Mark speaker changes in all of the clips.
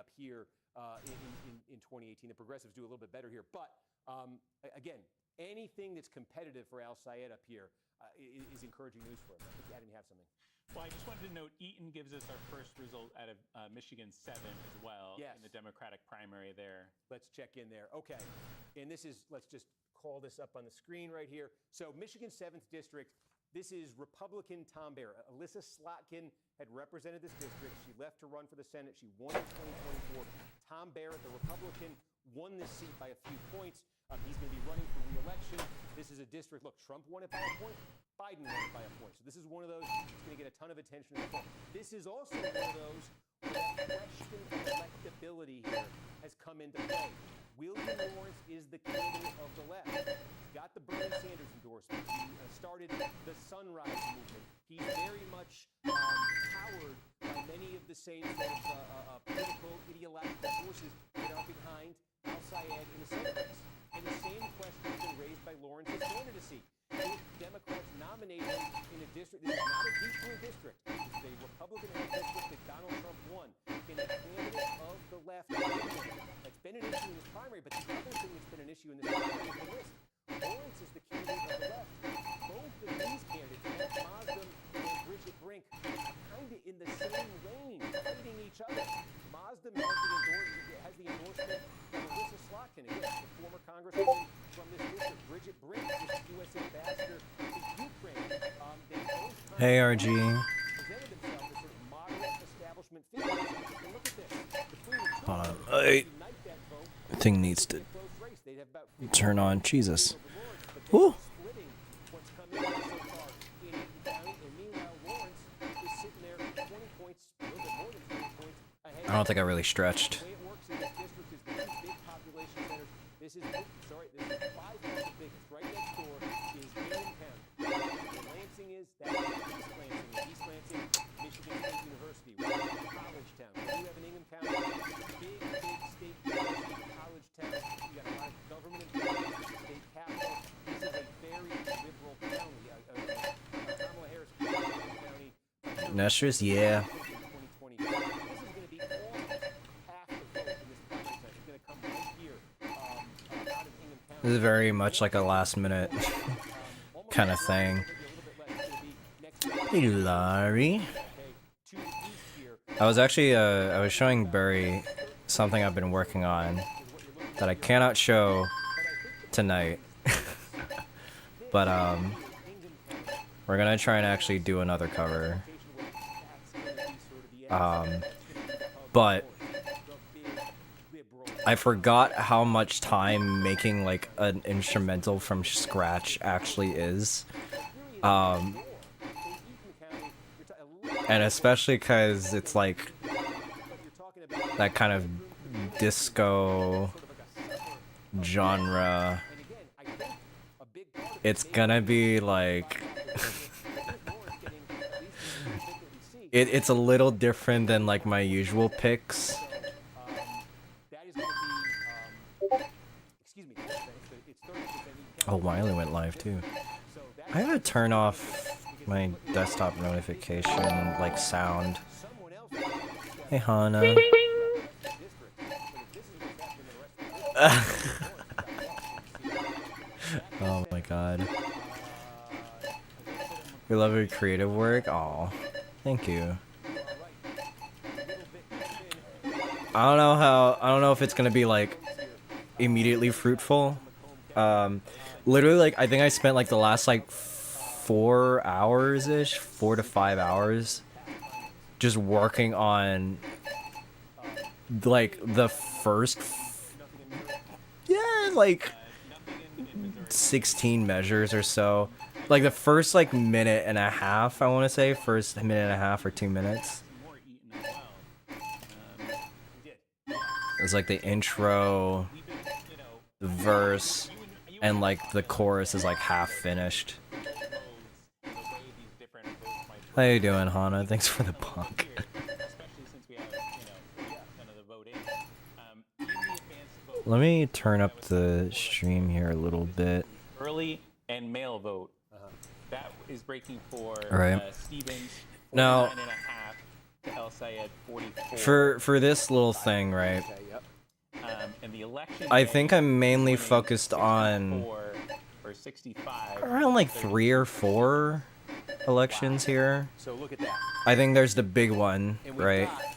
Speaker 1: up here in 2018. The progressives do a little bit better here. But again, anything that's competitive for Al Sayed up here is encouraging news for him. I think Adam, you have something.
Speaker 2: Well, I just wanted to note Eaton gives us our first result out of Michigan 7 as well in the Democratic primary there.
Speaker 1: Let's check in there. Okay. And this is, let's just call this up on the screen right here. So Michigan 7th District, this is Republican Tom Barrett. Alyssa Slotkin had represented this district. She left to run for the Senate. She won in 2024. Tom Barrett, the Republican, won this seat by a few points. He's going to be running for re-election. This is a district, look, Trump won it by a point. Biden won it by a point. So this is one of those that's going to get a ton of attention in the fall. This is also one of those where that question of electability here has come into play. William Lawrence is the candidate of the left. He's got the Bernie Sanders endorsement. He started the Sunrise Movement. He's very much powered by many of the same sort of political, ideological forces that are behind Al Sayed in the Senate race. And the same question has been raised by Lawrence's candidacy. If Democrats nominate him in a district, this is not a deep blue district. This is a Republican-held district that Donald Trump won. Can a candidate of the left win him? That's been an issue in this primary, but the other thing that's been an issue in this primary is the list. Lawrence is the candidate of the left. Both of these candidates, Matt Mazdam and Bridget Brink, are kind of in the same lane, fighting each other. Mazdam has the endorsement of Alyssa Slotkin, again, the former congresswoman from this district. Bridget Brink is the U.S. ambassador to Ukraine. They both
Speaker 3: hey, RG.
Speaker 1: presented themselves as sort of moderate establishment figures. And look at this. Between the two
Speaker 3: Hold on.
Speaker 1: of them, unite that vote.
Speaker 3: The thing needs to
Speaker 1: Close race. They'd have about
Speaker 3: turn on. Jesus.
Speaker 1: but
Speaker 3: Woo.
Speaker 1: splitting what's come in so far in Eaton County. And meanwhile, Lawrence is sitting there 20 points, a little bit more than 20 points ahead.
Speaker 3: I don't think I really stretched.
Speaker 1: The way it works in this district is the two big population centers. This is by far the biggest. Right next door is Hingham County. Where Lansing is, that's East Lansing. East Lansing, Michigan State University. We're in college town. We have in Hingham County, big state university, college town. You got a lot of government employees, state capital. This is a very liberal county. Kamala Harris, County.
Speaker 3: Nesters, yeah.
Speaker 1: 2020. This is going to be almost half the vote in this primary time. It's going to come right here out of Hingham County.
Speaker 3: This is very much like a last minute kind of thing. Hey, Larry. I was actually, I was showing Barry something I've been working on that I cannot show tonight. But, we're gonna try and actually do another cover. But I forgot how much time making like an instrumental from scratch actually is. And especially because it's like that kind of disco genre. It's gonna be like it's a little different than like my usual picks. Oh, Wiley went live too. I gotta turn off my desktop notification like sound. Hey Hana. Oh my god. We love your creative work. Aw, thank you. I don't know if it's gonna be like immediately fruitful. Literally, like, I think I spent like the last like 4 hours-ish, 4 to 5 hours just working on like the first like 16 measures or so. Like the first like minute and a half, I want to say, first minute and a half or 2 minutes. It's like the intro, the verse, and like the chorus is like half finished. How you doing, Hana? Thanks for the punk. Let me turn up the stream here a little bit.
Speaker 2: Early and mail vote. That is breaking for
Speaker 3: Right.
Speaker 2: Stevens.
Speaker 3: Now,
Speaker 2: 49.5 El Sayed 44.
Speaker 3: For this little thing, right?
Speaker 1: Okay, yep.
Speaker 2: And the election
Speaker 3: I think I'm mainly focused on
Speaker 2: or 65.
Speaker 3: around like 3 or 4 elections here.
Speaker 1: So look at that.
Speaker 3: I think there's the big one,
Speaker 1: And we
Speaker 3: right?
Speaker 1: got-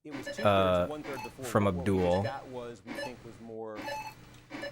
Speaker 1: it was 2/3, 1/3 before.
Speaker 3: From
Speaker 1: What we
Speaker 3: Abdul.
Speaker 1: just got was, we think, was more.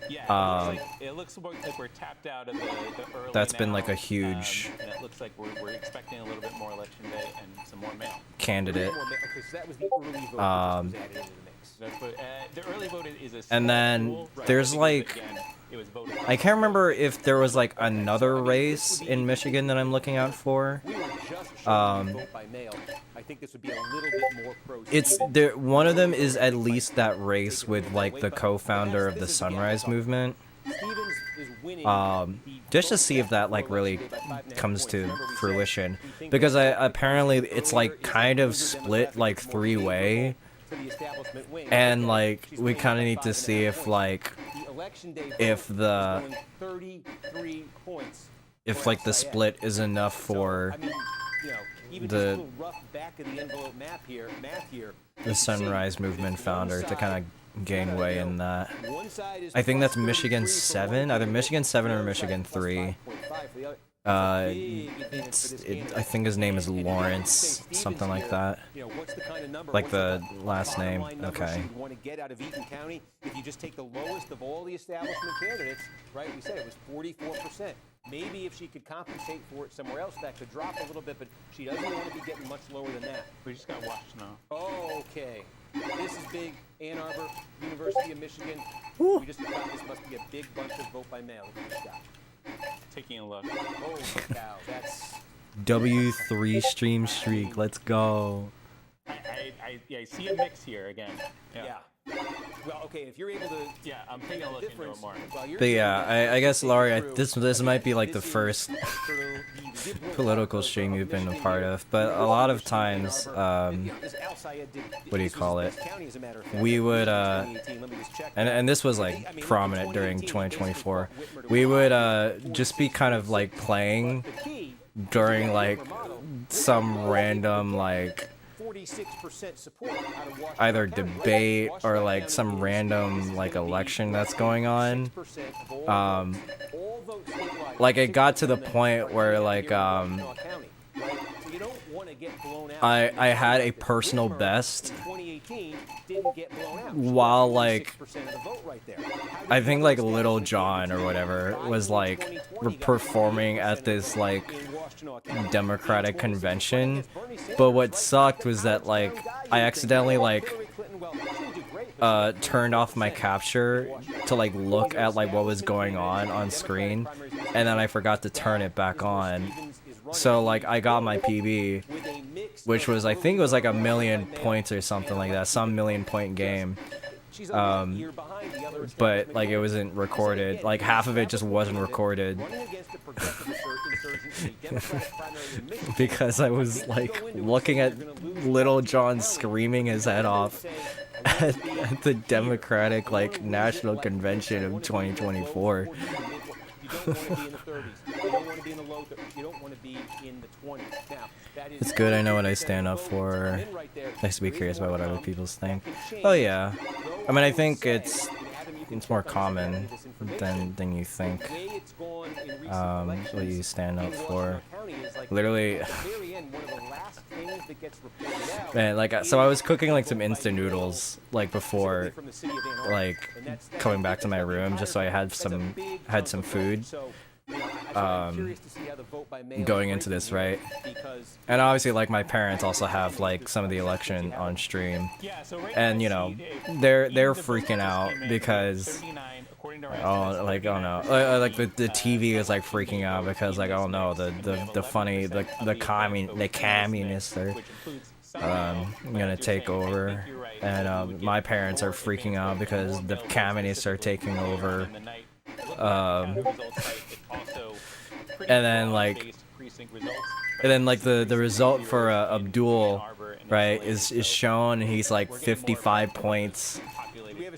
Speaker 2: Yeah, it looks like we're tapped out of the early.
Speaker 3: That's been
Speaker 2: now,
Speaker 3: like a huge
Speaker 2: and it looks like we're expecting a little bit more election day and some more mail.
Speaker 3: candidate.
Speaker 1: Okay, so that was the early vote that was added into the mix.
Speaker 2: That's what, the early vote is a.
Speaker 3: And then
Speaker 2: rule, right?
Speaker 3: there's
Speaker 2: Because,
Speaker 3: like,
Speaker 2: again, it was voted
Speaker 3: I can't remember if there was like another race in Michigan that I'm looking out for.
Speaker 1: We were just showing vote by mail. I think this would be a little bit more pro.
Speaker 3: It's there. One of them is at least that race with like the co-founder of the Sunrise Movement.
Speaker 1: Stevens is winning.
Speaker 3: Just to see if that like really comes to fruition, because apparently it's like kind of split like 3-way, and like we kind of need to see if like if the the split is enough for the Sunrise Movement founder to kind of gain way in that. I think that's Michigan 7, either Michigan 7 or Michigan 3. I think his name is Lawrence, something like that. Like the last name. Okay.
Speaker 1: Want to get out of Eaton County if you just take the lowest of all the establishment candidates, right? We said it was 44%. Maybe if she could compensate for it somewhere else, that could drop a little bit, but she doesn't want to be getting much lower than that.
Speaker 2: We just got watched now.
Speaker 1: Okay. This is big. Ann Arbor, University of Michigan.
Speaker 3: Woo.
Speaker 1: We just thought this must be a big bunch of vote by mail.
Speaker 2: Taking a look.
Speaker 1: Holy cow, that's...
Speaker 3: W3 stream streak, let's go.
Speaker 2: I see a mix here again.
Speaker 1: Yeah. Well, okay, if you're able to...
Speaker 2: Yeah, I'm taking a look into it more.
Speaker 3: But yeah, I guess, Laurie, this might be like the first political stream you've been a part of, but a lot of times, what do you call it? We would, and this was like prominent during 2024, we would just be kind of like playing during like some random like either debate or like some random like election that's going on. Like it got to the point where like I had a personal best while like I think like Little John or whatever was like performing at this like Democratic convention, but what sucked was that like I accidentally like turned off my capture to like look at like what was going on screen, and then I forgot to turn it back on. So like I got my PB, which was I think it was like 1,000,000 points or something like that, some 1,000,000-point game. But like it wasn't recorded. Like half of it just wasn't recorded because I was like looking at Little John screaming his head off at the Democratic like National Convention of 2024. It's good I know what I stand up for. Nice to be curious about what other people think. Oh yeah. I mean I think it's more common than you think. What you stand up for. Literally man, like so I was cooking like some instant noodles like before like coming back to my room just so I had some food going into this, right? And obviously like my parents also have like some of the election on stream, and you know they're freaking out because like the TV is like freaking out because like oh no the funny the communists are gonna take over, and my parents are freaking out because the communists are taking over. And then like the result for Abdul, right, is shown, and he's like 55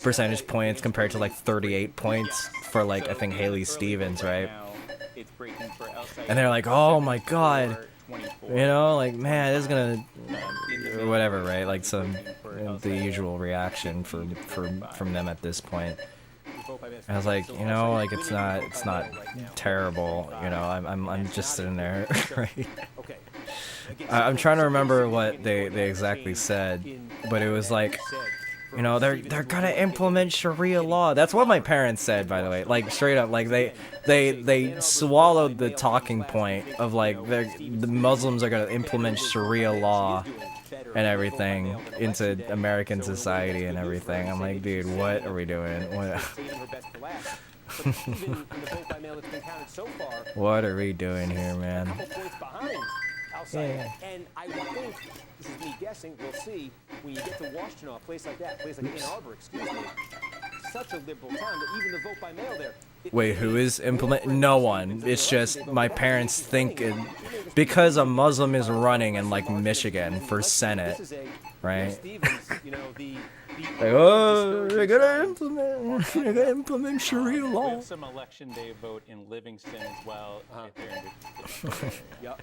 Speaker 3: percentage points compared to like 38 points for like I think Haley Stevens, right? And they're like, oh my god, you know, like man, this is gonna whatever, right? Like the usual reaction from them at this point. I was like, you know, like it's not terrible, you know. I'm just sitting there, right? I'm trying to remember what they exactly said, but it was like, you know, they're gonna implement Sharia law. That's what my parents said, by the way. Like straight up, like they swallowed the talking point of like the Muslims are gonna implement Sharia law and everything into American society and everything. I'm like, dude, what are we doing? What are we doing here, man?
Speaker 1: Yeah. And I would think, this is me guessing, we'll see, when you get to Washington, a place like that, a place like Ann Arbor, excuse me, such a liberal town that even the vote by mail there.
Speaker 3: Wait, who is implementing? No one. It's just my parents think because a Muslim is running in like Michigan for Senate, right? Like, oh, they're gonna implement Sharia law.
Speaker 2: We have some election day vote in Livingston as well.
Speaker 1: Yep.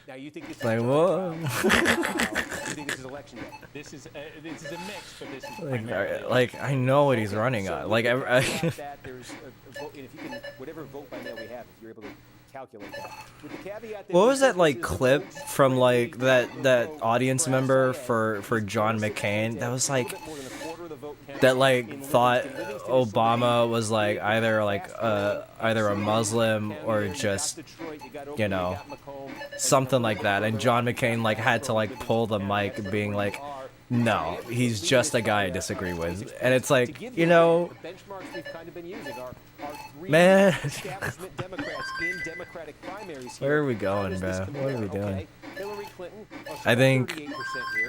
Speaker 1: Now you think this is
Speaker 3: like what?
Speaker 1: You think this is election day?
Speaker 2: This is a mix, but this is
Speaker 3: like I know what he's running on. Like
Speaker 1: there's a vote, and if you can, whatever vote by mail we have, if you're able to calculate that. With the caveat that
Speaker 3: what was that like clip from like that audience member for John McCain that was like that like thought Obama was like either a Muslim or just, you know, something like that, and John McCain like had to like pull the mic being like, no, he's just a guy I disagree with. And it's like, you know, man, where are we going, bro? What are we doing? I think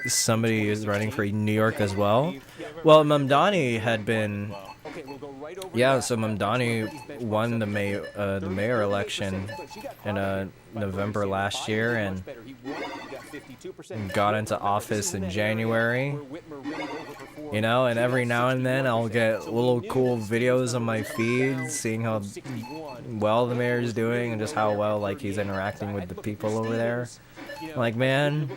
Speaker 3: somebody is running for New York as well. Well, Mamdani had been, yeah, so Mamdani won the mayor election in November last year and got into office in January. You know, and every now and then I'll get little cool videos on my feed seeing how well the mayor is doing and just how well like he's interacting with the people over there. Like, man,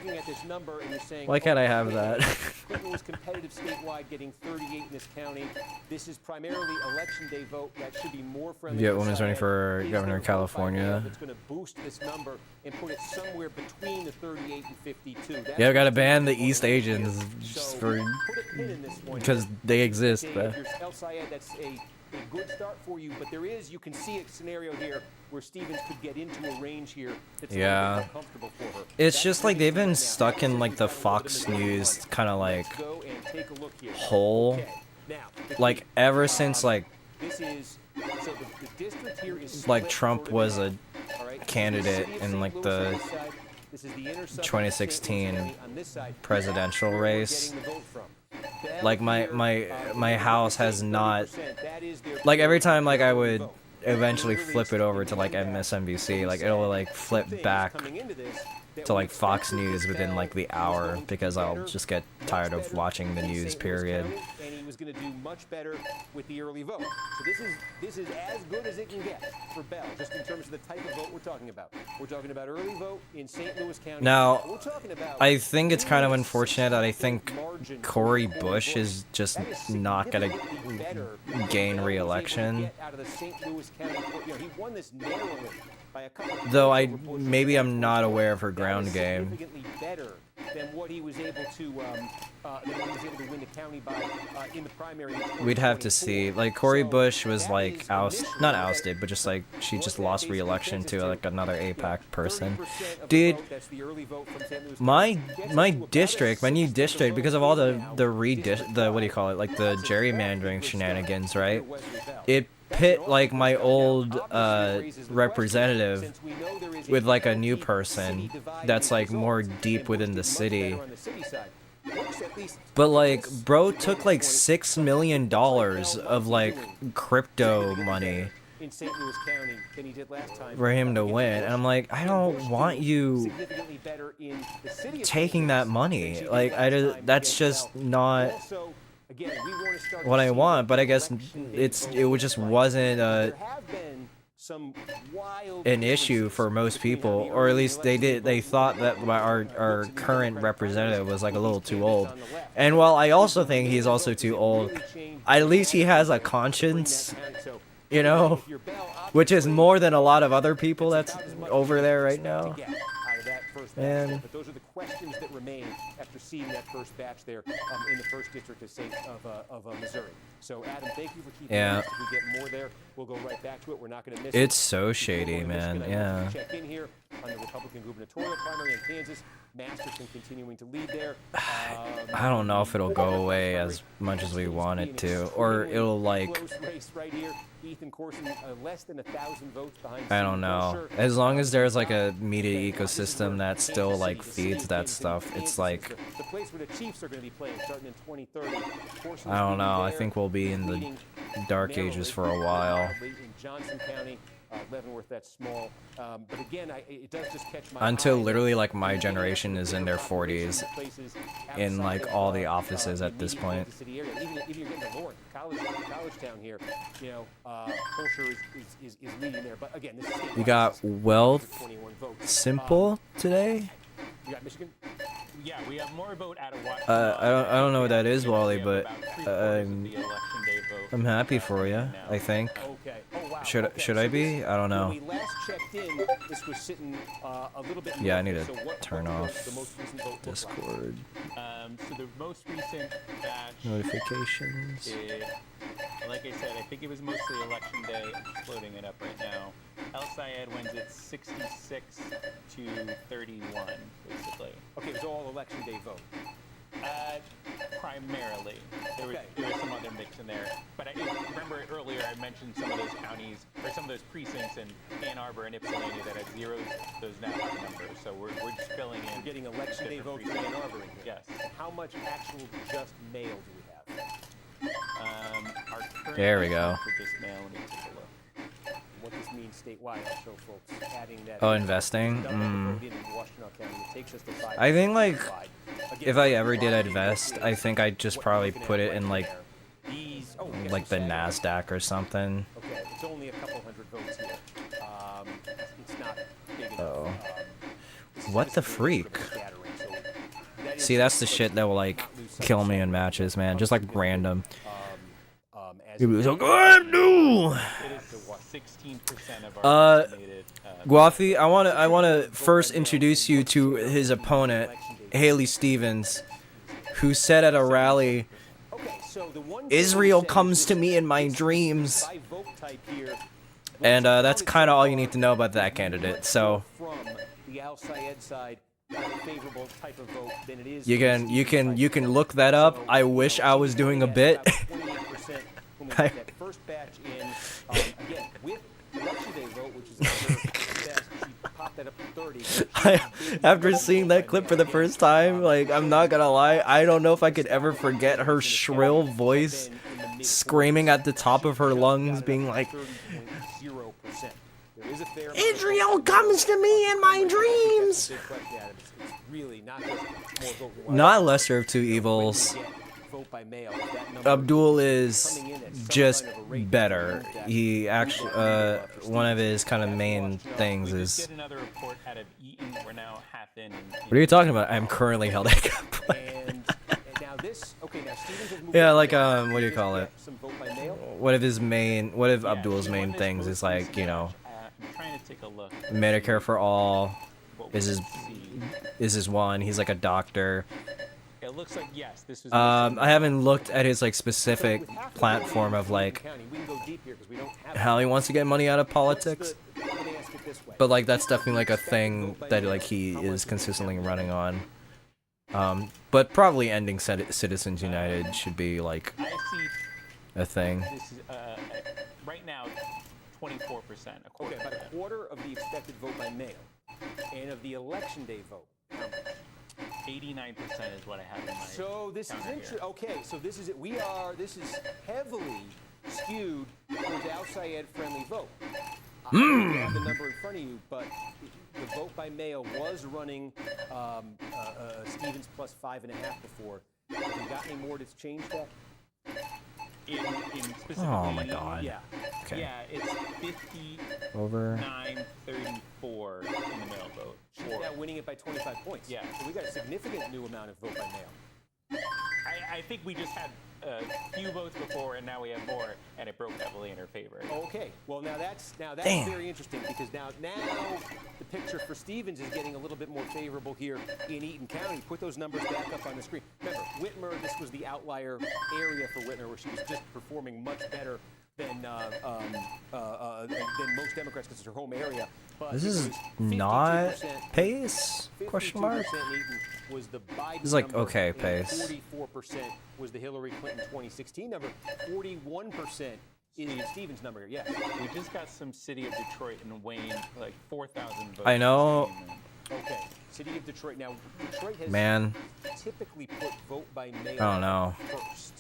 Speaker 3: why can't I have that?
Speaker 1: Clinton was competitive statewide, getting 38 in this county. This is primarily election day vote that should be more friendly.
Speaker 3: Yeah, woman's running for governor of California.
Speaker 1: It's going to boost this number and put it somewhere between the 38 and 52.
Speaker 3: Yeah, I gotta ban the East Asians just for because they exist. But
Speaker 1: that's a good start for you, but you can see a scenario here where Stevens could get into a range here that's
Speaker 3: yeah,
Speaker 1: comfortable for her.
Speaker 3: It's just like they've been stuck in like the Fox News kind of like hole, like ever since like Trump was a candidate in like the 2016 presidential race. Like my house has not, like every time like I would eventually flip it over to like MSNBC, like it'll like flip back to like Fox News within like the hour because I'll just get tired of watching the news, period.
Speaker 1: And he was going to do much better with the early vote. So this is as good as it can get for Bell, just in terms of the type of vote we're talking about. We're talking about early vote in St. Louis County.
Speaker 3: Now, I think it's kind of unfortunate that I think Cori Bush is just not going to gain re-election. Though maybe I'm not aware of her ground game. Than what he was able to win the county by in the primary. We'd have to see. Like Cori Bush was like not ousted, but just like she just lost re-election to like another AIPAC person. Dude, my new district, because of all the what do you call it, like the gerrymandering shenanigans, right? It pit like my old representative with like a new person that's like more deep within the city. But like bro took like $6 million of like crypto money for him to win, and I'm like, I don't want you taking that money. Like that's just not what I want. But I guess it just wasn't
Speaker 1: some wild
Speaker 3: an issue for most people, or at least they thought that our current representative was like a little too old. And while I also think he's also too old, at least he has a conscience, you know, which is more than a lot of other people that's over there right now. And
Speaker 1: but those are the questions that remain after seeing that first batch there in the first district of Missouri. So, Adam, thank you for keeping us. If we get more there, we'll go right back to it. We're not going to miss it.
Speaker 3: It's so shady, man. Yeah.
Speaker 1: Check in here on the Republican gubernatorial primary in Kansas. Masterson continuing to lead there.
Speaker 3: I don't know if it'll go away as much as we want it to, or it'll like.
Speaker 1: Close race right here. Ethan Corson, less than 1,000 votes behind.
Speaker 3: I don't know. As long as there's like a media ecosystem that still like feeds that stuff, it's like.
Speaker 1: The place where the Chiefs are going to be playing starting in 2030.
Speaker 3: I don't know. I think we'll be in the dark ages for a while.
Speaker 1: In Johnson County. Leavenworth, that's small, but again, it does just catch my
Speaker 3: until
Speaker 1: eye.
Speaker 3: literally like my generation is in their 40s in like all the offices at this point.
Speaker 1: Even you're getting to Lawrence, college town here, you know, Fulsher is leading there. But again, this is
Speaker 3: you got Wealth Simple today.
Speaker 1: You got Michigan.
Speaker 2: Yeah, we have more vote out of Washington.
Speaker 3: I don't know what that is, Wally, but I'm happy for you. I think.
Speaker 1: Okay. Oh, wow.
Speaker 3: Should I be? I don't know.
Speaker 1: When we last checked in, this was sitting a little bit.
Speaker 3: Yeah, I need to turn off Discord.
Speaker 2: So the most recent batch
Speaker 3: notifications.
Speaker 2: Like I said, I think it was mostly election day. I'm just loading it up right now. El Sayed wins it 66 to 31, basically.
Speaker 1: Okay, it was all election day vote.
Speaker 2: Primarily. There was some other mix in there. But remember earlier I mentioned some of those counties, or some of those precincts in Ann Arbor and Ypsilanti that had zeros. Those now have numbers. So we're just filling in.
Speaker 1: We're getting election day votes in Ann Arbor in here.
Speaker 2: Yes.
Speaker 1: How much actual just mail do we have?
Speaker 2: Our current
Speaker 3: there we go.
Speaker 2: For just mail, let me take a look.
Speaker 1: What this means statewide, I'll show folks adding that.
Speaker 3: Oh, investing? I
Speaker 1: I
Speaker 3: think like if I ever did invest, I think I'd just probably put it in like the NASDAQ or something.
Speaker 1: Okay, it's only a couple hundred votes here. It's not big enough.
Speaker 3: Oh. What the freak? See, that's the shit that will like kill me in matches, man. Just like random. People like, Abdul!
Speaker 2: 16% of our
Speaker 3: Guafi, I wanna first introduce you to his opponent, Haley Stevens, who said at a rally, Israel comes to me in my dreams. And that's kind of all you need to know about that candidate. So you can look that up. I wish I was doing a bit. After seeing that clip for the first time, like, I'm not gonna lie, I don't know if I could ever forget her shrill voice screaming at the top of her lungs, being like, Israel comes to me in my dreams! Not lesser of two evils. Abdul is just better. He actually, one of his kind of main things is. What are you talking about? I'm currently held at Yeah, like what do you call it? One of Abdul's main things is like, you know, Medicare for all is his one. He's like a doctor.
Speaker 2: It looks like yes. This was.
Speaker 3: I haven't looked at his like specific platform of like how he wants to get money out of politics, but like that's definitely like a thing that like he is consistently running on. But probably ending Citizens United should be like a thing.
Speaker 2: This is, right now, 24%.
Speaker 1: Okay, about a quarter of the expected vote by mail, and of the election day vote.
Speaker 2: 89% is what I have in my.
Speaker 1: So this is interesting. Okay, so this is it. This is heavily skewed towards Al Sayed friendly vote. I don't have the number in front of you, but the vote by mail was running Stevens plus 5.5 before. Have you got any more to change that?
Speaker 2: In specifically,
Speaker 3: oh my God.
Speaker 1: Yeah.
Speaker 3: Okay.
Speaker 2: Yeah, it's 59-34
Speaker 3: Over.
Speaker 2: in the mail vote.
Speaker 1: She's now winning it by 25 points.
Speaker 2: Yeah.
Speaker 1: So we got a significant new amount of vote by mail.
Speaker 2: I think we just had a few votes before, and now we have more, and it broke heavily in her favor.
Speaker 1: Okay, well now that's
Speaker 3: Damn.
Speaker 1: very interesting because now the picture for Stevens is getting a little bit more favorable here in Eaton County. Put those numbers back up on the screen. Remember, Whitmer, this was the outlier area for Whitmer where she was just performing much better than most Democrats because it's her home area. But
Speaker 3: This
Speaker 1: it
Speaker 3: is
Speaker 1: was
Speaker 3: not
Speaker 1: 52%.
Speaker 3: pace? Question mark.
Speaker 1: 52% in Eaton was the Biden
Speaker 3: This is like
Speaker 1: number,
Speaker 3: okay
Speaker 1: and
Speaker 3: pace.
Speaker 1: 44% was the Hillary Clinton 2016 number. 41% is Stevens' number here. Yes.
Speaker 2: We just got some city of Detroit and Wayne, like 4,000 votes.
Speaker 3: I know.
Speaker 1: Okay. City of Detroit. Now, Detroit has
Speaker 3: Man,
Speaker 1: typically put vote by mail
Speaker 3: I don't know.
Speaker 1: first.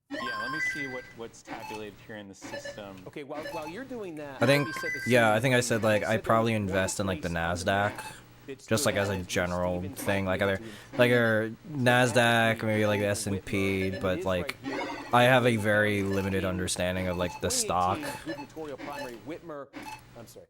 Speaker 2: Yeah, let me see what's tabulated here in the system.
Speaker 1: Okay, while you're doing that,
Speaker 3: I think,
Speaker 1: let me set the
Speaker 3: yeah, I
Speaker 1: scene.
Speaker 3: think I said like
Speaker 1: You
Speaker 3: I'd
Speaker 1: said
Speaker 3: probably
Speaker 1: there was
Speaker 3: invest in
Speaker 1: one
Speaker 3: like the
Speaker 1: place on
Speaker 3: Nasdaq,
Speaker 1: map that
Speaker 3: just
Speaker 1: stood
Speaker 3: like as
Speaker 1: out
Speaker 3: a
Speaker 1: where
Speaker 3: general
Speaker 1: Stevens
Speaker 3: thing,
Speaker 1: might
Speaker 3: like
Speaker 1: be able
Speaker 3: either
Speaker 1: to
Speaker 3: like
Speaker 1: improve.
Speaker 3: a Nasdaq, maybe like the S&P, but like I have a very limited understanding of like the stock.
Speaker 1: 2018 gubernatorial primary, Whitmer. I'm sorry.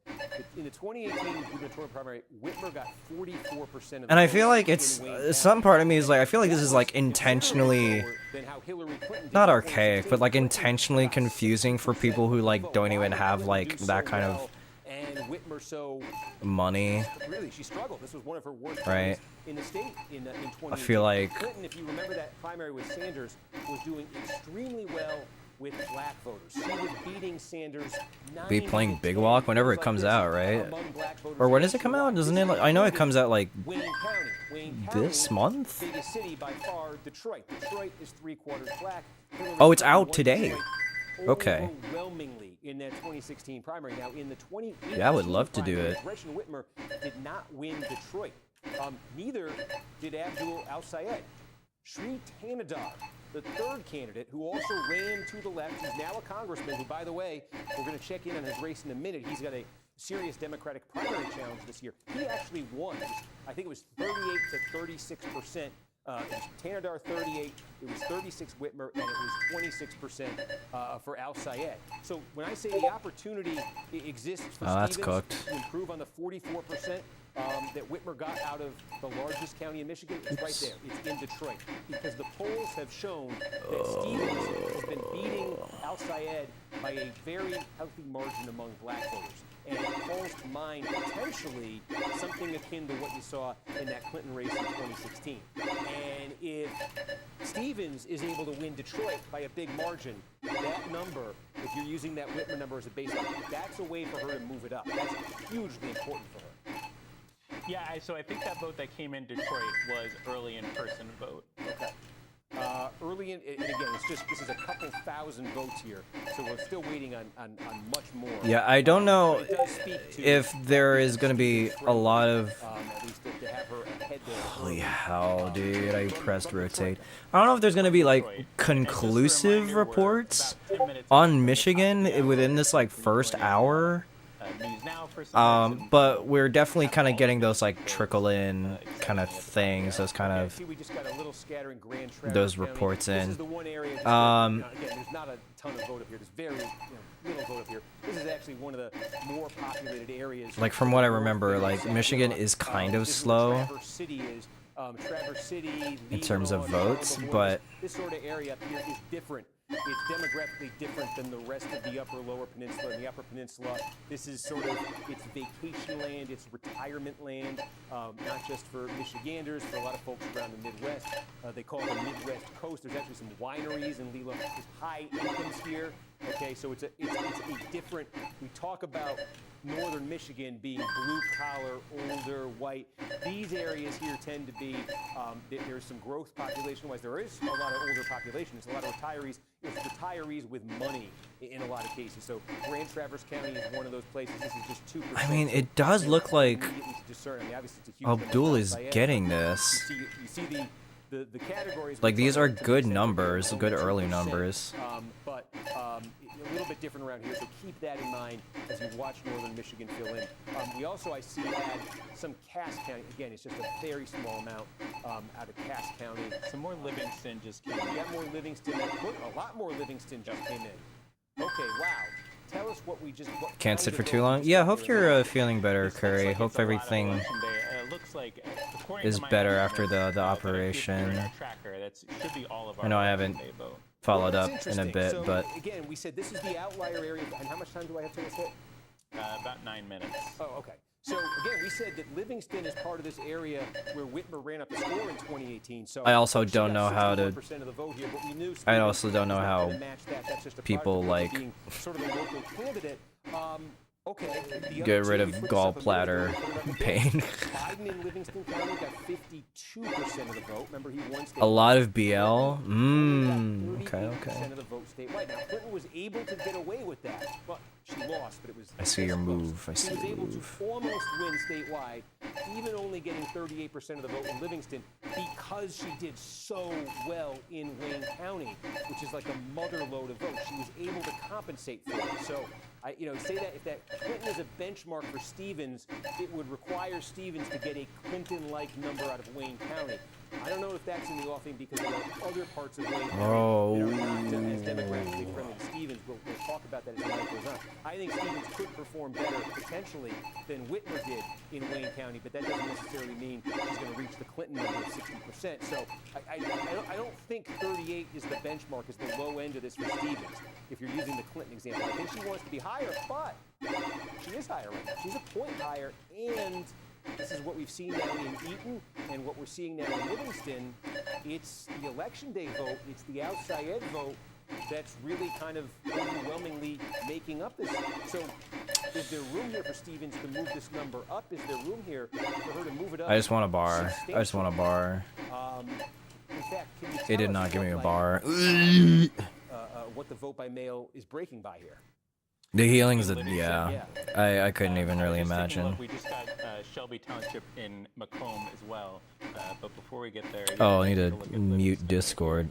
Speaker 1: In the 2018 gubernatorial primary, Whitmer got 44% of the
Speaker 3: And I
Speaker 1: vote
Speaker 3: feel like
Speaker 1: in
Speaker 3: it's
Speaker 1: Wayne County.
Speaker 3: some part of me is like I feel like this
Speaker 1: That
Speaker 3: is like
Speaker 1: was
Speaker 3: intentionally
Speaker 1: considerably lower than how Hillary Clinton did
Speaker 3: not
Speaker 1: in
Speaker 3: archaic,
Speaker 1: 2016.
Speaker 3: but like
Speaker 1: Clinton
Speaker 3: intentionally
Speaker 1: got
Speaker 3: confusing for
Speaker 1: 60%
Speaker 3: people who
Speaker 1: of the
Speaker 3: like
Speaker 1: vote.
Speaker 3: don't
Speaker 1: Why
Speaker 3: even
Speaker 1: did
Speaker 3: have
Speaker 1: Clinton
Speaker 3: like
Speaker 1: do
Speaker 3: that
Speaker 1: so
Speaker 3: kind of
Speaker 1: well and Whitmer so
Speaker 3: money.
Speaker 1: really she struggled. This was one of her worst
Speaker 3: Right.
Speaker 1: times in the state in 2018.
Speaker 3: I feel like
Speaker 1: Clinton, if you remember that primary with Sanders, was doing extremely well with black voters. She was beating Sanders.
Speaker 3: be playing Big Walk whenever it comes out, right?
Speaker 1: Among black voters.
Speaker 3: Or when does it come out? Doesn't it? Like, I know it comes out like
Speaker 1: Wayne County. Wayne
Speaker 3: this
Speaker 1: County,
Speaker 3: month.
Speaker 1: biggest city by far, Detroit. Detroit is 3/4 black. Hillary
Speaker 3: Oh, it's
Speaker 1: Clinton
Speaker 3: out
Speaker 1: won
Speaker 3: today.
Speaker 1: Detroit
Speaker 3: Okay.
Speaker 1: Overwhelmingly in that 2016 primary. Now in the 2018
Speaker 3: Yeah, I would love to do
Speaker 1: primary,
Speaker 3: it.
Speaker 1: Gretchen Whitmer did not win Detroit. Neither did Abdul Al-Sayed. Sri Tanadar, the third candidate, who also ran to the left, who's now a congressman, who, by the way, we're going to check in on his race in a minute. He's got a serious Democratic primary challenge this year. He actually won. I think it was 38 to 36%. It was Tanadar 38, it was 36 Whitmer, and it was 26% for Al-Sayed. So when I say the opportunity exists for
Speaker 3: that's
Speaker 1: Stevens
Speaker 3: cooked.
Speaker 1: to improve on the 44% that Whitmer got out of the largest county in Michigan, it's right there. It's in Detroit. Because the polls have shown that Stevens has been beating Al-Sayed by a very healthy margin among black voters. And it calls to mind potentially something akin to what you saw in that Clinton race in 2016. And if Stevens is able to win Detroit by a big margin, that number, if you're using that Whitmer number as a baseline, that's a way for her to move it up. That's hugely important for her.
Speaker 2: Yeah, so I think that vote that came in Detroit was early in-person vote.
Speaker 1: Okay. Early in, and again, this is a couple thousand votes here, so we're still waiting on much more.
Speaker 3: Yeah, I don't know
Speaker 1: But it does speak to
Speaker 3: if there is going to be a lot of.
Speaker 1: at least to have her ahead there.
Speaker 3: Holy hell, dude! I pressed rotate. I don't know if there's going to be like conclusive reports on Michigan within this like first hour.
Speaker 2: News Now for some
Speaker 3: But we're definitely kind of getting those like trickle in kind of things, those kind of
Speaker 1: See, we just got a little scatter in Grand Traverse
Speaker 3: those
Speaker 1: County.
Speaker 3: reports
Speaker 1: This
Speaker 3: in.
Speaker 1: is the one area just again, there's not a ton of vote up here. There's very little vote up here. This is actually one of the more populated areas.
Speaker 3: Like from what I remember, like Michigan is kind of
Speaker 1: This is
Speaker 3: slow
Speaker 1: where Traverse City is. Traverse City,
Speaker 3: in terms of
Speaker 1: Lebanon,
Speaker 3: votes,
Speaker 1: Charlotte,
Speaker 3: but
Speaker 1: this sort of area up here is different. It's demographically different than the rest of the upper lower peninsula. In the upper peninsula, this is sort of, it's vacation land, it's retirement land, not just for Michiganders, for a lot of folks around the Midwest. They call it the Midwest Coast. There's actually some wineries in Leland. There's high incomes here. Okay, so it's a different, we talk about northern Michigan being blue collar, older, white. These areas here tend to be, there's some growth population-wise. There is a lot of older population. It's a lot of retirees. It's retirees with money in a lot of cases. So Grand Traverse County is one of those places. This is just 2%.
Speaker 3: I mean, it does look like
Speaker 1: Immediately to discern. I mean, obviously it's a huge number
Speaker 3: Abdul is
Speaker 1: outside.
Speaker 3: getting this.
Speaker 1: You see the categories.
Speaker 3: Like, these are
Speaker 1: to
Speaker 3: good
Speaker 1: percent,
Speaker 3: numbers, good early
Speaker 1: 2%,
Speaker 3: numbers.
Speaker 1: But a little bit different around here, so keep that in mind as you watch Northern Michigan fill in. We also, I see, had some Cass County. Again, it's just a very small amount out of Cass County.
Speaker 2: some more Livingston just came
Speaker 1: We
Speaker 2: in.
Speaker 1: got more Livingston. A lot more Livingston just came in. Okay, wow. tell us what we just. What
Speaker 3: Can't
Speaker 1: kind
Speaker 3: sit
Speaker 1: of
Speaker 3: for
Speaker 1: vote
Speaker 3: too
Speaker 1: we
Speaker 3: long.
Speaker 1: just
Speaker 3: Yeah,
Speaker 1: got
Speaker 3: hope
Speaker 1: here.
Speaker 3: you're feeling better,
Speaker 2: This looks
Speaker 3: Curry.
Speaker 2: like
Speaker 3: Hope
Speaker 2: it's a lot of
Speaker 3: everything
Speaker 2: election day. It looks like, according
Speaker 3: is
Speaker 2: to my
Speaker 3: better after
Speaker 2: estimates,
Speaker 3: the
Speaker 2: that if you're in
Speaker 3: operation.
Speaker 2: our tracker, that should be all of our
Speaker 3: I know I
Speaker 2: election
Speaker 3: haven't
Speaker 2: day vote.
Speaker 3: followed
Speaker 1: Well,
Speaker 3: up
Speaker 1: that's
Speaker 3: in a
Speaker 1: interesting.
Speaker 3: bit,
Speaker 1: So,
Speaker 3: but
Speaker 1: again, we said this is the outlier area. And how much time do I have to this hit?
Speaker 2: About 9 minutes.
Speaker 1: Oh, okay. So again, we said that Livingston is part of this area where Whitmer ran up the score in 2018. So
Speaker 3: I also
Speaker 1: she
Speaker 3: don't
Speaker 1: got
Speaker 3: know how to.
Speaker 1: 61% of the vote here, but we knew
Speaker 3: I
Speaker 1: Stevens
Speaker 3: also don't know
Speaker 1: was not
Speaker 3: how
Speaker 1: gonna match that. That's just a
Speaker 3: people,
Speaker 1: product of
Speaker 3: like,
Speaker 1: being sort of a local candidate. Okay. the
Speaker 3: get
Speaker 1: other
Speaker 3: rid
Speaker 1: two,
Speaker 3: of
Speaker 1: we put this up a minute ago,
Speaker 3: gallbladder
Speaker 1: we put it up again.
Speaker 3: pain.
Speaker 1: Biden in Livingston County got 52% of the vote. Remember, he won statewide.
Speaker 3: A lot of BL.
Speaker 1: Only got
Speaker 3: Okay,
Speaker 1: 38%
Speaker 3: okay.
Speaker 1: of the vote statewide. Now, Clinton was able to get away with that, but she lost. But it was.
Speaker 3: I see your
Speaker 1: close.
Speaker 3: move. I see
Speaker 1: She was
Speaker 3: your
Speaker 1: able
Speaker 3: move.
Speaker 1: to almost win statewide, even only getting 38% of the vote in Livingston, because she did so well in Wayne County, which is like a mother load of votes. She was able to compensate for it. So, say that if that Clinton is a benchmark for Stevens, it would require Stevens to get a Clinton-like number out of Wayne County. I don't know if that's in the offing because there are other parts of Wayne County that are not as demographically friendly to Stevens. We'll talk about that as the night goes on. I think Stevens could perform better potentially than Whitmer did in Wayne County, but that doesn't necessarily mean she's going to reach the Clinton number of 60%. So I don't think 38 is the benchmark, is the low end of this for Stevens, if you're using the Clinton example. I think she wants to be higher, but she is higher right now. She's a point higher, and this is what we've seen now in Eaton and what we're seeing now in Livingston. It's the election day vote, it's the outside ed vote that's really kind of overwhelmingly making up this. So is there room here for Stevens to move this number up? Is there room here for her to move it up?
Speaker 3: I just want a bar. I just want a bar.
Speaker 1: In fact, can you
Speaker 3: It
Speaker 1: tell
Speaker 3: did
Speaker 1: us
Speaker 3: not give me a
Speaker 1: what,
Speaker 3: bar.
Speaker 1: what the vote by mail is breaking by here?
Speaker 3: The healing's
Speaker 2: Yeah.
Speaker 3: I couldn't even really
Speaker 2: Just taking a
Speaker 3: imagine.
Speaker 2: look, we just got Shelby Township in Macomb as well. But before we get there,
Speaker 3: Oh, I need
Speaker 2: take
Speaker 3: to
Speaker 2: a look at
Speaker 3: mute
Speaker 2: Livingston.
Speaker 3: Discord.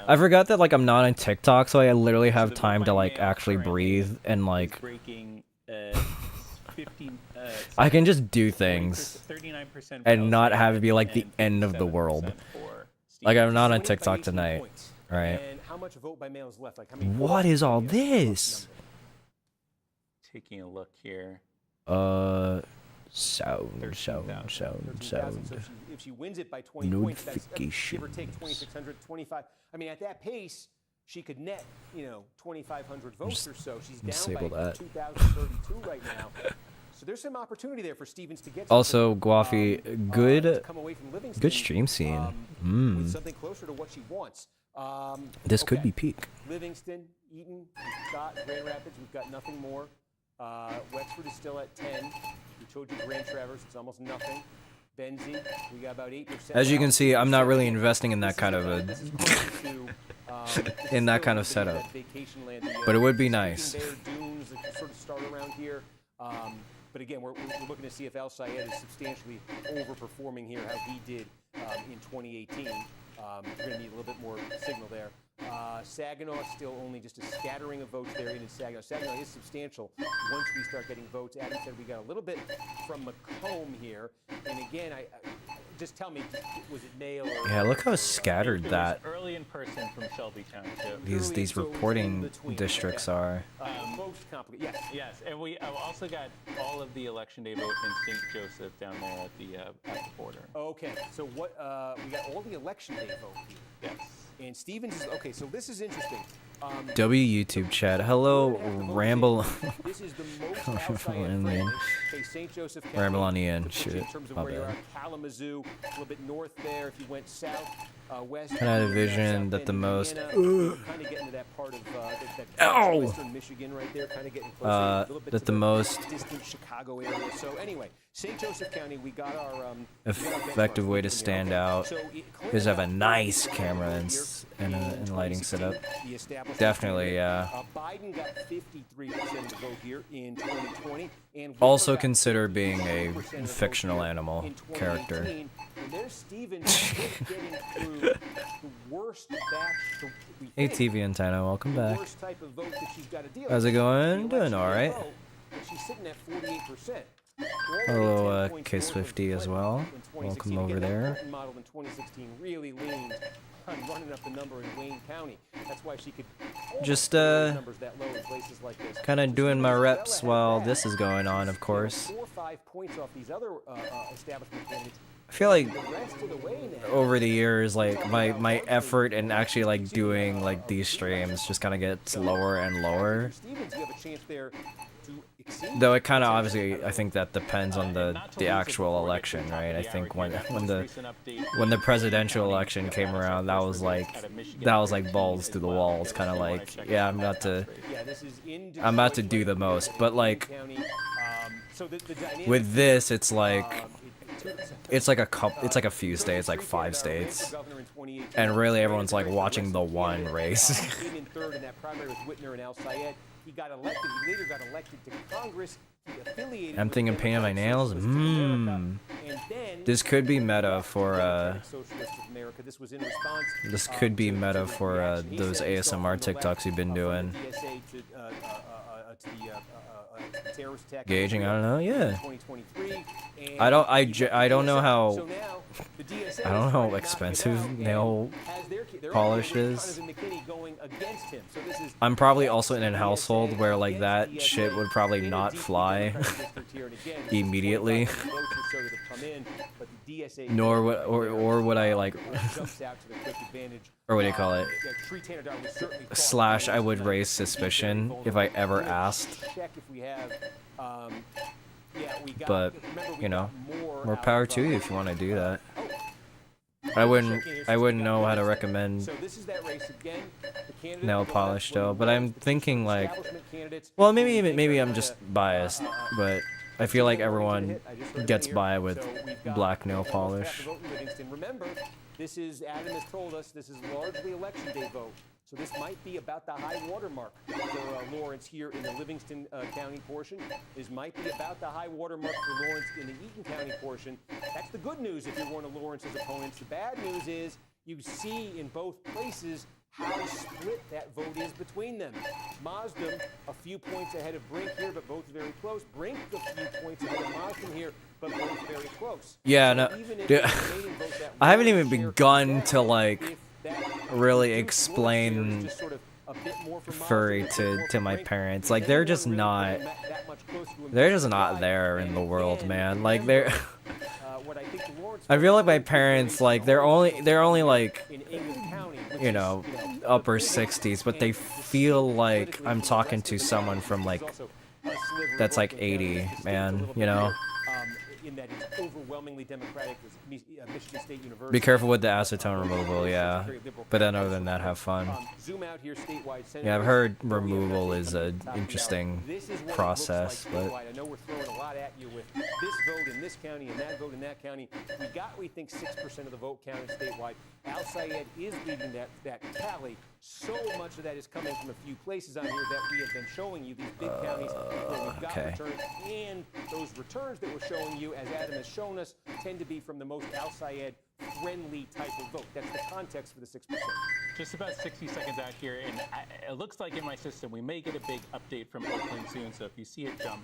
Speaker 3: I forgot that like I'm not on TikTok, so I literally have
Speaker 2: the vote
Speaker 3: time
Speaker 2: by
Speaker 3: to like
Speaker 2: mail
Speaker 3: actually
Speaker 2: currently
Speaker 3: breathe and
Speaker 2: is
Speaker 3: like
Speaker 2: breaking 15.
Speaker 3: I can just do things
Speaker 2: 39%
Speaker 3: and not
Speaker 2: for
Speaker 3: have it be like the
Speaker 2: and
Speaker 3: end of the
Speaker 2: 57%
Speaker 3: world.
Speaker 2: for
Speaker 3: Like I'm not
Speaker 1: She's
Speaker 3: on
Speaker 1: winning by
Speaker 3: TikTok
Speaker 1: 18
Speaker 3: tonight,
Speaker 1: points.
Speaker 3: right?
Speaker 1: And how much vote by mail is left? Like how many
Speaker 3: What
Speaker 1: votes
Speaker 3: is all
Speaker 1: do we have? Rough
Speaker 3: this?
Speaker 1: number.
Speaker 2: Taking a look here.
Speaker 3: Sound.
Speaker 1: 13,000. So if she wins it by 20 points, that's give or take 2,600, 25. I mean, at that pace, she could net, 2,500 votes or so. She's down
Speaker 3: disable
Speaker 1: by
Speaker 3: that.
Speaker 1: 2,032 right now. So there's some opportunity there for Stevens to get.
Speaker 3: Also,
Speaker 1: something,
Speaker 3: Guafi,
Speaker 1: to
Speaker 3: good
Speaker 1: come away from Livingston,
Speaker 3: good stream scene.
Speaker 1: with something closer to what she wants.
Speaker 3: This could
Speaker 1: okay.
Speaker 3: be peak.
Speaker 1: Livingston, Eaton, Scott, Grand Rapids, we've got nothing more. Wexford is still at 10. We told you Grand Traverse, it's almost nothing. Benzie, we got about 8%.
Speaker 3: As you can see, I'm not really investing in that
Speaker 1: This
Speaker 3: kind
Speaker 1: is
Speaker 3: of a
Speaker 1: this is closer to, this
Speaker 3: in
Speaker 1: is
Speaker 3: that
Speaker 1: still
Speaker 3: kind
Speaker 1: a
Speaker 3: of
Speaker 1: little bit
Speaker 3: setup.
Speaker 1: that vacation land,
Speaker 3: But it would be
Speaker 1: Sleeping
Speaker 3: nice.
Speaker 1: Bear Dunes that sort of start around here. But again, we're looking to see if El Sayed is substantially overperforming here, how he did in 2018. We're going to need a little bit more signal there. Saginaw still only just a scattering of votes there in Saginaw. Saginaw is substantial once we start getting votes. Adam said we got a little bit from Macomb here. And again, I just tell me, was it mail or...
Speaker 3: Yeah, look how scattered
Speaker 2: It was
Speaker 3: that
Speaker 2: early in person from Shelby Township.
Speaker 3: these
Speaker 1: So it was in
Speaker 3: reporting
Speaker 1: between,
Speaker 3: districts
Speaker 1: okay.
Speaker 3: are.
Speaker 1: Most complicated. Yes.
Speaker 2: Yes, and we also got all of the election day vote in St. Joseph down there at the border.
Speaker 1: Okay, so what, we got all the election day vote here.
Speaker 2: Yes.
Speaker 1: And Stevens is, okay, so this is interesting.
Speaker 3: W YouTube chat. Hello, Ramble.
Speaker 1: This is the most outside
Speaker 3: Ramble
Speaker 1: friendly.
Speaker 3: in.
Speaker 1: Okay, St. Joseph County.
Speaker 3: Ramble on the end.
Speaker 1: to put you in
Speaker 3: Shit,
Speaker 1: terms of
Speaker 3: my
Speaker 1: where you are,
Speaker 3: bad.
Speaker 1: Kalamazoo, a little bit north there. If you went south, west.
Speaker 3: Kinda had a vision
Speaker 1: south
Speaker 3: that
Speaker 1: end
Speaker 3: the
Speaker 1: of
Speaker 3: most-
Speaker 1: Indiana, kind of getting to that part of that
Speaker 3: Ow!
Speaker 1: western Michigan right there, kind of getting closer a little bit
Speaker 3: that
Speaker 1: to
Speaker 3: the most
Speaker 1: distant Chicago area. So anyway, St. Joseph County, we got our
Speaker 3: effective way to stand out is have a nice camera and lighting setup. Definitely, yeah.
Speaker 1: Biden got 53% of the vote here in 2020. And
Speaker 3: Also
Speaker 1: Whitmer got
Speaker 3: consider being a
Speaker 1: 52% of the vote
Speaker 3: fictional
Speaker 1: here
Speaker 3: animal
Speaker 1: in
Speaker 3: character.
Speaker 1: 2018. And there's Stevens just getting through the worst batch. We
Speaker 3: Hey
Speaker 1: think,
Speaker 3: TV Antenna, welcome back.
Speaker 1: worst type of vote that she's got to deal
Speaker 3: How's
Speaker 1: with.
Speaker 3: it going?
Speaker 1: The
Speaker 3: Doing
Speaker 1: election
Speaker 3: all
Speaker 1: day
Speaker 3: right.
Speaker 1: vote, and she's sitting at 48%.
Speaker 3: Hello, Case 50 as well. Welcome over there.
Speaker 1: Model in 2016 really leaned on running up the number in Wayne County. That's why she could
Speaker 3: just
Speaker 1: numbers that low in places like this.
Speaker 3: kind of doing my reps while this is going on, of course.
Speaker 1: 4 or 5 points off these other establishment candidates.
Speaker 3: I feel like
Speaker 1: The rest of the way now.
Speaker 3: over the years, like my effort in actually like doing like these streams just kind of gets lower and lower.
Speaker 1: Stevens, you have a chance there to exceed.
Speaker 3: Though it kind of obviously, I think that depends on the actual election, right? I think when the presidential election came around, that was like balls to the walls, kind of like, yeah, I'm about to do the most. But like with this, it's like a few states, like 5 states, and really everyone's like watching the one race.
Speaker 1: In third in that primary with Whitner and Al Sayed. He got elected. He later got elected to Congress. He affiliated
Speaker 3: I'm thinking painting my nails. This could be meta for this could be meta for those ASMR TikToks you've been doing. Gauging, I don't know. Yeah. I don't know how expensive nail polish is. I'm probably also in a household where like that shit would probably not fly immediately. Nor would I like or what do you call it? Slash, I would raise suspicion if I ever asked. But, you know, more power to you if you want to do that. I wouldn't know how to recommend nail polish though, but I'm thinking like, well, maybe I'm just biased, but I feel like everyone gets by with black nail polish.
Speaker 1: Remember, this is, Adam has told us, this is largely election day vote. So this might be about the high water mark for Lawrence here in the Livingston County portion. This might be about the high water mark for Lawrence in the Eaton County portion. That's the good news if you're one of Lawrence's opponents. The bad news is you see in both places how split that vote is between them. Maasdam a few points ahead of Brink here, but both very close. Brink a few points ahead of Maasdam here, but both very close.
Speaker 3: Yeah, no, dude, I haven't even begun to like really explain furry to my parents. Like they're just not there in the world, man. Like they're I feel like my parents, like they're only like, you know, upper 60s, but they feel like I'm talking to someone from like that's like 80, man, you know.
Speaker 1: In that it's overwhelmingly Democratic, Michigan State University.
Speaker 3: Be careful with the acetone removal, yeah. But then other than that, have fun.
Speaker 1: Zoom out here statewide.
Speaker 3: Yeah, I've heard removal is an interesting process, but
Speaker 1: I know we're throwing a lot at you with this vote in this county and that vote in that county. We think 6% of the vote counted statewide. Al Sayed is leading that tally. So much of that is coming from a few places on here that we have been showing you, these big counties where we've got returns, and those returns that we're showing you, as Adam has shown us, tend to be from the most Al Sayed friendly type of vote. That's the context for the 6%.
Speaker 2: Just about 60 seconds out here, and it looks like in my system we may get a big update from Oakland soon, so if you see it jump,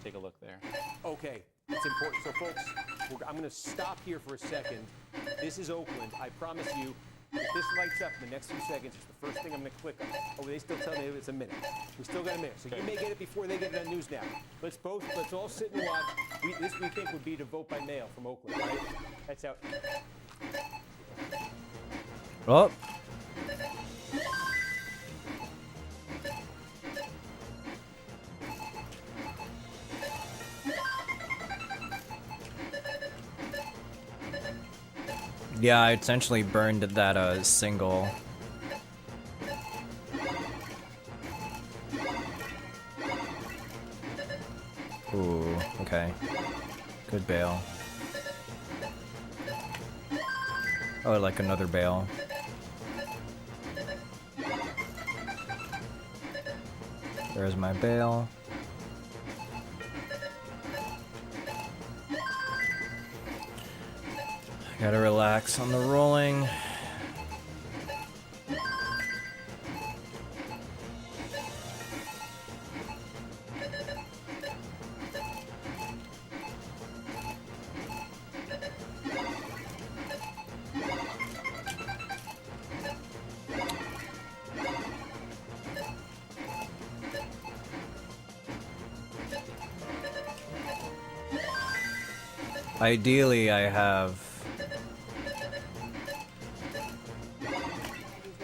Speaker 2: take a look there.
Speaker 1: Okay, it's important. So folks, I'm going to stop here for a second. This is Oakland. I promise you, if this lights up in the next few seconds, it's the first thing I'm going to click on. Oh, they still tell me it's a minute. We still got a minute. So you may get it before they get it on News Now. Let's all sit and watch. This we think would be to vote by mail from Oakland, right? That's out.
Speaker 3: Oh. Yeah, I essentially burned that single. Ooh, okay. Good bail. Oh, like another bail. There's my bail. Gotta relax on the rolling. Ideally, I have.
Speaker 4: He's going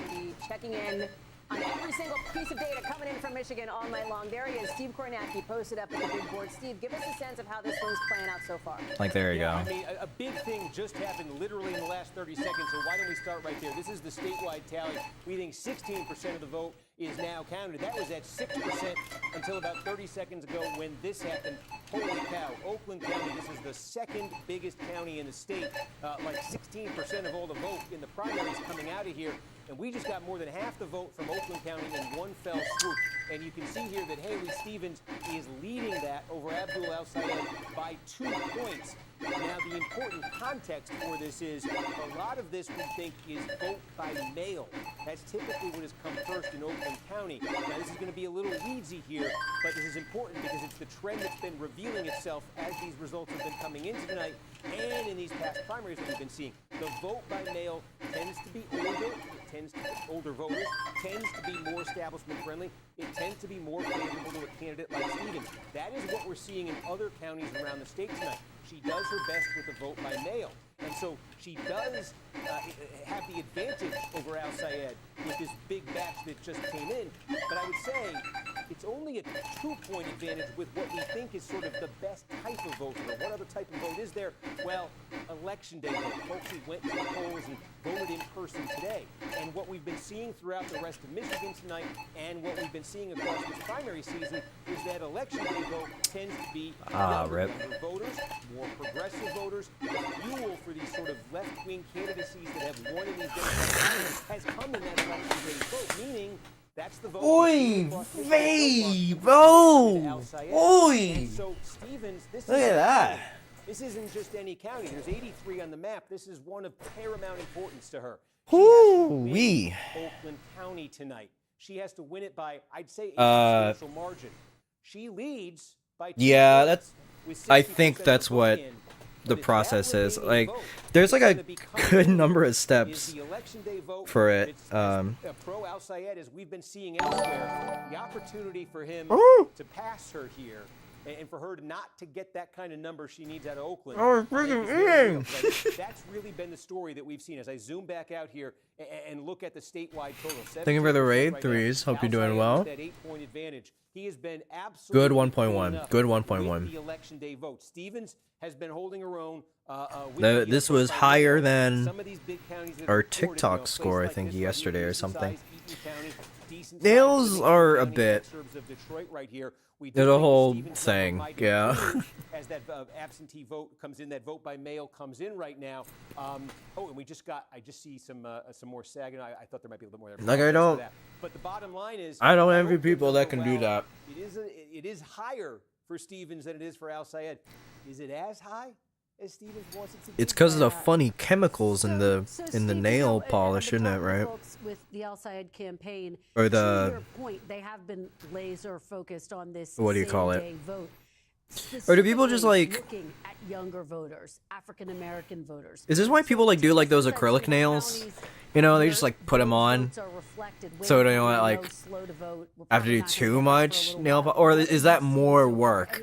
Speaker 4: to be checking in on every single piece of data coming in from Michigan all night long. There he is, Steve Kornacki, posted up at the big board. Steve, give us a sense of how this one's playing out so far.
Speaker 3: Like, there you go.
Speaker 1: I mean, a big thing just happened literally in the last 30 seconds, so why don't we start right there? This is the statewide tally. We think 16% of the vote is now counted. That was at 6% until about 30 seconds ago when this happened. Holy cow, Oakland County, this is the second biggest county in the state. Like 16% of all the vote in the primaries coming out of here. And we just got more than half the vote from Oakland County in one fell swoop. And you can see here that Haley Stevens is leading that over Abdul Al-Sayed by 2 points. Now, the important context for this is a lot of this we think is vote by mail. That's typically what has come first in Oakland County. Now, this is going to be a little weedsy here, but this is important because it's the trend that's been revealing itself as these results have been coming in tonight and in these past primaries that we've been seeing. The vote by mail tends to be older. It tends to be older voters, tends to be more establishment friendly. It tends to be more favorable to a candidate like Stevens. That is what we're seeing in other counties around the state tonight. She does her best with the vote by mail. And so she does have the advantage over Al-Sayed with this big batch that just came in. But I would say it's only a 2-point advantage with what we think is sort of the best type of voter. What other type of vote is there? Well, election day vote. Folks who went to the polls and voted in person today. And what we've been seeing throughout the rest of Michigan tonight and what we've been seeing across this primary season is that election day vote tends to be younger voters, more progressive voters. The fuel for these sort of left-wing candidacies that have won in these days has come in that election day vote, meaning that's the vote.
Speaker 3: Oi, vey, bro. Oi.
Speaker 1: So Stevens, this
Speaker 3: Look at that.
Speaker 1: This isn't just any county. There's 83 on the map. This is one of paramount importance to her.
Speaker 3: Ooh-wee.
Speaker 1: Oakland County tonight. She has to win it by, I'd say, a substantial margin. She leads by 2
Speaker 3: Yeah,
Speaker 1: points
Speaker 3: that's.
Speaker 1: with
Speaker 3: I
Speaker 1: 60%
Speaker 3: think that's
Speaker 1: of the
Speaker 3: what
Speaker 1: vote in.
Speaker 3: the
Speaker 1: But if
Speaker 3: process
Speaker 1: that
Speaker 3: is.
Speaker 1: remaining
Speaker 3: Like,
Speaker 1: vote
Speaker 3: there's like
Speaker 1: is
Speaker 3: a
Speaker 1: gonna become
Speaker 3: good number of
Speaker 1: is
Speaker 3: steps
Speaker 1: the election day vote
Speaker 3: for it.
Speaker 1: that's pro Al-Sayed, as we've been seeing elsewhere. The opportunity for him
Speaker 3: Ooh.
Speaker 1: to pass her here, and for her not to get that kind of number she needs out of Oakland.
Speaker 3: Oh, freaking
Speaker 1: is very real.
Speaker 3: in.
Speaker 1: But that's really been the story that we've seen. As I zoom back out here and look at the statewide total.
Speaker 3: Thank you for the
Speaker 1: 17%
Speaker 3: raid,
Speaker 1: right
Speaker 3: threes.
Speaker 1: now.
Speaker 3: Hope you're doing
Speaker 1: Al-Sayed
Speaker 3: well.
Speaker 1: with that 8-point advantage. He has been absolutely
Speaker 3: Good 1.1.
Speaker 1: enough
Speaker 3: Good
Speaker 1: with
Speaker 3: 1.1.
Speaker 1: the election day vote. Stevens has been holding her own.
Speaker 3: This was higher than
Speaker 1: some of these big counties that
Speaker 3: our
Speaker 1: are reported,
Speaker 3: TikTok score, I
Speaker 1: places
Speaker 3: think,
Speaker 1: like this right
Speaker 3: yesterday
Speaker 1: here,
Speaker 3: or something.
Speaker 1: decent-sized Eaton County, decent-sized
Speaker 3: Nails
Speaker 1: cities,
Speaker 3: are a
Speaker 1: county
Speaker 3: bit.
Speaker 1: suburbs of Detroit right here. We do
Speaker 3: There's a
Speaker 1: think
Speaker 3: whole
Speaker 1: Stevens'
Speaker 3: thing,
Speaker 1: number might
Speaker 3: yeah.
Speaker 1: improve as that absentee vote comes in, that vote by mail comes in right now. And I just see some more sagging. I thought there might be a little bit more there.
Speaker 3: Like, I don't.
Speaker 1: But the bottom line is,
Speaker 3: I don't
Speaker 1: I
Speaker 3: envy
Speaker 1: hope the
Speaker 3: people that
Speaker 1: number,
Speaker 3: can do
Speaker 1: well,
Speaker 3: that.
Speaker 1: It is higher for Stevens than it is for Al-Sayed. Is it as high as Stevens wants it to be?
Speaker 3: It's because of the funny chemicals in the
Speaker 4: Steve,
Speaker 3: nail
Speaker 4: at
Speaker 3: polish,
Speaker 4: the
Speaker 3: isn't it?
Speaker 4: top,
Speaker 3: Right?
Speaker 4: folks, with the Al-Sayed campaign,
Speaker 3: Or
Speaker 4: to
Speaker 3: the.
Speaker 4: your point, they have been laser focused on this.
Speaker 3: What do you call it?
Speaker 4: same-day vote.
Speaker 3: Or do people just,
Speaker 4: Specifically
Speaker 3: like-
Speaker 4: looking at younger voters, African American voters?
Speaker 3: Is this why people like do like those acrylic nails? You know, they just like put them on. So they don't like have to do too much nail polish, or is that more work?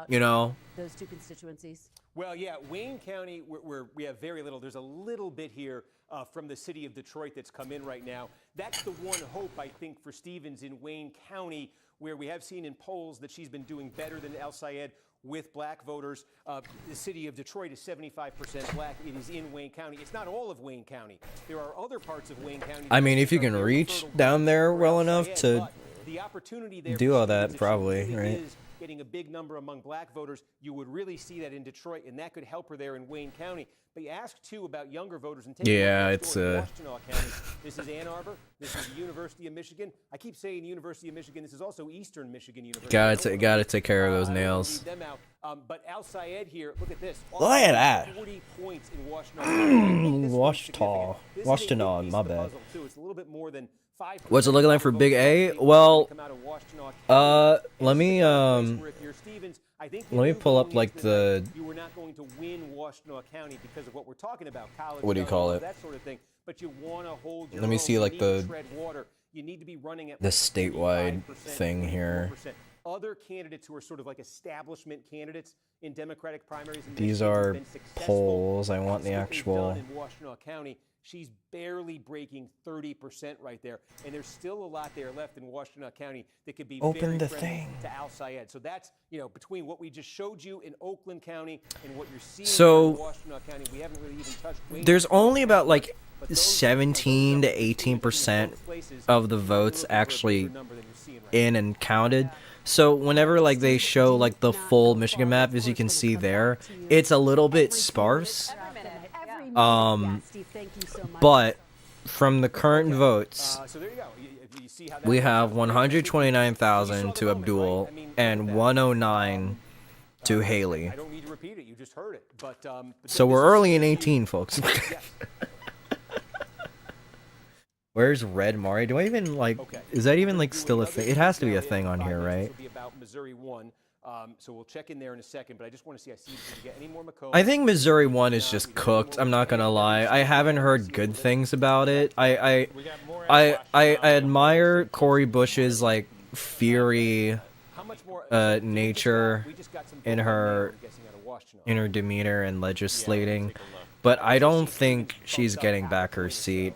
Speaker 3: You know.
Speaker 4: Those two constituencies.
Speaker 1: Well, yeah, Wayne County, we have very little. There's a little bit here from the city of Detroit that's come in right now. That's the one hope, I think, for Stevens in Wayne County, where we have seen in polls that she's been doing better than Al-Sayed with black voters. The city of Detroit is 75% black. It is in Wayne County. It's not all of Wayne County. There are other parts of Wayne County.
Speaker 3: I mean, if you can reach down there well enough to
Speaker 1: the opportunity there
Speaker 3: do
Speaker 1: for
Speaker 3: all
Speaker 1: Stevens,
Speaker 3: that,
Speaker 1: if she
Speaker 3: probably,
Speaker 1: really
Speaker 3: right?
Speaker 1: is getting a big number among black voters, you would really see that in Detroit, and that could help her there in Wayne County. But you ask, too, about younger voters. And take
Speaker 3: Yeah,
Speaker 1: one
Speaker 3: it's,
Speaker 1: story, Washtenaw County. This is Ann Arbor. This is the University of Michigan. I keep saying University of Michigan. This is also Eastern Michigan University.
Speaker 3: gotta take care of those
Speaker 1: I don't
Speaker 3: nails.
Speaker 1: leave them out. But Al-Sayed here, look at this.
Speaker 3: Look at that.
Speaker 1: 40 points in Washtenaw County. This one's significant. This is a big
Speaker 3: Washtenaw,
Speaker 1: piece
Speaker 3: my
Speaker 1: of the
Speaker 3: bad.
Speaker 1: puzzle, too. It's a little bit more than 5%.
Speaker 3: What's it looking like for Big A? Well, let me pull up like the.
Speaker 1: You were not going to win Washtenaw County because of what we're talking about, college.
Speaker 3: What do you call it?
Speaker 1: That sort of thing. But you want to hold your
Speaker 3: Let me
Speaker 1: own.
Speaker 3: see
Speaker 1: You
Speaker 3: like
Speaker 1: need to
Speaker 3: the
Speaker 1: tread water. You need to be running at
Speaker 3: the
Speaker 1: like
Speaker 3: statewide
Speaker 1: 35%,
Speaker 3: thing here.
Speaker 1: 34%. other candidates who are sort of like establishment candidates in Democratic primaries. In
Speaker 3: These
Speaker 1: Michigan
Speaker 3: are
Speaker 1: have been successful.
Speaker 3: polls. I want the
Speaker 1: That's what they've
Speaker 3: actual.
Speaker 1: done in Washtenaw County. She's barely breaking 30% right there, and there's still a lot there left in Washtenaw County that could be
Speaker 3: Open
Speaker 1: very
Speaker 3: the
Speaker 1: friendly
Speaker 3: thing.
Speaker 1: to Al Sayed. So that's, you know, between what we just showed you in Oakland County and what you're seeing
Speaker 3: So,
Speaker 1: in Washtenaw County, we haven't really even touched. Wayne
Speaker 3: There's
Speaker 1: County.
Speaker 3: only about like
Speaker 1: But those
Speaker 3: 17 to
Speaker 1: numbers,
Speaker 3: 18%
Speaker 1: both places,
Speaker 3: of the
Speaker 1: are a
Speaker 3: votes
Speaker 1: little bit of a
Speaker 3: actually
Speaker 1: bigger number than you're seeing right
Speaker 3: in and counted. So whenever like they show like the full Michigan map, as you can see there, it's a little bit sparse. But from the current votes,
Speaker 1: So there you go. You see how that
Speaker 3: we
Speaker 1: works
Speaker 3: have
Speaker 1: out.
Speaker 3: 129,000 to Abdul and 109 to Haley.
Speaker 1: I don't need to repeat it. You just heard it. But
Speaker 3: So we're early in 18, folks. Where's Red Mari? Do I even like?
Speaker 1: Okay.
Speaker 3: Is that even like still a thing? It has to be a thing on here, right?
Speaker 1: This will be about Missouri 1. So we'll check in there in a second. But I just want to see. I see if we can get any more Macomb.
Speaker 3: I think Missouri 1 is just cooked. I'm not gonna lie. I haven't heard good things about it. I admire Cori Bush's like fiery
Speaker 1: How much more?
Speaker 3: nature
Speaker 1: We just got some
Speaker 3: in
Speaker 1: vote
Speaker 3: her
Speaker 1: I'm guessing out of Washtenaw.
Speaker 3: in her demeanor and legislating, but I don't think she's getting back her seat.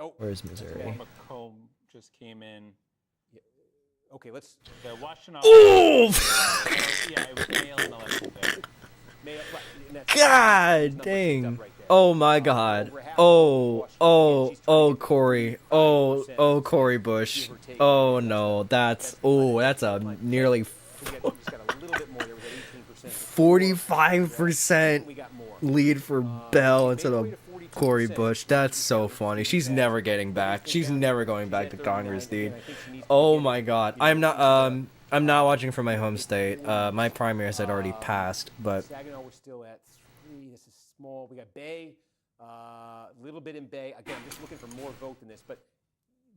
Speaker 1: Oh,
Speaker 3: Where's Missouri?
Speaker 2: Macomb just came in.
Speaker 1: okay. Let's.
Speaker 2: The Washtenaw.
Speaker 3: Oh!
Speaker 2: Yeah, it was mail in election day.
Speaker 3: God dang! Oh my God! Oh, Cori! Oh, Cori Bush! Oh no, that's a nearly 45% lead for Bell instead of Cori Bush. That's so funny. She's never getting back. She's never going back to Congress, dude. Oh my God! I'm not watching from my home state. My primaries had already passed, but
Speaker 1: Saginaw, we're still at 3. This is small. We got Bay, a little bit in Bay. Again, I'm just looking for more vote than this, but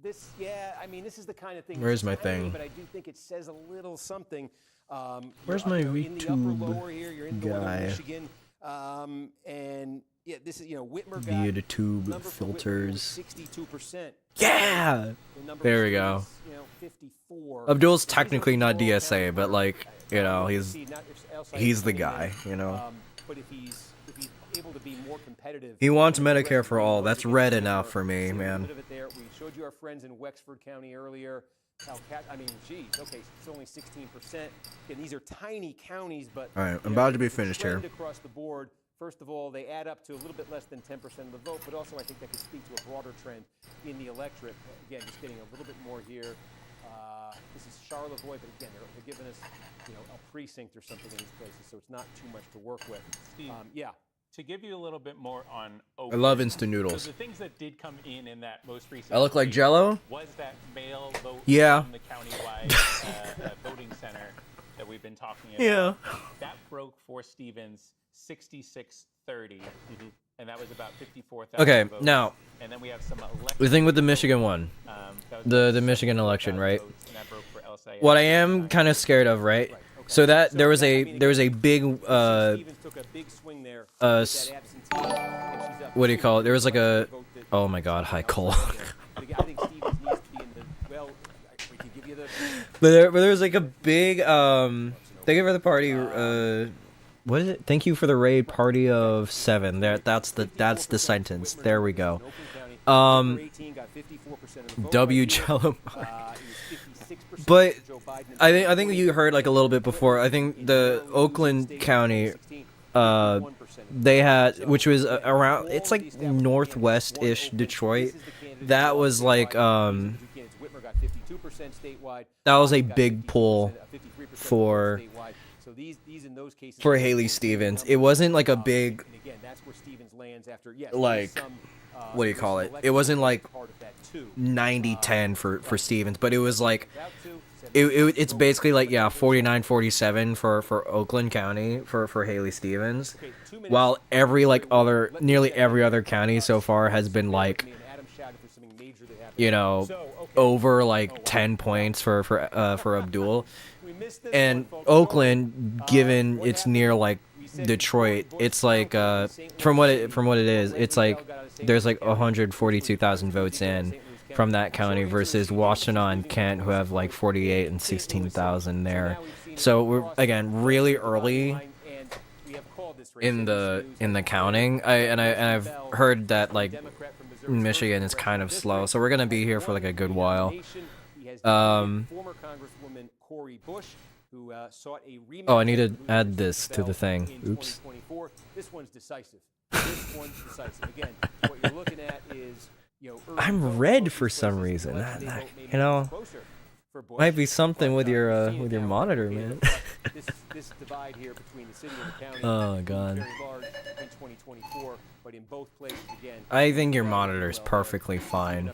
Speaker 1: this, yeah, I mean, this is the kind of thing.
Speaker 3: Where's my
Speaker 1: tiny,
Speaker 3: thing?
Speaker 1: But I do think it says a little something.
Speaker 3: Where's
Speaker 1: you're,
Speaker 3: my
Speaker 1: you know, in the upper
Speaker 3: YouTube
Speaker 1: lower here, you're in northern
Speaker 3: guy?
Speaker 1: Michigan, and yeah, this is, you know, Whitmer got
Speaker 3: via the tube
Speaker 1: number for Whitmer was
Speaker 3: filters.
Speaker 1: 62%.
Speaker 3: Yeah.
Speaker 1: The number
Speaker 3: There
Speaker 1: for
Speaker 3: we go.
Speaker 1: Steve is, you know, 54.
Speaker 3: Abdul's
Speaker 1: These are
Speaker 3: technically not
Speaker 1: small
Speaker 3: DSA,
Speaker 1: counties.
Speaker 3: but like, you know,
Speaker 1: Well,
Speaker 3: he's
Speaker 1: see, not if El Sayed's
Speaker 3: he's the
Speaker 1: coming
Speaker 3: guy,
Speaker 1: in,
Speaker 3: you know.
Speaker 1: But if he's able to be more competitive,
Speaker 3: He wants
Speaker 1: with the rest
Speaker 3: Medicare
Speaker 1: of
Speaker 3: for
Speaker 1: the
Speaker 3: all.
Speaker 1: board
Speaker 3: That's
Speaker 1: against
Speaker 3: red
Speaker 1: Whitmer,
Speaker 3: enough for me,
Speaker 1: see a
Speaker 3: man.
Speaker 1: bit of it there. We showed you our friends in Wexford County earlier. I mean, geez, okay, it's only 16%. Again, these are tiny counties, but
Speaker 3: All right,
Speaker 1: you
Speaker 3: I'm
Speaker 1: know,
Speaker 3: about to be
Speaker 1: it's a
Speaker 3: finished here.
Speaker 1: trend across the board. First of all, they add up to a little bit less than 10% of the vote, but also I think that could speak to a broader trend in the electorate. Again, just getting a little bit more here. This is Charlevoix, but again, they're giving us, you know, a precinct or something in these places, so it's not too much to work with.
Speaker 2: Steve,
Speaker 1: Yeah.
Speaker 2: to give you a little bit more on
Speaker 3: I
Speaker 2: Oakland,
Speaker 3: love instant
Speaker 2: so
Speaker 3: noodles.
Speaker 2: the things that did come in that most recent
Speaker 3: I look like
Speaker 2: vote
Speaker 3: Jello?
Speaker 2: was that mail vote
Speaker 3: Yeah.
Speaker 2: from the countywide voting center that we've been talking about.
Speaker 3: Yeah.
Speaker 2: That broke for Stevens 66-30, and that was about 54,000
Speaker 3: Okay,
Speaker 2: votes.
Speaker 3: now
Speaker 2: And then we have some election
Speaker 3: the thing with the Michigan one,
Speaker 2: that was
Speaker 3: the Michigan election, right?
Speaker 2: votes, and that broke for El Sayed.
Speaker 3: What I am kind of scared of, right? So that there was a big
Speaker 1: Stevens took a big swing there.
Speaker 3: s-
Speaker 1: That absentee, and she's up
Speaker 3: what do you call it? There was like a
Speaker 1: vote that-
Speaker 3: oh my God, hi Cole.
Speaker 1: But again, I think Stevens needs to be in the, well, we can give you the,
Speaker 3: But there was like a big thank you for the party what is it? Thank you for the raid party of 7. That's the sentence. There we go.
Speaker 1: number 18 got 54% of the vote
Speaker 3: W
Speaker 1: right here.
Speaker 3: Jello.
Speaker 1: It was 56%
Speaker 3: But
Speaker 1: for Joe Biden and
Speaker 3: I think you heard like a little bit before. I think the Oakland County they had, which was around, it's like northwest-ish Detroit. That was like that was a big pull for Haley Stevens. It wasn't like a big like what do you call it? It wasn't like 90-10 for Stevens, but it was like it's basically like 49-47 for Oakland County for Haley Stevens, while nearly every other county so far has been like, you know, over like 10 points for Abdul. And Oakland, given it's near like Detroit, it's like from what it is, it's like there's like 142,000 votes in, from that county versus Washtenaw and Kent, who have like 48 and 16,000 there. So we're again really early in the counting. I've heard that like Michigan is kind of slow, so we're gonna be here for like a good while. Oh, I need to add this to the thing. Oops.
Speaker 1: This one's decisive. This one's decisive. Again, what you're looking at is,
Speaker 3: I'm red for some reason. You know, might be something with your monitor, man.
Speaker 1: This divide here between the city and the county.
Speaker 3: Oh god.
Speaker 1: Very large in 2024, but in both places again.
Speaker 3: I think your monitor is perfectly fine.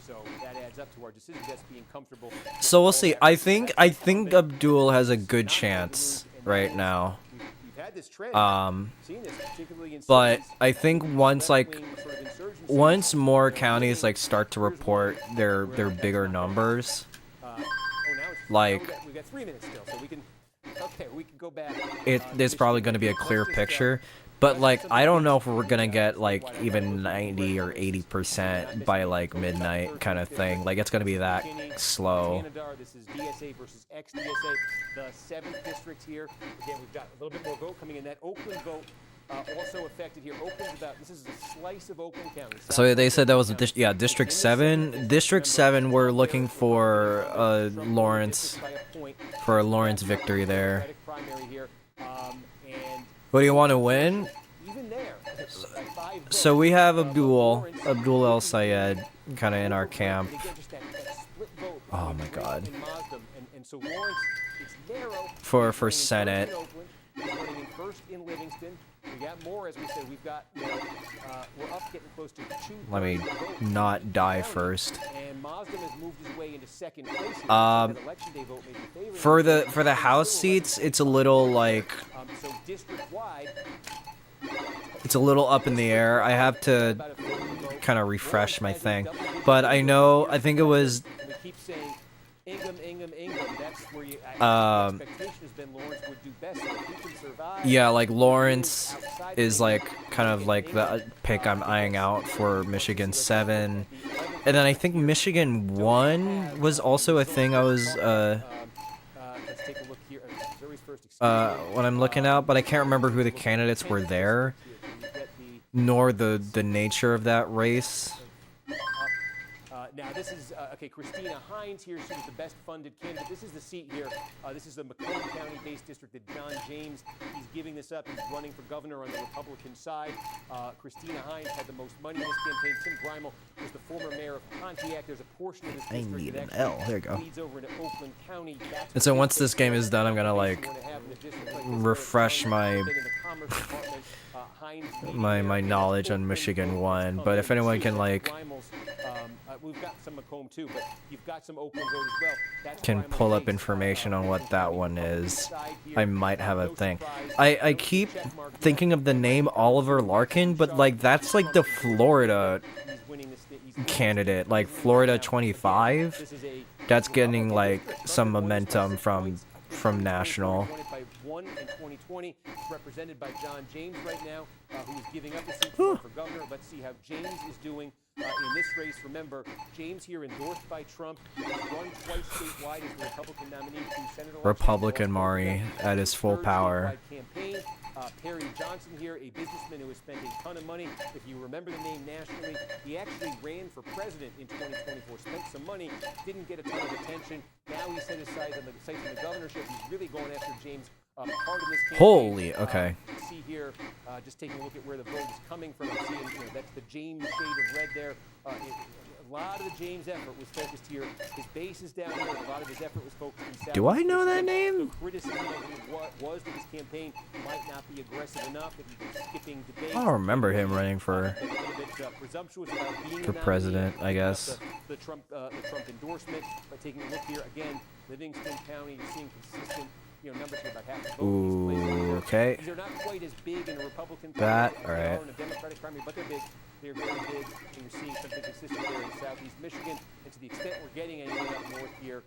Speaker 1: So that adds up to our decision desk being comfortable.
Speaker 3: So we'll see. I think Abdul has a good chance right now. But I think once more counties like start to report their bigger numbers, like it's probably going to be a clear picture. But like I don't know if we're gonna get like even 90 or 80% by like midnight kind of thing. Like it's gonna be that slow.
Speaker 1: This is DSA versus ex-DSA, the 7th district here. Again, we've got a little bit more vote coming in. That Oakland vote also affected here. This is a slice of Oakland County.
Speaker 3: So they said that was District 7. District 7, we're looking for Lawrence victory there. What do you want to win? So we have Abdul El Sayed kind of in our camp. Oh my god. For Senate. Let me not die first. For the House seats, it's a little like it's a little up in the air. I have to kind of refresh my thing, but I think it was yeah, like Lawrence is like kind of like the pick I'm eyeing out for Michigan 7, and then I think Michigan 1 was also a thing I was when I'm looking out, but I can't remember who the candidates were there, nor the nature of that race.
Speaker 1: Now this is, Christina Hines here. She was the best funded candidate. This is the seat here. This is the Macomb County-based district that John James, he's giving this up. He's running for governor on the Republican side. Christina Hines had the most money in this campaign. Tim Grimel was the former mayor of Pontiac. There's a portion of this district
Speaker 3: I need
Speaker 1: that
Speaker 3: an L. There you go.
Speaker 1: leads over into Oakland County.
Speaker 3: And so once this game is done, I'm gonna like refresh my my knowledge on Michigan 1. But if anyone can like
Speaker 1: we've got some Macomb too, but you've got some Oakland vote as well. That's
Speaker 3: can pull up information on what that one is, I might have a thing. I keep thinking of the name Oliver Larkin, but like that's like the Florida candidate, like Florida 25. That's getting like some momentum from national.
Speaker 1: In 2020, represented by John James right now, who is giving up the seat for governor. Let's see how James is doing in this race. Remember, James here endorsed by Trump. He's run twice statewide as the Republican nominee to Senate.
Speaker 3: Republican Maury at his full power.
Speaker 1: Perry Johnson here, a businessman who has spent a ton of money. If you remember the name nationally, he actually ran for president in 2024. Spent some money, didn't get a ton of attention. Now he's set aside on the sights of the governorship. He's really going after James. Part of this campaign.
Speaker 3: Holy, okay.
Speaker 1: See here, just taking a look at where the vote is coming from. I'm seeing, that's the James shade of red there. A lot of the James effort was focused here. His base is down here, and a lot of his effort was focused in South.
Speaker 3: Do I know that name?
Speaker 1: So criticism of what was that his campaign might not be aggressive enough, that he was skipping debate.
Speaker 3: I don't remember him running for president, I guess.
Speaker 1: The Trump endorsement. By taking a look here again, Livingston County, you're seeing consistent. Numbers here about half the vote.
Speaker 3: Ooh, okay.
Speaker 1: These are not quite as big in a Republican
Speaker 3: that,
Speaker 1: primary,
Speaker 3: all right.
Speaker 1: in a Democratic primary, but they're big. They're very big, and you're seeing something consistent there in Southeast Michigan. And to the extent we're getting anything up north here,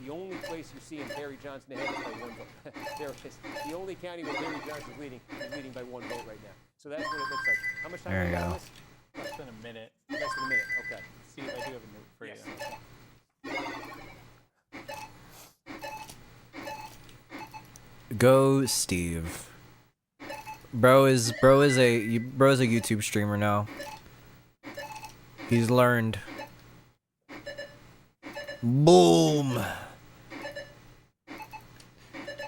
Speaker 1: the only place you're seeing Barry Johnson ahead is by one vote. There it is. The only county where Barry Johnson is leading by one vote right now. So that's what it looks like. How much time
Speaker 3: there
Speaker 1: do
Speaker 3: you
Speaker 1: we got
Speaker 3: go.
Speaker 1: on this?
Speaker 2: Less than a minute.
Speaker 1: Less than a minute. Okay.
Speaker 2: See, I do have a note for
Speaker 1: Yes.
Speaker 2: you.
Speaker 3: Go Steve. Bro is a YouTube streamer now. He's learned. Boom.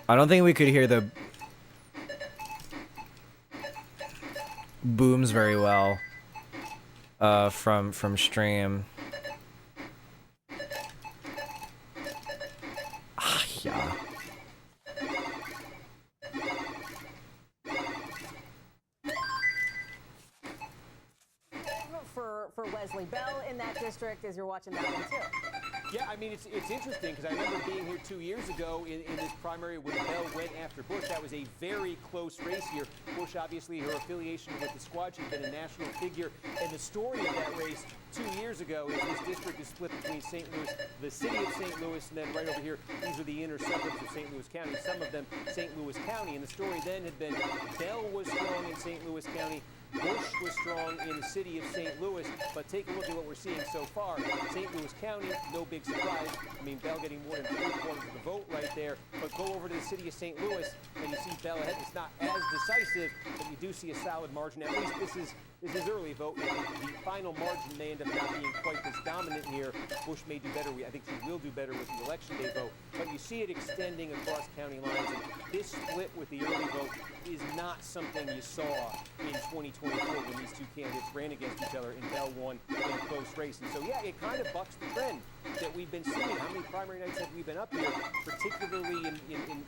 Speaker 3: I don't think we could hear the booms very well from stream. Ah, yeah.
Speaker 4: For Wesley Bell in that district as you're watching that one too.
Speaker 1: Yeah, I mean, it's interesting because I remember being here 2 years ago in this primary when Bell went after Bush. That was a very close race here. Bush, obviously, her affiliation with the squad, she's been a national figure. And the story of that race 2 years ago is this district is split between St. Louis, the city of St. Louis, and then right over here, these are the inner suburbs of St. Louis County, some of them St. Louis County. And the story then had been Bell was strong in St. Louis County, Bush was strong in the city of St. Louis, but take a look at what we're seeing so far. St. Louis County, no big surprise. I mean, Bell getting more than 3/4 of the vote right there. But go over to the city of St. Louis, and you see Bell ahead. It's not as decisive, but you do see a solid margin. At least this is early vote. The final margin may end up not being quite as dominant here. Bush may do better. I think she will do better with the election day vote. But you see it extending across county lines. And this split with the early vote is not something you saw in 2024 when these two candidates ran against each other and Bell won in a close race. And so, yeah, it kind of bucks the trend that we've been seeing. How many primary nights have we been up here, particularly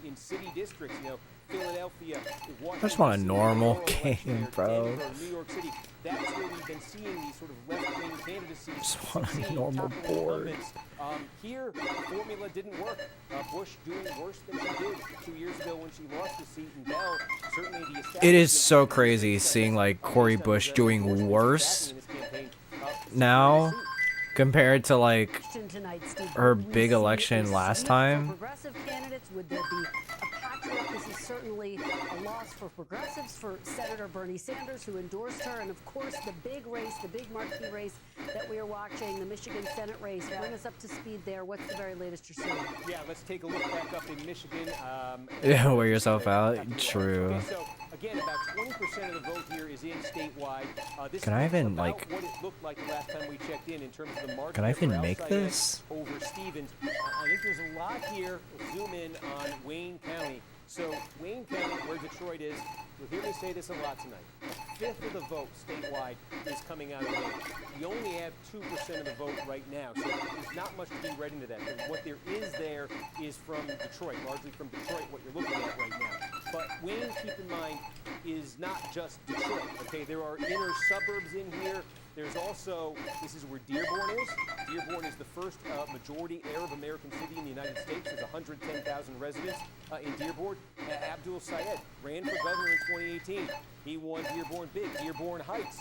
Speaker 1: in city districts, you know, Philadelphia, Washington,
Speaker 3: I just want a normal
Speaker 1: Denver,
Speaker 3: game, bro.
Speaker 1: Denver, New York City. That's where we've been seeing these sort of left-wing candidacies.
Speaker 3: Just want a
Speaker 1: succeed,
Speaker 3: normal
Speaker 1: toppling
Speaker 3: board.
Speaker 1: incumbents. Here, the formula didn't work. Bush doing worse than she did 2 years ago when she lost the seat, and Bell certainly the establishment.
Speaker 3: It is so crazy seeing like Cory Bush doing worse now compared to like her big election last time.
Speaker 4: Progressive candidates, would there be a patchwork? This is certainly a loss for progressives, for Senator Bernie Sanders, who endorsed her, and of course the big race, the big marquee race that we are watching, the Michigan Senate race. Bring us up to speed there. What's the very latest you're seeing?
Speaker 1: Yeah, let's take a look back up in Michigan.
Speaker 3: Yeah, wear yourself out. True.
Speaker 1: Okay, so again, about 20% of the vote here is in statewide. This
Speaker 3: Can I
Speaker 1: is
Speaker 3: even,
Speaker 1: about
Speaker 3: like-
Speaker 1: what it looked like the last time we checked in terms of the margin
Speaker 3: Can I even
Speaker 1: for
Speaker 3: make
Speaker 1: outside in
Speaker 3: this?
Speaker 1: over Stevens. I think there's a lot here. Let's zoom in on Wayne County. So Wayne County, where Detroit is, you'll hear me say this a lot tonight. A fifth of the vote statewide is coming out of Wayne. You only have 2% of the vote right now, so there's not much to be read into that. But what there is from Detroit, largely from Detroit, what you're looking at right now. But Wayne, keep in mind, is not just Detroit, okay? There are inner suburbs in here. There's also, this is where Dearborn is. Dearborn is the first majority Arab American city in the United States. There's 110,000 residents in Dearborn. Abdul Sayed ran for governor in 2018. He won Dearborn big. Dearborn Heights,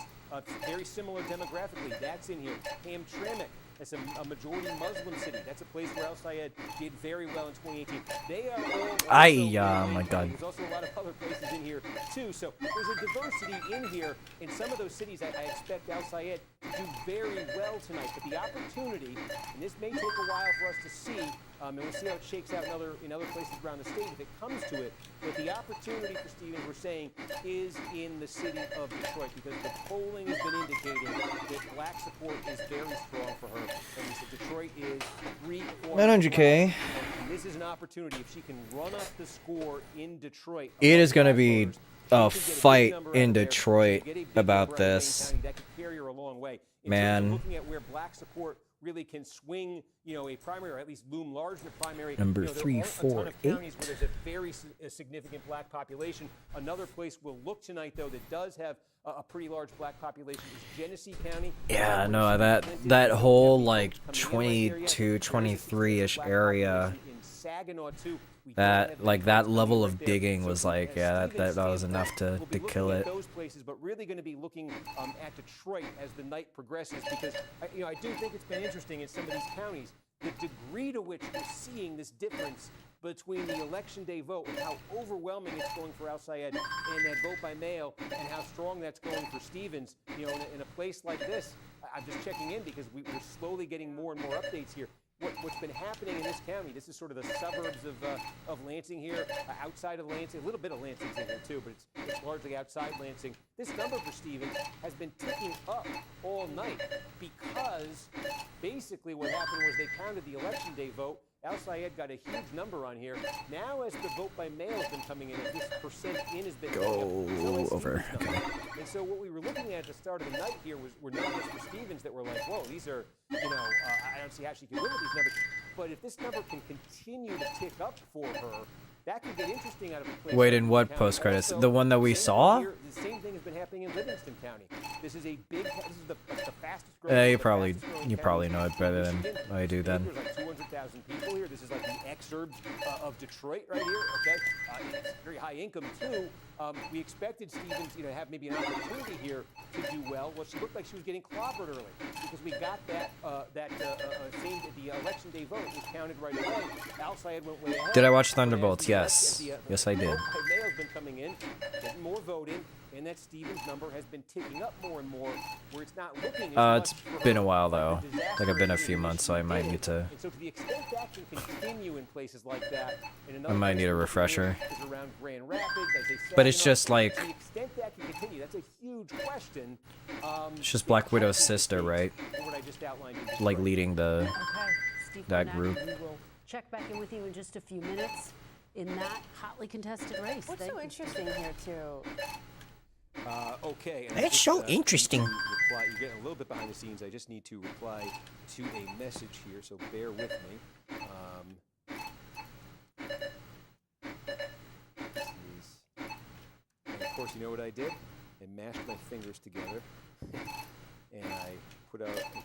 Speaker 1: very similar demographically. That's in here. Hamtramck. That's a majority Muslim city. That's a place where Al Sayed did very well in 2018. They are all.
Speaker 3: My God.
Speaker 1: There's also a lot of other places in here too. So there's a diversity in here. In some of those cities, I expect Al Sayed to do very well tonight. But the opportunity, and this may take a while for us to see, and we'll see how it shakes out in other places around the state if it comes to it. But the opportunity for Stevens, we're saying, is in the city of Detroit because the polling has been indicating that black support is very strong for her. And we said Detroit is 3/4.
Speaker 3: 900K.
Speaker 1: And this is an opportunity if she can run up the score in Detroit.
Speaker 3: It is gonna be a fight in Detroit about this.
Speaker 1: That could carry her a long way. In
Speaker 3: Man.
Speaker 1: terms of looking at where black support really can swing, a primary, or at least loom large in a primary.
Speaker 3: Number
Speaker 1: there aren't
Speaker 3: 3,
Speaker 1: a
Speaker 3: 4,
Speaker 1: ton of counties where there's a very significant black population. Another place we'll look tonight, though, that does have a pretty large black population is Genesee County.
Speaker 3: Yeah, no, that whole like 22, 23-ish area.
Speaker 1: In Saginaw too.
Speaker 3: That level of digging was like, yeah, that was enough to kill it.
Speaker 1: Those places, but really going to be looking at Detroit as the night progresses because I do think it's been interesting in some of these counties. the degree to which we're seeing this difference between the election day vote and how overwhelming it's going for Al Sayed and that vote by mail and how strong that's going for Stevens, you know, in a place like this. I'm just checking in because we're slowly getting more and more updates here. What's been happening in this county, this is sort of the suburbs of Lansing here, outside of Lansing, a little bit of Lansing's in here too, but it's largely outside Lansing. This number for Stevens has been ticking up all night because basically what happened was they counted the election day vote. Al Sayed got a huge number on here. Now, as the vote by mail has been coming in, as this percent in has been
Speaker 3: go over. Okay.
Speaker 1: And so what we were looking at the start of the night here were numbers for Stevens that were like, whoa, these are, you know, I don't see how she can live with these numbers. But if this number can continue to tick up for her, that could get interesting out of a place.
Speaker 3: Wait, in what post credits? The one that we saw?
Speaker 1: Here, the same thing has been happening in Livingston County. This is the fastest growing.
Speaker 3: You probably know it better than I do then.
Speaker 1: There's like 200,000 people here. This is like the exurbs of Detroit right here. Okay, it's very high income too. We expected Stevens, you know, to have maybe an opportunity here to do well. Well, she looked like she was getting clobbered early because we got the election day vote was counted right away. Al Sayed went way ahead.
Speaker 3: Did I watch Thunderbolts? Yes. Yes, I did.
Speaker 1: Mail has been coming in, getting more voting, and that Stevens number has been ticking up more and more, where it's not looking as much
Speaker 3: It's
Speaker 1: for
Speaker 3: been
Speaker 1: her
Speaker 3: a while
Speaker 1: like
Speaker 3: though.
Speaker 1: the disaster
Speaker 3: Like it's been a
Speaker 1: area
Speaker 3: few
Speaker 1: that
Speaker 3: months,
Speaker 1: she
Speaker 3: so I might
Speaker 1: did.
Speaker 3: need to.
Speaker 1: And so to the extent that can continue in places like that, and
Speaker 3: I might need a refresher.
Speaker 1: is around Grand Rapids, as they said,
Speaker 3: But it's
Speaker 1: you know,
Speaker 3: just like-
Speaker 1: to the extent that can continue, that's a huge question.
Speaker 3: It's just Black Widow's sister, right?
Speaker 1: What I just outlined in
Speaker 3: Like
Speaker 1: Detroit.
Speaker 3: leading the.
Speaker 4: Okay, Steve
Speaker 3: That
Speaker 4: Kornacki,
Speaker 3: group.
Speaker 4: We will check back in with you in just a few minutes in that hotly contested race.
Speaker 5: What's
Speaker 4: Thank
Speaker 5: so
Speaker 4: you.
Speaker 5: interesting here, too?
Speaker 1: Okay. And
Speaker 3: It's so interesting.
Speaker 1: You're getting a little bit behind the scenes. I just need to reply to a message here, so bear with me. And of course, you know what I did? I mashed my fingers together, and I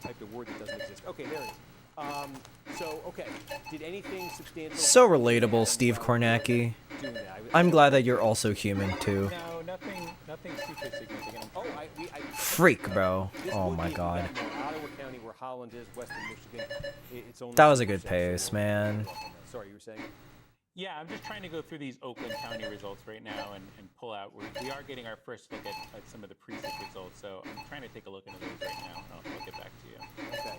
Speaker 1: typed a word that doesn't exist. Okay, there it is. Okay. Did anything substantial?
Speaker 3: So relatable, Steve Kornacki.
Speaker 1: doing that?
Speaker 3: I'm glad that you're also human too.
Speaker 2: No, nothing super significant.
Speaker 3: Freak, bro.
Speaker 1: This
Speaker 3: Oh
Speaker 1: would
Speaker 3: my
Speaker 1: be
Speaker 3: god.
Speaker 1: Ottawa County, where Holland is, western Michigan. It's only
Speaker 3: That was a good
Speaker 1: 2%, so
Speaker 3: pace,
Speaker 1: we'll-
Speaker 3: man.
Speaker 1: Sorry, you were saying?
Speaker 2: Yeah, I'm just trying to go through these Oakland County results right now and pull out. We are getting our first look at some of the precinct results, so I'm trying to take a look into those right now, and I'll get back to you.
Speaker 1: Okay.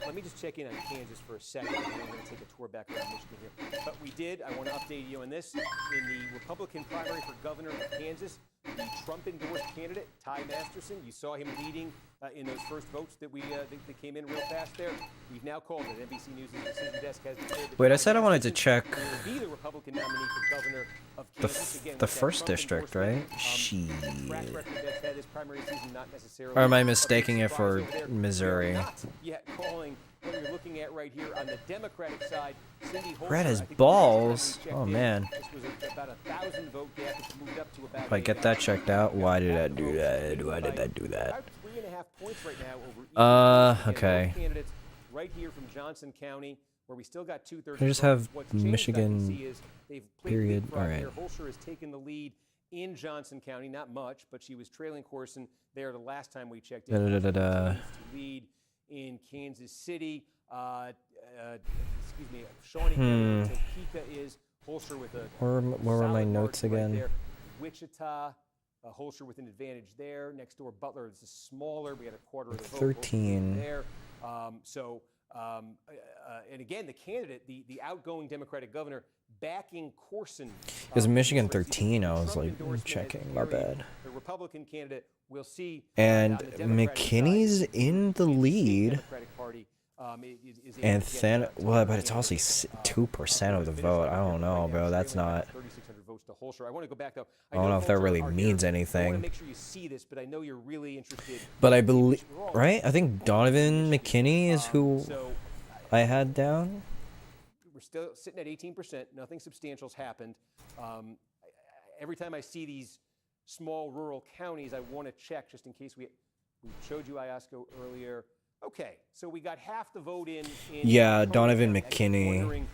Speaker 1: Let me just check in on Kansas for a second, and then I'm going to take a tour back around Michigan here. But I want to update you on this. In the Republican primary for governor of Kansas, the Trump-endorsed candidate, Ty Masterson, you saw him leading in those first votes that came in real fast there. We've now called it. NBC News' decision desk has declared that
Speaker 3: Wait, I
Speaker 1: Ty
Speaker 3: said I wanted to
Speaker 1: Masterson
Speaker 3: check
Speaker 1: will be the Republican nominee for governor of Kansas. Again,
Speaker 3: the
Speaker 1: with that
Speaker 3: first
Speaker 1: Trump
Speaker 3: district, right?
Speaker 1: endorsement,
Speaker 3: Shit.
Speaker 1: track record that's had this primary season, not necessarily
Speaker 3: Or am I
Speaker 1: a big
Speaker 3: mistaking it for
Speaker 1: surprise over there.
Speaker 3: Missouri?
Speaker 1: We are not yet calling what you're looking at right here on the Democratic side. Cindy Holzer,
Speaker 3: Red as
Speaker 1: I think the
Speaker 3: balls.
Speaker 1: last time we
Speaker 3: Oh
Speaker 1: checked in,
Speaker 3: man.
Speaker 1: This was about 1,000 vote gap. It's moved up to about
Speaker 3: If I get that checked out, why did I do that? Why did I do that?
Speaker 1: About 3.5 points right now over each
Speaker 3: okay.
Speaker 1: candidates right here from Johnson County, where we still got 2/3.
Speaker 3: Can I just have Michigan period? All right.
Speaker 1: Holzer has taken the lead in Johnson County, not much, but she was trailing Corson there the last time we checked in.
Speaker 3: Da-da-da-da-da.
Speaker 1: Continues to lead in Kansas City. Excuse me, Shawnee County, Topeka is Holzer with a
Speaker 3: Where were my
Speaker 1: solid
Speaker 3: notes
Speaker 1: margin right
Speaker 3: again?
Speaker 1: there. Wichita, Holzer with an advantage there. Next door, Butler is smaller. We had a quarter of the vote. Holzer
Speaker 3: 13.
Speaker 1: there. And again, the candidate, the outgoing Democratic governor, backing Corson.
Speaker 3: Because Michigan
Speaker 1: this race.
Speaker 3: 13, I was
Speaker 1: Trump
Speaker 3: like
Speaker 1: endorsement has
Speaker 3: checking. My
Speaker 1: carried
Speaker 3: bad.
Speaker 1: The Republican candidate, we'll see.
Speaker 3: And
Speaker 1: on the Democratic
Speaker 3: McKinney's
Speaker 1: side,
Speaker 3: in the
Speaker 1: the state
Speaker 3: lead.
Speaker 1: Democratic Party, is able
Speaker 3: And
Speaker 1: to get,
Speaker 3: then, well, but it's
Speaker 1: Tanner
Speaker 3: also
Speaker 1: Pickett,
Speaker 3: 2% of the
Speaker 1: finish
Speaker 3: vote.
Speaker 1: line
Speaker 3: I don't
Speaker 1: right
Speaker 3: know,
Speaker 1: now,
Speaker 3: bro. That's
Speaker 1: trailing
Speaker 3: not.
Speaker 1: 3,600 votes to Holzer. I want to go back though.
Speaker 3: I don't know if that
Speaker 1: Holzer
Speaker 3: really
Speaker 1: are
Speaker 3: means
Speaker 1: here. I want
Speaker 3: anything.
Speaker 1: to make sure you see this, but I know you're really interested.
Speaker 3: But I
Speaker 1: in
Speaker 3: believe,
Speaker 1: Michigan.
Speaker 3: right? I think Donovan McKinney is who
Speaker 1: So
Speaker 3: I had down.
Speaker 1: we're still sitting at 18%. Nothing substantial's happened. Every time I see these small rural counties, I want to check just in case we showed you Iosco earlier. Okay, so we got half the vote in.
Speaker 3: Yeah,
Speaker 1: Macomb
Speaker 3: Donovan
Speaker 1: County. I keep
Speaker 3: McKinney
Speaker 1: wondering,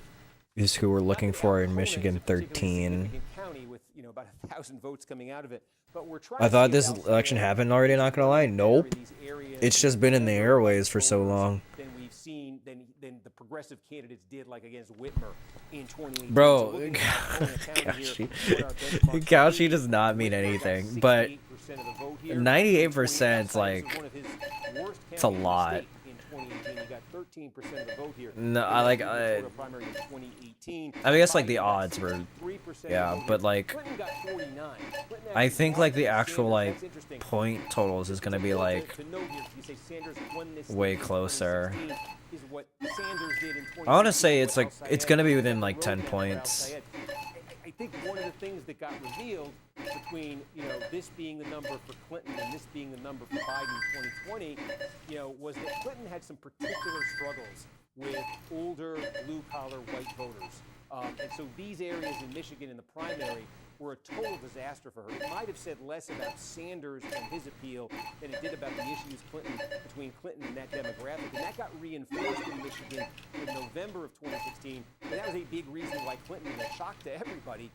Speaker 3: is who we're
Speaker 1: not
Speaker 3: looking
Speaker 1: that
Speaker 3: for in
Speaker 1: Alcona is
Speaker 3: Michigan
Speaker 1: a particularly
Speaker 3: 13.
Speaker 1: significant county with about 1,000 votes coming out of it. But we're trying
Speaker 3: I
Speaker 1: to
Speaker 3: thought
Speaker 1: see
Speaker 3: this
Speaker 1: if Al
Speaker 3: election
Speaker 1: Sayed
Speaker 3: happened already, not gonna lie.
Speaker 1: is
Speaker 3: Nope.
Speaker 1: in these areas
Speaker 3: it's just been in the airways for so long.
Speaker 1: Than we've seen, than the progressive candidates did, like against Whitmer in 2018.
Speaker 3: Bro,
Speaker 1: So
Speaker 3: Cauchy does not mean anything, but 98% like, it's a lot. No, I guess like the odds were, yeah, but like, I think like the actual like point totals is gonna be like way closer. I want to say it's like it's gonna be within like 10 points.
Speaker 1: I think one of the things that got revealed between, this being the number for Clinton and this being the number for Biden in 2020, was that Clinton had some particular struggles with older blue-collar white voters. And so these areas in Michigan in the primary were a total disaster for her. It might have said less about Sanders and his appeal than it did about the issues between Clinton and that demographic. And that got reinforced in Michigan in November of 2016. And that was a big reason why Clinton, in a shock to everybody,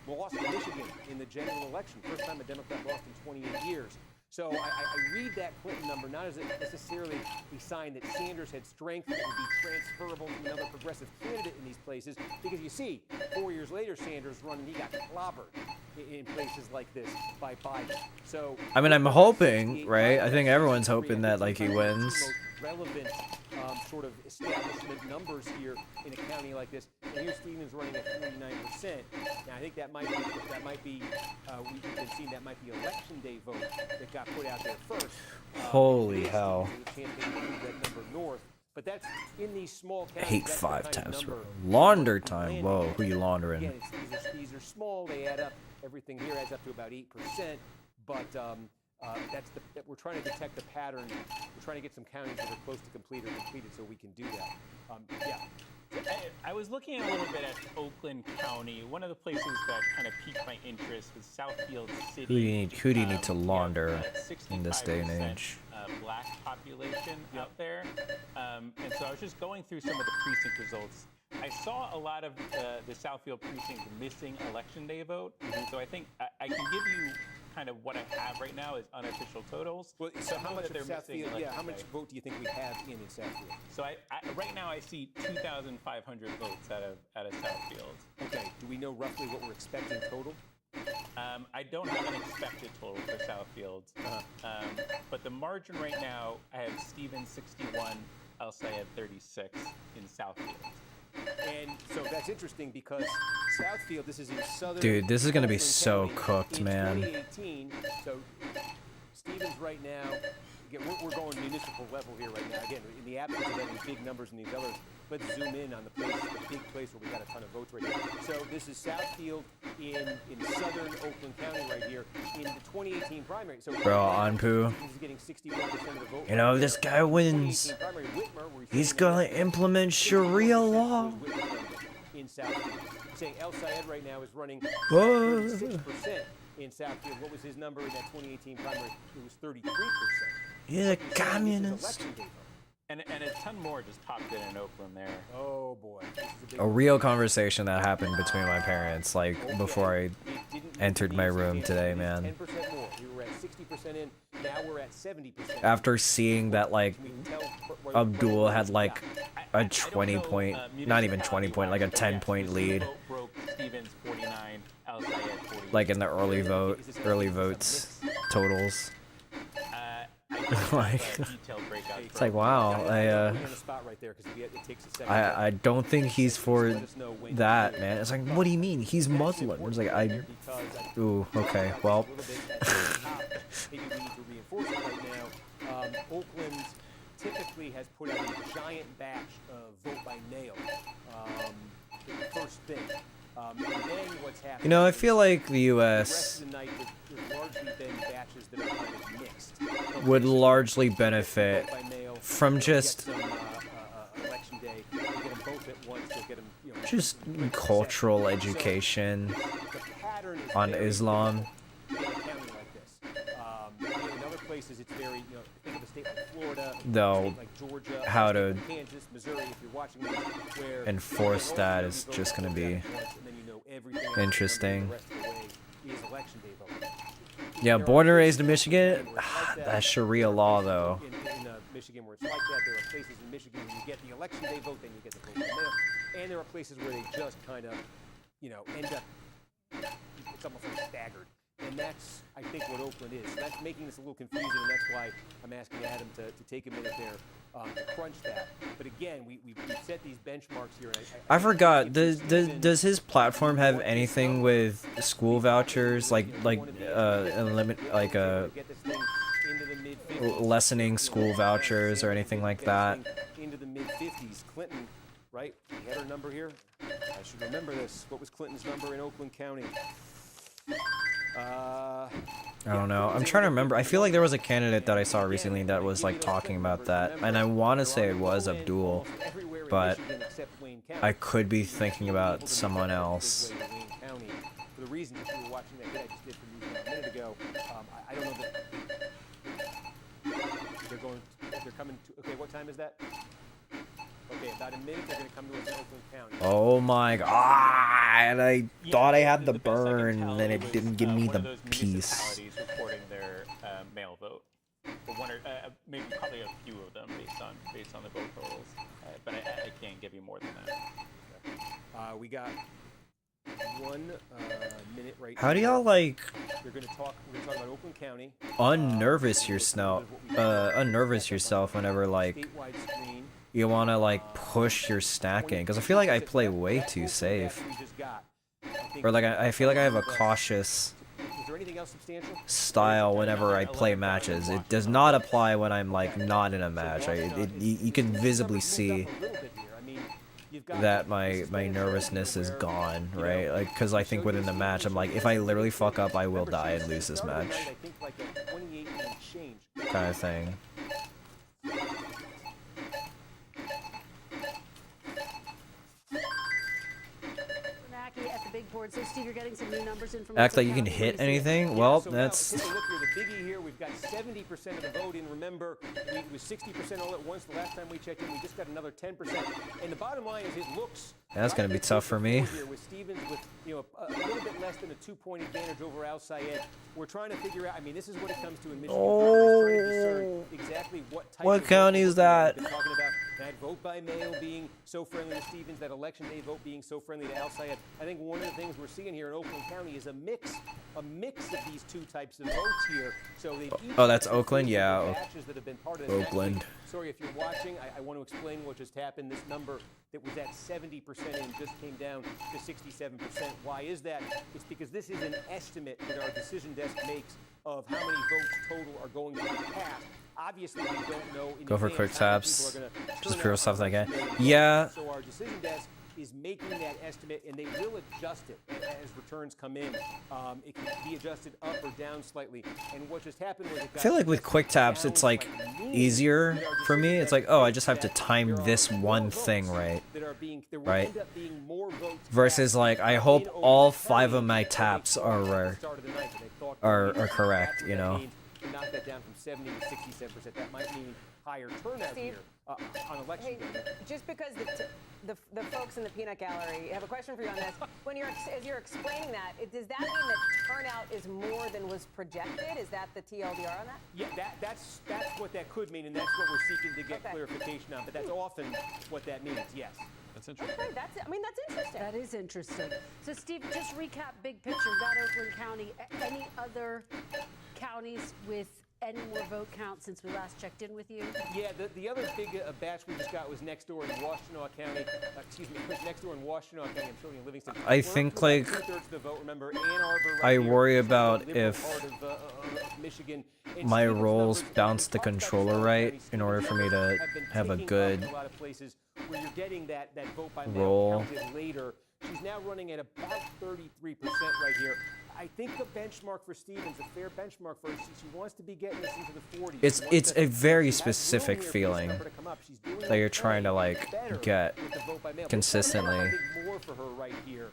Speaker 1: lost in Michigan in the general election. First time a Democrat lost in 28 years. So I read that Clinton number not as necessarily a sign that Sanders had strength that would be transferable to another progressive candidate in these places, because you see, 4 years later, Sanders run and he got clobbered in places like this by Biden. So
Speaker 3: I mean, I'm hoping, right? I think everyone's hoping that like he wins.
Speaker 1: Relevant sort of establishment numbers here in a county like this. And here's Stevens running at 49%. Now I think that might be we've been seeing that might be election day vote that got put out there first.
Speaker 3: Holy hell!
Speaker 1: That number north. But that's in these small counties.
Speaker 3: I hate 5 times. Launder time. Whoa, who you laundering?
Speaker 1: Again, these are small. They add up. Everything here adds up to about 8%. But we're trying to detect a pattern. We're trying to get some counties that are close to complete or completed so we can do that. Yeah.
Speaker 2: I was looking a little bit at Oakland County. One of the places that kind of piqued my interest was Southfield City.
Speaker 3: Who do you need to launder in this day and age?
Speaker 2: Black population out there. And so I was just going through some of the precinct results. I saw a lot of the Southfield precinct missing election day vote. So I think I can give you kind of what I have right now is unofficial totals.
Speaker 1: Well, so how much of Southfield? Yeah, how much vote do you think we have in Southfield?
Speaker 2: So I right now I see 2,500 votes out of Southfield.
Speaker 1: Okay. Do we know roughly what we're expecting total?
Speaker 2: I don't have an expected total for Southfield, but the margin right now, I have Stevens 61, El Sayed 36 in Southfield.
Speaker 1: And so that's interesting because Southfield, this is in southern.
Speaker 3: Dude, this is gonna be
Speaker 1: Oakland
Speaker 3: so
Speaker 1: County
Speaker 3: cooked,
Speaker 1: in
Speaker 3: man.
Speaker 1: 2018. So Stevens right now, again, we're going municipal level here right now. Again, in the absence of having big numbers in these others, let's zoom in on the big place where we got a ton of votes right here. So this is Southfield in southern Oakland County right here in the 2018 primary. So
Speaker 3: Bro, Anpu,
Speaker 1: he's getting 61% of the vote.
Speaker 3: you know, if this guy wins, he's gonna implement Sharia law.
Speaker 1: In Southfield. Saying El Sayed right now is running
Speaker 3: Whoa.
Speaker 1: 36% in Southfield. What was his number in that 2018 primary? It was 33%.
Speaker 3: He's a communist.
Speaker 2: And a ton more just popped in Oakland there.
Speaker 1: Oh boy.
Speaker 3: A real conversation that happened between my parents, like, before I entered my room today, man.
Speaker 1: 10% more. We were at 60% in. Now we're at 70%.
Speaker 3: After seeing that, like, Abdul had, like, a 20 point, not even 20 point, like a 10 point lead. Like in the early votes totals. Like, it's like, wow, I don't think he's for that, man. It's like, what do you mean? He's Muslim. It's like, ooh, okay, well.
Speaker 1: Maybe we need to reinforce it right now. Oakland typically has put out a giant batch of vote by mail. The first thing. And then what's happening,
Speaker 3: you know, I feel like the U.S. would largely benefit from just cultural education on Islam. Though how to enforce that is just going to be interesting. Yeah, born and raised in Michigan. That Sharia law, though.
Speaker 1: In Michigan where it's like that. There are places in Michigan where you get the election day vote, then you get the vote by mail. And there are places where they just kind of, end up, it's almost like staggered. And that's, I think, what Oakland is. So that's making this a little confusing, and that's why I'm asking Adam to take a minute there to crunch that. But again, we've set these benchmarks here. And
Speaker 3: I forgot. Does his platform have anything with school vouchers, lessening school vouchers or anything like that?
Speaker 1: Into the mid-50s. Clinton, right? We had her number here. I should remember this. What was Clinton's number in Oakland County?
Speaker 3: I don't know. I'm trying to remember. I feel like there was a candidate that I saw recently that was like talking about that, and I want to say it was Abdul, but I could be thinking about someone else.
Speaker 1: For the reason that you were watching that hit I just did for you a minute ago, I don't know that they're coming to. Okay, what time is that? Okay, about a minute, they're going to come to us in Oakland County.
Speaker 3: Oh my god, and I thought I had the burn, and then it didn't give me the piece.
Speaker 2: Reporting their mail vote. One or maybe probably a few of them based on the vote totals. But I can't give you more than that.
Speaker 1: We got 1 minute right
Speaker 3: How do y'all like
Speaker 1: we're going to talk about Oakland County.
Speaker 3: unnervous yourself whenever like
Speaker 1: Statewide screen.
Speaker 3: you want to like push your stacking, because I feel like I play way too safe, or like I feel like I have a cautious
Speaker 1: Is there anything else substantial?
Speaker 3: style whenever I play matches. It does not apply when I'm like not in a match. You can visibly see that my nervousness is gone, right? Like, because I think within the match I'm like, if I literally fuck up, I will die and lose this match, kind of thing.
Speaker 4: At the big board. So Steve, you're getting some new numbers in from
Speaker 3: Act like you can hit anything? Well, that's...
Speaker 1: Take a look here. The biggie here, we've got 70% of the vote in. Remember, it was 60% all at once the last time we checked in. We just got another 10%. And the bottom line is it looks...
Speaker 3: That's going to be tough for me.
Speaker 1: Here with Stevens with, a little bit less than a 2-point advantage over Al Sayed. We're trying to figure out, this is what it comes to in Michigan.
Speaker 3: Oh,
Speaker 1: exactly what type
Speaker 3: what
Speaker 1: of
Speaker 3: county is that?
Speaker 1: Talking about that vote by mail being so friendly to Stevens, that election day vote being so friendly to Al Sayed. I think one of the things we're seeing here in Oakland County is a mix of these two types of votes here. So they
Speaker 3: that's Oakland, yeah.
Speaker 1: that have been part of this.
Speaker 3: Oakland.
Speaker 1: Sorry if you're watching. I want to explain what just happened. This number that was at 70% in just came down to 67%. Why is that? It's because this is an estimate that our decision desk makes of how many votes total are going to be cast. Obviously, we don't know.
Speaker 3: Go for quick taps. Just pure stuff like that. Yeah.
Speaker 1: So our decision desk is making that estimate, and they will adjust it as returns come in. It can be adjusted up or down slightly. And what just happened was
Speaker 3: I feel like with quick taps, it's like easier for me. It's like, oh, I just have to time this one thing right. Right. Versus like, I hope all 5 of my taps are correct,
Speaker 1: Knock that down from 70 to 67%. That might mean higher turnout here on election day.
Speaker 4: Just because the folks in the peanut gallery have a question for you on this. As you're explaining that, does that mean that turnout is more than was projected? Is that the TLDR on that?
Speaker 1: Yeah, that's what that could mean, and that's what we're seeking to get clarification on. But that's often what that means. Yes. That's interesting.
Speaker 4: Okay, that's interesting.
Speaker 5: That is interesting. So, Steve, just recap big picture. Got Oakland County. Any other counties with any more vote count since we last checked in with you?
Speaker 1: Yeah, the other big batch we just got was next door in Washtenaw County. Next door in Washtenaw County. I'm showing you Livingston.
Speaker 3: I think like
Speaker 1: the vote. Remember, Ann Arbor,
Speaker 3: I worry about if
Speaker 1: Michigan,
Speaker 3: my rolls bounce the controller right in order for me to have a good
Speaker 1: where you're getting that vote by mail
Speaker 3: roll.
Speaker 1: Counted later. She's now running at about 33% right here. I think the benchmark for Stevens, a fair benchmark for her, she wants to be getting this into the 40s.
Speaker 3: It's a very specific feeling that you're trying to like get consistently.
Speaker 1: More for her right here.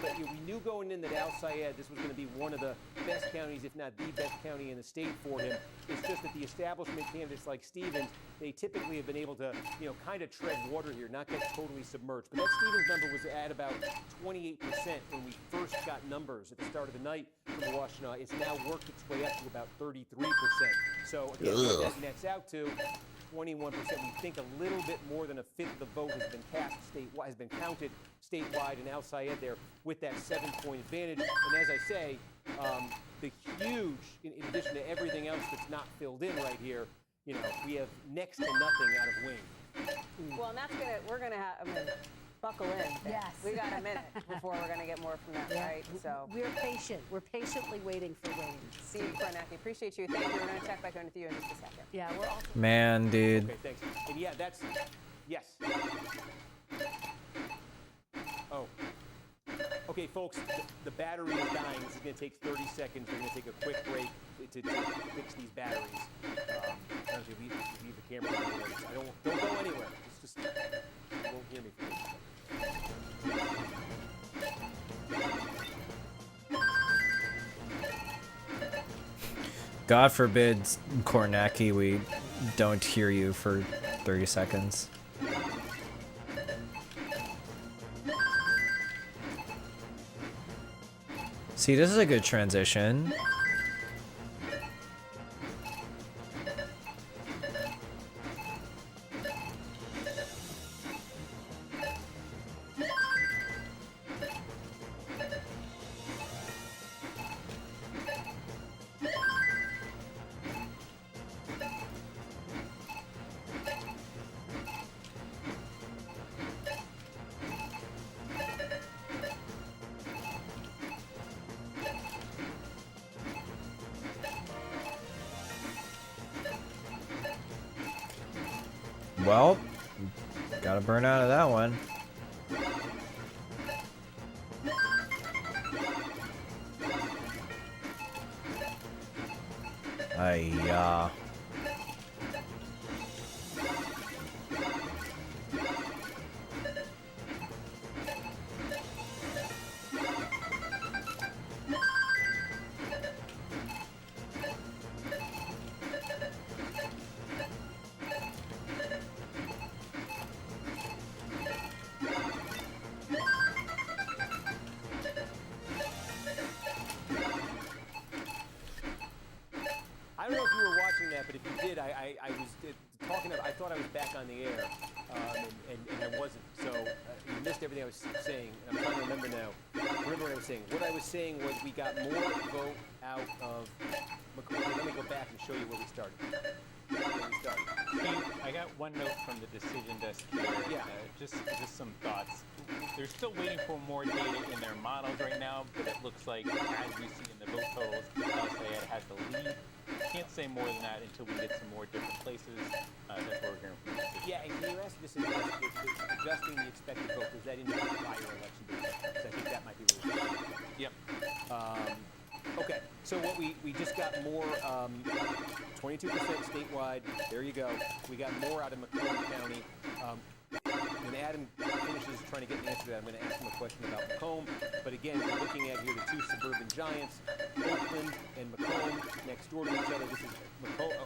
Speaker 1: But we knew going in that Al Sayed, this was going to be one of the best counties, if not the best county in the state for him. It's just that the establishment candidates like Stevens, they typically have been able to, kind of tread water here, not get totally submerged. But that Stevens number was at about 28% when we first got numbers at the start of the night from Washtenaw. It's now worked its way up to about 33%. So again, what that nets out to 21%. We think a little bit more than a fifth of the vote has been cast statewide, has been counted statewide, and Al Sayed there with that 7-point advantage. And as I say, the huge, in addition to everything else that's not filled in right here, we have next to nothing out of Wayne.
Speaker 4: Well, and that's we're gonna have, buckle in.
Speaker 5: Yes.
Speaker 4: We got a minute before we're gonna get more from that, right? So
Speaker 5: we're patient. We're patiently waiting for Wayne.
Speaker 4: Steve Kornacki, appreciate you. Thank you. We're gonna check back in with you in just a second.
Speaker 5: Yeah, we're all.
Speaker 3: Man, dude.
Speaker 1: Okay, thanks. And yeah, that's, yes. Oh. Okay, folks, the battery is dying. This is going to take 30 seconds. We're going to take a quick break to fix these batteries. Honestly, leave the camera anywhere. Don't go anywhere. Just you won't hear me for 30 seconds.
Speaker 3: God forbid, Kornacki, we don't hear you for 30 seconds. See, this is a good transition. Well, gotta burn out of that one. Ay-ya.
Speaker 1: I don't know if you were watching that, but if you did, I was talking. I thought I was back on the air, and I wasn't. So you missed everything I was saying. And I'm trying to remember now. Remember what I was saying. What I was saying was we got more vote out of McCormick. Let me go back and show you where we started.
Speaker 2: Steve, I got one note from the decision desk here.
Speaker 1: Yeah.
Speaker 2: Just some thoughts. They're still waiting for more data in their models right now, but it looks like, as we see in the vote totals, Al Sayed has the lead. Can't say more than that until we get some more different places. That's what we're hearing from the decision.
Speaker 1: Yeah, and can you ask this adjusting the expected vote, does that indicate prior election data? Because I think that might be really
Speaker 2: Yep.
Speaker 1: Okay, so what we just got more, 22% statewide. There you go. We got more out of Macomb County. When Adam finishes trying to get an answer to that, I'm going to ask him a question about Macomb. But again, we're looking at here the two suburban giants, Oakland and Macomb, next door to each other. This is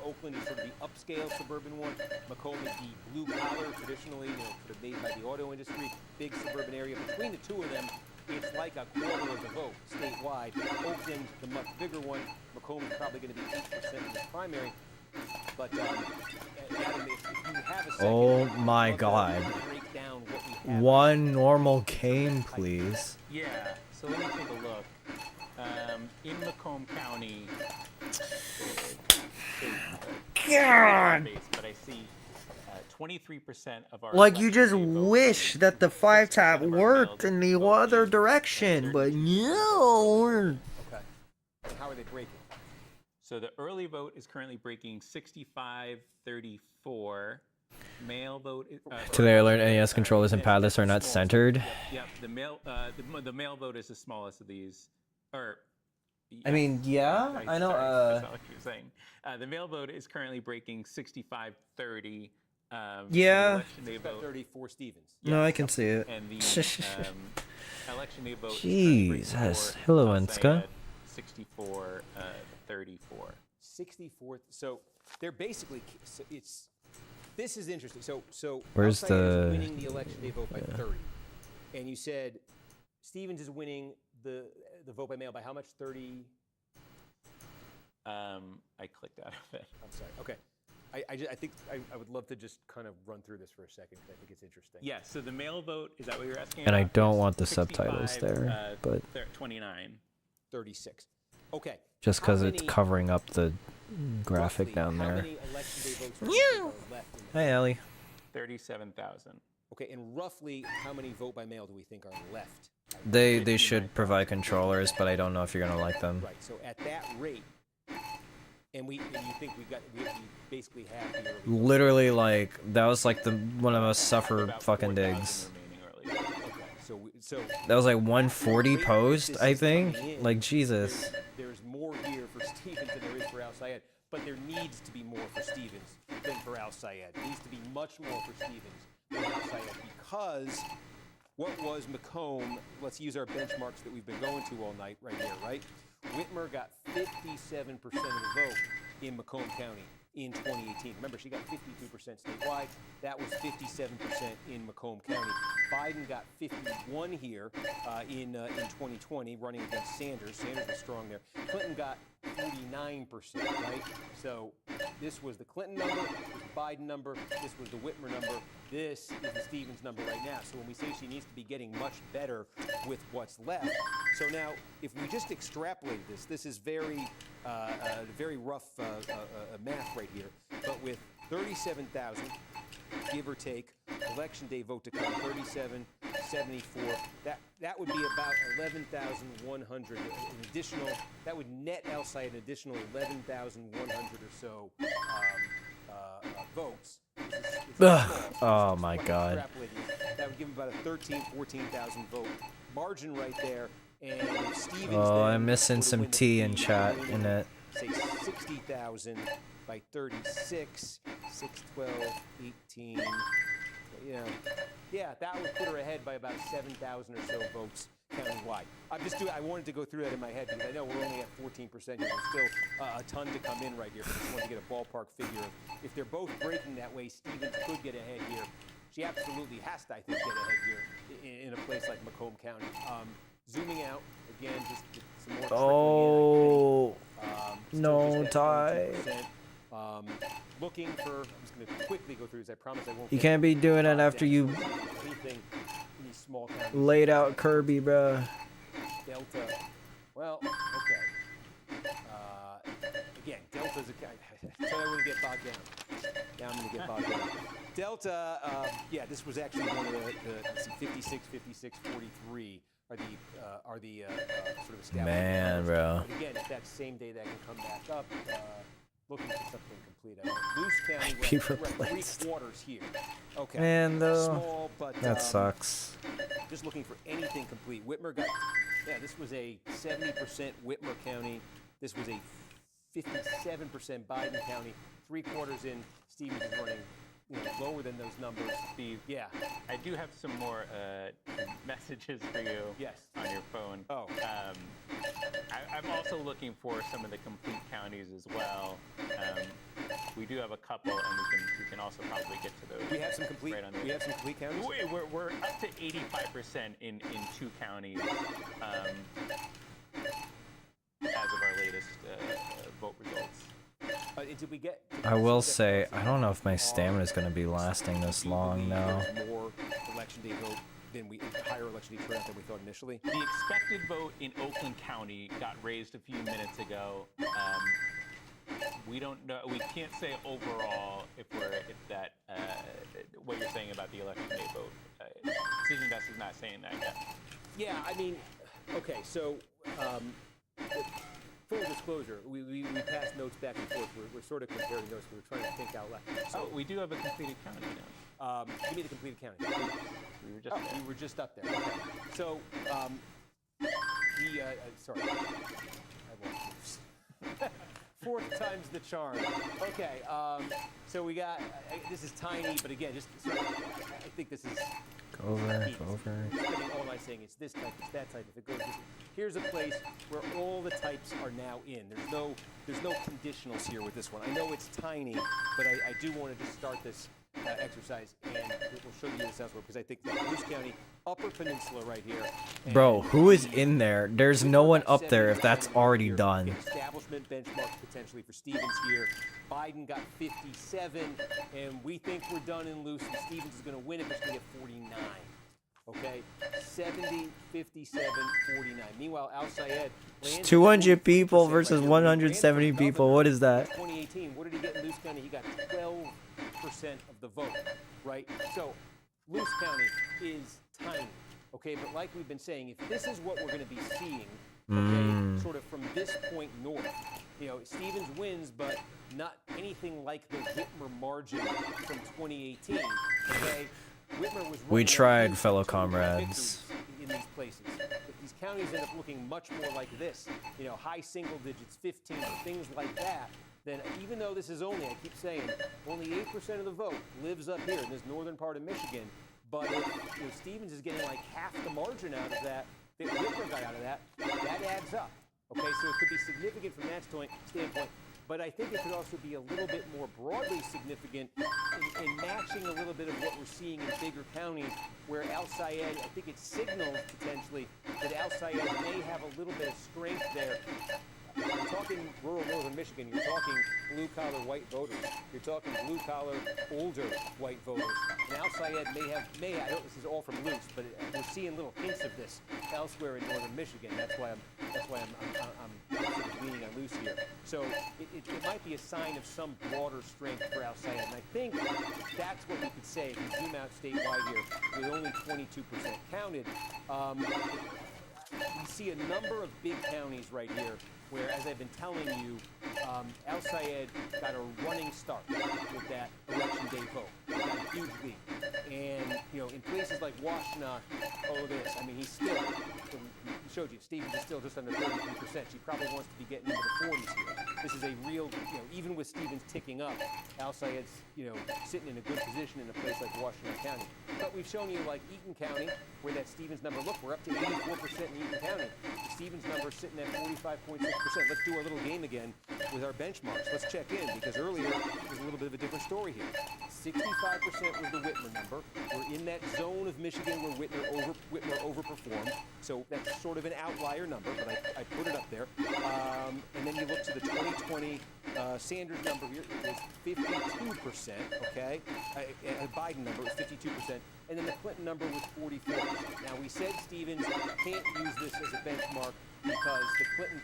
Speaker 1: Oakland is sort of the upscale suburban one. Macomb is the blue collar, traditionally, sort of made by the auto industry, big suburban area. Between the two of them, it's like a quarter of the vote statewide. Oakland, the much bigger one. Macomb is probably going to be 8% in this primary. But Adam, if you have a second,
Speaker 3: Oh my God.
Speaker 1: break down what we have.
Speaker 3: One normal game, please.
Speaker 2: Yeah, so let me take a look. In Macomb County,
Speaker 3: God.
Speaker 2: but I see 23% of our
Speaker 3: Like, you just
Speaker 2: election day vote
Speaker 3: wish
Speaker 2: is
Speaker 3: that the 5 tap
Speaker 2: 60% of our
Speaker 3: worked in the
Speaker 2: mail-in
Speaker 3: other
Speaker 2: vote
Speaker 3: direction,
Speaker 2: is
Speaker 3: but
Speaker 2: 30%.
Speaker 3: no.
Speaker 1: Okay. And how are they breaking?
Speaker 2: So the early vote is currently breaking 65-34. Mail vote.
Speaker 3: Today I learned NES controllers and padlets are not centered.
Speaker 2: Yep. The mail vote is the smallest of these. Or.
Speaker 3: I mean, yeah, I know.
Speaker 2: Sorry, that's not what you were saying. The mail vote is currently breaking 65-30.
Speaker 3: Yeah.
Speaker 2: Election day vote.
Speaker 1: 30 for Stevens.
Speaker 3: No, I can see it.
Speaker 2: And the election day vote.
Speaker 3: Jesus. Hello, Enska.
Speaker 2: 64, 34.
Speaker 1: 64. So they're basically. So this is interesting. So
Speaker 3: Where's
Speaker 1: Al Sayed
Speaker 3: the-
Speaker 1: is winning the election day vote by 30, and you said Stevens is winning the vote by mail by how much? 30.
Speaker 2: I clicked out of it.
Speaker 1: I'm sorry. Okay. I think I would love to just kind of run through this for a second because I think it's interesting.
Speaker 2: Yeah, so the mail vote, is that what you're asking
Speaker 3: And I
Speaker 2: about?
Speaker 3: don't
Speaker 2: Is
Speaker 3: want the
Speaker 2: 65,
Speaker 3: subtitles there, but
Speaker 2: 29.
Speaker 1: 36. Okay.
Speaker 3: just
Speaker 1: How
Speaker 3: because it's
Speaker 1: many-
Speaker 3: covering up the graphic
Speaker 1: roughly,
Speaker 3: down
Speaker 1: how
Speaker 3: there.
Speaker 1: many election day votes do you think are left in
Speaker 3: Hey, Allie.
Speaker 2: 37,000.
Speaker 1: Okay, and roughly how many vote by mail do we think are left?
Speaker 3: They should provide controllers, but I don't know if you're gonna like them.
Speaker 1: Right. So at that rate, and you think we basically have the early vote.
Speaker 3: Literally, like that was like the one of the most suffer
Speaker 2: About
Speaker 3: fucking
Speaker 2: 4,000
Speaker 3: digs.
Speaker 2: remaining early vote.
Speaker 1: Okay. So
Speaker 3: That was like 140 post,
Speaker 1: This
Speaker 3: I
Speaker 1: is
Speaker 3: think.
Speaker 1: coming in.
Speaker 3: Like Jesus.
Speaker 1: There's more here for Stevens than there is for Al Sayed, but there needs to be more for Stevens than for Al Sayed. There needs to be much more for Stevens than Al Sayed because what was Macomb? Let's use our benchmarks that we've been going to all night right here, right? Whitmer got 57% of the vote in Macomb County in 2018. Remember, she got 52% statewide. That was 57% in Macomb County. Biden got 51 here in 2020, running against Sanders. Sanders was strong there. Clinton got 49%, right? So this was the Clinton number, this was the Biden number, this was the Whitmer number, this is the Stevens number right now. So when we say she needs to be getting much better with what's left, so now if we just extrapolate this is very rough math right here, but with 37,000, give or take, election day vote to come, 37, 74, that would be about 11,100, an additional, that would net Al Sayed an additional 11,100 or so votes.
Speaker 3: Oh my God.
Speaker 1: Extrapolating, that would give him about a 14,000 vote margin right there. And if Stevens
Speaker 3: Oh,
Speaker 1: then
Speaker 3: I'm missing
Speaker 1: were to
Speaker 3: some
Speaker 1: win the
Speaker 3: T in
Speaker 1: lead,
Speaker 3: chat
Speaker 1: winning,
Speaker 3: in it.
Speaker 1: Say 60,000 by 36, 6, 12, 18. Yeah, that would put her ahead by about 7,000 or so votes countywide. I wanted to go through that in my head because I know we're only at 14% here. There's still a ton to come in right here, but I just wanted to get a ballpark figure of if they're both breaking that way, Stevens could get ahead here. She absolutely has to, I think, get ahead here in a place like Macomb County. Zooming out, again, just some more
Speaker 3: Oh,
Speaker 1: still
Speaker 3: no,
Speaker 1: just at
Speaker 3: Ty.
Speaker 1: 22%. Looking for, I'm just going to quickly go through this. I promise I won't.
Speaker 3: You
Speaker 1: get
Speaker 3: can't be doing it
Speaker 1: bogged
Speaker 3: after
Speaker 1: down.
Speaker 3: you
Speaker 1: Anything in these small counties.
Speaker 3: laid out Kirby, bruh.
Speaker 1: Delta. Well, okay. Again, Delta's a I said I wouldn't get bogged down. Now I'm going to get bogged down. Delta, yeah, this was actually one of the let's see, 56, 56, 43 are the sort of established
Speaker 3: Man,
Speaker 1: numbers.
Speaker 3: bro.
Speaker 1: But again, if that same day that can come back up, looking for something complete. I know. Luce County,
Speaker 3: Be
Speaker 1: we're at
Speaker 3: replaced.
Speaker 1: 3/4 here. Okay.
Speaker 3: Man, though,
Speaker 1: Small, but
Speaker 3: that sucks.
Speaker 1: just looking for anything complete. Whitmer got, yeah, this was a 70% Whitmer County. This was a 57% Biden County. 3/4 in, Stevens is running lower than those numbers.
Speaker 2: Steve,
Speaker 1: Yeah.
Speaker 2: I do have some more messages for you
Speaker 1: Yes.
Speaker 2: on your phone.
Speaker 1: Oh.
Speaker 2: I'm also looking for some of the complete counties as well. We do have a couple, and we can also probably get to those.
Speaker 1: We have some complete.
Speaker 2: Right on
Speaker 1: We have some complete counties.
Speaker 2: Wait, we're up to 85% in 2 counties as of our latest vote results.
Speaker 1: Did we get?
Speaker 3: I will say, I don't know if my stamina is going to be lasting this long now.
Speaker 1: There's more election day vote than higher election day turnout than we thought initially.
Speaker 2: The expected vote in Oakland County got raised a few minutes ago. We don't know. We can't say overall if that what you're saying about the election day vote. Decision Desk is not saying that yet.
Speaker 1: Yeah, I mean, okay, so full disclosure, we passed notes back and forth. We're sort of comparing notes. We're trying to think out loud.
Speaker 2: So we do have a completed county now.
Speaker 1: Give me the completed county.
Speaker 2: We were just there.
Speaker 1: We were just up there. Okay. So, sorry. I won't. Fourth time's the charm. Okay, so we got, this is tiny, but again, just sort of, I think this is...
Speaker 3: Go over, go over.
Speaker 1: Spending all night saying it's this type, it's that type. If it goes, here's a place where all the types are now in. There's no conditionals here with this one. I know it's tiny, but I do want to just start this exercise, and we'll show you this elsewhere because I think that Luce County, Upper Peninsula right here.
Speaker 3: Bro, who is in there? There's no one up there if that's already done.
Speaker 1: Establishment benchmarks potentially for Stevens here. Biden got 57, and we think we're done in Luce, and Stevens is going to win it, but he's going to get 49. Okay, 70, 57, 49. Meanwhile, Al Sayed,
Speaker 3: 200 people versus 170 people. What is that?
Speaker 1: 2018. What did he get in Luce County? He got 12% of the vote, right? So, Luce County is tiny. Okay, but like we've been saying, if this is what we're going to be seeing, okay, sort of from this point north, you know, Stevens wins, but not anything like the Whitmer margin from 2018. Okay.
Speaker 3: We tried, fellow comrades.
Speaker 1: In these places, if these counties end up looking much more like this, you know, high single digits, 15, things like that, then even though this is only, I keep saying, only 8% of the vote lives up here in this northern part of Michigan, but if Stevens is getting like half the margin out of that Whitmer got out of that, that adds up. Okay, so it could be significant from that standpoint. But I think it could also be a little bit more broadly significant in matching a little bit of what we're seeing in bigger counties where Al Sayed, I think it signals potentially that Al Sayed may have a little bit of strength there. You're talking rural northern Michigan, you're talking blue-collar white voters, you're talking blue-collar older white voters. And Al Sayed may have, I know this is all from Luce, but we're seeing little hints of this elsewhere in northern Michigan. That's why I'm sort of leaning on Luce here. So it might be a sign of some broader strength for Al Sayed. And I think that's what we could say if we zoom out statewide here with only 22% counted. We see a number of big counties right here where, as I've been telling you, Al Sayed got a running start with that election day vote. He got a huge lead. And, in places like Washtenaw, oh, look at this. I mean, he's still, he showed you, Stevens is still just under 33%. She probably wants to be getting into the 40s here. This is a real, even with Stevens ticking up, Al Sayed's, sitting in a good position in a place like Washtenaw County. But we've shown you, like, Eaton County, where that Stevens number, look, we're up to 84% in Eaton County. The Stevens number is sitting at 45.6%. Let's do our little game again with our benchmarks. Let's check in, because earlier was a little bit of a different story here. 65% was the Whitmer number. We're in that zone of Michigan where Whitmer overperformed. So that's sort of an outlier number, but I put it up there. And then you look to the 2020 Sanders number here, it was 52%, okay? Biden number was 52%. And then the Clinton number was 44%. Now, we said Stevens can't use this as a benchmark because the Clinton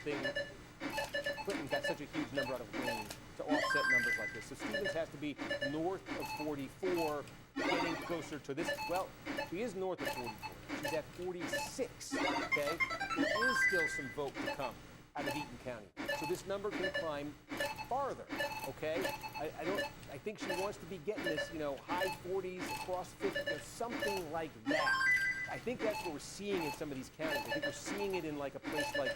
Speaker 1: got such a huge number out of Wayne to offset numbers like this. So Stevens has to be north of 44, getting closer to this. Well, she is north of 44. She's at 46, okay? There is still some vote to come out of Eaton County. So this number can climb farther, okay? I think she wants to be getting this, high 40s, across 50, something like that. I think that's what we're seeing in some of these counties. I think we're seeing it in like a place like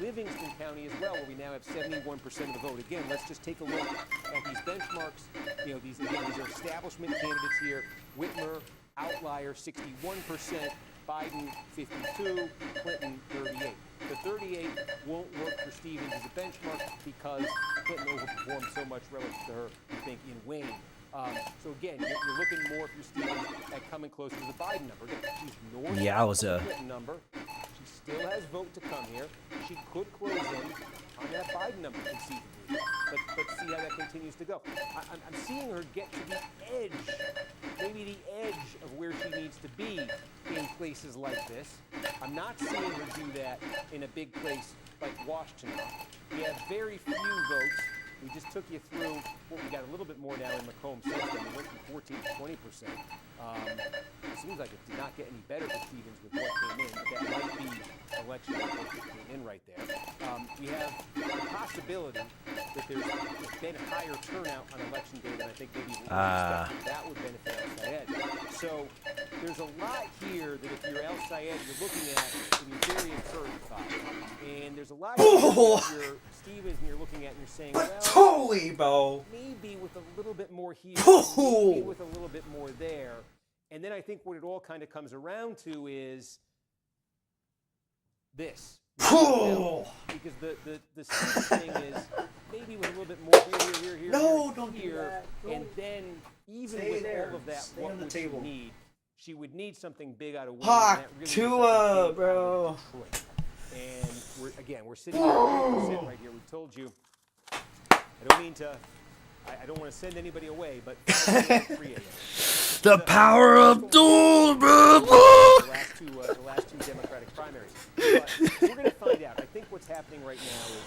Speaker 1: Livingston County as well, where we now have 71% of the vote. Again, let's just take a look at these benchmarks. These are establishment candidates here. Whitmer, outlier, 61%. Biden, 52. Clinton, 38. The 38 won't work for Stevens as a benchmark because Clinton overperformed so much relative to her, I think, in Wayne. So again, you're looking more, if you're Stevens, at coming closer to the Biden number. Again, she's north of the Clinton number. She still has vote to come here. She could close in on that Biden number conceivably. But see how that continues to go. I'm seeing her get to the edge, maybe the edge of where she needs to be in places like this. I'm not seeing her do that in a big place like Washtenaw. We have very few votes. We just took you through, we got a little bit more now in Macomb since then. We went from 14 to 20%. It seems like it did not get any better for Stevens with what came in, but that might be election that came in right there. We have the possibility that there's been a higher turnout on election day than I think maybe we expected. That would benefit Al Sayed. So there's a lot here that if you're El Sayed, you're looking at and you're very encouraged by. And there's a lot here that you're Stevens and you're looking at and you're saying, well,
Speaker 3: Totally, bro.
Speaker 1: maybe with a little bit more here, maybe with a little bit more there. And then I think what it all kind of comes around to is this. Because the Stevens thing is maybe with a little bit more here,
Speaker 3: No, don't do
Speaker 1: here,
Speaker 3: that.
Speaker 1: and then even
Speaker 3: Stay
Speaker 1: with
Speaker 3: there.
Speaker 1: all of that,
Speaker 3: Stay
Speaker 1: what
Speaker 3: on the
Speaker 1: would
Speaker 3: table.
Speaker 1: she need? She would need something big out of Wayne.
Speaker 3: Hawk,
Speaker 1: and that really
Speaker 3: Tua,
Speaker 1: is something big
Speaker 3: bro.
Speaker 1: out of Detroit. And we're sitting at 100% right here. We told you. I don't mean to. I don't want to send anybody away, but
Speaker 3: The power of Abdul, bro.
Speaker 1: the last two Democratic primaries. But we're going to find out. I think what's happening right now is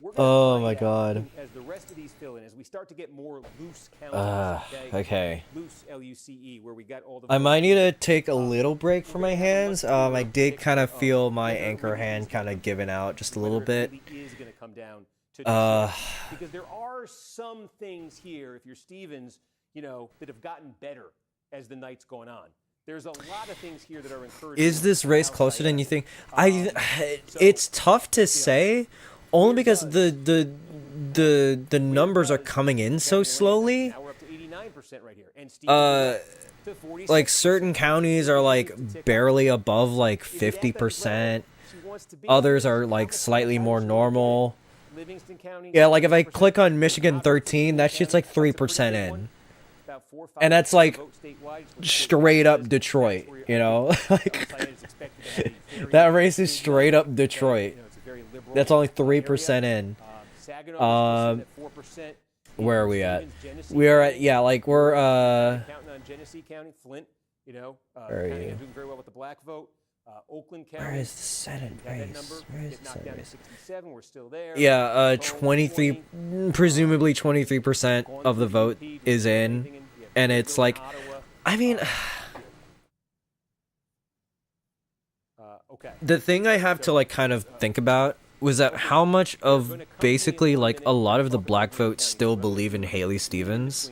Speaker 1: we're going to
Speaker 3: Oh
Speaker 1: find
Speaker 3: my
Speaker 1: out
Speaker 3: God.
Speaker 1: as the rest of these fill in, as we start to get more loose counties.
Speaker 3: Okay.
Speaker 1: Loose LUCE, where we got all the.
Speaker 3: I might need to take a little break for my hands. I did kind of feel my anchor hand kind of giving out just a little bit.
Speaker 1: Is going to come down to because there are some things here, if you're Stevens, that have gotten better as the night's going on. There's a lot of things here that are encouraging.
Speaker 3: Is this race closer than you think? It's tough to say, only because the numbers are coming in so slowly.
Speaker 1: Now we're up to 89% right here. And Stevens to 46%.
Speaker 3: Like certain counties are like barely above like 50%. Others are like slightly more normal.
Speaker 1: Livingston County.
Speaker 3: Yeah, like if I click on Michigan 13, that shit's like 3% in. And that's like straight up Detroit, like that race is straight up Detroit. That's only 3% in. Where are we at? We are at, yeah, like we're
Speaker 1: counting on Genesee County, Flint,
Speaker 3: where are you?
Speaker 1: doing very well with the black vote. Oakland County.
Speaker 3: Where is the Senate race?
Speaker 1: Where is the Senate race? 67, we're still there.
Speaker 3: Yeah, 23, presumably 23% of the vote is in, and it's like, I mean, the thing I have to like kind of think about was that how much of basically like a lot of the black vote still believe in Haley Stevens.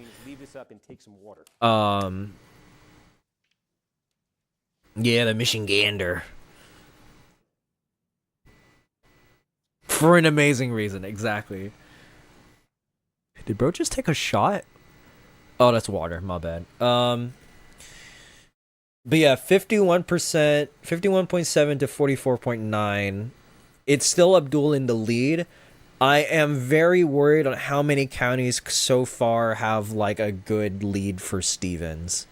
Speaker 3: Yeah, the Michigander. For an amazing reason, exactly. Did bro just take a shot? Oh, that's water, my bad. But yeah, 51%, 51.7 to 44.9. It's still Abdul in the lead. I am very worried on how many counties so far have like a good lead for Stevens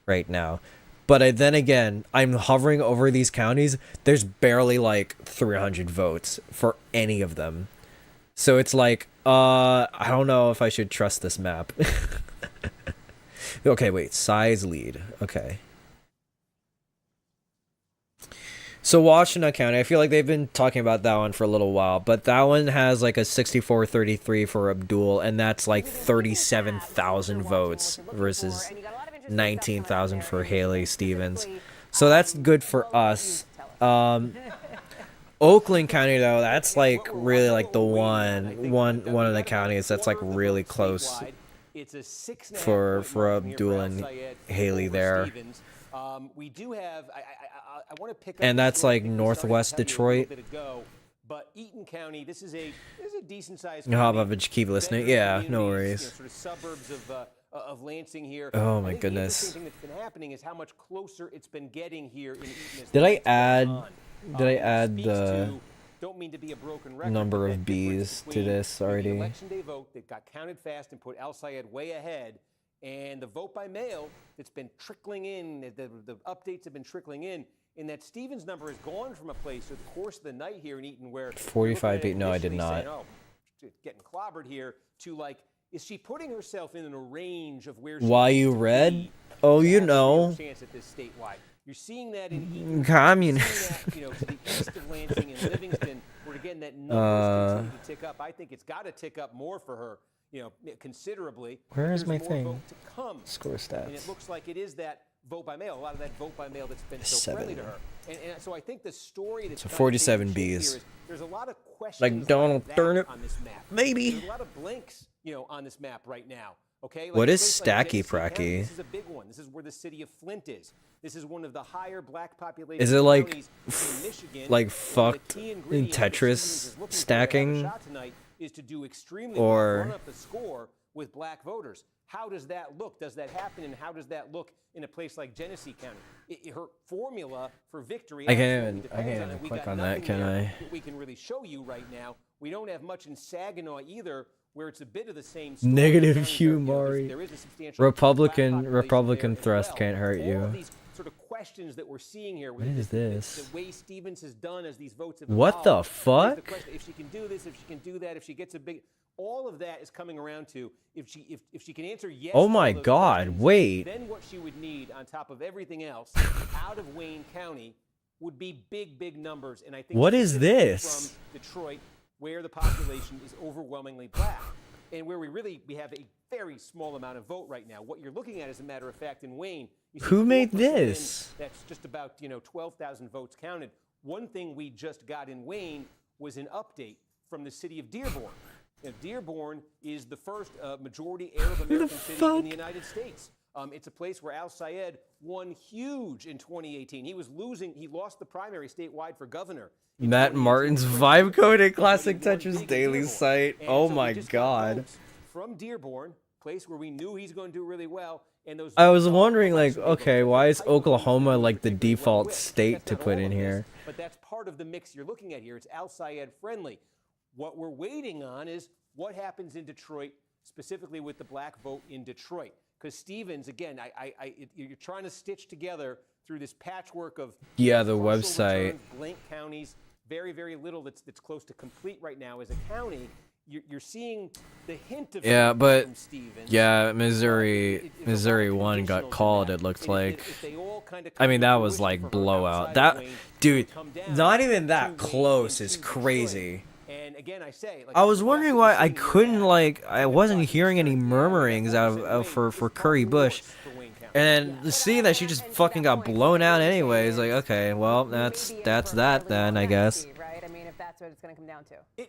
Speaker 3: right now. But then again, I'm hovering over these counties. There's barely like 300 votes for any of them. So it's like, I don't know if I should trust this map. Okay, wait, size lead. Okay. So Washtenaw County, I feel like they've been talking about that one for a little while, but that one has like a 64-33 for Abdul, and that's like 37,000 votes versus 19,000 for Haley Stevens. So that's good for us. Oakland County though, that's like really like the one of the counties that's like really close for Abdul and Haley there.
Speaker 1: We do have. I want to pick up.
Speaker 3: And that's like northwest Detroit.
Speaker 1: But Eaton County, this is a decent sized.
Speaker 3: How about you keep listening? Yeah, no worries.
Speaker 1: Sort of suburbs of Lansing here.
Speaker 3: Oh my goodness.
Speaker 1: The interesting thing that's been happening is how much closer it's been getting here in Eaton.
Speaker 3: Did I add the
Speaker 1: don't mean to be a broken record,
Speaker 3: number of Bs to this already?
Speaker 1: The election day vote that got counted fast and put El Sayed way ahead, and the vote by mail that's been trickling in, the updates have been trickling in that Stevens number has gone from a place through the course of the night here in Eaton where
Speaker 3: 45 beat. No, I did not.
Speaker 1: Saying, oh, getting clobbered here to like, is she putting herself in a range of where?
Speaker 3: Why you red? Oh, you know.
Speaker 1: Chance at this statewide. You're seeing that in Eaton.
Speaker 3: Communist.
Speaker 1: To the east of Lansing and Livingston, we're getting that number continue to tick up. I think it's got to tick up more for her. Considerably.
Speaker 3: Where is my
Speaker 1: more
Speaker 3: thing?
Speaker 1: Vote to come.
Speaker 3: Score stats.
Speaker 1: And it looks like it is that vote by mail. A lot of that vote by mail that's been so friendly to her. And so I think the story that's
Speaker 3: so 47 Bs.
Speaker 1: There's a lot of questions
Speaker 3: like Donald Turnip.
Speaker 1: on this map.
Speaker 3: Maybe.
Speaker 1: There's a lot of blanks, on this map right now. Okay,
Speaker 3: What
Speaker 1: a
Speaker 3: is
Speaker 1: place like
Speaker 3: Stacky
Speaker 1: Genesee County,
Speaker 3: Pracky?
Speaker 1: This is a big one. This is where the city of Flint is. This is one of the higher black population
Speaker 3: Is it like,
Speaker 1: counties in Michigan.
Speaker 3: like
Speaker 1: One of the
Speaker 3: fucked
Speaker 1: key
Speaker 3: in
Speaker 1: ingredients that
Speaker 3: Tetris
Speaker 1: Stevens is looking for to have a
Speaker 3: stacking?
Speaker 1: shot tonight is to do extremely well,
Speaker 3: Or
Speaker 1: run up the score with black voters. How does that look? Does that happen? And how does that look in a place like Genesee County? Her formula for victory.
Speaker 3: I can't
Speaker 1: absolutely
Speaker 3: even
Speaker 1: depends on it. We
Speaker 3: click
Speaker 1: got
Speaker 3: on that,
Speaker 1: nothing
Speaker 3: can
Speaker 1: there
Speaker 3: I?
Speaker 1: that we can really show you right now. We don't have much in Saginaw either, where it's a bit of the same story.
Speaker 3: Negative
Speaker 1: Counties
Speaker 3: Hugh
Speaker 1: are,
Speaker 3: Maury.
Speaker 1: there is a substantial black population
Speaker 3: Republican
Speaker 1: there as
Speaker 3: thrust
Speaker 1: well.
Speaker 3: can't hurt
Speaker 1: All
Speaker 3: you.
Speaker 1: of these sort of questions that we're seeing here.
Speaker 3: What is this?
Speaker 1: The way Stevens has done as these votes have
Speaker 3: What the
Speaker 1: evolved, is
Speaker 3: fuck?
Speaker 1: question, if she can do this, if she can do that, if she gets a big, all of that is coming around to if she can answer yes.
Speaker 3: Oh
Speaker 1: to
Speaker 3: my
Speaker 1: all those
Speaker 3: God,
Speaker 1: questions,
Speaker 3: wait.
Speaker 1: Then what she would need on top of everything else out of Wayne County would be big numbers. And I think
Speaker 3: What is
Speaker 1: specifically
Speaker 3: this?
Speaker 1: from Detroit, where the population is overwhelmingly black, and where we have a very small amount of vote right now. What you're looking at, as a matter of fact, in Wayne, you see
Speaker 3: Who made
Speaker 1: 4% in,
Speaker 3: this?
Speaker 1: that's just about 12,000 votes counted. One thing we just got in Wayne was an update from the city of Dearborn. Now, Dearborn is the first majority Arab American city in the United States. It's a place where Al Sayed won huge in 2018. He lost the primary statewide for governor.
Speaker 3: Matt Martin's vibe coded classic Tetris daily site. Oh my god.
Speaker 1: From Dearborn, place where we knew he's going to do really well. And those
Speaker 3: I was wondering, like, okay, why is Oklahoma like the default state to put in here?
Speaker 1: But that's part of the mix you're looking at here. It's Al Sayed friendly. What we're waiting on is what happens in Detroit, specifically with the black vote in Detroit. Because Stevens, again, you're trying to stitch together through this patchwork of
Speaker 3: the
Speaker 1: partial
Speaker 3: website.
Speaker 1: returns, blank counties, very little that's close to complete right now as a county. You're seeing the hint of
Speaker 3: but
Speaker 1: from Stevens.
Speaker 3: Missouri 1 got called. It looked like. I mean, that was like blowout. That dude, not even that close is crazy.
Speaker 1: And again,
Speaker 3: I was wondering why I couldn't I wasn't hearing any murmurings for Curry Bush, and then seeing that she just fucking got blown out anyways, like, okay, well, that's that then, I guess.
Speaker 4: Right? I mean, if that's what it's going to come down to.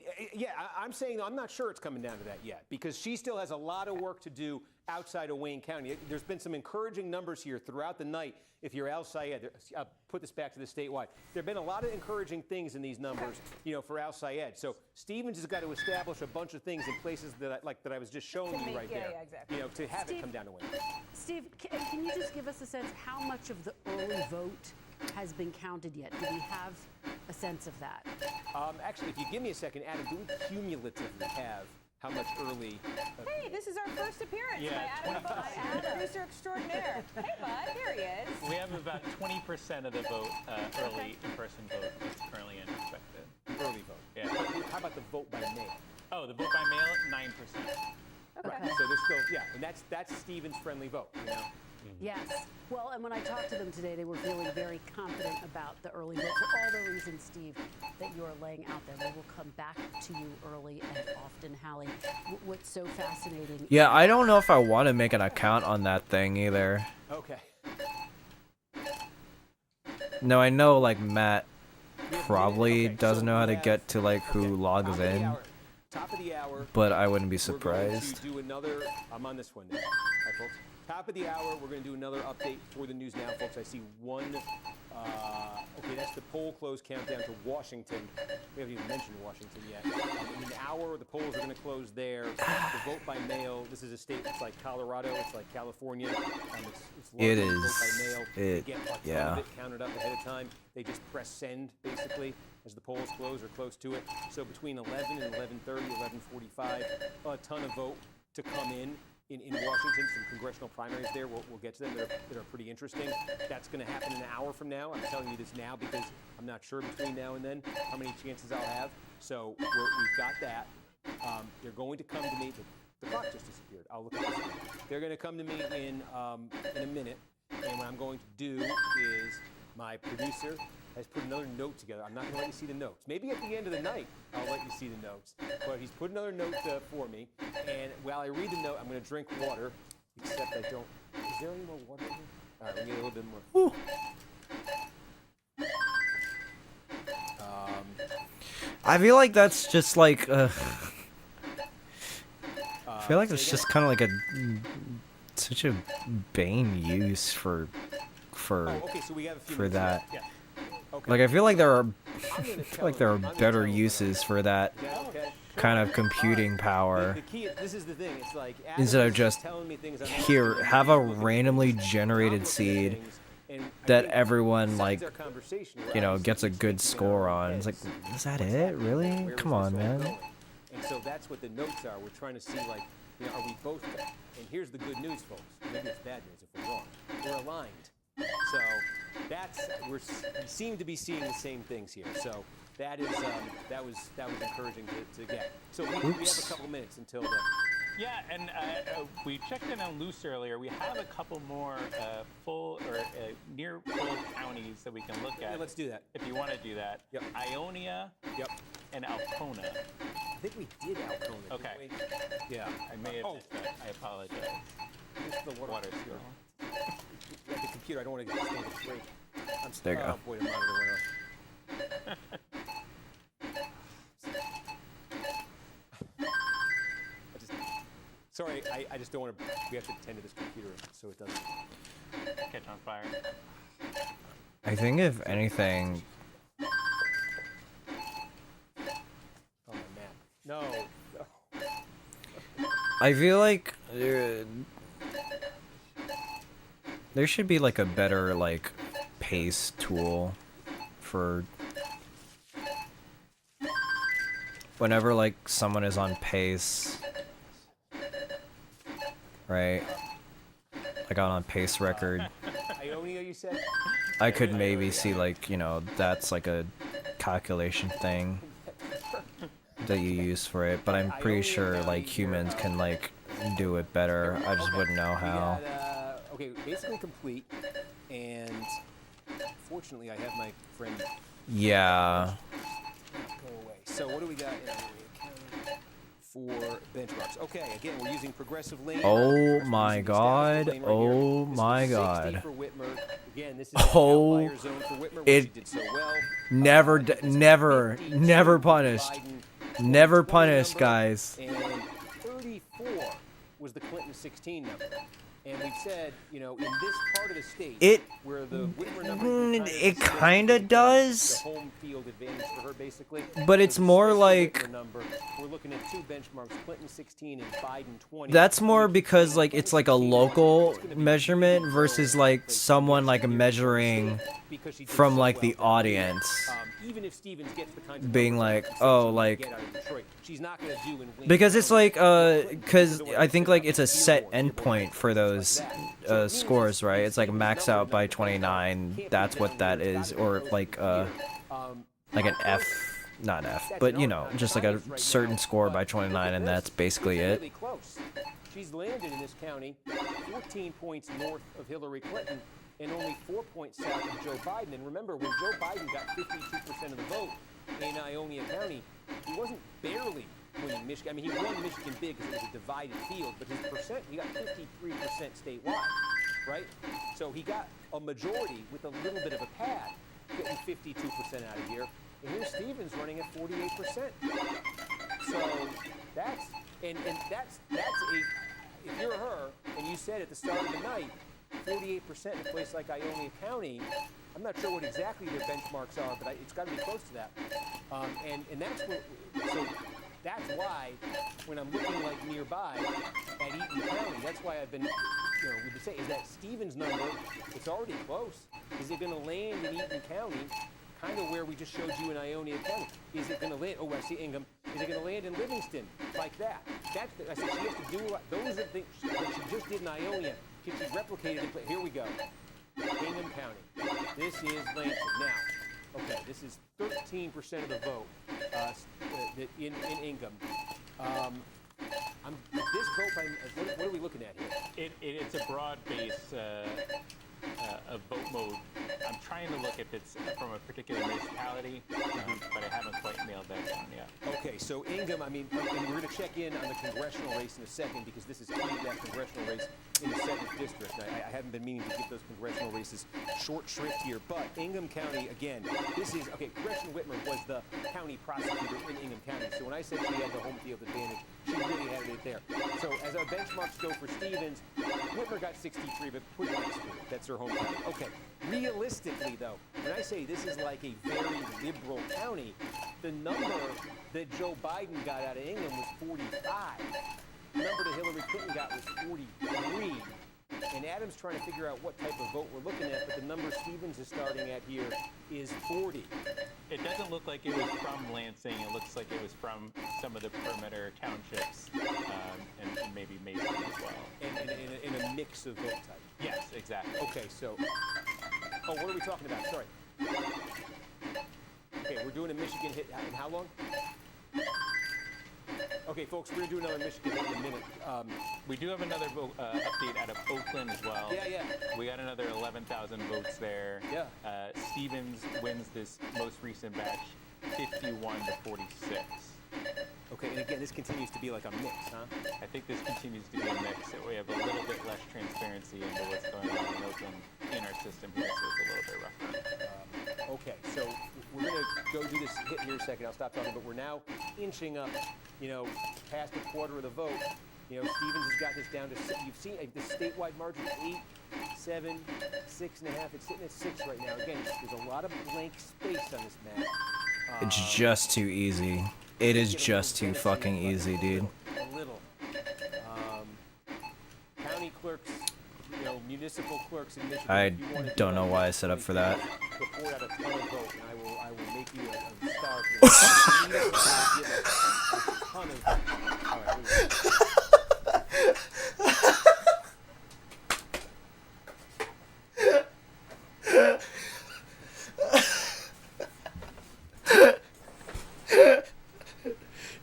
Speaker 1: I'm saying I'm not sure it's coming down to that yet, because she still has a lot of work to do outside of Wayne County. There's been some encouraging numbers here throughout the night. If you're Al Sayed, I'll put this back to the statewide. There have been a lot of encouraging things in these numbers, for Al Sayed. So Stevens has got to establish a bunch of things in places that I was just showing you right there.
Speaker 4: Exactly.
Speaker 1: To have it come down to Wayne.
Speaker 5: Steve, can you just give us a sense how much of the early vote has been counted yet? Do we have a sense of that?
Speaker 1: Actually, if you give me a second, Adam, do we cumulatively have how much early?
Speaker 4: Hey, this is our first appearance
Speaker 2: Yeah,
Speaker 4: by Adam, producer extraordinaire. Hey, bud, here he is.
Speaker 2: We have about 20% of the vote, early in-person vote, is currently expected.
Speaker 1: Early vote.
Speaker 2: Yeah.
Speaker 1: How about the vote by mail?
Speaker 2: Oh, the vote by mail, 9%.
Speaker 1: Right. So there's still, and that's Stevens' friendly vote.
Speaker 5: Yes. Well, and when I talked to them today, they were feeling very confident about the early vote for all the reasons, Steve, that you are laying out there. We will come back to you early and often, Hallie. What's so fascinating?
Speaker 3: Yeah, I don't know if I want to make an account on that thing either.
Speaker 1: Okay.
Speaker 3: No, I know Matt probably doesn't know how to get to who logs in,
Speaker 1: Top of the hour.
Speaker 3: but I wouldn't be
Speaker 1: We're going
Speaker 3: surprised.
Speaker 1: to do another. I'm on this one now. Hi, folks. Top of the hour, we're going to do another update for the news now, folks. I see one. Okay, that's the poll close countdown to Washington. We haven't even mentioned Washington yet. In an hour, the polls are going to close there. The vote by mail. This is a state that's like Colorado. It's like California. It's
Speaker 3: It
Speaker 1: largely
Speaker 3: is.
Speaker 1: vote by mail. They get a ton
Speaker 3: Yeah.
Speaker 1: of it counted up ahead of time. They just press send basically as the polls close or close to it. So between 11 and 11:30, 11:45, a ton of vote to come in Washington. Some congressional primaries there. We'll get to them. That are pretty interesting. That's going to happen an hour from now. I'm telling you this now because I'm not sure between now and then how many chances I'll have. So we've got that. They're going to come to me. The clock just disappeared. I'll look at this. They're going to come to me in a minute. And what I'm going to do is my producer has put another note together. I'm not going to let you see the notes. Maybe at the end of the night, I'll let you see the notes. But he's put another note for me. And while I read the note, I'm going to drink water. Except I don't. Is there any more water in here? All right, we need a little bit more.
Speaker 3: I feel like that's just feel like it's just kind of like such a bane use for
Speaker 1: okay, so we have a few
Speaker 3: for
Speaker 1: minutes
Speaker 3: that.
Speaker 1: left. Yeah. Okay.
Speaker 3: Like I feel like there are
Speaker 1: I'm gonna
Speaker 3: better
Speaker 1: tell
Speaker 3: uses for that
Speaker 1: Is that okay?
Speaker 3: kind of computing power.
Speaker 1: The key, this is the thing. It's like Adam
Speaker 3: Instead of
Speaker 1: is
Speaker 3: just
Speaker 1: telling me things I'm not
Speaker 3: here,
Speaker 1: doing,
Speaker 3: have
Speaker 1: and
Speaker 3: a
Speaker 1: I'm looking at
Speaker 3: randomly
Speaker 1: things,
Speaker 3: generated
Speaker 1: I'm looking at
Speaker 3: seed
Speaker 1: things, and I
Speaker 3: that
Speaker 1: think
Speaker 3: everyone
Speaker 1: besides
Speaker 3: like
Speaker 1: our conversation, we're
Speaker 3: you know
Speaker 1: obviously
Speaker 3: gets a good
Speaker 1: thinking in
Speaker 3: score
Speaker 1: our
Speaker 3: on. It's like,
Speaker 1: heads,
Speaker 3: is that
Speaker 1: what's
Speaker 3: it?
Speaker 1: happening?
Speaker 3: Really?
Speaker 1: Where
Speaker 3: Come
Speaker 1: is
Speaker 3: on,
Speaker 1: this all
Speaker 3: man.
Speaker 1: going? And so that's what the notes are. We're trying to see like, you know, are we both? And here's the good news, folks. Maybe it's bad news if we're wrong. We're aligned. So that's we seem to be seeing the same things here. So that is that was encouraging to get. So we have a couple minutes until the.
Speaker 2: Yeah, and we checked in on Loose earlier. We have a couple more full or near full counties that we can look at.
Speaker 1: Yeah, let's do that.
Speaker 2: If you want to do that.
Speaker 1: Yep.
Speaker 2: Ionia.
Speaker 1: Yep.
Speaker 2: And Alcona.
Speaker 1: I think we did Alcona.
Speaker 2: Okay.
Speaker 1: Didn't we? Yeah.
Speaker 2: I may have missed that. I apologize.
Speaker 1: Just the
Speaker 2: Water seal.
Speaker 1: Like the computer, I don't want to get this thing to break.
Speaker 3: There you go.
Speaker 1: Oh boy, the monitor went off. Sorry, I just don't want to. We have to attend to this computer so it doesn't
Speaker 2: catch on fire.
Speaker 3: I think if anything,
Speaker 1: Oh, my map. No.
Speaker 3: I feel like there should be like a better like pace tool for whenever like someone is on pace, right? Like on pace record.
Speaker 1: Ionia, you said?
Speaker 3: I could maybe see like, you know, that's like a calculation thing that you use for it, but I'm pretty sure like humans can like do it better. I just wouldn't know how.
Speaker 1: Okay, basically complete, and fortunately I have my friend
Speaker 3: Yeah.
Speaker 1: go away. So what do we got for benchmarks? Okay, again, we're using progressive lane.
Speaker 3: Oh
Speaker 1: We're
Speaker 3: my
Speaker 1: using the
Speaker 3: god.
Speaker 1: established lane right
Speaker 3: Oh
Speaker 1: here. This
Speaker 3: my
Speaker 1: was 60
Speaker 3: god.
Speaker 1: for Whitmer. Again, this is
Speaker 3: Oh,
Speaker 1: an outlier zone for Whitmer, which
Speaker 3: it
Speaker 1: he did so well.
Speaker 3: never,
Speaker 1: This is
Speaker 3: never
Speaker 1: 52
Speaker 3: never
Speaker 1: for
Speaker 3: punished.
Speaker 1: Biden,
Speaker 3: Never
Speaker 1: 20
Speaker 3: punished,
Speaker 1: number,
Speaker 3: guys.
Speaker 1: And 34 was the Clinton 16 number. And we've said, you know, in this part of the state,
Speaker 3: It-
Speaker 1: where the Whitmer number
Speaker 3: it kinda does.
Speaker 1: the home field advantage for her, basically.
Speaker 3: But it's
Speaker 1: So the
Speaker 3: more
Speaker 1: special
Speaker 3: like-
Speaker 1: Whitmer number, we're looking at two benchmarks, Clinton 16 and Biden 20.
Speaker 3: That's more because like it's like a local measurement versus like someone like measuring
Speaker 1: Because she did
Speaker 3: from
Speaker 1: so
Speaker 3: like
Speaker 1: well
Speaker 3: the
Speaker 1: down here.
Speaker 3: audience.
Speaker 1: Even if Stevens gets the kinds of
Speaker 3: Being
Speaker 1: numbers
Speaker 3: like,
Speaker 1: that
Speaker 3: oh,
Speaker 1: she's
Speaker 3: like-
Speaker 1: gonna get out of Detroit, she's not gonna do in Wayne
Speaker 3: Because it's
Speaker 1: County.
Speaker 3: like cuz I think like it's a set endpoint for those scores, right? It's like max out by 29. That's what that is, or like an F, not an F, but you know, just like a certain score by 29, and that's basically it.
Speaker 1: Really close. She's landed in this county 14 points north of Hillary Clinton and only 4 points south of Joe Biden. And remember, when Joe Biden got 52% of the vote in Ionia County, he wasn't barely winning Michigan. I mean, he won Michigan big because it was a divided field, but his percent, he got 53% statewide, right? So he got a majority with a little bit of a pad, getting 52% out of here. And here's Stevens running at 48%. So that's a, if you're her and you said at the start of the night, 48% in a place like Ionia County, I'm not sure what exactly their benchmarks are, but it's got to be close to that. And that's what, so that's why when I'm looking like nearby at Eaton County, that's why I've been, you know, we've been saying, is that Stevens number, it's already close. Is it going to land in Eaton County, kind of where we just showed you in Ionia County? Is it going to land, oh, I see Ingham. Is it going to land in Livingston like that? That's the, I said she has to do, those are the things that she just did in Ionia. Can she replicate it? Here we go. Ingham County. This is Lansing. Now, okay, this is 13% of the vote in Ingham. This vote, what are we looking at here?
Speaker 2: It's a broad base of vote mode. I'm trying to look if it's from a particular municipality, but I haven't quite nailed that down yet.
Speaker 1: Okay, so Ingham, I mean, and we're going to check in on the congressional race in a second because this is key to that congressional race in the 7th district. I haven't been meaning to give those congressional races short shrift here, but Ingham County, again, this is, okay, Gretchen Whitmer was the county prosecutor in Ingham County, so when I said she had the home field advantage, she really had it there. So as our benchmarks go for Stevens, Whitmer got 63, but put it next to it. That's her home county. Okay, realistically, though, when I say this is like a very liberal county, the number that Joe Biden got out of Ingham was 45. The number that Hillary Clinton got was 43. And Adam's trying to figure out what type of vote we're looking at, but the number Stevens is starting at here is 40.
Speaker 2: It doesn't look like it was from Lansing. It looks like it was from some of the perimeter townships and maybe Mason as well.
Speaker 1: And in a mix of vote type.
Speaker 2: Yes, exactly.
Speaker 1: Okay, so, what are we talking about? Sorry. Okay, we're doing a Michigan hit in how long? Okay, folks, we're going to do another Michigan hit in a minute.
Speaker 2: We do have another update out of Oakland as well.
Speaker 1: Yeah.
Speaker 2: We got another 11,000 votes there.
Speaker 1: Yeah.
Speaker 2: Stevens wins this most recent batch 51 to 46.
Speaker 1: Okay, and again, this continues to be like a mix, huh?
Speaker 2: I think this continues to be a mix. We have a little bit less transparency into what's going on in Oakland in our system here, so it's a little bit rougher.
Speaker 1: Okay, so we're going to go do this hit here in a second. I'll stop talking, but we're now inching up, past a quarter of the vote. Stevens has got this down to, you've seen the statewide margin, 8, 7, 6.5. It's sitting at 6 right now. Again, there's a lot of blank space on this map.
Speaker 3: It's just too easy. It is just too fucking easy, dude.
Speaker 1: A little. County clerks, municipal clerks in Michigan.
Speaker 3: I don't know why I set up for that.
Speaker 1: Report out a ton of vote, and I will make you a star. A ton of vote. All right,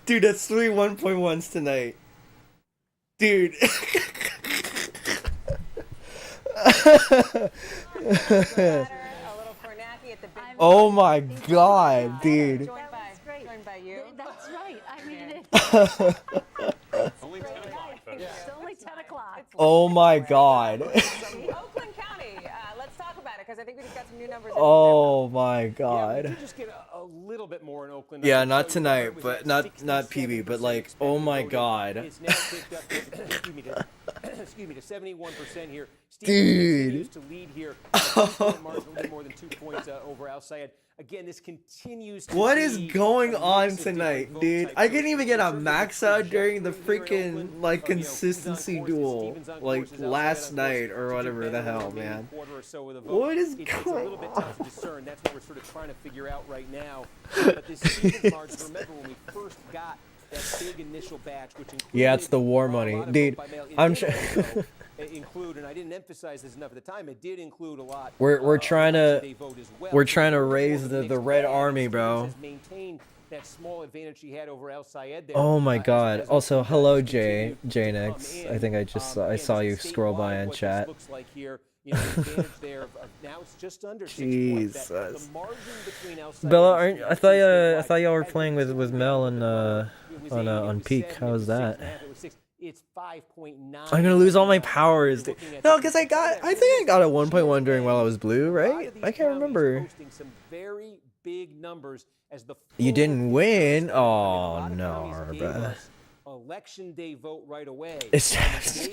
Speaker 3: Dude, that's 3 1.1s tonight. Dude. Oh my god, dude.
Speaker 4: Joined by you.
Speaker 5: That's right. I mean, it's
Speaker 2: Only 10 o'clock, folks.
Speaker 5: only 10 o'clock.
Speaker 3: Oh my god.
Speaker 4: Oakland County. Let's talk about it because I think we just got some new numbers.
Speaker 3: Oh my
Speaker 1: we
Speaker 3: god.
Speaker 1: did just get a little bit more in Oakland.
Speaker 3: Yeah, not tonight, but not PB, but like, oh my god.
Speaker 1: It's now picked up, excuse me, to 71% here.
Speaker 3: Dude.
Speaker 1: Continues to lead here. Margin, a little more than 2 points over Al Sayed. Again, this continues to
Speaker 3: What
Speaker 1: be
Speaker 3: is going
Speaker 1: a
Speaker 3: on
Speaker 1: mix of
Speaker 3: tonight,
Speaker 1: different vote
Speaker 3: dude?
Speaker 1: types.
Speaker 3: I couldn't even get a
Speaker 1: Certainly
Speaker 3: max
Speaker 1: the
Speaker 3: out during the
Speaker 1: trajectory here in
Speaker 3: freaking,
Speaker 1: Oakland,
Speaker 3: like,
Speaker 1: who's on
Speaker 3: consistency
Speaker 1: course,
Speaker 3: duel,
Speaker 1: Stevens on
Speaker 3: like,
Speaker 1: course, Al Sayed
Speaker 3: last
Speaker 1: on
Speaker 3: night
Speaker 1: course
Speaker 3: or
Speaker 1: to
Speaker 3: whatever
Speaker 1: do
Speaker 3: the
Speaker 1: better
Speaker 3: hell,
Speaker 1: than maybe
Speaker 3: man.
Speaker 1: a quarter or so of the vote.
Speaker 3: What is
Speaker 1: It's a
Speaker 3: going
Speaker 1: little bit
Speaker 3: on?
Speaker 1: tough to discern. That's what we're sort of trying to figure out right now. But this Stevens margin, remember when we first got that big initial batch, which included
Speaker 3: Yeah, it's the war
Speaker 1: a
Speaker 3: money.
Speaker 1: lot of
Speaker 3: Dude,
Speaker 1: vote by mail. It
Speaker 3: I'm
Speaker 1: did
Speaker 3: sure.
Speaker 1: also include, and I didn't emphasize this enough at the time, it did include a lot.
Speaker 3: We're trying to
Speaker 1: election day vote as well.
Speaker 3: we're
Speaker 1: So
Speaker 3: trying to
Speaker 1: overall,
Speaker 3: raise
Speaker 1: the
Speaker 3: the
Speaker 1: mixed
Speaker 3: Red
Speaker 1: bag,
Speaker 3: Army,
Speaker 1: Stevens
Speaker 3: bro.
Speaker 1: has maintained that small advantage he had over Al Sayed there.
Speaker 3: Oh my god.
Speaker 1: As
Speaker 3: Also, hello Jay,
Speaker 1: continued to come
Speaker 3: JNX.
Speaker 1: in.
Speaker 3: I think I just I
Speaker 1: Again,
Speaker 3: saw you
Speaker 1: statewide,
Speaker 3: scroll by in
Speaker 1: what this
Speaker 3: chat.
Speaker 1: looks like here, the advantage there of now it's just under 6 points. The
Speaker 3: Jesus.
Speaker 1: margin between Al Sayed
Speaker 3: Bella,
Speaker 1: and
Speaker 3: aren't I
Speaker 1: Stevens
Speaker 3: thought y'all were
Speaker 1: statewide
Speaker 3: playing
Speaker 1: has
Speaker 3: with
Speaker 1: been
Speaker 3: Mel
Speaker 1: it was
Speaker 3: on
Speaker 1: 8, it
Speaker 3: on
Speaker 1: was
Speaker 3: Peak.
Speaker 1: 7,
Speaker 3: How
Speaker 1: it
Speaker 3: was that?
Speaker 1: 6.5, it was 6. It's 5.9.
Speaker 3: I'm gonna lose all my powers.
Speaker 1: You're looking at
Speaker 3: No,
Speaker 1: the-
Speaker 3: because I think I got a 1.1 during while I was blue, right? I can't remember.
Speaker 1: Posting some very big numbers as the
Speaker 3: You didn't
Speaker 1: full
Speaker 3: win?
Speaker 1: picture. A
Speaker 3: Oh
Speaker 1: lot of
Speaker 3: no,
Speaker 1: counties gave
Speaker 3: bruh.
Speaker 1: us election day vote right away.
Speaker 3: It's
Speaker 1: Gave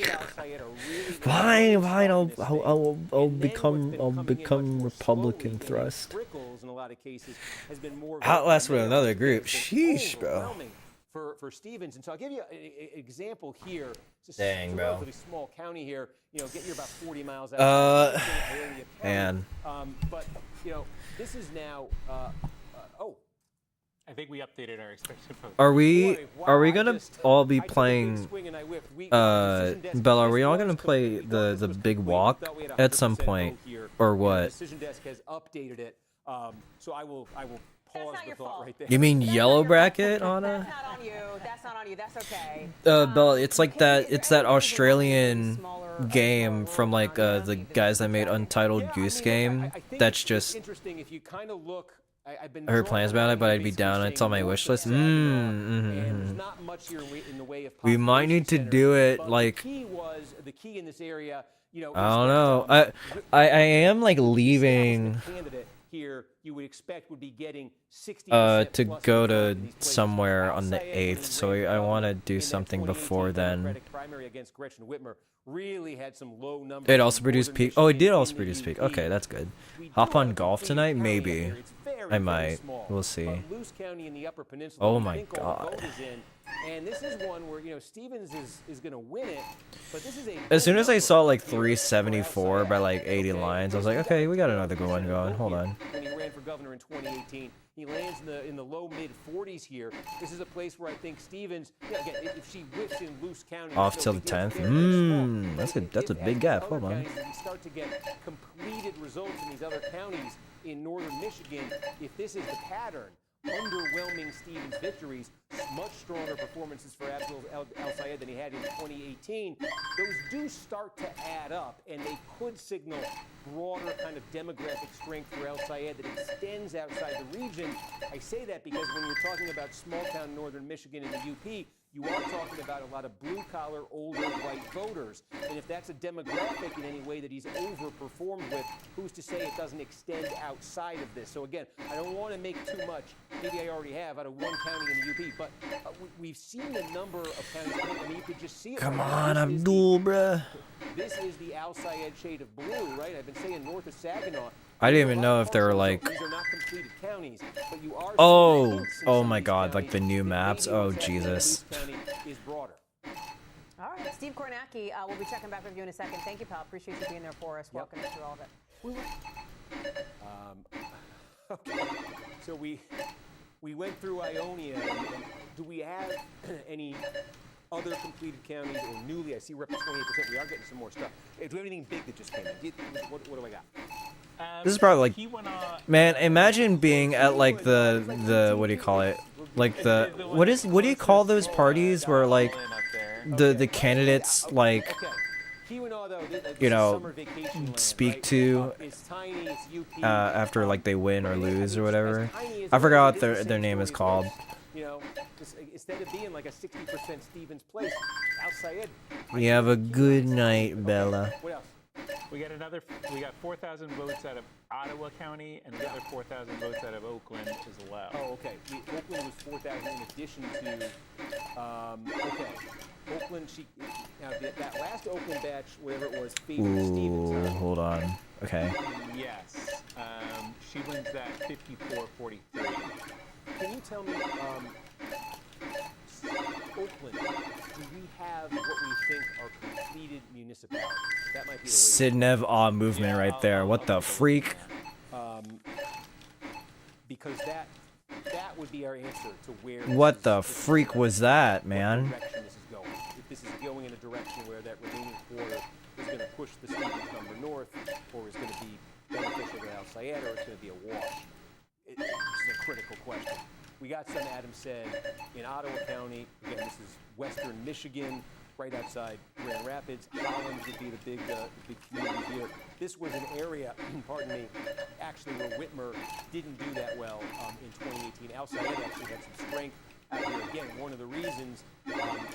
Speaker 1: Al Sayed a really
Speaker 3: fine, fine.
Speaker 1: in this thing.
Speaker 3: I'll
Speaker 1: And then what's
Speaker 3: become
Speaker 1: been
Speaker 3: I'll
Speaker 1: coming in
Speaker 3: become
Speaker 1: much more
Speaker 3: Republican
Speaker 1: slowly, and
Speaker 3: thrust.
Speaker 1: trickles in a lot of cases has been more
Speaker 3: Outlast
Speaker 1: vote
Speaker 3: with
Speaker 1: by mail.
Speaker 3: another group.
Speaker 1: It's been
Speaker 3: Sheesh, bro.
Speaker 1: overwhelming for Stevens. And so I'll give you an example here. It's a
Speaker 3: Dang, bro.
Speaker 1: relatively small county here. Get you about 40 miles out.
Speaker 3: Man.
Speaker 1: But this is now.
Speaker 2: I think we updated our expected vote.
Speaker 3: Are we
Speaker 1: Boy, wow,
Speaker 3: are we
Speaker 1: I
Speaker 3: gonna
Speaker 1: just-
Speaker 3: all be
Speaker 1: I took a big
Speaker 3: playing?
Speaker 1: swing and I whiffed. Decision desk
Speaker 3: Bella, are
Speaker 1: just
Speaker 3: we all
Speaker 1: was
Speaker 3: gonna play
Speaker 1: complete.
Speaker 3: the
Speaker 1: This was
Speaker 3: big
Speaker 1: complete. We
Speaker 3: walk
Speaker 1: thought we had
Speaker 3: at some
Speaker 1: 100%
Speaker 3: point,
Speaker 1: vote here,
Speaker 3: or
Speaker 1: and
Speaker 3: what?
Speaker 1: The decision desk has updated it. So I will pause
Speaker 4: not
Speaker 1: the
Speaker 4: your
Speaker 1: thought
Speaker 4: fault.
Speaker 1: right there.
Speaker 3: You mean
Speaker 4: That's not
Speaker 3: yellow
Speaker 4: your
Speaker 3: bracket,
Speaker 4: fault.
Speaker 3: Anna?
Speaker 4: That's not on you. That's not on you. That's okay.
Speaker 3: Bella, it's like
Speaker 4: Okay,
Speaker 3: that.
Speaker 4: is there
Speaker 3: It's that
Speaker 4: any reason why
Speaker 3: Australian
Speaker 4: smaller
Speaker 3: game from like the guys that made Untitled Goose Game. That's just
Speaker 1: interesting if you kind of look.
Speaker 3: I heard plans about it, but I'd be down. It's on my wish list. We might need to do it like.
Speaker 1: The key in this area,
Speaker 3: I don't know. I am like leaving.
Speaker 1: Here you would expect would be getting 60
Speaker 3: to go to somewhere on the 8th, so I want to do something before then.
Speaker 1: Primary against Gretchen Whitmer really had some low numbers.
Speaker 3: It also produced peak. Oh, it did also produce peak. Okay, that's good. Hop on golf tonight? Maybe. I might. We'll see. Oh my god.
Speaker 1: And this is one where, you know, Stevens is going to win it, but this is a...
Speaker 3: As soon as I saw like 374 by like 80 lines, I was like, okay, we got another good one going. Hold on.
Speaker 1: When he ran for governor in 2018, he lands in the low mid 40s here. This is a place where I think Stevens, again, if she whips in Luce County,
Speaker 3: off till the 10th. That's a big gap. Hold on.
Speaker 1: We start to get completed results in these other counties in northern Michigan. If this is the pattern, underwhelming Stevens victories, much stronger performances for Abdul El-Sayed than he had in 2018. Those do start to add up, and they could signal broader kind of demographic strength for El-Sayed that extends outside the region. I say that because when you're talking about small-town northern Michigan and the UP, you are talking about a lot of blue-collar, older white voters. And if that's a demographic in any way that he's overperformed with, who's to say it doesn't extend outside of this? So again, I don't want to make too much, maybe I already have, out of one county in the UP, but we've seen the number of counties. I mean, you could just see it.
Speaker 3: Come on, Abdul, bruh.
Speaker 1: This is the Al-Sayed shade of blue, right? I've been saying north of Saginaw.
Speaker 3: I didn't even know if there were like...
Speaker 1: These are not completed counties, but you are
Speaker 3: oh my god, like the new maps. Oh, Jesus.
Speaker 4: All right, Steve Kornacki, we'll be checking back with you in a second. Thank you, pal. Appreciate you being there for us. Walking us through all of it.
Speaker 1: Okay, so we went through Ionia. And do we have any other completed counties or newly? I see we're up to 28%. We are getting some more stuff. Do we have anything big that just came in? What do I got?
Speaker 3: This is probably like, man, imagine being at like the what do you call it? Like the what do you call those parties where like the candidates like, you know, speak to after like they win or lose or whatever. I forgot what their name is called.
Speaker 1: You know, instead of being like a 60% Stevens place, Al-Sayed.
Speaker 3: You have a good night, Bella.
Speaker 1: What else?
Speaker 2: We got 4,000 votes out of Ottawa County and another 4,000 votes out of Oakland as well.
Speaker 1: Oh, okay. Oakland was 4,000 in addition to, okay. Oakland, now that last Oakland batch, whatever it was, favored Stevens.
Speaker 3: Ooh, hold on. Okay.
Speaker 2: Yes. She wins that 54-43.
Speaker 1: Can you tell me, Oakland, do we have what we think are completed municipalities? That might be the way.
Speaker 3: Sidnev awe movement right there. What the freak?
Speaker 1: Because that would be our answer to where.
Speaker 3: What the freak was that, man?
Speaker 1: Direction this is going. If this is going in a direction where that remaining quarter is going to push the Stevens number north, or is going to be beneficial to Al-Sayed, or it's going to be a wash. This is a critical question. We got some, Adam said, in Ottawa County. Again, this is western Michigan, right outside Grand Rapids. Collins would be the big community here. This was an area, pardon me, actually where Whitmer didn't do that well in 2018. Al-Sayed actually had some strength out here. Again, one of the reasons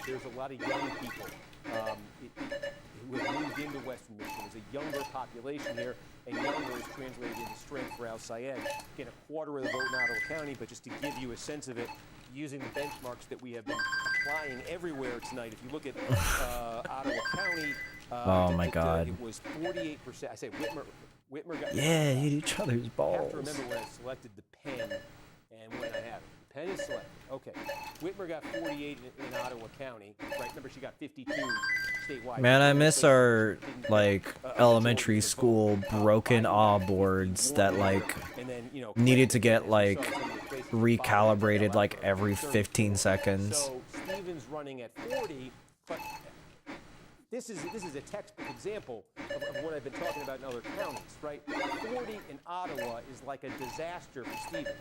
Speaker 1: there's a lot of young people who have moved into western Michigan. There's a younger population here, and younger is translated into strength for Al-Sayed. Again, a quarter of the vote in Ottawa County, but just to give you a sense of it, using the benchmarks that we have been applying everywhere tonight. If you look at Ottawa County,
Speaker 3: oh my God,
Speaker 1: it was 48%. I say Whitmer got.
Speaker 3: Yeah, hit each other's balls.
Speaker 1: I have to remember when I selected the pen and when I have it. The pen is selected. Okay, Whitmer got 48 in Ottawa County. Right, remember she got 52 statewide.
Speaker 3: Man, I miss our like elementary school broken awe boards that like needed to get like recalibrated like every 15 seconds.
Speaker 1: So Stevens running at 40, but this is a textbook example of what I've been talking about in other counties, right? 40 in Ottawa is like a disaster for Stevens,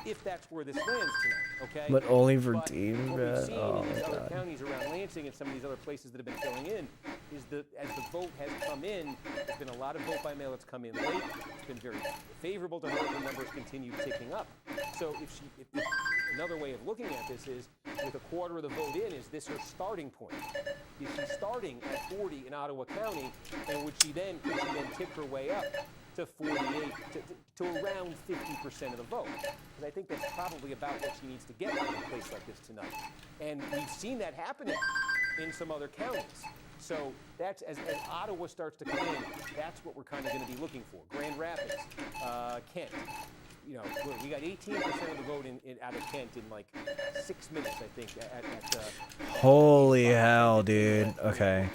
Speaker 1: if that's where this lands tonight, okay?
Speaker 3: But only for
Speaker 1: But
Speaker 3: Dean,
Speaker 1: what we've
Speaker 3: bro.
Speaker 1: seen
Speaker 3: Oh
Speaker 1: in these
Speaker 3: my
Speaker 1: other
Speaker 3: god.
Speaker 1: counties around Lansing and some of these other places that have been filling in is as the vote has come in, there's been a lot of vote by mail that's come in late. It's been very favorable to her. Her numbers continue ticking up. So if another way of looking at this is, with a quarter of the vote in, is this her starting point? Is she starting at 40 in Ottawa County, and could she then tip her way up to 48, to around 50% of the vote? Because I think that's probably about what she needs to get out of a place like this tonight. And we've seen that happening in some other counties. So that's, as Ottawa starts to come in, that's what we're kind of going to be looking for. Grand Rapids, Kent. You know, we got 18% of the vote out of Kent in like 6 minutes, I think.
Speaker 3: Holy hell, dude. Okay.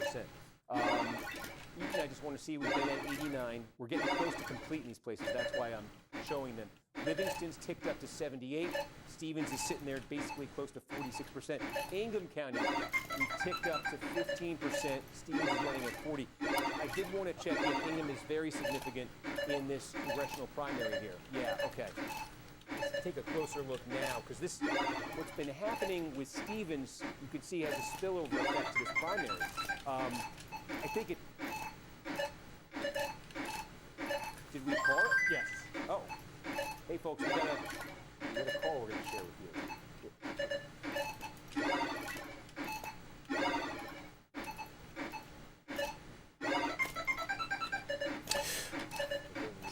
Speaker 1: I just want to see, we've been at 89. We're getting close to complete in these places. That's why I'm showing them. Livingston's ticked up to 78. Stevens is sitting there basically close to 46%. Ingham County, we ticked up to 15%. Stevens is running at 40. I did want to check in. Ingham is very significant in this congressional primary here. Yeah, okay. Let's take a closer look now, because what's been happening with Stevens, you can see has a spillover effect to this primary. I think it. Did we call it? Yes. Oh. Hey, folks, we got a call we're going to share with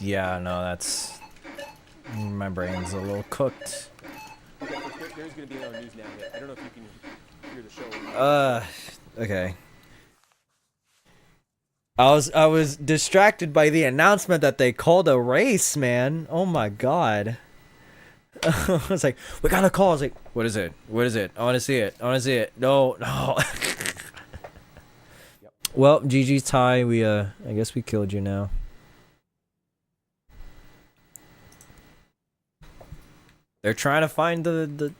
Speaker 1: you.
Speaker 3: Yeah, no, that's... My brain's a little cooked.
Speaker 1: Okay, there's going to be another news now. I don't know if you can hear the show.
Speaker 3: Okay. I was distracted by the announcement that they called a race, man. Oh my god. I was like, we got a call. I was like, what is it? What is it? I want to see it. I want to see it. No.
Speaker 1: Yep.
Speaker 3: Well, GG's tie. I guess we killed you now. They're trying to find the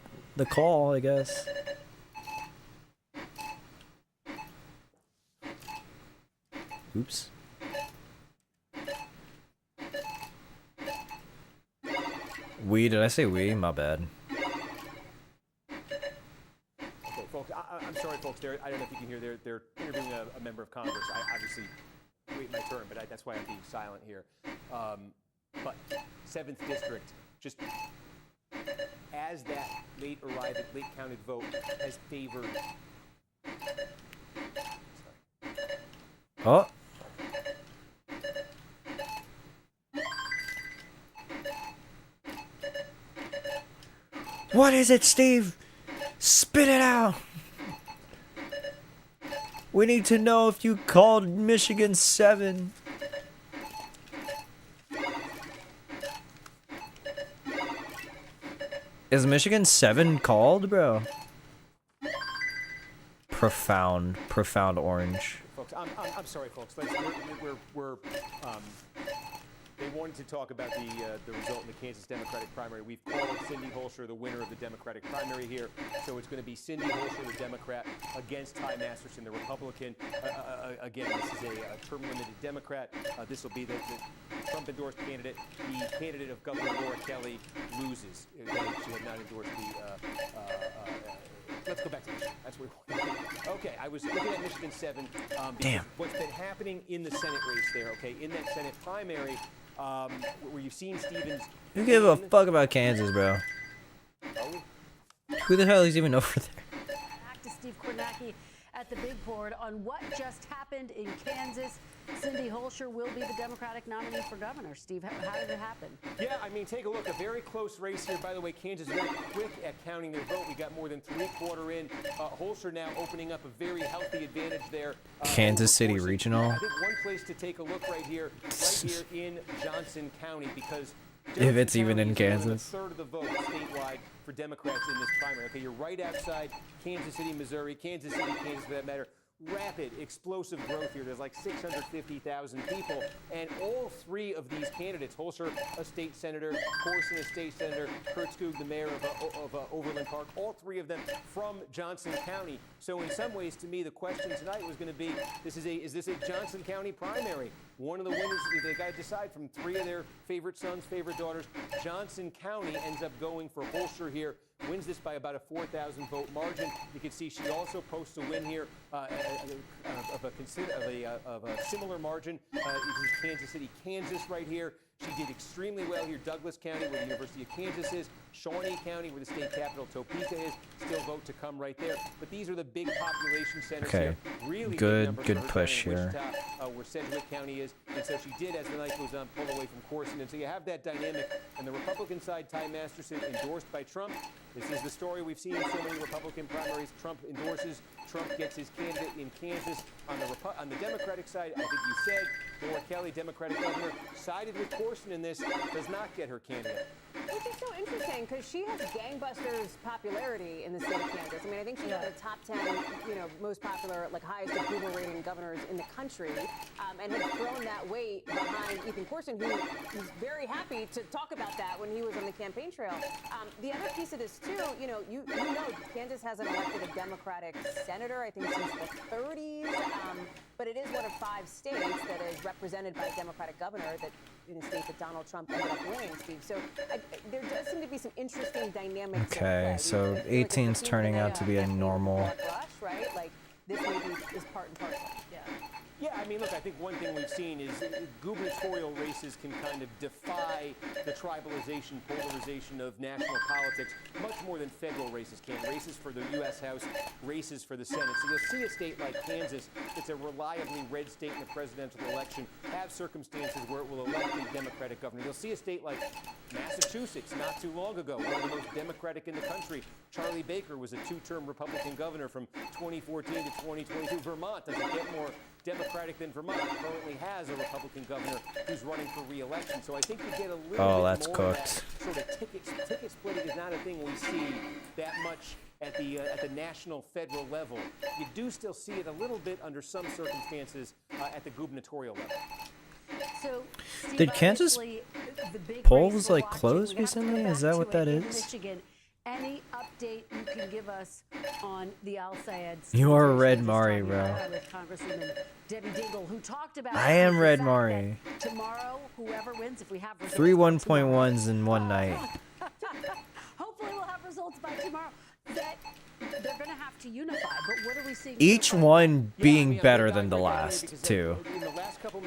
Speaker 3: call, I guess. Oops. Did I say we? My bad.
Speaker 1: Okay, folks, I'm sorry, folks. I don't know if you can hear. They're interviewing a member of Congress. I obviously wait my turn, but that's why I'm being silent here. But 7th District, just as that late counted vote has favored.
Speaker 3: Oh. What is it, Steve? Spit it out. We need to know if you called Michigan 7. Is Michigan 7 called, bro? Profound orange.
Speaker 1: Folks, I'm sorry, folks. They wanted to talk about the result in the Kansas Democratic primary. We've called Cindy Holscher the winner of the Democratic primary here. So it's going to be Cindy Holscher, the Democrat, against Ty Masterson, the Republican. Again, this is a term-limited Democrat. This will be the Trump-endorsed candidate. The candidate of Governor Laura Kelly loses. Again, she had not endorsed let's go back to Michigan. That's where we want to be. Okay, I was looking at Michigan 7.
Speaker 3: Damn.
Speaker 1: What's been happening in the Senate race there, okay, in that Senate primary, where you've seen Stevens.
Speaker 3: Who gives a fuck about Kansas, bro? Who the hell is even over there?
Speaker 5: Back to Steve Kornacki at the big board on what just happened in Kansas. Cindy Holscher will be the Democratic nominee for governor. Steve, how did it happen?
Speaker 1: Yeah, I mean, take a look. A very close race here. By the way, Kansas very quick at counting their vote. We got more than 3/4 in. Holscher now opening up a very healthy advantage there.
Speaker 3: Kansas City Regional.
Speaker 1: I think one place to take a look right here in Johnson County, because
Speaker 3: if it's even in Kansas.
Speaker 1: A third of the vote statewide for Democrats in this primary. Okay, you're right outside Kansas City, Missouri, Kansas City, Kansas for that matter. rapid, explosive growth here. There's like 650,000 people, and all three of these candidates, Holzer, a state senator, Corson, a state senator, Kurtzkug, the mayor of Overland Park, all three of them from Johnson County. So in some ways, to me, the question tonight was going to be, is this a Johnson County primary? One of the winners, they got to decide from three of their favorite sons, favorite daughters. Johnson County ends up going for Holzer here, wins this by about a 4,000 vote margin. You can see she also posts a win here of a similar margin. This is Kansas City, Kansas right here. She did extremely well here. Douglas County, where the University of Kansas is. Shawnee County, where the state capital Topeka is. Still vote to come right there. But these are the big population centers here. Really
Speaker 3: good
Speaker 1: big numbers
Speaker 3: push here.
Speaker 1: Wichita, where Sedgwick County is. And so she did, as the night goes on, pull away from Corson. And so you have that dynamic. And the Republican side, Ty Masterson, endorsed by Trump. This is the story we've seen in so many Republican primaries. Trump endorses. Trump gets his candidate in Kansas. On the Democratic side, I think you said, Laura Kelly, Democratic governor, sided with Corson in this, does not get her candidate.
Speaker 4: Which is so interesting because she has gangbusters popularity in the state of Kansas. I mean, I think she's one of the top 10, most popular, like highest approval rating governors in the country, and has thrown that weight behind Ethan Corson, who was very happy to talk about that when he was on the campaign trail. The other piece of this too, you know, Kansas hasn't elected a Democratic senator, I think, since the 30s, but it is one of 5 states that is represented by a Democratic governor that in a state that Donald Trump ended up winning, Steve. So there does seem to be some interesting dynamics.
Speaker 3: Okay, so 18's turning out to be a normal.
Speaker 4: Rush, right? Like this maybe is part and parcel. Yeah.
Speaker 1: Yeah, I mean, look, I think one thing we've seen is gubernatorial races can kind of defy the tribalization, polarization of national politics much more than federal races can. Races for the U.S. House, races for the Senate. So you'll see a state like Kansas, it's a reliably red state in the presidential election, have circumstances where it will elect a Democratic governor. You'll see a state like Massachusetts not too long ago, one of the most Democratic in the country. Charlie Baker was a 2-term Republican governor from 2014 to 2022. Vermont doesn't get more Democratic than Vermont. Currently has a Republican governor who's running for re-election. So I think you get a little bit
Speaker 3: that's
Speaker 1: more
Speaker 3: cooked.
Speaker 1: of that sort of ticket splitting is not a thing we see that much at the national federal level. You do still see it a little bit under some circumstances at the gubernatorial level.
Speaker 5: So, Steve,
Speaker 3: Did Kansas
Speaker 5: the big
Speaker 3: polls
Speaker 5: race we're
Speaker 3: like
Speaker 5: watching,
Speaker 3: close
Speaker 5: we have to go
Speaker 3: recently?
Speaker 5: back
Speaker 3: Is that
Speaker 5: to
Speaker 3: what
Speaker 5: it
Speaker 3: that
Speaker 5: in
Speaker 3: is?
Speaker 5: Michigan. Any update you can give us on the Al Sayed?
Speaker 3: You are Red
Speaker 5: situation?
Speaker 3: Mari,
Speaker 5: Just
Speaker 3: bro.
Speaker 5: talking about with Congresswoman Debbie Dingell, who talked about
Speaker 3: I am
Speaker 5: the
Speaker 3: Red
Speaker 5: fact
Speaker 3: Mari.
Speaker 5: that tomorrow, whoever wins, if we have results
Speaker 3: 3
Speaker 5: by
Speaker 3: 1.1s in one night.
Speaker 5: hopefully we'll have results by tomorrow. That they're going to have to unify. But what are we seeing?
Speaker 3: Each
Speaker 5: so far?
Speaker 3: one being better than the last two.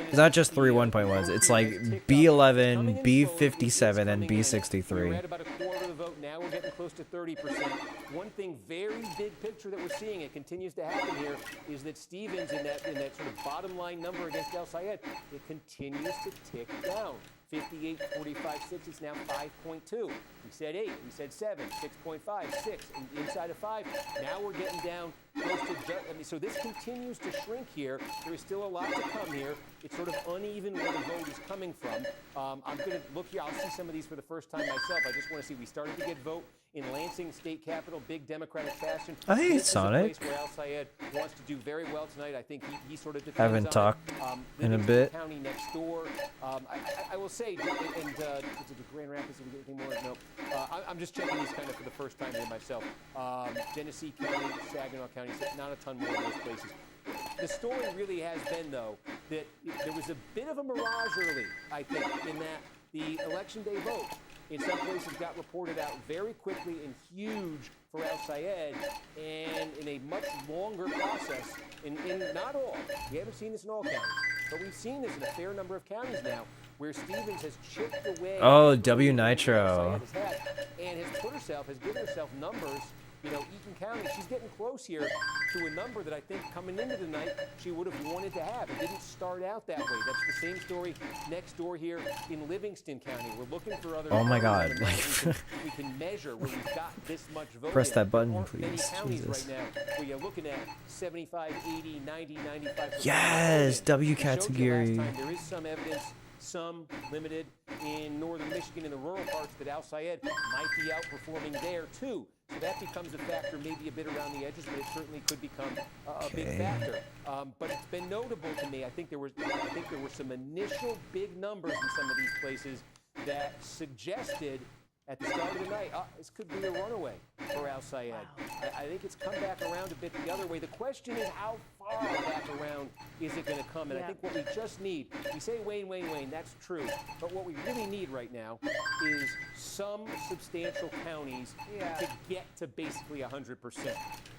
Speaker 3: It's not just 3 1.1s. It's like B11, B57, and
Speaker 1: We're
Speaker 3: B63.
Speaker 1: at about a quarter of the vote. Now we're getting close to 30%. One thing, very big picture that we're seeing, it continues to happen here, is that Stevens in that sort of bottom line number against El Sayed, it continues to tick down. 58, 45, 6. It's now 5.2. We said 8. We said 7, 6.5, 6. And inside of 5. Now we're getting down close to. So this continues to shrink here. There is still a lot to come here. It's sort of uneven where the vote is coming from. I'm going to look here. I'll see some of these for the first time myself. I just want to see. We started to get vote in Lansing state capital, big Democratic fashion.
Speaker 3: I think
Speaker 1: This
Speaker 3: it's
Speaker 1: is a
Speaker 3: Sonic.
Speaker 1: place where Al Sayed wants to do very well tonight. I think he sort of depends
Speaker 3: Haven't
Speaker 1: on
Speaker 3: talked
Speaker 1: it.
Speaker 3: in a
Speaker 1: Livingston
Speaker 3: bit.
Speaker 1: County next door. I will say, is it the Grand Rapids? Did we get anything more? No. I'm just checking these kind of for the first time here myself. Genesee County, Saginaw County, so not a ton more in those places. The story really has been, though, that there was a bit of a mirage early, I think, in that the Election Day vote in some places got reported out very quickly and huge for Al Sayed, and in a much longer process, in not all, we haven't seen this in all counties, but we've seen this in a fair number of counties now, where Stevens has chipped away.
Speaker 3: Oh, W Nitro.
Speaker 1: And has given herself numbers. You know, Eaton County, she's getting close here to a number that I think coming into the night she would have wanted to have. It didn't start out that way. That's the same story next door here in Livingston County. We're looking for other.
Speaker 3: Oh my God.
Speaker 1: We can measure where we've got this much vote.
Speaker 3: Press that button,
Speaker 1: There aren't many
Speaker 3: please.
Speaker 1: counties
Speaker 3: Jesus.
Speaker 1: right now where you're looking at 75, 80, 90, 95.
Speaker 3: Yes, W category.
Speaker 1: There is some evidence, some limited in northern Michigan in the rural parts that Al Sayed might be outperforming there too. So that becomes a factor, maybe a bit around the edges, but it certainly could become a big factor. But it's been notable to me. I think there were some initial big numbers in some of these places that suggested at the start of the night, this could be a runaway for Al Sayed.
Speaker 5: Wow.
Speaker 1: I think it's come back around a bit the other way. The question is, how far back around is it going to come? And I think what we just need, we say Wayne, that's true. But what we really need right now is some substantial counties to get to basically 100%.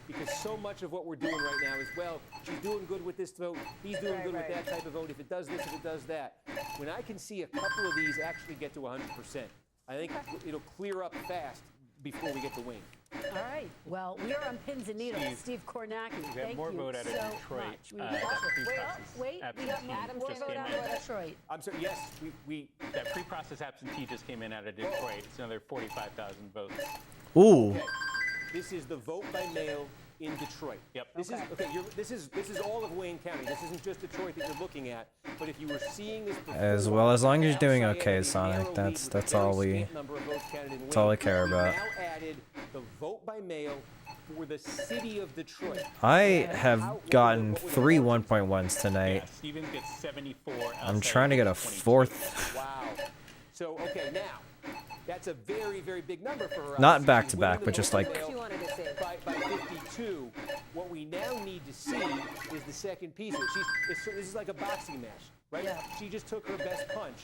Speaker 1: Because so much of what we're doing right now is, well, she's doing good with this vote, he's doing good with that type of vote, if it does this, if it does that. When I can see a couple of these actually get to 100%, I think it'll clear up fast before we get to Wayne.
Speaker 5: All right. Well, we are on pins and needles. Steve Kornacki, thank you
Speaker 2: more vote out of
Speaker 5: so
Speaker 2: Detroit.
Speaker 5: much.
Speaker 4: Wait, we got Adam
Speaker 2: just
Speaker 4: vote
Speaker 2: came
Speaker 4: out
Speaker 2: in.
Speaker 4: of
Speaker 5: Detroit.
Speaker 1: I'm sorry, yes, we
Speaker 2: That pre-process absentee just came in out of Detroit. It's another 45,000 votes.
Speaker 3: Ooh.
Speaker 1: okay. This is the vote by mail in Detroit.
Speaker 2: Yep.
Speaker 1: This is all of Wayne County. This isn't just Detroit that you're looking at. But if you were seeing this before,
Speaker 3: As well, as long as you're doing
Speaker 1: Al Sayed
Speaker 3: okay,
Speaker 1: had a
Speaker 3: Sonic,
Speaker 1: narrow lead
Speaker 3: that's
Speaker 1: with
Speaker 3: that's
Speaker 1: a very
Speaker 3: all we
Speaker 1: scant number of votes counted in
Speaker 3: that's all I
Speaker 1: Wayne.
Speaker 3: care about.
Speaker 1: We've now added the vote by mail for the city of Detroit.
Speaker 3: I have gotten 3 1.1s tonight.
Speaker 2: Yeah, Stevens gets 74.
Speaker 3: I'm trying to get a 4th.
Speaker 1: Wow. So okay, now that's a very, very big number for her.
Speaker 3: Not
Speaker 1: obviously.
Speaker 3: back to
Speaker 1: Winning
Speaker 3: back,
Speaker 1: the
Speaker 3: but just
Speaker 1: vote by
Speaker 3: like
Speaker 1: mail
Speaker 4: She wanted to see.
Speaker 1: by 52. What we now need to see is the second piece of it. This is like a boxing match, right?
Speaker 5: Yeah.
Speaker 1: She just took her best punch.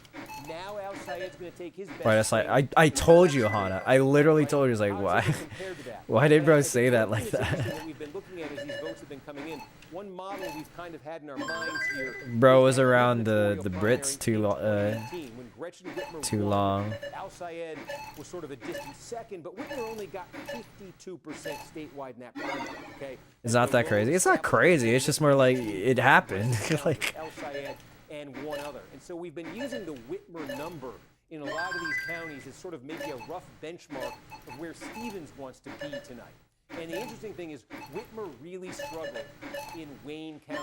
Speaker 1: Now Al Sayed's going to take his best.
Speaker 3: Right, it's like
Speaker 1: swing.
Speaker 3: I told you, Hana. I literally told you. It's like,
Speaker 1: How
Speaker 3: why?
Speaker 1: does it compare to that?
Speaker 3: Why did
Speaker 1: And
Speaker 3: bro
Speaker 1: I
Speaker 3: say
Speaker 1: think
Speaker 3: that
Speaker 1: one
Speaker 3: like
Speaker 1: thing that's
Speaker 3: that?
Speaker 1: interesting we've been looking at as these votes have been coming in. One model we've kind of had in our minds here.
Speaker 3: Bro was
Speaker 1: is that
Speaker 3: around the
Speaker 1: gubernatorial
Speaker 3: Brits
Speaker 1: primary
Speaker 3: too
Speaker 1: in 2018, when Gretchen Whitmer
Speaker 3: too
Speaker 1: won.
Speaker 3: long.
Speaker 1: Al Sayed was sort of a distant second, but Whitmer only got 52% statewide in that primary. Okay,
Speaker 3: It's not that crazy. It's not crazy. It's just more like it happened. like
Speaker 1: El Sayed and one other. And so we've been using the Whitmer number in a lot of these counties as sort of maybe a rough benchmark of where Stevens wants to be tonight. And the interesting thing is Whitmer really struggled in Wayne County.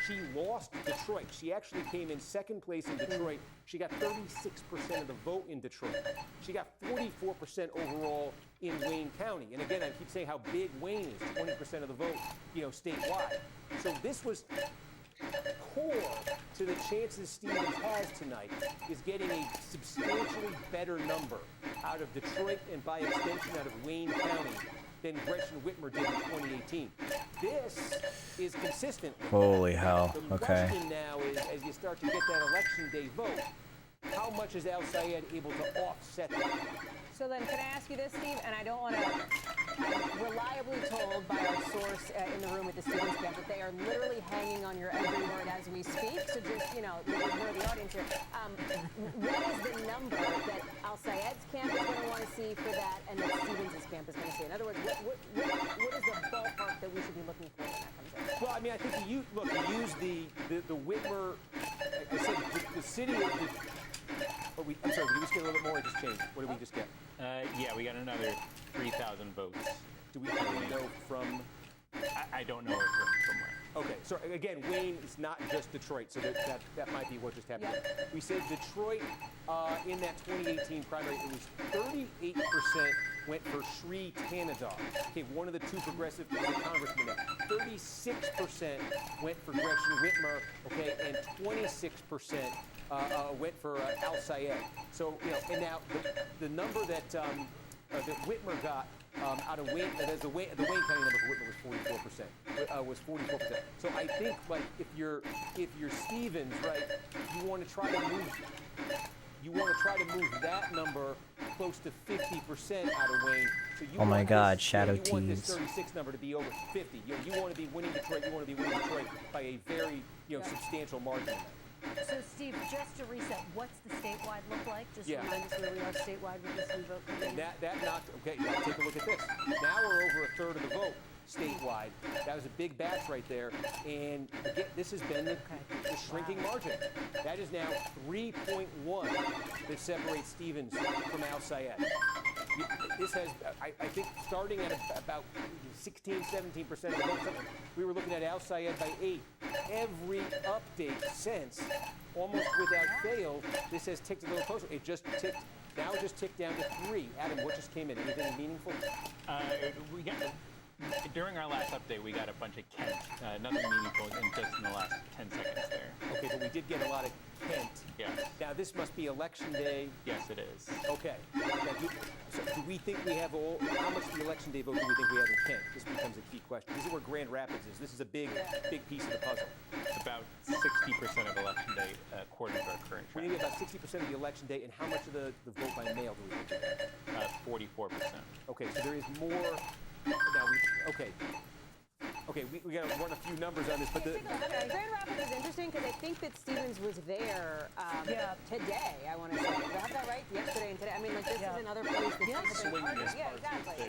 Speaker 1: She lost Detroit. She actually came in second place in Detroit. She got 36% of the vote in Detroit. She got 44% overall in Wayne County. And again, I keep saying how big Wayne is, 20% of the vote, statewide. So this was core to the chances Stevens has tonight is getting a substantially better number out of Detroit and by extension out of Wayne County than Gretchen Whitmer did in 2018. This is consistent.
Speaker 3: holy hell.
Speaker 1: The
Speaker 3: Okay.
Speaker 1: question now is, as you start to get that election day vote, how much is Al Sayed able to offset that?
Speaker 4: So then, can I ask you this, Steve? And I don't want to. I'm reliably told by our source in the room at the Stevens camp that they are literally hanging on your every word as we speak. So just, ignore the audience here. What is the number that Al Sayed's camp is going to want to see for that, and that Stevens' camp is going to see? In other words, what is the ballpark that we should be looking for when that comes in?
Speaker 1: Well, I mean, I think you use the Whitmer. I said the city of the. I'm sorry, did we just get a little bit more or just change? What did we just get?
Speaker 2: Yeah, we got another 3,000 votes.
Speaker 1: Do we know from?
Speaker 2: I don't know it from where.
Speaker 1: Okay, so again, Wayne is not just Detroit, so that might be what just happened.
Speaker 4: Yeah.
Speaker 1: We said Detroit in that 2018 primary, it was 38% went for Sri Tanadar. Okay, one of the two progressive congressmen. 36% went for Gretchen Whitmer. Okay, and 26% went for Al Sayed. So and now the number that Whitmer got out of Wayne, the Wayne County number for Whitmer was 44%. So I think if you're Stevens, right, you want to try to move that number close to 50% out of Wayne. So you
Speaker 3: Oh my
Speaker 1: want
Speaker 3: God,
Speaker 1: this,
Speaker 3: shadow
Speaker 1: you want this
Speaker 3: tees.
Speaker 1: 36 number to be over 50. You want to be winning Detroit. You want to be winning Detroit by a very substantial margin.
Speaker 5: So, Steve, just to reset, what's the statewide look like? Just
Speaker 1: Yeah.
Speaker 5: remind us where we are statewide with this new vote coming in.
Speaker 1: That knocked. Okay, now take a look at this. Now we're over a third of the vote statewide. That was a big batch right there, and again, this has been the shrinking margin. That is now 3.1 that separates Stevens from Al Sayed. This has, I think, starting at about 16, 17% of the votes. We were looking at Al Sayed by 8. Every update since, almost without fail, this has ticked a little closer. It just ticked. Now it just ticked down to 3. Adam, what just came in? Anything meaningful?
Speaker 2: We got during our last update, we got a bunch of Kent. Nothing meaningful just in the last 10 seconds there.
Speaker 1: Okay, but we did get a lot of Kent.
Speaker 2: Yes.
Speaker 1: Now this must be election day.
Speaker 2: Yes, it is.
Speaker 1: Okay. Now, do we think we have all? How much of the election day vote do we think we have in Kent? This becomes a key question. This is where Grand Rapids is. This is a big piece of the puzzle.
Speaker 2: It's about 60% of election day, according to our current
Speaker 1: We
Speaker 2: trend.
Speaker 1: need about 60% of the election day, and how much of the vote by mail do we think?
Speaker 2: 44%.
Speaker 1: Okay, so there is more. Now okay, we got to run a few numbers on this, but
Speaker 4: Grand Rapids is interesting because I think that Stevens was there today, I want to say. Do I have that right? Yesterday and today. I mean, like, this is another place that's
Speaker 2: Swinging this part.
Speaker 4: exactly.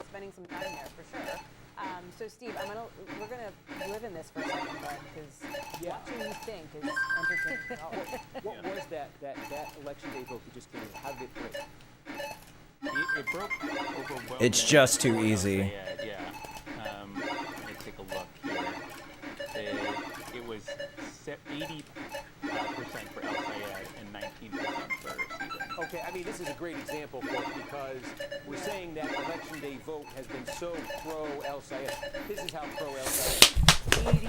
Speaker 4: Spending some time there, for sure. So, Steve, we're going to live in this for a second, bud, because watching you think is entertaining.
Speaker 1: what was that election day vote that just came in? How did it break?
Speaker 2: It broke overwhelmingly.
Speaker 3: It's just too easy.
Speaker 2: Yeah. Let me take a look here. It was 80% for El Sayed and 19% for Stevens.
Speaker 1: Okay, I mean, this is a great example, folks, because we're saying that election day vote has been so pro-El Sayed. This is how pro-El Sayed.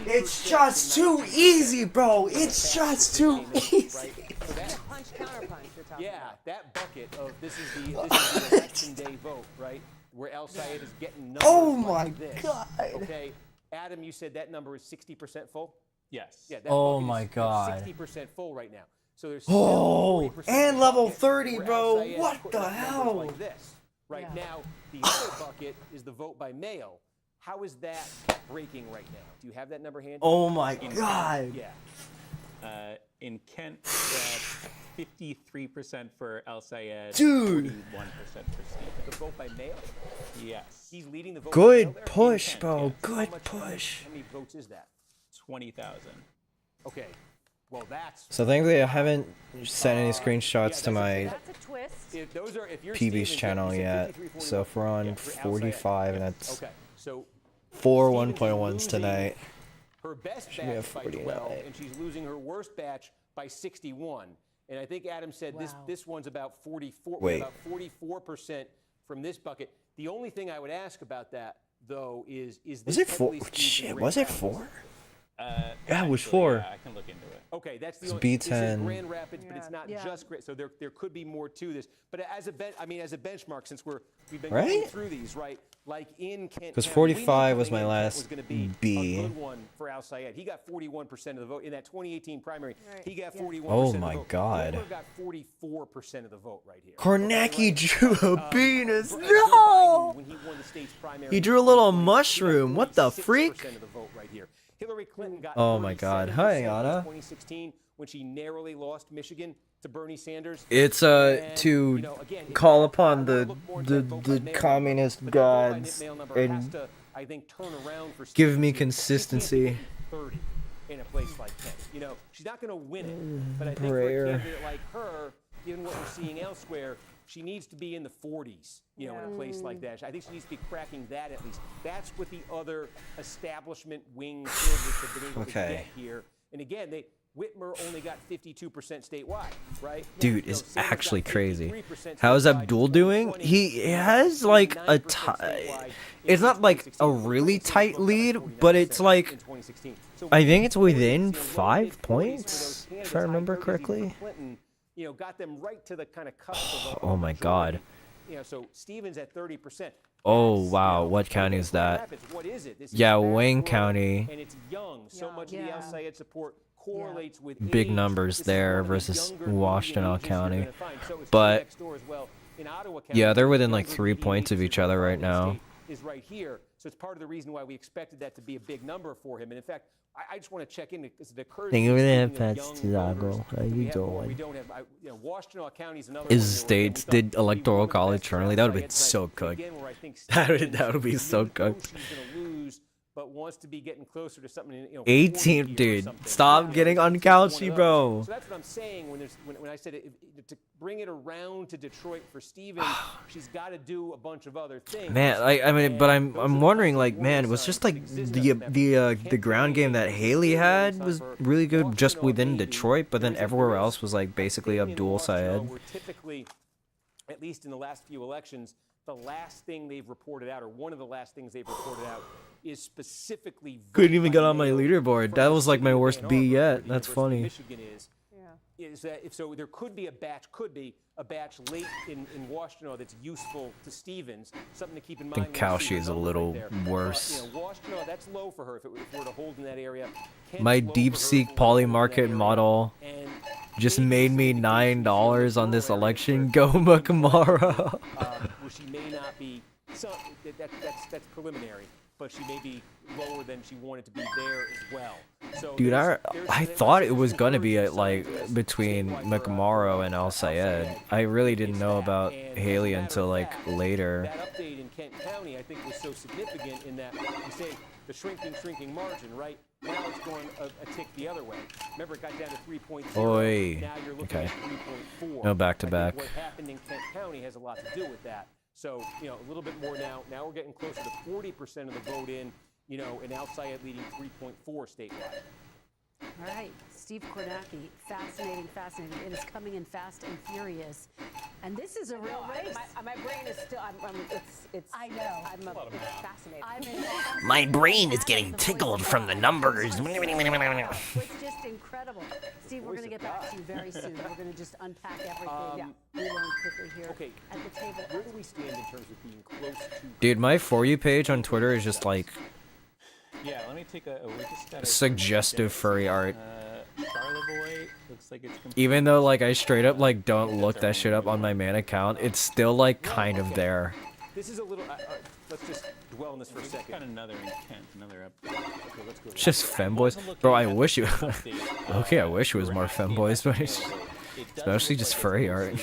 Speaker 3: It's just too easy, bro. It's just too easy.
Speaker 1: Right? So that
Speaker 4: Punch, counterpunch, you're talking about.
Speaker 1: that bucket of this is the election day vote, right? Where El Sayed is getting numbers
Speaker 3: Oh my
Speaker 1: like this.
Speaker 3: God.
Speaker 1: Okay, Adam, you said that number is 60% full?
Speaker 2: Yes.
Speaker 1: Yeah, that
Speaker 3: Oh
Speaker 1: bucket
Speaker 3: my
Speaker 1: is
Speaker 3: God.
Speaker 1: 60% full right now. So there's
Speaker 3: Oh,
Speaker 1: 40%
Speaker 3: and
Speaker 1: of the
Speaker 3: level
Speaker 1: bucket
Speaker 3: 30,
Speaker 1: where
Speaker 3: bro.
Speaker 1: El Sayed
Speaker 3: What
Speaker 1: put
Speaker 3: the
Speaker 1: numbers
Speaker 3: hell?
Speaker 1: Like this. Right
Speaker 5: Yeah.
Speaker 1: now, the other bucket is the vote by mail. How is that breaking right now? Do you have that number handy?
Speaker 3: Oh my God.
Speaker 1: Yeah.
Speaker 2: In Kent, 53% for El Sayed,
Speaker 3: Dude.
Speaker 2: 41% for Stevens.
Speaker 1: The vote by mail?
Speaker 2: Yes.
Speaker 1: He's leading the vote by
Speaker 3: Good
Speaker 1: mail there?
Speaker 3: push,
Speaker 2: Kent,
Speaker 3: bro.
Speaker 2: yes.
Speaker 3: Good
Speaker 1: How much-
Speaker 3: push.
Speaker 1: How many votes is that?
Speaker 2: 20,000.
Speaker 1: Okay. Well, that's
Speaker 3: So thankfully I haven't sent any screenshots to my
Speaker 5: That's a twist.
Speaker 1: if you're
Speaker 3: PB's
Speaker 1: Stevens,
Speaker 3: channel
Speaker 1: you said
Speaker 3: yet.
Speaker 1: 53,
Speaker 3: So if we're on
Speaker 1: 41. For El Sayed.
Speaker 3: 45 and that's
Speaker 1: Okay. So
Speaker 3: 4
Speaker 1: Stevens is
Speaker 3: 1.1s
Speaker 1: losing
Speaker 3: tonight.
Speaker 1: her best
Speaker 3: Should be at
Speaker 1: batch by
Speaker 3: 49.
Speaker 1: 12, and she's losing her worst batch by 61. And I think Adam said
Speaker 5: Wow.
Speaker 1: this one's about 44.
Speaker 3: Wait.
Speaker 1: About 44% from this bucket. The only thing I would ask about that, though, is this
Speaker 3: Was it 4?
Speaker 1: heavily skewed to
Speaker 3: Shit,
Speaker 1: Grand
Speaker 3: was it
Speaker 1: Rapids?
Speaker 3: 4? Yeah, it was
Speaker 2: Actually,
Speaker 3: 4.
Speaker 2: Yeah, I can look into it.
Speaker 1: Okay, that's the
Speaker 3: It's
Speaker 1: only. It says
Speaker 3: B10.
Speaker 1: Grand Rapids, but it's not
Speaker 5: Yeah.
Speaker 1: just Grand. So there could be more to this. But as a benchmark, since we've been
Speaker 3: Right?
Speaker 1: going through these, right? Like in Kent,
Speaker 3: 'Cause
Speaker 1: County,
Speaker 3: 45
Speaker 1: we knew
Speaker 3: was my
Speaker 1: coming in Kent
Speaker 3: last
Speaker 1: was gonna be
Speaker 3: B.
Speaker 1: a good one for Al Sayed. He got 41% of the vote in that 2018 primary. He got 41%.
Speaker 3: Oh
Speaker 1: of the
Speaker 3: my
Speaker 1: vote.
Speaker 3: God.
Speaker 1: Whitmer got 44% of the vote right here.
Speaker 3: Kornacki drew a penis.
Speaker 1: Joe
Speaker 3: No!
Speaker 1: Biden, when he won the state's primary,
Speaker 3: He drew a little
Speaker 1: 2020,
Speaker 3: mushroom.
Speaker 1: he got
Speaker 3: What the
Speaker 1: 46%
Speaker 3: freak?
Speaker 1: of the vote right here. Hillary Clinton got
Speaker 3: Oh my God.
Speaker 1: 37%
Speaker 3: Hi,
Speaker 1: in
Speaker 3: Anna.
Speaker 1: 2016 when she narrowly lost Michigan to Bernie Sanders.
Speaker 3: It's
Speaker 1: And,
Speaker 3: to
Speaker 1: you know, again,
Speaker 3: call
Speaker 1: I
Speaker 3: upon
Speaker 1: wanna
Speaker 3: the
Speaker 1: look more into that vote by mail
Speaker 3: communist
Speaker 1: number, but that vote by
Speaker 3: gods
Speaker 1: mail number has
Speaker 3: and
Speaker 1: to, I think, turn around for
Speaker 3: give
Speaker 1: Stevens
Speaker 3: me
Speaker 1: here. She can't
Speaker 3: consistency.
Speaker 1: be 30 in a place like Kent. You know, she's not going to win it, but I think
Speaker 3: Prayer.
Speaker 1: for a candidate like her, given what we're seeing elsewhere, she needs to be in the 40s, you know, in a place like that. I think she needs to be cracking that at least. That's what the other establishment wing candidates have been able to
Speaker 3: Okay.
Speaker 1: get here. And again, Whitmer only got 52% statewide, right?
Speaker 3: Dude,
Speaker 1: You know,
Speaker 3: it's
Speaker 1: Sanders
Speaker 3: actually
Speaker 1: got
Speaker 3: crazy.
Speaker 1: 53%
Speaker 3: How is
Speaker 1: statewide in
Speaker 3: Abdul doing?
Speaker 1: 2020,
Speaker 3: He has like a
Speaker 1: 39% statewide
Speaker 3: it's
Speaker 1: in
Speaker 3: not like a
Speaker 1: 2016.
Speaker 3: really tight
Speaker 1: Sanders
Speaker 3: lead,
Speaker 1: got 49%
Speaker 3: but it's like
Speaker 1: in 2016. So
Speaker 3: I think it's
Speaker 1: we're gonna
Speaker 3: within
Speaker 1: see a low
Speaker 3: 5
Speaker 1: mid-40s for
Speaker 3: points,
Speaker 1: those
Speaker 3: if I
Speaker 1: candidates.
Speaker 3: remember
Speaker 1: High 30s even for
Speaker 3: correctly.
Speaker 1: Clinton, you know, got them right to the kind of cusp of a
Speaker 3: Oh my
Speaker 1: majority.
Speaker 3: God.
Speaker 1: You know, so Stevens at 30%.
Speaker 3: Oh,
Speaker 1: That's,
Speaker 3: wow,
Speaker 1: you know,
Speaker 3: what county is
Speaker 1: Grand
Speaker 3: that?
Speaker 1: Rapids, what is it? This is
Speaker 3: Yeah,
Speaker 1: fast
Speaker 3: Wayne
Speaker 1: growth,
Speaker 3: County.
Speaker 1: And it's young. So much of the
Speaker 5: Yeah.
Speaker 1: El Sayed support correlates with
Speaker 3: Big
Speaker 1: age.
Speaker 3: numbers
Speaker 1: This is
Speaker 3: there
Speaker 1: one of the
Speaker 3: versus
Speaker 1: younger
Speaker 3: Washtenaw
Speaker 1: median ages you're
Speaker 3: County.
Speaker 1: gonna find. So it's
Speaker 3: But,
Speaker 1: next door as well. In Ottawa County,
Speaker 3: yeah, they're
Speaker 1: the
Speaker 3: within like
Speaker 1: younger
Speaker 3: 3
Speaker 1: median
Speaker 3: points of
Speaker 1: age
Speaker 3: each other right
Speaker 1: in the
Speaker 3: now.
Speaker 1: state is right here. So it's part of the reason why we expected that to be a big number for him. And in fact, I just want to check in because it occurs.
Speaker 3: Thank
Speaker 1: to
Speaker 3: you
Speaker 1: me,
Speaker 3: for that,
Speaker 1: speaking of
Speaker 3: Pats
Speaker 1: young
Speaker 3: Tiago.
Speaker 1: voters,
Speaker 3: How
Speaker 1: do we
Speaker 3: you
Speaker 1: have more?
Speaker 3: doing?
Speaker 1: We don't have. You know, Washtenaw County is another.
Speaker 3: Is
Speaker 1: one
Speaker 3: states
Speaker 1: where we
Speaker 3: did
Speaker 1: thought he'd be
Speaker 3: electoral
Speaker 1: one of the
Speaker 3: college
Speaker 1: best
Speaker 3: currently?
Speaker 1: for
Speaker 3: That would've
Speaker 1: El
Speaker 3: been
Speaker 1: Sayed
Speaker 3: so
Speaker 1: tonight.
Speaker 3: cooked.
Speaker 1: Again, where I think
Speaker 3: That would
Speaker 1: Stevens,
Speaker 3: be so
Speaker 1: even though
Speaker 3: cooked.
Speaker 1: she's gonna lose but wants to be getting closer to something.
Speaker 3: 18, dude. Stop getting uncouchy, bro.
Speaker 1: So that's what I'm saying when I said to bring it around to Detroit for Stevens, she's got to do a bunch of other things.
Speaker 3: Man, I mean, but I'm wondering, like, man, it was just like the ground game that Haley had was really good just within Detroit, but then everywhere else was like basically Abdul Sayed.
Speaker 1: We're typically, at least in the last few elections, the last thing they've reported out, or one of the last things they've reported out, is specifically.
Speaker 3: Couldn't even get on my leaderboard. That was like my worst B yet. That's funny.
Speaker 1: Michigan is that if so, there could be a batch late in Washtenaw that's useful to Stevens. Something to keep in mind.
Speaker 3: I think Cauchy is a little worse.
Speaker 1: Washtenaw, that's low for her if it were to hold in that area.
Speaker 3: My DeepSeek poly market model just made me $9 on this election. Go McMara.
Speaker 1: She may not be. So that's preliminary, but she may be lower than she wanted to be there as well. So
Speaker 3: dude, I thought it was gonna be like between McMorrow and Al Sayed. I really didn't know about Haley until like later.
Speaker 1: That update in Kent County, I think, was so significant in that you say the shrinking margin, right? Now it's going a tick the other way. Remember, it got down to 3.0.
Speaker 3: Oi.
Speaker 1: Now you're looking at 3.4.
Speaker 3: No back to back.
Speaker 1: What happened in Kent County has a lot to do with that. So, a little bit more now. Now we're getting closer to 40% of the vote in, and Al Sayed leading 3.4 statewide.
Speaker 5: All right, Steve Kornacki, fascinating. It is coming in fast and furious, and this is a real race.
Speaker 4: My brain is still. It's.
Speaker 5: I know.
Speaker 4: It's fascinating.
Speaker 3: My brain is getting tickled from the numbers.
Speaker 5: It's just incredible. Steve, we're going to get back to you very soon. We're going to just unpack everything we learned quickly here at the table.
Speaker 1: Where do we stand in terms of being close to?
Speaker 3: Dude, my For You page on Twitter is just like.
Speaker 2: Yeah, let me take
Speaker 3: suggestive furry art.
Speaker 2: Charlevoix looks like it's
Speaker 3: even though like I straight up like don't look that shit up on my main account, it's still like kind of there.
Speaker 1: This is a little. Let's just dwell on this for a second.
Speaker 2: Got another intent, another update.
Speaker 1: Okay, let's go.
Speaker 3: It's just femboys, bro. I wish you. Okay, I wish it was more femboys, but it's mostly just furry art.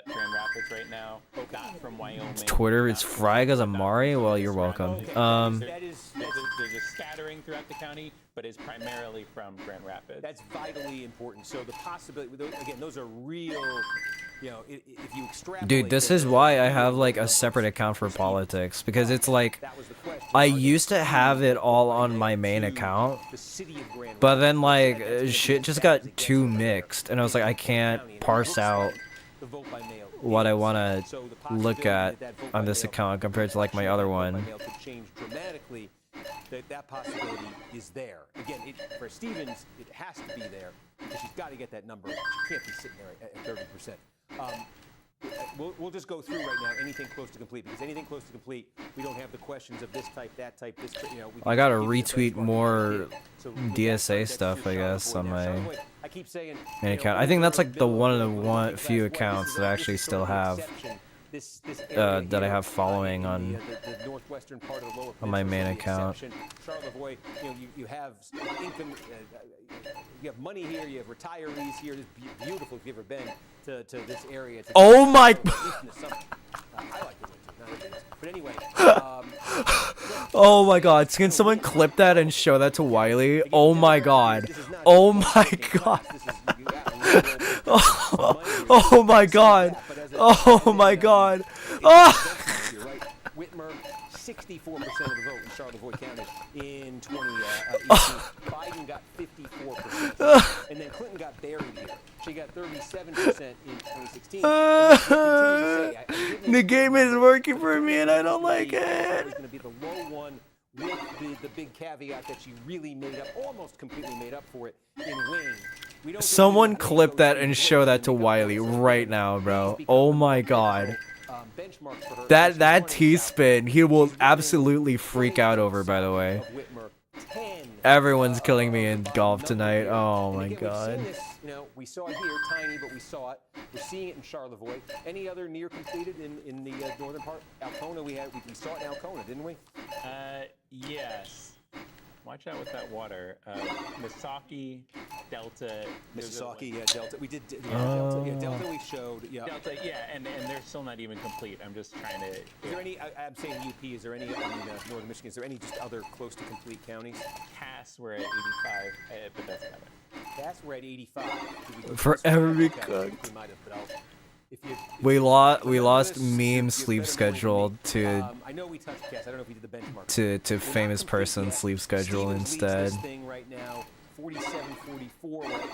Speaker 2: Grand Rapids right now, not from Wyoming.
Speaker 3: Twitter, it's Frag as Amari. Well, you're welcome.
Speaker 2: There's a scattering throughout the county, but it's primarily from Grand Rapids.
Speaker 1: That's vitally important. So the possibility, again, those are real. If you extrapolate.
Speaker 3: Dude, this is why I have like a separate account for politics, because it's like I used to have it all on my main account, but then like shit just got too mixed, and I was like, I can't parse out what I want to look at on this account compared to like my other one.
Speaker 1: That possibility is there. Again, for Stevens, it has to be there because she's got to get that number. She can't be sitting there at 30%. We'll just go through right now anything close to complete, because anything close to complete, we don't have the questions of this type, that type, this.
Speaker 3: I gotta retweet more DSA stuff, I guess, on my main account. I think that's like the one of the few accounts that I actually still have. That I have following on my main account.
Speaker 1: Charlevoix, you have income, you have money here, you have retirees here. It's beautiful if you've ever been to this area.
Speaker 3: Oh my!
Speaker 1: I like the winter, but anyway.
Speaker 3: Oh my God! Can someone clip that and show that to Wiley? Oh my God! Oh my God! Oh my God! Oh my God! Oh!
Speaker 1: Whitmer, 64% of the vote in Charlevoix County in 2018. Biden got 54%, and then Clinton got buried here. She got 37% in 2016.
Speaker 3: The game is working for me, and I don't like it.
Speaker 1: It's going to be the low one with the big caveat that she really almost completely made up for it in Wayne.
Speaker 3: Someone clip that and show that to Wiley right now, bro. Oh my God. That T-spin, he will absolutely freak out over, by the way. Everyone's killing me in golf tonight. Oh my God.
Speaker 1: We saw it here, tiny, but we saw it. We're seeing it in Charlevoix. Any other near completed in the northern part? Alcona, we saw it in Alcona, didn't we?
Speaker 2: Yes. Watch out with that water. Misaki Delta.
Speaker 1: Mississauga, yeah, Delta. We did Delta. Yeah, Delta we showed. Yeah.
Speaker 2: Delta, yeah, and they're still not even complete. I'm just trying to.
Speaker 1: Is there any? I'm saying UP. Is there any? Northern Michigan. Is there any just other close to complete counties?
Speaker 2: Cass, we're at 85, but that's about it.
Speaker 1: Cass, we're at 85.
Speaker 3: Forever be cooked.
Speaker 1: We might have, but
Speaker 3: We lost meme sleep schedule to
Speaker 1: I know we touched Cass. I don't know if we did the benchmark.
Speaker 3: to famous person sleep schedule instead.
Speaker 1: This thing right now, 47-44. We're at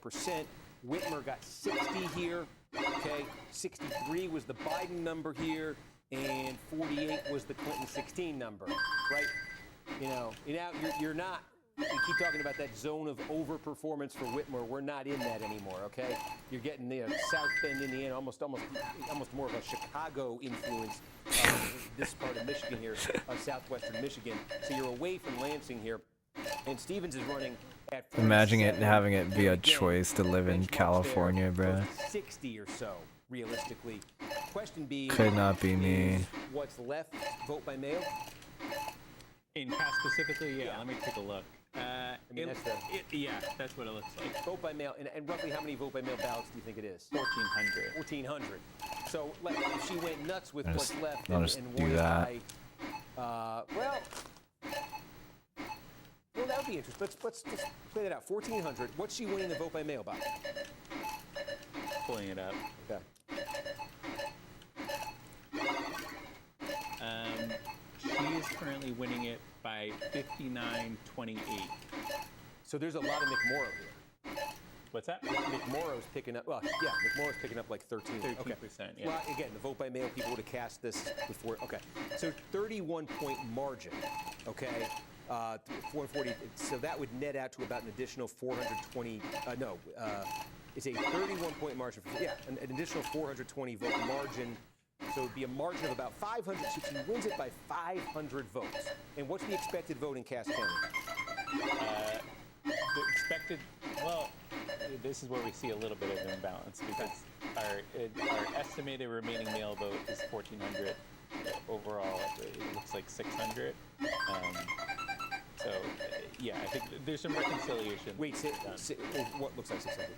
Speaker 1: 85%. Whitmer got 60 here. Okay, 63 was the Biden number here, and 48 was the Clinton 16 number. Right? You know, you're not. We keep talking about that zone of overperformance for Whitmer. We're not in that anymore, okay? You're getting South Bend, Indiana, almost more of a Chicago influence. This part of Michigan here, southwestern Michigan. So you're away from Lansing here, and Stevens is running at.
Speaker 3: Imagine having it be a choice to live in California, bro.
Speaker 1: 60 or so, realistically. Question being,
Speaker 3: could not be me.
Speaker 1: What's left? Vote by mail.
Speaker 2: In Cass specifically, yeah. Let me take a look. That's what it looks like.
Speaker 1: Vote by mail, and roughly how many vote by mail ballots do you think it is?
Speaker 2: 1,400.
Speaker 1: 1,400. So if she went nuts with what's left
Speaker 3: I'll just
Speaker 1: and
Speaker 3: do
Speaker 1: won
Speaker 3: that.
Speaker 1: by, well, that would be interesting. Let's just play that out. 1,400. What's she winning the vote by mail by?
Speaker 2: Pulling it up.
Speaker 1: Okay.
Speaker 2: She is currently winning it by 59-28.
Speaker 1: So there's a lot of McMorrow here.
Speaker 2: What's that?
Speaker 1: McMorrow's picking up. Well, yeah, McMorrow's picking up like 13.
Speaker 2: 13%.
Speaker 1: Okay.
Speaker 2: Yeah.
Speaker 1: Well, again, the vote by mail people would have cast this before. Okay. So 31-point margin. Okay. 440. So that would net out to about an additional 420. It's a 31-point margin. An additional 420 vote margin. So it would be a margin of about 500. So she wins it by 500 votes. And what's the expected vote in Cass County?
Speaker 2: The expected, well, this is where we see a little bit of imbalance because our estimated remaining mail vote is 1,400. Overall, it looks like 600. I think there's some reconciliation.
Speaker 1: Wait, what looks like 600?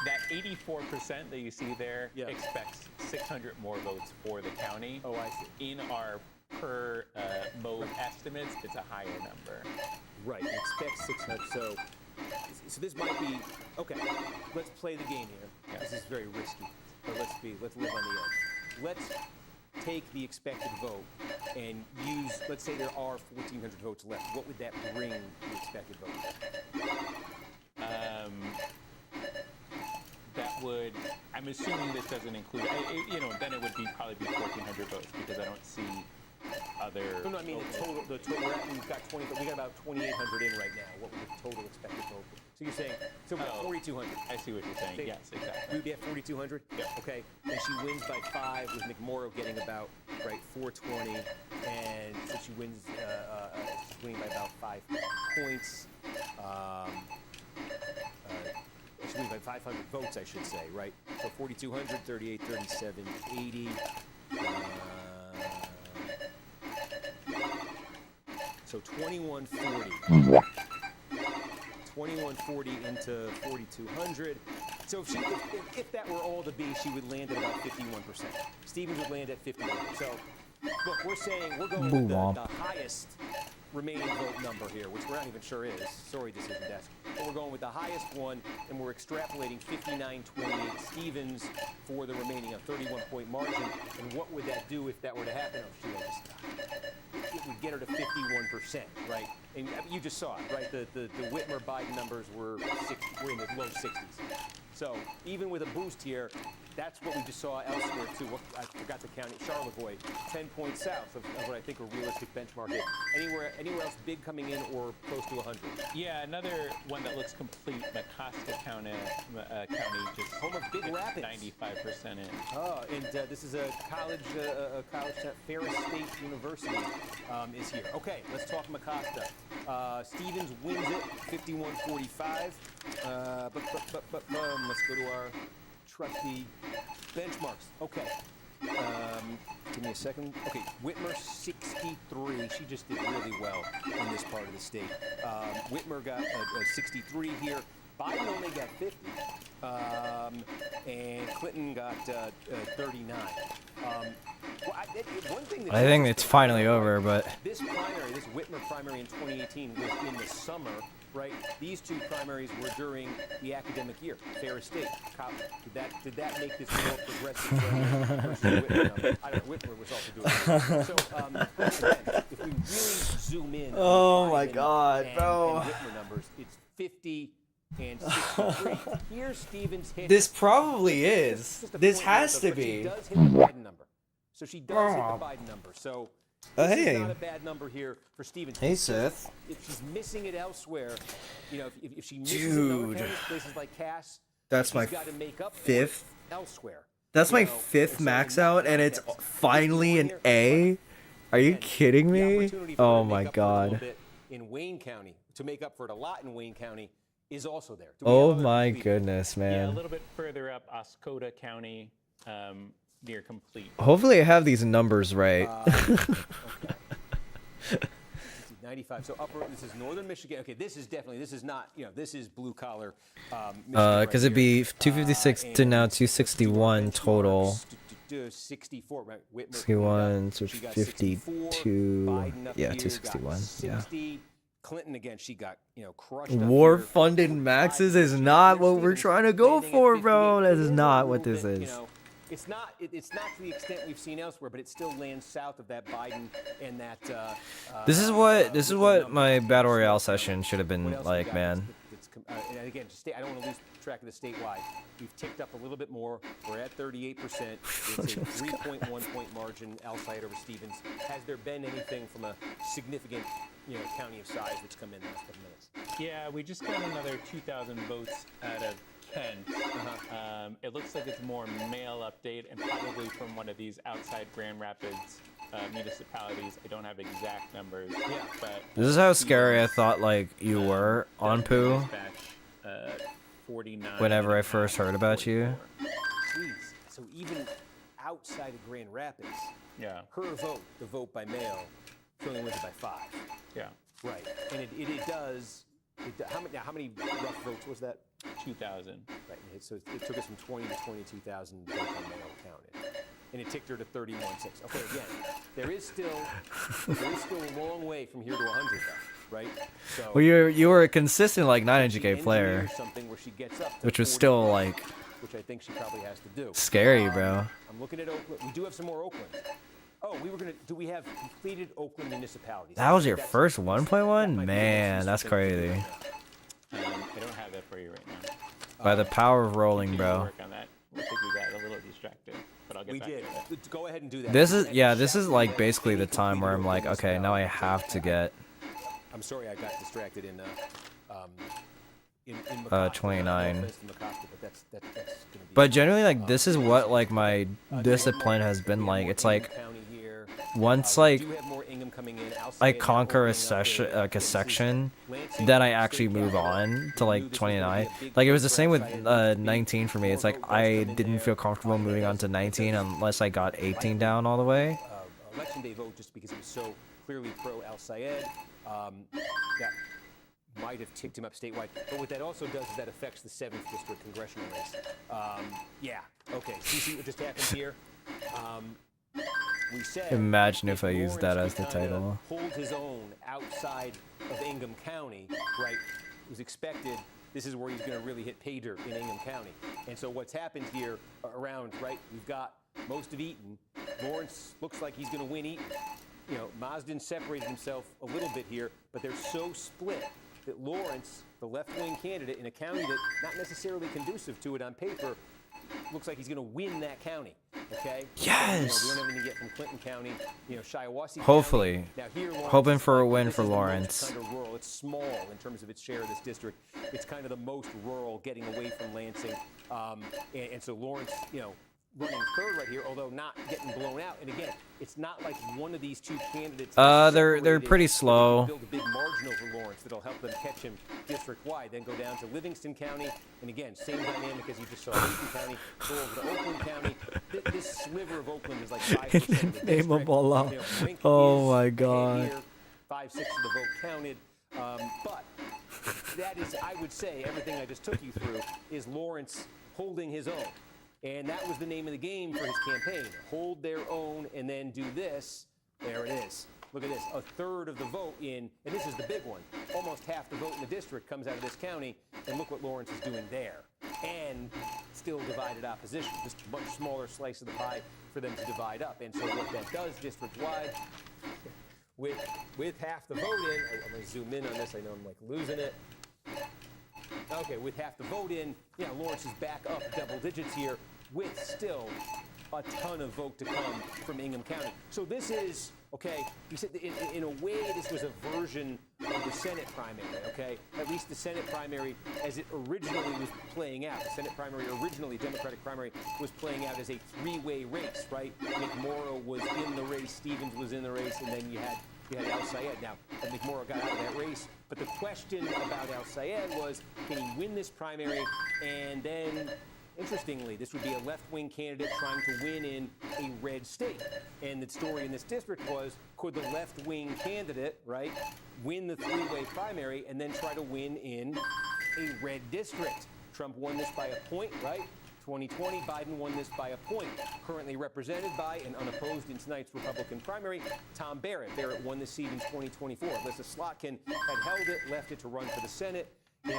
Speaker 2: That 84% that you see there expects 600 more votes for the county.
Speaker 1: Oh, I see.
Speaker 2: In our per mode estimates, it's a higher number.
Speaker 1: Right, expect 600. So this might be okay. Let's play the game here.
Speaker 2: Yeah.
Speaker 1: This is very risky, but let's live on the edge. Let's take the expected vote and use. Let's say there are 1,400 votes left. What would that bring the expected vote?
Speaker 2: That would, I'm assuming this doesn't include, then it would probably be 1,400 votes because I don't see other.
Speaker 1: No, I mean the total. We've got 20. We got about 2,800 in right now. What would the total expected vote be? So you're saying we're at 4,200.
Speaker 2: I see what you're saying. Yes, exactly.
Speaker 1: We'd be at 4,200.
Speaker 2: Yeah.
Speaker 1: Okay. And she wins by 5 with McMorrow getting about 420, and so she wins. She's winning by about 5 points. She's winning by 500 votes, I should say, right? So 4,200, 38, 37, 80. So 2140. 2140 into 4,200. So if that were all to be, she would land at about 51%. Stevens would land at 51%. So look, we're saying we're going with the highest remaining vote number here, which we're not even sure is. Sorry, decision desk. But we're going with the highest one, and we're extrapolating 59-28 Stevens for the remaining 31-point margin. And what would that do if that were to happen? Oh, shoot, I just stopped. It would get her to 51%, right? And you just saw it, right? The Whitmer-Biden numbers were in the low 60s. So even with a boost here, that's what we just saw elsewhere too. I forgot to count it. Charlevoix, 10 points south of what I think a realistic benchmark is. Anywhere else big coming in or close to 100?
Speaker 2: Yeah, another one that looks complete. Mecosta County just
Speaker 1: home of Big Rapids,
Speaker 2: 95% in.
Speaker 1: Oh, and this is a college that Ferris State University is here. Okay, let's talk Mecosta. Stevens wins it, 51-45. Let's go to our trusty benchmarks. Okay, Give me a second. Okay, Whitmer 63. She just did really well in this part of the state. Whitmer got 63 here. Biden only got 50. And Clinton got 39. One thing
Speaker 3: I think it's finally over, but
Speaker 1: this primary, this Whitmer primary in 2018 was in the summer, right? These two primaries were during the academic year, Ferris State. Did that make this more progressive versus Whitmer number? I don't know. Whitmer was also doing it. So again, if we really zoom in,
Speaker 3: oh my
Speaker 1: Biden
Speaker 3: God, bro.
Speaker 1: and Whitmer numbers, it's 50 and 63. Here's Stevens hit.
Speaker 3: This probably is. This has to
Speaker 1: She
Speaker 3: be.
Speaker 1: does hit the Biden number. So she does hit the Biden number. So this
Speaker 3: Hey.
Speaker 1: is not a bad number here for Stevens.
Speaker 3: Hey, Seth.
Speaker 1: If she's missing it elsewhere, you know, if she misses it in other counties, places like Cass,
Speaker 3: That's my
Speaker 1: she's got to make up for
Speaker 3: fifth.
Speaker 1: it elsewhere.
Speaker 3: That's
Speaker 1: You
Speaker 3: my
Speaker 1: know,
Speaker 3: fifth
Speaker 1: and so
Speaker 3: max
Speaker 1: now
Speaker 3: out, and it's
Speaker 1: that's
Speaker 3: finally an
Speaker 1: 51
Speaker 3: A. Are you
Speaker 1: and
Speaker 3: kidding
Speaker 1: the
Speaker 3: me?
Speaker 1: opportunity for her
Speaker 3: Oh
Speaker 1: to
Speaker 3: my
Speaker 1: make up for it a little
Speaker 3: God.
Speaker 1: bit in Wayne County, to make up for it a lot in Wayne County, is also there. Do we
Speaker 3: Oh
Speaker 1: have other
Speaker 3: my
Speaker 1: people?
Speaker 3: goodness,
Speaker 2: Yeah, a
Speaker 3: man.
Speaker 2: little bit further up, Oscoda County, near complete.
Speaker 3: Hopefully I have these numbers right.
Speaker 1: Okay. 95. So upper. This is northern Michigan. Okay, this is not. You know, this is blue collar.
Speaker 3: Because it'd be 256 to now 261 total.
Speaker 1: 64. Right. Whitmer
Speaker 3: 61, so
Speaker 1: she got
Speaker 3: 52.
Speaker 1: 64. Biden up
Speaker 3: Yeah,
Speaker 1: here got
Speaker 3: 261. Yeah.
Speaker 1: 60. Clinton again. She got crushed.
Speaker 3: War
Speaker 1: up here.
Speaker 3: funded maxes is
Speaker 1: Biden,
Speaker 3: not
Speaker 1: there's
Speaker 3: what we're
Speaker 1: Stevens
Speaker 3: trying to go
Speaker 1: standing at
Speaker 3: for,
Speaker 1: 58.
Speaker 3: bro. That
Speaker 1: It
Speaker 3: is
Speaker 1: a
Speaker 3: not what
Speaker 1: little
Speaker 3: this
Speaker 1: bit,
Speaker 3: is.
Speaker 1: It's not to the extent we've seen elsewhere, but it still lands south of that Biden and that.
Speaker 3: This is what my battle royale session should have
Speaker 1: What
Speaker 3: been
Speaker 1: else we
Speaker 3: like,
Speaker 1: got
Speaker 3: man.
Speaker 1: and again, I don't want to lose track of the statewide. We've ticked up a little bit more. We're at 38%. It's a 3.1 point margin. Alside over Stevens. Has there been anything from a significant, county of size that's come in the last couple minutes?
Speaker 2: Yeah, we just got another 2,000 votes out of Kent. It looks like it's more mail update and probably from one of these outside Grand Rapids municipalities. I don't have exact numbers.
Speaker 1: Yeah.
Speaker 2: But
Speaker 3: This is how scary I thought like you were on Pooh.
Speaker 2: Dispatch, 49.
Speaker 3: Whenever I first heard about you.
Speaker 2: 44.
Speaker 1: Jeez. So even outside of Grand Rapids,
Speaker 2: Yeah.
Speaker 1: her vote, the vote by mail, she only wins it by 5.
Speaker 2: Yeah.
Speaker 1: Right. And it does. How many rough votes was that?
Speaker 2: 2,000.
Speaker 1: Right. So it took us from 20 to 22,000 votes by mail counted, and it ticked her to 31.6. Okay. Again, there is still a long way from here to 100, though. Right. So.
Speaker 3: Well, you were a consistent like 900K
Speaker 1: she
Speaker 3: player,
Speaker 1: engineers something where she gets up to
Speaker 3: which was still
Speaker 1: 45,
Speaker 3: like
Speaker 1: which I think she probably has to do.
Speaker 3: scary, bro.
Speaker 1: I'm looking at Oakland. We do have some more Oakland. Oh, do we have completed Oakland municipalities?
Speaker 3: That was your
Speaker 1: That's-
Speaker 3: first
Speaker 1: that
Speaker 3: 1.1?
Speaker 1: might be the
Speaker 3: Man,
Speaker 1: most
Speaker 3: that's
Speaker 1: useful thing to do
Speaker 3: crazy.
Speaker 1: right now.
Speaker 2: I don't have that for you right now.
Speaker 3: By the power of rolling,
Speaker 2: Need to
Speaker 3: bro.
Speaker 2: work on that. I think we got a little distracted, but I'll get
Speaker 1: We
Speaker 2: back
Speaker 1: did.
Speaker 2: to it.
Speaker 1: Go ahead and do that.
Speaker 3: This is
Speaker 1: And
Speaker 3: this is
Speaker 1: shout
Speaker 3: like
Speaker 1: out
Speaker 3: basically the
Speaker 1: any
Speaker 3: time where I'm
Speaker 1: completed
Speaker 3: like, okay, now I have to get
Speaker 1: I'm sorry, I got distracted in Mecosta.
Speaker 3: 29.
Speaker 1: No offense to Mecosta, but that's gonna be.
Speaker 3: But generally, like, this is what like my discipline has been like. It's like once like
Speaker 1: We do have more Ingham coming in.
Speaker 3: I conquer a session, like a section, then I actually move on to like 29. Like it was the same with 19 for me. It's like I didn't feel comfortable moving on to 19 unless I got 18 down all the way.
Speaker 1: Election day vote just because it was so clearly pro Al Sayed. That might have ticked him up statewide. But what that also does is that affects the 7th district congressional race. Yeah. Okay. See what just happened here? We said
Speaker 3: Imagine if I used that
Speaker 1: Lawrence
Speaker 3: as the
Speaker 1: could kinda
Speaker 3: title.
Speaker 1: hold his own outside of Ingham County, right? It was expected. This is where he's going to really hit pay dirt in Ingham County. And so what's happened here around, right? We've got most of Eaton. Lawrence looks like he's going to win Eaton. Marsden separated himself a little bit here, but they're so split that Lawrence, the left-wing candidate in a county that's not necessarily conducive to it on paper, looks like he's going to win that county. Okay?
Speaker 3: Yes.
Speaker 1: We don't have anything yet from Clinton County, Shiawassee
Speaker 3: Hopefully.
Speaker 1: County. Now here, Lawrence,
Speaker 3: Hoping for a win
Speaker 1: this
Speaker 3: for
Speaker 1: is the most
Speaker 3: Lawrence.
Speaker 1: kind of rural. It's small in terms of its share of this district. It's kind of the most rural, getting away from Lansing, and so Lawrence, running third right here, although not getting blown out. And again, it's not like one of these two candidates.
Speaker 3: They're pretty slow.
Speaker 1: Build a big margin over Lawrence that'll help them catch him district-wide. Then go down to Livingston County, and again, same dynamic as you just saw in Livingston County. Go over to Oakland County. This sliver of Oakland is like 5% of the district.
Speaker 3: Name them all out. Oh my God.
Speaker 1: 5/6 of the vote counted. But that is, I would say, everything I just took you through is Lawrence holding his own. And that was the name of the game for his campaign. Hold their own and then do this. There it is. Look at this. A third of the vote in, and this is the big one. Almost half the vote in the district comes out of this county. And look what Lawrence is doing there. And still divided opposition. Just a much smaller slice of the pie for them to divide up. And so what that does district-wide, with half the vote in, I'm going to zoom in on this. I know I'm like losing it. Okay, with half the vote in, Lawrence is back up double digits here with still a ton of vote to come from Ingham County. So this is, okay, you said in a way this was a version of the Senate primary, okay? At least the Senate primary as it originally was playing out. The Senate primary originally, Democratic primary, was playing out as a three-way race, right? McMorrow was in the race, Stevens was in the race, and then you had Al Sayed. Now, McMorrow got out of that race, but the question about Al Sayed was, can he win this primary? And then, interestingly, this would be a left-wing candidate trying to win in a red state. And the story in this district was, could the left-wing candidate, right, win the three-way primary and then try to win in a red district? Trump won this by a point, right? 2020, Biden won this by a point. Currently represented by and unopposed in tonight's Republican primary, Tom Barrett. Barrett won this seat in 2024. Alyssa Slotkin had held it, left it to run for the Senate, and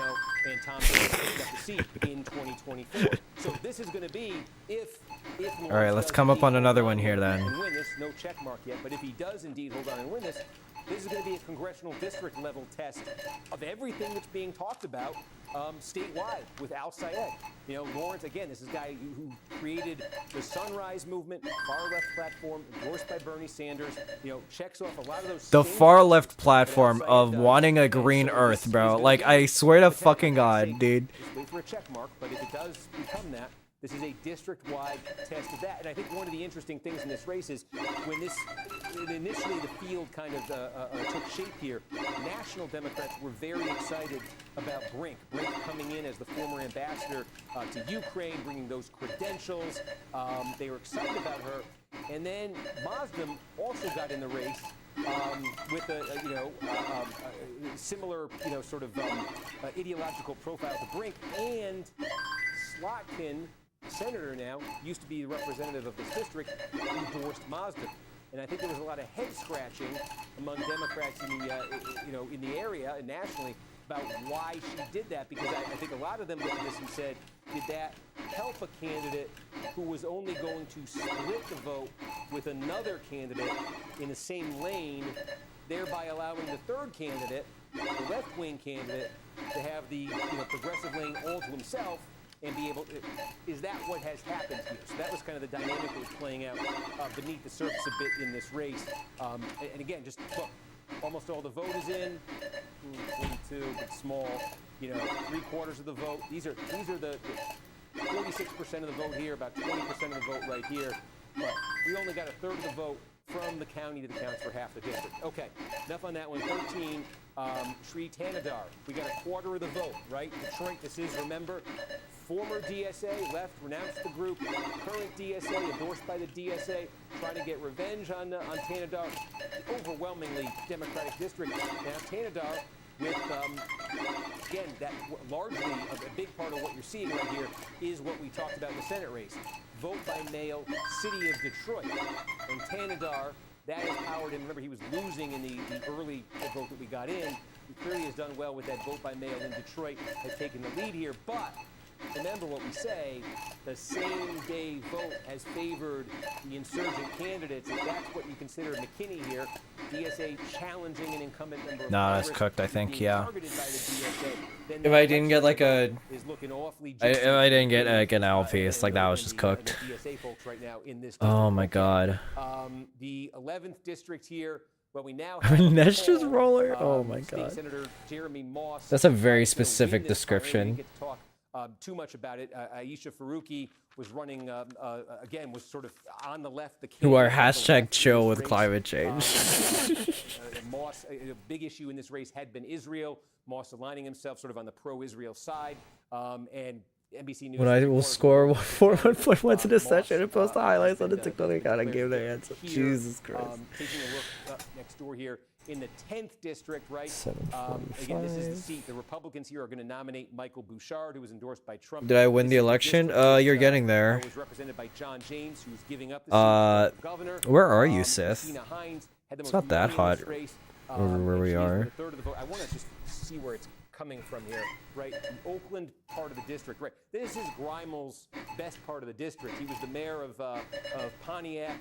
Speaker 1: Tom Barrett got the seat in 2024. So this is going to be if
Speaker 3: all right, let's come up on another one here then.
Speaker 1: And win this, no check mark yet, but if he does indeed hold on and win this, this is going to be a congressional district level test of everything that's being talked about statewide with Al Sayed. Lawrence, again, this is a guy who created the Sunrise Movement, far left platform, endorsed by Bernie Sanders, checks off a lot of those.
Speaker 3: The far left platform of wanting a green earth, bro. Like, I swear to fucking God, dude.
Speaker 1: Just wait for a check mark, but if it does become that, this is a district-wide test of that. And I think one of the interesting things in this race is when initially the field kind of took shape here, national Democrats were very excited about Brink. Brink coming in as the former ambassador to Ukraine, bringing those credentials. They were excited about her. And then Mazda also got in the race with a similar, sort of ideological profile to Brink. And Slotkin, senator now, used to be the representative of this district, endorsed Mazda. And I think there was a lot of head scratching among Democrats in the in the area and nationally about why she did that, because I think a lot of them looked at this and said, did that help a candidate who was only going to split the vote with another candidate in the same lane, thereby allowing the third candidate, the left-wing candidate, to have the progressive lane all to himself and be able to, is that what has happened here? So that was kind of the dynamic that was playing out beneath the surface a bit in this race. And again, just look, almost all the vote is in, 42, but small, 3/4 of the vote. These are the 46% of the vote here, about 20% of the vote right here. But we only got a third of the vote from the county that accounts for half the district. Okay, enough on that one. 13, Sri Tanadar. We got a quarter of the vote, right? Detroit, this is, remember, former DSA, left, renounced the group, current DSA, endorsed by the DSA, trying to get revenge on Tanadar. Overwhelmingly Democratic district. Now, Tanadar with, again, that largely a big part of what you're seeing right here is what we talked about in the Senate race. Vote by mail, city of Detroit. And Tanadar, that has powered him. Remember, he was losing in the early vote that we got in. He clearly has done well with that vote by mail in Detroit, has taken the lead here. But remember what we say, the same-day vote has favored the insurgent candidates. If that's what you consider McKinney here, DSA challenging an incumbent member of Congress,
Speaker 3: that's cooked, I think, yeah.
Speaker 1: targeted by the DSA,
Speaker 3: If I didn't get like a,
Speaker 1: is looking awfully
Speaker 3: if I didn't get like an L piece, like that was just cooked.
Speaker 1: The DSA folks right now in this
Speaker 3: Oh my God.
Speaker 1: The 11th district here. Well, we now
Speaker 3: Nesh just roller. Oh my
Speaker 1: State
Speaker 3: God.
Speaker 1: Senator Jeremy Moss.
Speaker 3: That's a very specific description.
Speaker 1: We get to talk too much about it. Aisha Faruqi was running, again, was sort of on the left.
Speaker 3: Who are hashtag chill with climate change.
Speaker 1: Moss, a big issue in this race had been Israel. Moss aligning himself sort of on the pro-Israel side. And NBC News.
Speaker 3: When I will score 4.1 to the session and post the highlights on the TikTok account and give their answer. Jesus Christ.
Speaker 1: Taking a look next door here in the 10th district, right?
Speaker 3: 745.
Speaker 1: Again, this is the seat. The Republicans here are going to nominate Michael Bouchard, who was endorsed by Trump.
Speaker 3: Did I win the election? You're getting there.
Speaker 1: Was represented by John James, who's giving up the seat governor.
Speaker 3: Where are you, Sith?
Speaker 1: Hines had the
Speaker 3: It's
Speaker 1: most
Speaker 3: not that hot
Speaker 1: race,
Speaker 3: over where we are.
Speaker 1: I want to just see where it's coming from here, right? The Oakland part of the district, right? This is Grimal's best part of the district. He was the mayor of Pontiac.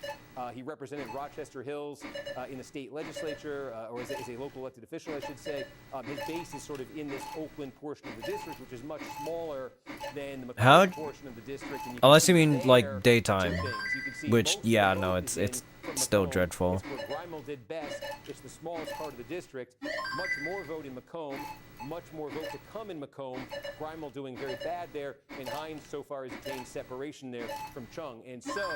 Speaker 1: He represented Rochester Hills in the state legislature, or as a local elected official, I should say. His base is sort of in this Oakland portion of the district, which is much smaller than the McCollum portion of the district.
Speaker 3: Unless you mean like daytime, which yeah, no, it's still dreadful.
Speaker 1: It's where Grimal did best. It's the smallest part of the district. Much more vote in Macomb. Much more vote to come in Macomb. Grimal doing very bad there, and Hines so far has attained separation there from Chung. And so,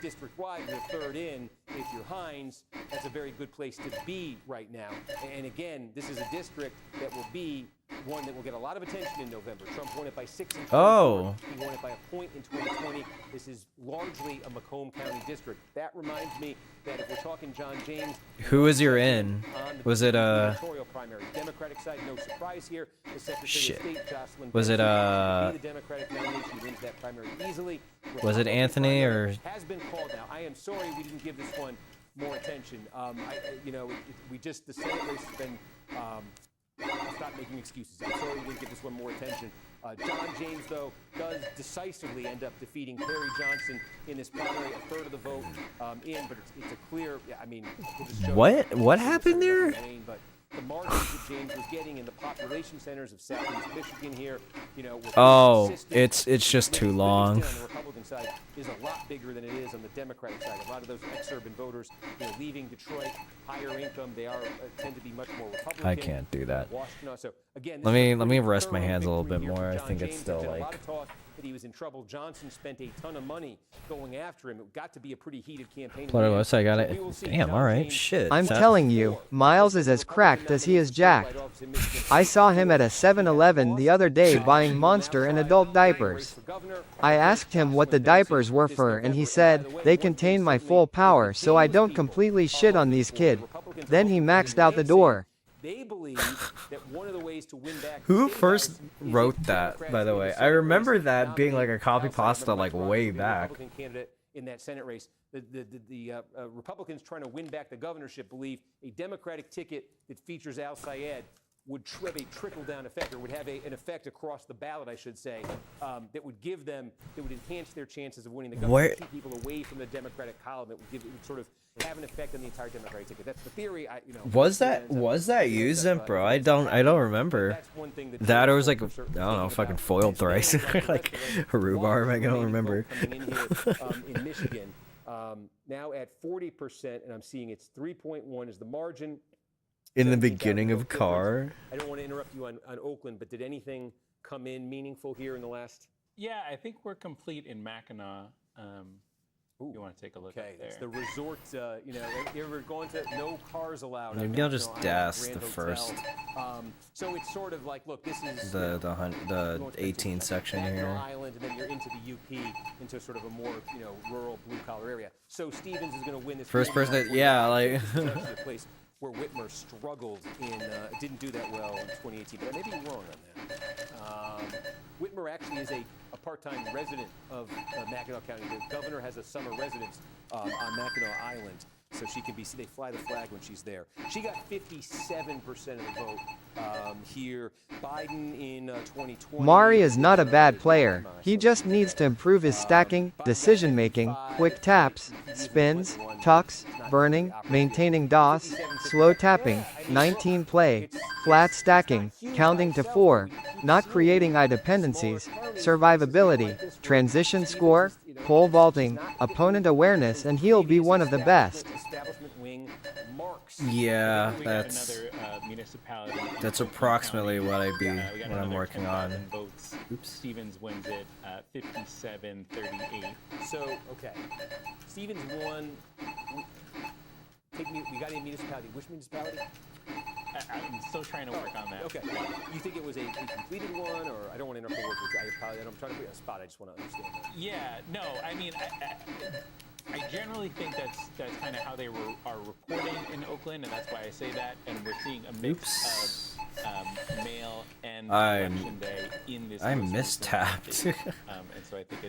Speaker 1: district-wide, you're third in. If you're Hines, that's a very good place to be right now. And again, this is a district that will be one that will get a lot of attention in November. Trump won it by 6 in 2024.
Speaker 3: Oh.
Speaker 1: He won it by a point in 2020. This is largely a Macomb County district. That reminds me that if we're talking John James,
Speaker 3: who was your in? Was it
Speaker 1: primary Democratic side? No surprise here. The Secretary of State, Jocelyn.
Speaker 3: Was it
Speaker 1: the Democratic nominee? She wins that primary easily.
Speaker 3: Was it Anthony or?
Speaker 1: Has been called now. I am sorry we didn't give this one more attention. The Senate race has been. I'll stop making excuses. I'm sorry we didn't give this one more attention. John James, though, does decisively end up defeating Perry Johnson in this primary, a third of the vote but it's a clear,
Speaker 3: What happened there?
Speaker 1: But the margins that James was getting in the population centers of southeast Michigan here,
Speaker 3: it's just too long.
Speaker 1: On the Republican side is a lot bigger than it is on the Democratic side. A lot of those exurban voters, leaving Detroit, higher income, they tend to be much more Republican.
Speaker 3: I can't do that.
Speaker 1: Washington, so again,
Speaker 3: let me rest my hands a little bit more. I think it's still like.
Speaker 1: That he was in trouble. Johnson spent a ton of money going after him. It got to be a pretty heated campaign.
Speaker 3: Plus, I got it. Damn, all right, shit.
Speaker 6: I'm telling you, Miles is as cracked as he is jacked. I saw him at a 7-Eleven the other day buying Monster and adult diapers. I asked him what the diapers were for, and he said, they contain my full power so I don't completely shit on these kids. Then he maxed out the door.
Speaker 1: They believe that one of the ways to win back.
Speaker 3: Who first wrote that, by the way? I remember that being like a copy pasta like way back.
Speaker 1: Candidate in that Senate race, the Republicans trying to win back the governorship believe a Democratic ticket that features Al Sayed would have a trickle-down effect, or would have an effect across the ballot, I should say, that would enhance their chances of winning the government, keep people away from the Democratic column. It would sort of have an effect on the entire Democratic ticket. That's the theory.
Speaker 3: Was that used then, bro? I don't remember.
Speaker 1: That's one thing
Speaker 3: that or was like, I don't know, fucking foiled thrice, like rhubarb. I don't remember.
Speaker 1: Coming in here in Michigan, now at 40%, and I'm seeing it's 3.1 is the margin.
Speaker 3: In the beginning of Carr.
Speaker 1: I don't want to interrupt you on Oakland, but did anything come in meaningful here in the last?
Speaker 2: Yeah, I think we're complete in Mackinac. You want to take a look
Speaker 1: okay,
Speaker 2: up there.
Speaker 1: It's the resort, we're going to no cars allowed.
Speaker 3: Maybe I'll just DAS the first.
Speaker 1: So it's sort of like, look, this is
Speaker 3: the 18 section here.
Speaker 1: Island, and then you're into the UP, into sort of a more, rural blue-collar area. So Stevens is going to win this.
Speaker 3: First person, yeah, like.
Speaker 1: place where Whitmer struggled didn't do that well in 2018, but I may be wrong on that. Whitmer actually is a part-time resident of Mackinac County. The governor has a summer residence on Mackinac Island, so she can they fly the flag when she's there. She got 57% of the vote here. Biden in 2020.
Speaker 6: Mari is not a bad player. He just needs to improve his stacking, decision-making, quick taps, spins, tucks, burning, maintaining DOS, slow tapping, 19 play, flat stacking, counting to 4, not creating eye dependencies, survivability, transition score, pole vaulting, opponent awareness, and he'll be one of the best.
Speaker 1: Establishment wing marks
Speaker 3: Yeah,
Speaker 2: we
Speaker 3: that's
Speaker 2: got another municipality. in
Speaker 3: that's
Speaker 2: Oakland
Speaker 3: approximately
Speaker 2: County.
Speaker 3: what I'd be
Speaker 2: We got
Speaker 3: what I'm
Speaker 2: another
Speaker 3: working on.
Speaker 2: 10,000 votes.
Speaker 3: Oops.
Speaker 2: Stevens wins it 57-38.
Speaker 1: So, okay. Stevens won. We got a municipality. Which municipality?
Speaker 2: I'm still trying to work on that.
Speaker 1: Okay. You think it was a completed one, or I don't want to interrupt the work with you. I apologize. I'm trying to put you on a spot. I just want to understand that.
Speaker 2: Yeah, no, I mean, I generally think that's kind of how they are reporting in Oakland, and that's why I say that. And we're seeing a mix of mail and election day in this.
Speaker 3: I
Speaker 2: most
Speaker 3: mistapped.
Speaker 2: recent state. And so I think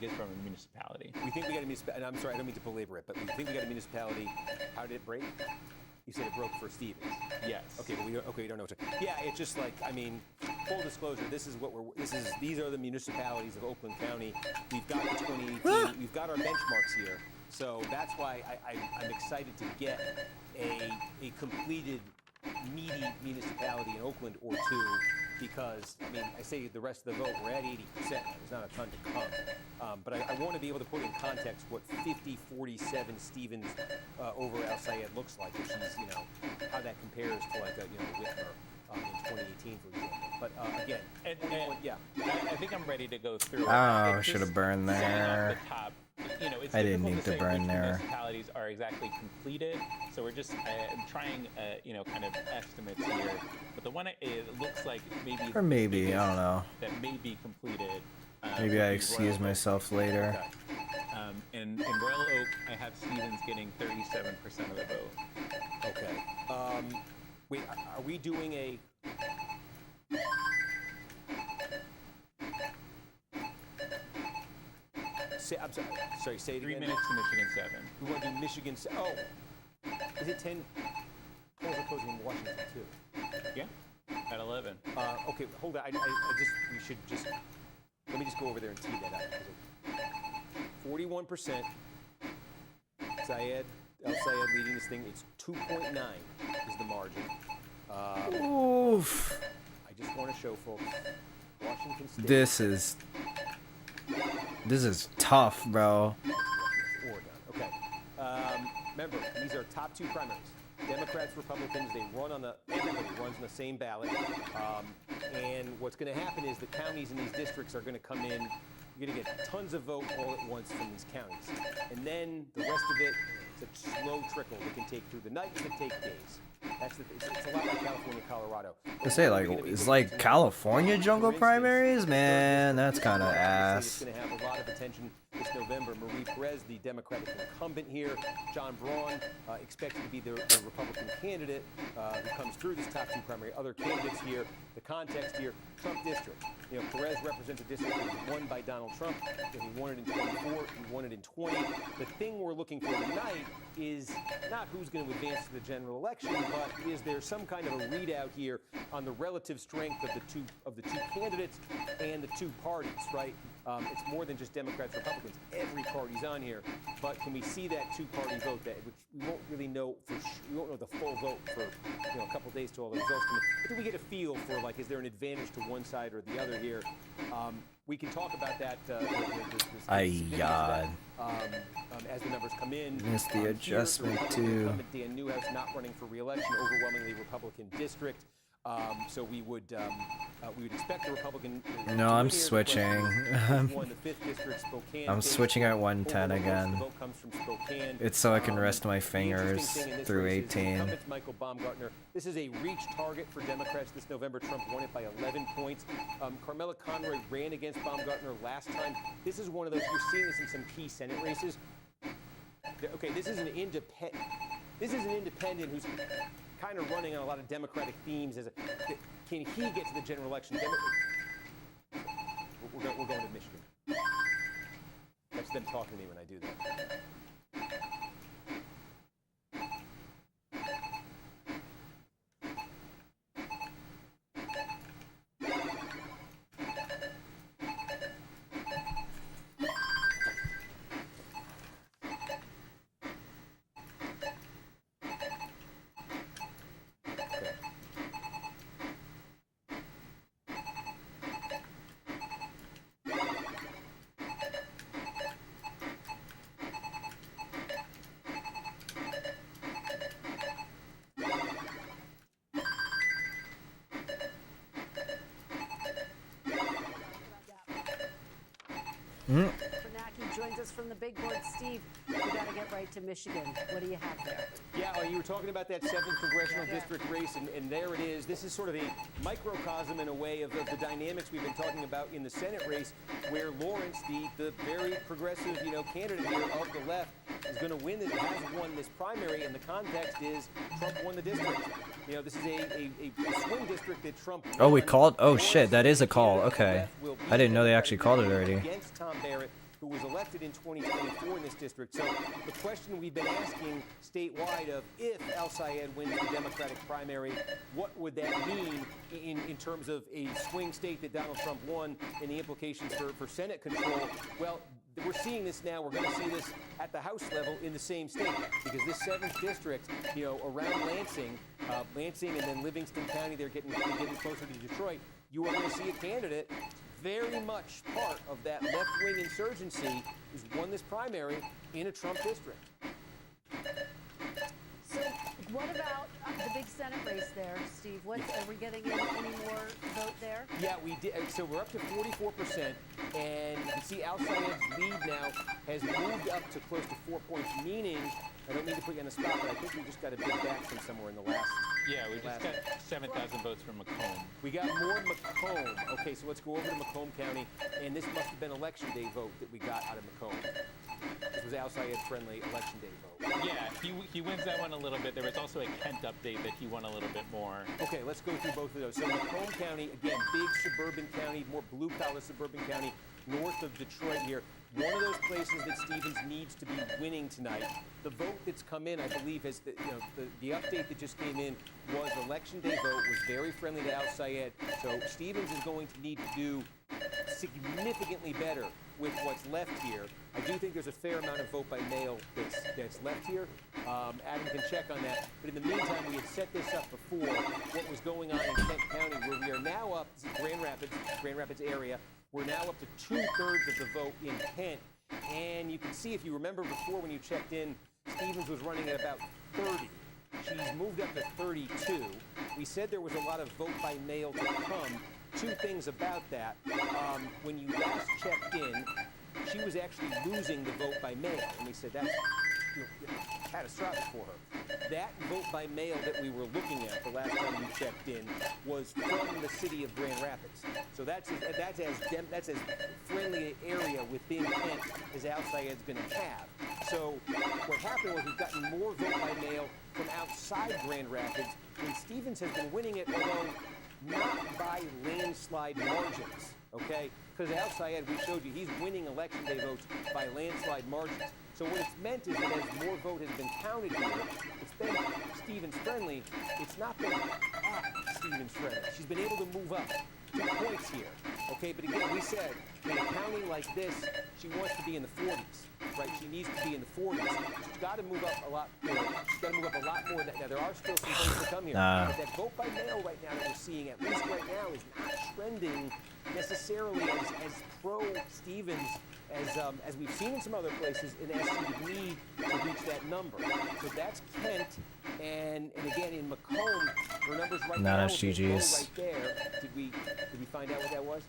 Speaker 2: it's from a municipality.
Speaker 1: We think we got a municipality, and I'm sorry, I don't mean to belabor it, but we think we got a municipality. How did it break? You said it broke for Stevens.
Speaker 2: Yes.
Speaker 1: Okay, but we don't know what to. Yeah, it's just like, I mean, full disclosure. These are the municipalities of Oakland County. We've got the 2018. We've got our benchmarks here, so that's why I'm excited to get a completed, meaty municipality in Oakland or two. Because, I mean, I say the rest of the vote, we're at 80%. There's not a ton to come. But I want to be able to put in context what 50-47 Stevens over Al Sayed looks like, which is, how that compares to like a, Whitmer in 2018, for example. But again,
Speaker 2: I think I'm ready to go through.
Speaker 3: Oh, I should have burned there.
Speaker 2: Off the top, it's
Speaker 3: I didn't
Speaker 2: difficult
Speaker 3: need to
Speaker 2: say
Speaker 3: burn
Speaker 2: which
Speaker 3: there.
Speaker 2: Municipalities are exactly completed, so we're just trying, kind of estimates here. But the one it looks like maybe
Speaker 3: Or maybe, I don't know.
Speaker 2: that may be completed.
Speaker 3: Maybe I excuse myself later.
Speaker 2: In Royal Oak, I have Stevens getting 37% of the vote.
Speaker 1: Okay. Wait, are we doing a? I'm sorry. Say it
Speaker 2: 3
Speaker 1: again.
Speaker 2: minutes to Michigan 7.
Speaker 1: We want to do Michigan. Is it 10? Polls are closing in Washington too.
Speaker 2: Yeah, at 11.
Speaker 1: Okay, hold on. We should just. Let me just go over there and tee that up. 41%. El Sayed leading this thing. It's 2.9 is the margin.
Speaker 3: Oof.
Speaker 1: I just want to show folks Washington State.
Speaker 3: This is tough, bro.
Speaker 1: Oregon. Okay. Remember, these are top two primaries. Democrats, Republicans, everybody runs on the same ballot. And what's going to happen is the counties in these districts are going to come in. You're going to get tons of vote all at once from these counties. And then the rest of it, it's a slow trickle that can take through the night, it can take days. It's a lot like California, Colorado.
Speaker 3: I say, it's like California jungle primaries? Man, that's kind of ass.
Speaker 1: It's going to have a lot of attention this November. Marie Perez, the Democratic incumbent here. John Braun, expected to be the Republican candidate who comes through this top two primary. Other candidates here. The context here, Trump district. Perez represents a district that was won by Donald Trump. He won it in 24. He won it in 20. The thing we're looking for tonight is not who's going to advance to the general election, but is there some kind of a readout here on the relative strength of the two candidates and the two parties, right? It's more than just Democrats, Republicans. Every party's on here, but can we see that two-party vote? Which we won't really know we won't know the full vote for a couple days till all the results come in. But do we get a feel for is there an advantage to one side or the other here? We can talk about that. As the numbers come in.
Speaker 3: Missed the adjustment too.
Speaker 1: Dan Newhouse not running for re-election, overwhelmingly Republican district. So we would expect the Republican.
Speaker 3: No, I'm switching.
Speaker 1: Won the 5th district, Spokane.
Speaker 3: I'm switching at 110 again.
Speaker 1: The vote comes from Spokane.
Speaker 3: It's so I can rest my fingers through 18.
Speaker 1: Incumbent Michael Baumgartner. This is a reach target for Democrats this November. Trump won it by 11 points. Carmela Conroy ran against Baumgartner last time. This is one of those, you're seeing this in some key Senate races. Okay, this is an independent who's kind of running on a lot of Democratic themes. Can he get to the general election? We're going to Michigan. That's them talking to me when I do that.
Speaker 5: Bernanke joins us from the big board. Steve, we got to get right to Michigan. What do you have there?
Speaker 1: Yeah, you were talking about that 7th congressional district race, and there it is. This is sort of a microcosm in a way of the dynamics we've been talking about in the Senate race, where Lawrence, the very progressive, candidate here of the left, is going to win this, has won this primary, and the context is Trump won the district. This is a swing district that Trump won.
Speaker 3: Oh, we called? Oh, shit, that is a call. Okay. I didn't know they actually called it already.
Speaker 1: Against Tom Barrett, who was elected in 2024 in this district. So the question we've been asking statewide of if Al Sayed wins the Democratic primary, what would that mean in terms of a swing state that Donald Trump won and the implications for Senate control? Well, we're seeing this now. We're going to see this at the House level in the same state, because this 7th district, around Lansing and then Livingston County, they're getting closer to Detroit. You are going to see a candidate very much part of that left-wing insurgency who's won this primary in a Trump district.
Speaker 5: So what about the big Senate race there, Steve? Are we getting any more vote there?
Speaker 1: Yeah, we did. So we're up to 44%, and you can see Al Sayed's lead now has moved up to close to 4 points, meaning, I don't mean to put you on the spot, but I think we just got a big back from somewhere in the last.
Speaker 2: Yeah, we just got 7,000 votes from Macomb.
Speaker 1: We got more Macomb. Okay, so let's go over to Macomb County, and this must have been Election Day vote that we got out of Macomb. This was Al Sayed's friendly Election Day vote.
Speaker 2: Yeah, he wins that one a little bit. There was also a Kent update that he won a little bit more.
Speaker 1: Okay, let's go through both of those. So Macomb County, again, big suburban county, more blue-collar suburban county, north of Detroit here. One of those places that Stevens needs to be winning tonight. The vote that's come in, I believe, has the update that just came in was Election Day vote, was very friendly to Al Sayed. So Stevens is going to need to do significantly better with what's left here. I do think there's a fair amount of vote by mail that's left here. Adam can check on that. But in the meantime, we had set this up before, what was going on in Kent County, where we are now up, this is Grand Rapids area, we're now up to 2/3 of the vote in Kent. And you can see, if you remember before when you checked in, Stevens was running at about 30. She's moved up to 32. We said there was a lot of vote by mail to come. Two things about that. When you last checked in, she was actually losing the vote by mail. And we said that's catastrophic for her. That vote by mail that we were looking at the last time you checked in was from the city of Grand Rapids. So that's as friendly an area within Kent as Al Sayed's going to have. So what happened was we've gotten more vote by mail from outside Grand Rapids, and Stevens has been winning it, although not by landslide margins, okay? Because Al Sayed, we showed you, he's winning Election Day votes by landslide margins. So what it's meant is that as more vote has been counted here, it's been Stevens friendly. It's not been at Stevens friendly. She's been able to move up 2 points here, okay? But again, we said in a county like this, she wants to be in the 40s, right? She needs to be in the 40s. She's got to move up a lot. She's got to move up a lot more. Now there are still some votes to come here, but that vote by mail right now that we're seeing, at least right now, is not trending necessarily as pro Stevens as we've seen in some other places, and as she would need to reach that number. So that's Kent, and again in Macomb, her numbers right now are
Speaker 3: GG's.
Speaker 1: right there. Did we find out what that was?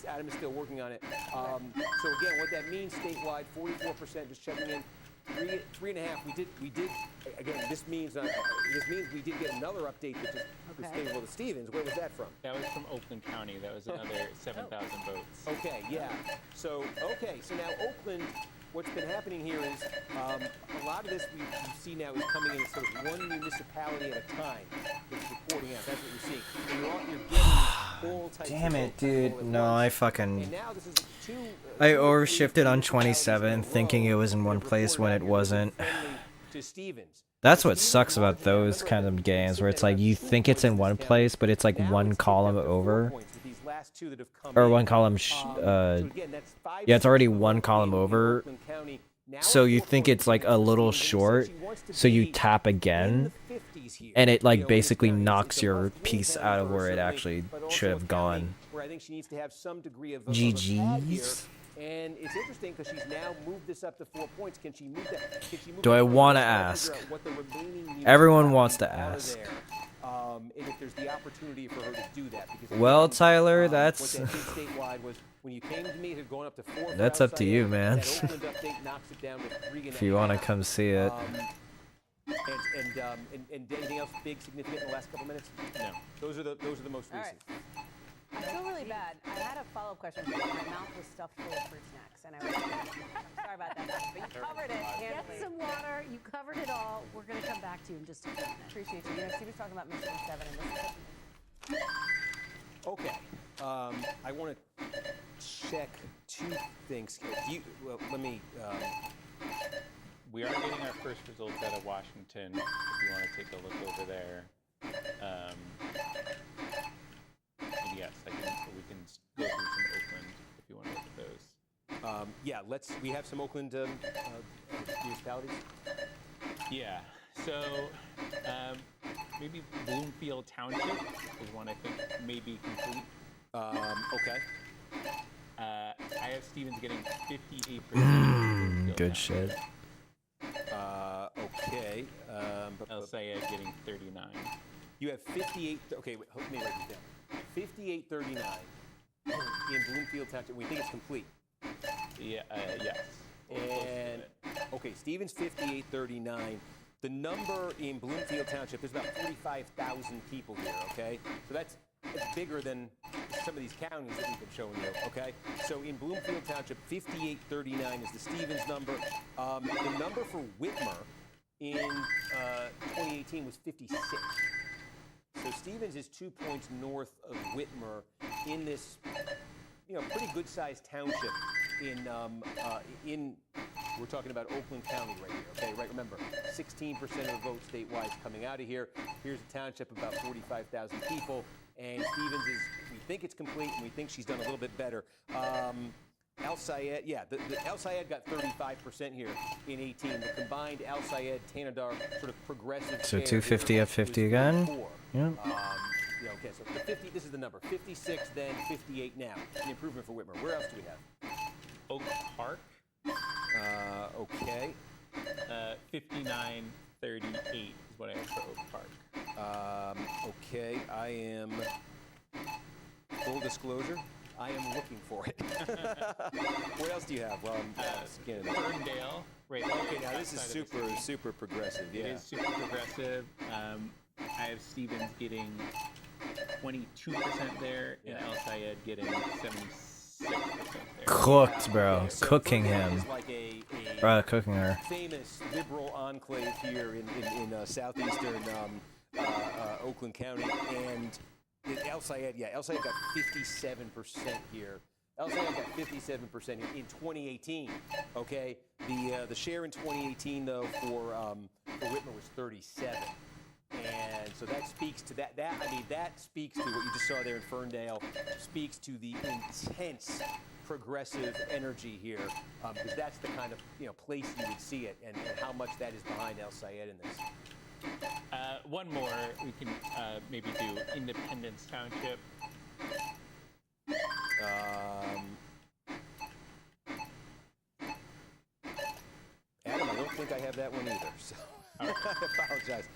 Speaker 1: Adam is still working on it. So again, what that means statewide, 44%, just checking in. 3.5. We did. Again, this means we did get another update that just was favorable to Stevens. Where was that from?
Speaker 2: That was from Oakland County. That was another 7,000 votes.
Speaker 1: Okay, yeah. So now Oakland, what's been happening here is a lot of this we see now is coming in sort of one municipality at a time. It's reporting out. That's what you're seeing. And you're getting all types of
Speaker 3: Damn it,
Speaker 1: votes
Speaker 3: dude.
Speaker 1: all at
Speaker 3: No,
Speaker 1: once.
Speaker 3: I fucking...
Speaker 1: And now this is
Speaker 3: I overshifted on 27, thinking it was in one place when it wasn't.
Speaker 1: To Stevens.
Speaker 3: That's what sucks about those kind of games, where it's like you think it's in one place, but it's like one column over. Or one column, yeah, it's already one column over. So you think it's like a little short, so you tap again, and it like basically knocks your piece out of where it actually should have gone. GG's.
Speaker 1: And it's interesting because she's now moved this up to 4 points. Can she move that?
Speaker 3: Do I want to ask? Everyone wants to ask.
Speaker 1: and if there's the opportunity for her to do that. Because
Speaker 3: Well,
Speaker 1: again,
Speaker 3: Tyler,
Speaker 1: what
Speaker 3: that's
Speaker 1: that did statewide was when you came to me, it had gone up to 4. for
Speaker 3: That's up to
Speaker 1: outside
Speaker 3: you,
Speaker 1: in.
Speaker 3: man.
Speaker 1: That Oakland update knocks it down to 3.5.
Speaker 3: if you want to come see it.
Speaker 1: And anything else big, significant in the last couple minutes? No. Those are the most
Speaker 4: All right.
Speaker 1: recent.
Speaker 4: I feel really bad. I had a follow-up question, but my mouth was stuffed full of fruit snacks, and I was sorry about that, but you covered it
Speaker 5: Get
Speaker 4: handily.
Speaker 5: some water. You covered it all. We're going to come back to you in just a few minutes.
Speaker 4: Appreciate you. You know, Steve was talking about Michigan 7, and this is
Speaker 1: Okay. I want to check 2 things. Let me.
Speaker 2: We are getting our first results out of Washington. If you want to take a look over there. And yes, we can go through some Oakland if you want to look at those.
Speaker 1: Yeah, we have some Oakland municipalities.
Speaker 2: Yeah. So maybe Bloomfield Township is one I think may be complete.
Speaker 1: Okay.
Speaker 2: I have Stevens getting 58%.
Speaker 3: Good shit.
Speaker 1: Okay.
Speaker 2: El Sayed getting 39.
Speaker 1: You have 58. Okay, wait, let me write this down. 5839 in Bloomfield Township. We think it's complete.
Speaker 2: Yeah. Yes.
Speaker 1: And okay, Stevens 5839. The number in Bloomfield Township, there's about 45,000 people here. Okay, so that's bigger than some of these counties that we've been showing you. Okay, so in Bloomfield Township, 5839 is the Stevens number. The number for Whitmer in 2018 was 56. So Stevens is 2 points north of Whitmer in this, pretty good-sized township in we're talking about Oakland County right here. Okay, right. Remember, 16% of the vote statewide is coming out of here. Here's a township about 45,000 people, and Stevens is. We think it's complete, and we think she's done a little bit better. Al Sayed, the Al Sayed got 35% here in 18. The combined Al Sayed Tanadar sort of progressive.
Speaker 3: So
Speaker 1: share
Speaker 3: 250
Speaker 1: was
Speaker 3: F50 again?
Speaker 1: 54.
Speaker 3: Yeah.
Speaker 1: Okay, so the 50, this is the number. 56, then 58 now. An improvement for Whitmer. Where else do we have?
Speaker 2: Oak Park.
Speaker 1: Okay.
Speaker 2: 5938 is what I have for Oak Park.
Speaker 1: Okay, I am, full disclosure, I am looking for it. What else do you have? Well, I'm scanning it.
Speaker 2: Ferndale, right.
Speaker 1: Okay, now this is
Speaker 2: outside of the city.
Speaker 1: super progressive, yeah.
Speaker 2: It is super progressive. I have Stevens getting 22% there, and El Sayed getting 76% there.
Speaker 3: Cooked, bro.
Speaker 1: Okay, so
Speaker 3: Cooking
Speaker 1: Ferndale
Speaker 3: him.
Speaker 1: is like
Speaker 3: Cooking her.
Speaker 1: famous liberal enclave here in southeastern Oakland County, and El Sayed got 57% here. El Sayed got 57% here in 2018. Okay, the share in 2018 though for Whitmer was 37, and so that speaks to that speaks to what you just saw there in Ferndale. Speaks to the intense progressive energy here, because that's the kind of place you would see it, and how much that is behind El Sayed in this.
Speaker 2: One more, we can maybe do Independence Township.
Speaker 1: Adam, I don't think I have that one either, so I apologize.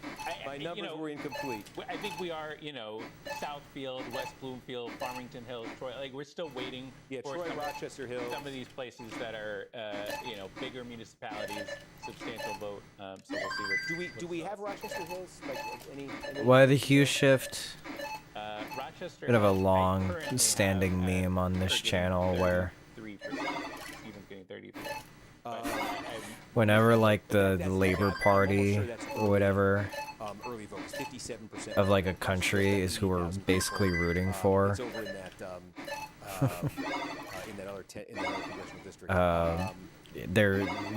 Speaker 1: My numbers were incomplete.
Speaker 2: I think we are, Southfield, West Bloomfield, Farmington Hills, Troy. Like, we're still waiting for
Speaker 1: Troy, Rochester Hills.
Speaker 2: some of these places that are, bigger municipalities, substantial vote. So we'll see what.
Speaker 1: Do we have Rochester Hills? Like any
Speaker 3: Why the hue shift?
Speaker 2: Rochester.
Speaker 3: Bit of a
Speaker 2: I currently
Speaker 3: long-standing
Speaker 2: have,
Speaker 3: meme on this
Speaker 2: are getting
Speaker 3: channel where
Speaker 2: 3%. Stephen's getting 33.
Speaker 3: whenever like the Labor Party or whatever
Speaker 1: early votes, 57%
Speaker 3: of like a country is who we're basically rooting for.
Speaker 1: It's over in that other congressional district.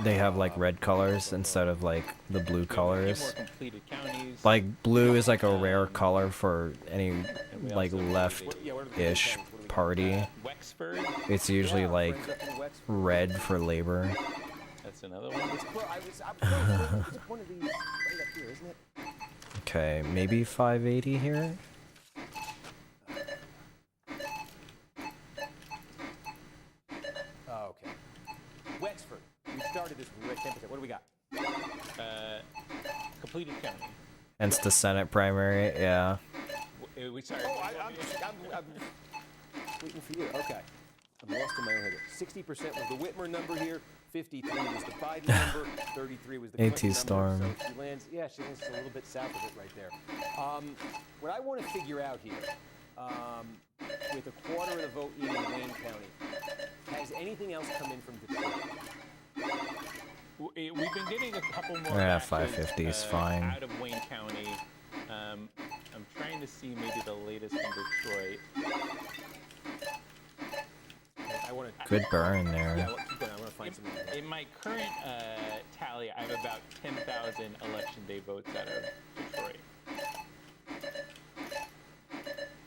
Speaker 3: They have like red colors instead of like the blue
Speaker 2: More
Speaker 3: colors.
Speaker 2: completed counties.
Speaker 3: Like blue is like a rare color for any like left-ish party.
Speaker 2: Wexford.
Speaker 3: It's usually like red for Labor.
Speaker 2: That's another one.
Speaker 1: It's one of these right up here, isn't it?
Speaker 3: Okay, maybe 580 here.
Speaker 1: Oh, okay. Wexford. We started this. We were at 10%. What do we got?
Speaker 2: Completed county.
Speaker 3: Hence the Senate primary, yeah.
Speaker 2: Sorry.
Speaker 1: I'm waiting for you. Okay. I'm lost in my own head. 60% was the Whitmer number here. 53 was the Biden number. 33 was the Clinton
Speaker 3: AT Storm.
Speaker 1: number. So she lands just a little bit south of it right there. What I want to figure out here, with a quarter of the vote in Wayne County, has anything else come in from Detroit?
Speaker 2: We've been getting a couple more.
Speaker 3: Yeah,
Speaker 2: matches,
Speaker 3: 550 is fine.
Speaker 2: Out of Wayne County. I'm trying to see maybe the latest from Detroit.
Speaker 3: Good burn there.
Speaker 1: Yeah, keep going. I want to find some.
Speaker 2: In my current tally, I have about 10,000 election day votes out of Detroit.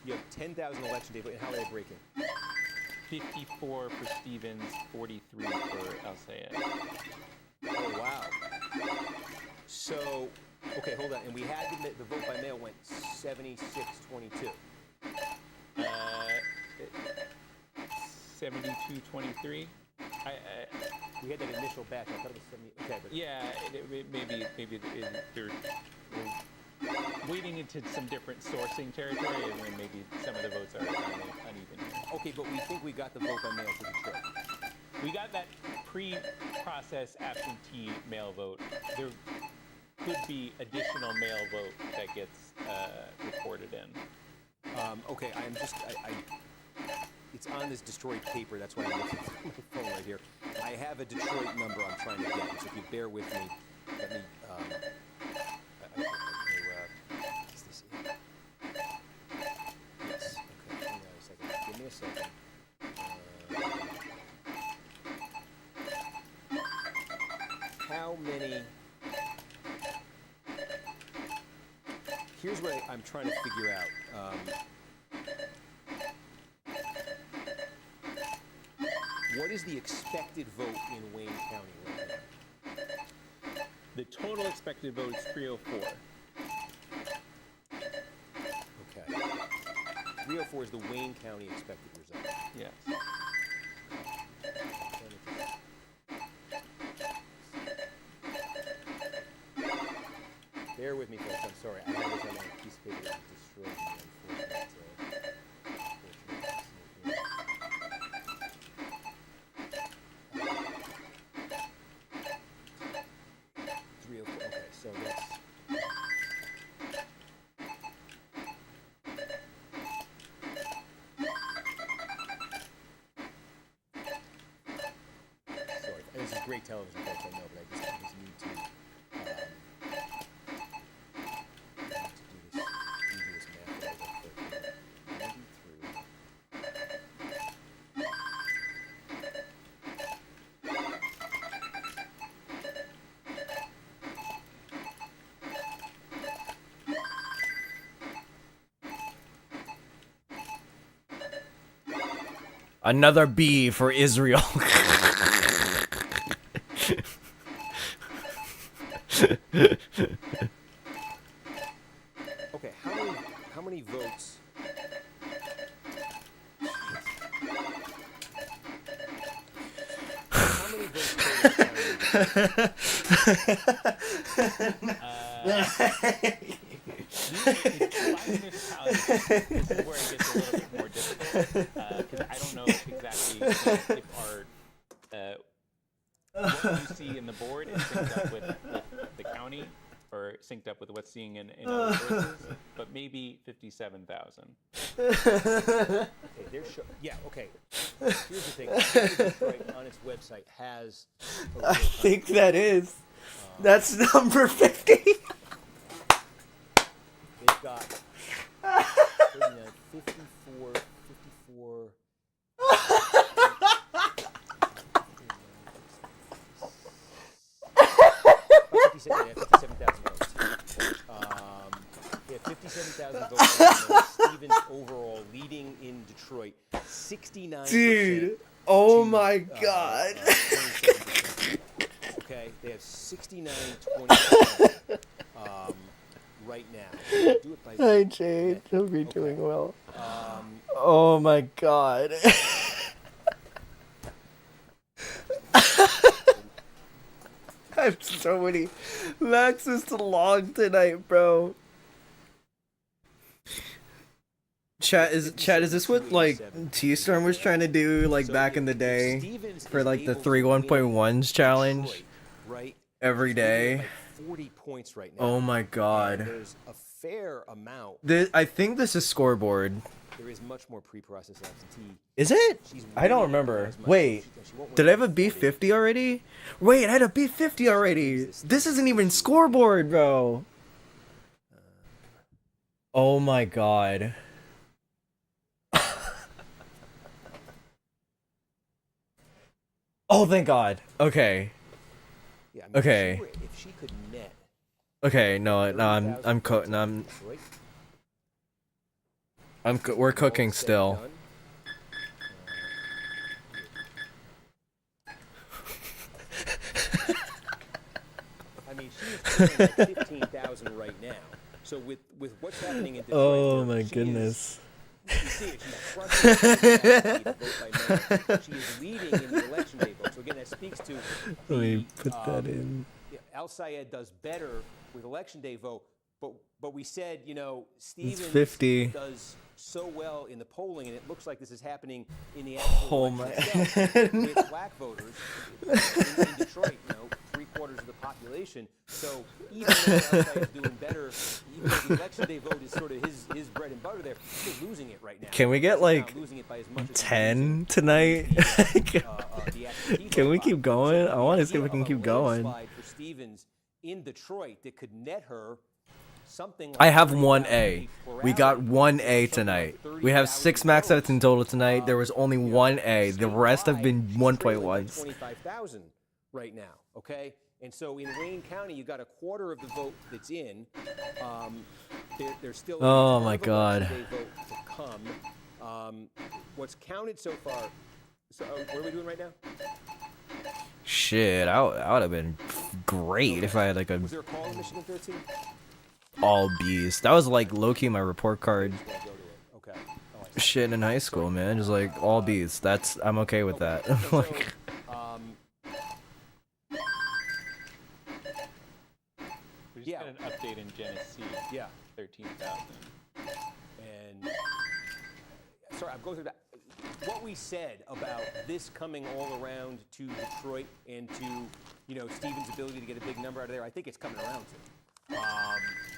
Speaker 1: You have 10,000 election day votes. And how are they breaking?
Speaker 2: 54 for Stevens, 43 for Alsea.
Speaker 1: Oh, wow. So, okay, hold on. And we had the vote by mail went 76-22.
Speaker 2: 72-23.
Speaker 1: We had that initial batch. I thought it was 70. Okay, but
Speaker 2: yeah, maybe they're wading into some different sourcing territory, and then maybe some of the votes are uneven.
Speaker 1: Okay, but we think we got the vote by mail for Detroit.
Speaker 2: We got that pre-process absentee mail vote. There could be additional mail vote that gets reported in.
Speaker 1: Okay, I'm just, it's on this Detroit paper. That's why I'm looking at my phone right here. I have a Detroit number I'm trying to get. So if you bear with me, let me, is this it? Yes. Okay, hang on a second. Give me a second. How many? Here's what I'm trying to figure out. What is the expected vote in Wayne County right now?
Speaker 2: The total expected vote is 304.
Speaker 1: Okay. 304 is the Wayne County expected result.
Speaker 2: Yes.
Speaker 1: Bear with me, folks. I'm sorry. I had this on a piece of paper that was destroyed. Okay, so that's. Sorry, this is great television, folks. I know, but I just need to.
Speaker 3: Another B for Israel.
Speaker 1: Okay, how many votes? How many votes?
Speaker 2: This is where it gets a little bit more difficult, because I don't know exactly if our what you see in the board is synced up with the county, or synced up with what's seeing in other sources, but maybe 57,000.
Speaker 1: Okay, yeah, okay. Here's the thing. Detroit on its website has.
Speaker 7: I think that is. That's number 50.
Speaker 1: They've got 54. Yeah, 57,000 votes. Yeah, 57,000 votes. Stevens overall leading in Detroit, 69%.
Speaker 7: Dude, oh my God.
Speaker 1: 27%. Okay, they have 69-20 right now. Do it by
Speaker 7: Hi, Jade. Hope you're doing well. Oh my God. I have so many. Max is long tonight, bro.
Speaker 3: Chat is this what like T-Storm was trying to do like back in the day for like the 3-1.1s challenge every day?
Speaker 1: 40 points right now.
Speaker 3: Oh my god.
Speaker 1: There's a fair amount.
Speaker 3: I think this is scoreboard.
Speaker 1: There is much more pre-processed absentee.
Speaker 3: Is it? I don't remember. Wait, did I have a B50 already? Wait, I had a B50 already. This isn't even scoreboard, bro. Oh my god. Oh, thank god. Okay.
Speaker 1: Yeah, I mean,
Speaker 3: Okay.
Speaker 1: if she could net.
Speaker 3: Okay, no, we're cooking still.
Speaker 1: I mean, she's like 15,000 right now. So with what's happening in Detroit,
Speaker 3: Oh my goodness.
Speaker 1: You see it, she's crushing it. She is leading in the election day vote. So again, that speaks to
Speaker 3: Let me put that in.
Speaker 1: Al Sayed does better with election day vote, but we said, you know, Stevens
Speaker 3: 50.
Speaker 1: does so well in the polling, and it looks like this is happening in the actual election itself with black voters in Detroit, you know, 3/4 of the population. So even though Al Sayed is doing better, even though the election day vote is sort of his bread and butter there, he's still losing it right now.
Speaker 3: Can we get like 10 tonight? Can we keep going? I want to see if we can keep going.
Speaker 1: For Stevens in Detroit that could net her something like
Speaker 3: I have 1A. We got 1A tonight. We have 6 max outs in total tonight. There was only 1A. The rest have been 1.1s.
Speaker 1: 25,000 right now, okay? And so in Wayne County, you got a quarter of the vote that's in. There's still
Speaker 3: Oh my god.
Speaker 1: vote to come. What's counted so far? So what are we doing right now?
Speaker 3: Shit, I would have been great if I had like a
Speaker 1: Was there a call in Michigan 13?
Speaker 3: all B's. That was like low-key my report card
Speaker 1: Okay.
Speaker 3: shit in high school, man. Just like all B's. I'm okay with that. Like,
Speaker 2: We just got an update in Genesee.
Speaker 1: Yeah.
Speaker 2: 13,000.
Speaker 1: And sorry, I'm going through that. What we said about this coming all around to Detroit and to, you know, Stevens' ability to get a big number out of there, I think it's coming around to.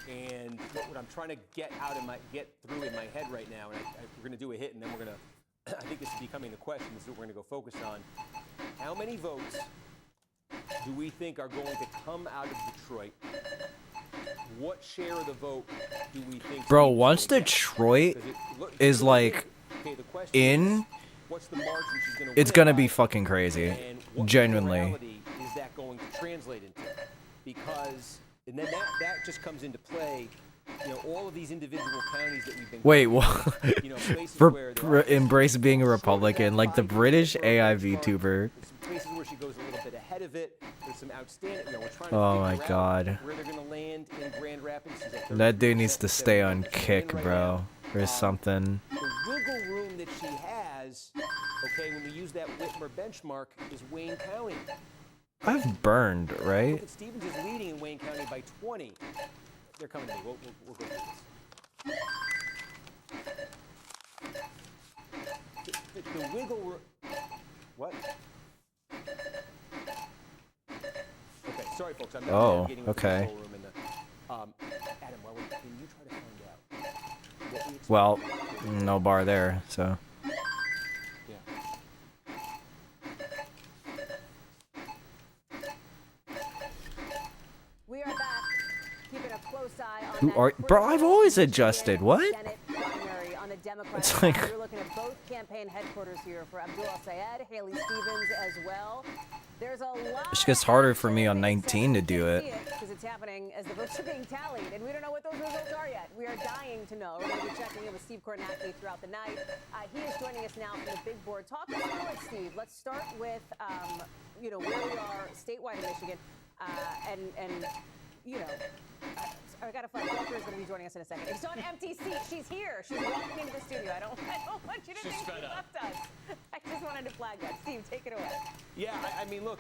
Speaker 1: And what I'm trying to get through in my head right now, and we're going to do a hit, and then we're going to, I think this is becoming the question. This is what we're going to go focus on. How many votes do we think are going to come out of Detroit? What share of the vote do we think?
Speaker 3: bro, once Detroit is like in,
Speaker 1: what's the margin she's going
Speaker 3: it's gonna be fucking crazy. Genuinely.
Speaker 1: Is that going to translate into? Because and then that just comes into play. You know, all of these individual counties that we've been.
Speaker 3: Wait, what?
Speaker 1: You know, places where
Speaker 3: Embrace being a Republican, like the British AI VTuber.
Speaker 1: There's some places where she goes a little bit ahead of it. There's some outstanding. You know, we're trying
Speaker 3: Oh
Speaker 1: to
Speaker 3: my
Speaker 1: figure
Speaker 3: god.
Speaker 1: out where they're going to land in Grand Rapids. She's at
Speaker 3: That dude needs to stay on
Speaker 1: 30%
Speaker 3: kick,
Speaker 1: right
Speaker 3: bro.
Speaker 1: now.
Speaker 3: Or something.
Speaker 1: The wiggle room that she has, okay, when we use that Whitmer benchmark, is Wayne County.
Speaker 3: I've burned, right?
Speaker 1: Look at Stevens is leading in Wayne County by 20. They're coming to me. We'll go through this. The wiggle room. What? Okay, sorry, folks. I'm
Speaker 3: Oh,
Speaker 1: getting with
Speaker 3: okay.
Speaker 1: the wiggle room and the, Adam, can you try to find out what we expect?
Speaker 3: Well, no bar there, so.
Speaker 4: We are back, keeping a close eye on
Speaker 3: Who
Speaker 4: that
Speaker 3: are- bro, I've always
Speaker 4: critical
Speaker 3: adjusted, what?
Speaker 4: Senate primary on the Democratic
Speaker 3: It's
Speaker 4: side.
Speaker 3: like-
Speaker 4: We're looking at both campaign headquarters here for Abdul Sayed, Haley Stevens as well. There's a lot.
Speaker 3: It just gets harder for me on 19 to do it.
Speaker 4: Because it's happening as the votes are being tallied, and we don't know what those results are yet. We are dying to know. We're going to be checking in with Steve Kornacki throughout the night. He is joining us now from the big board. Talk us through it, Steve. Let's start with, you know, where we are statewide in Michigan, and you know. I got to find Walker is going to be joining us in a second. It's on empty seat. She's here. She's walking into the studio. I don't want you to think she left us. I just wanted to flag that. Steve, take it away.
Speaker 1: Yeah, I mean, look,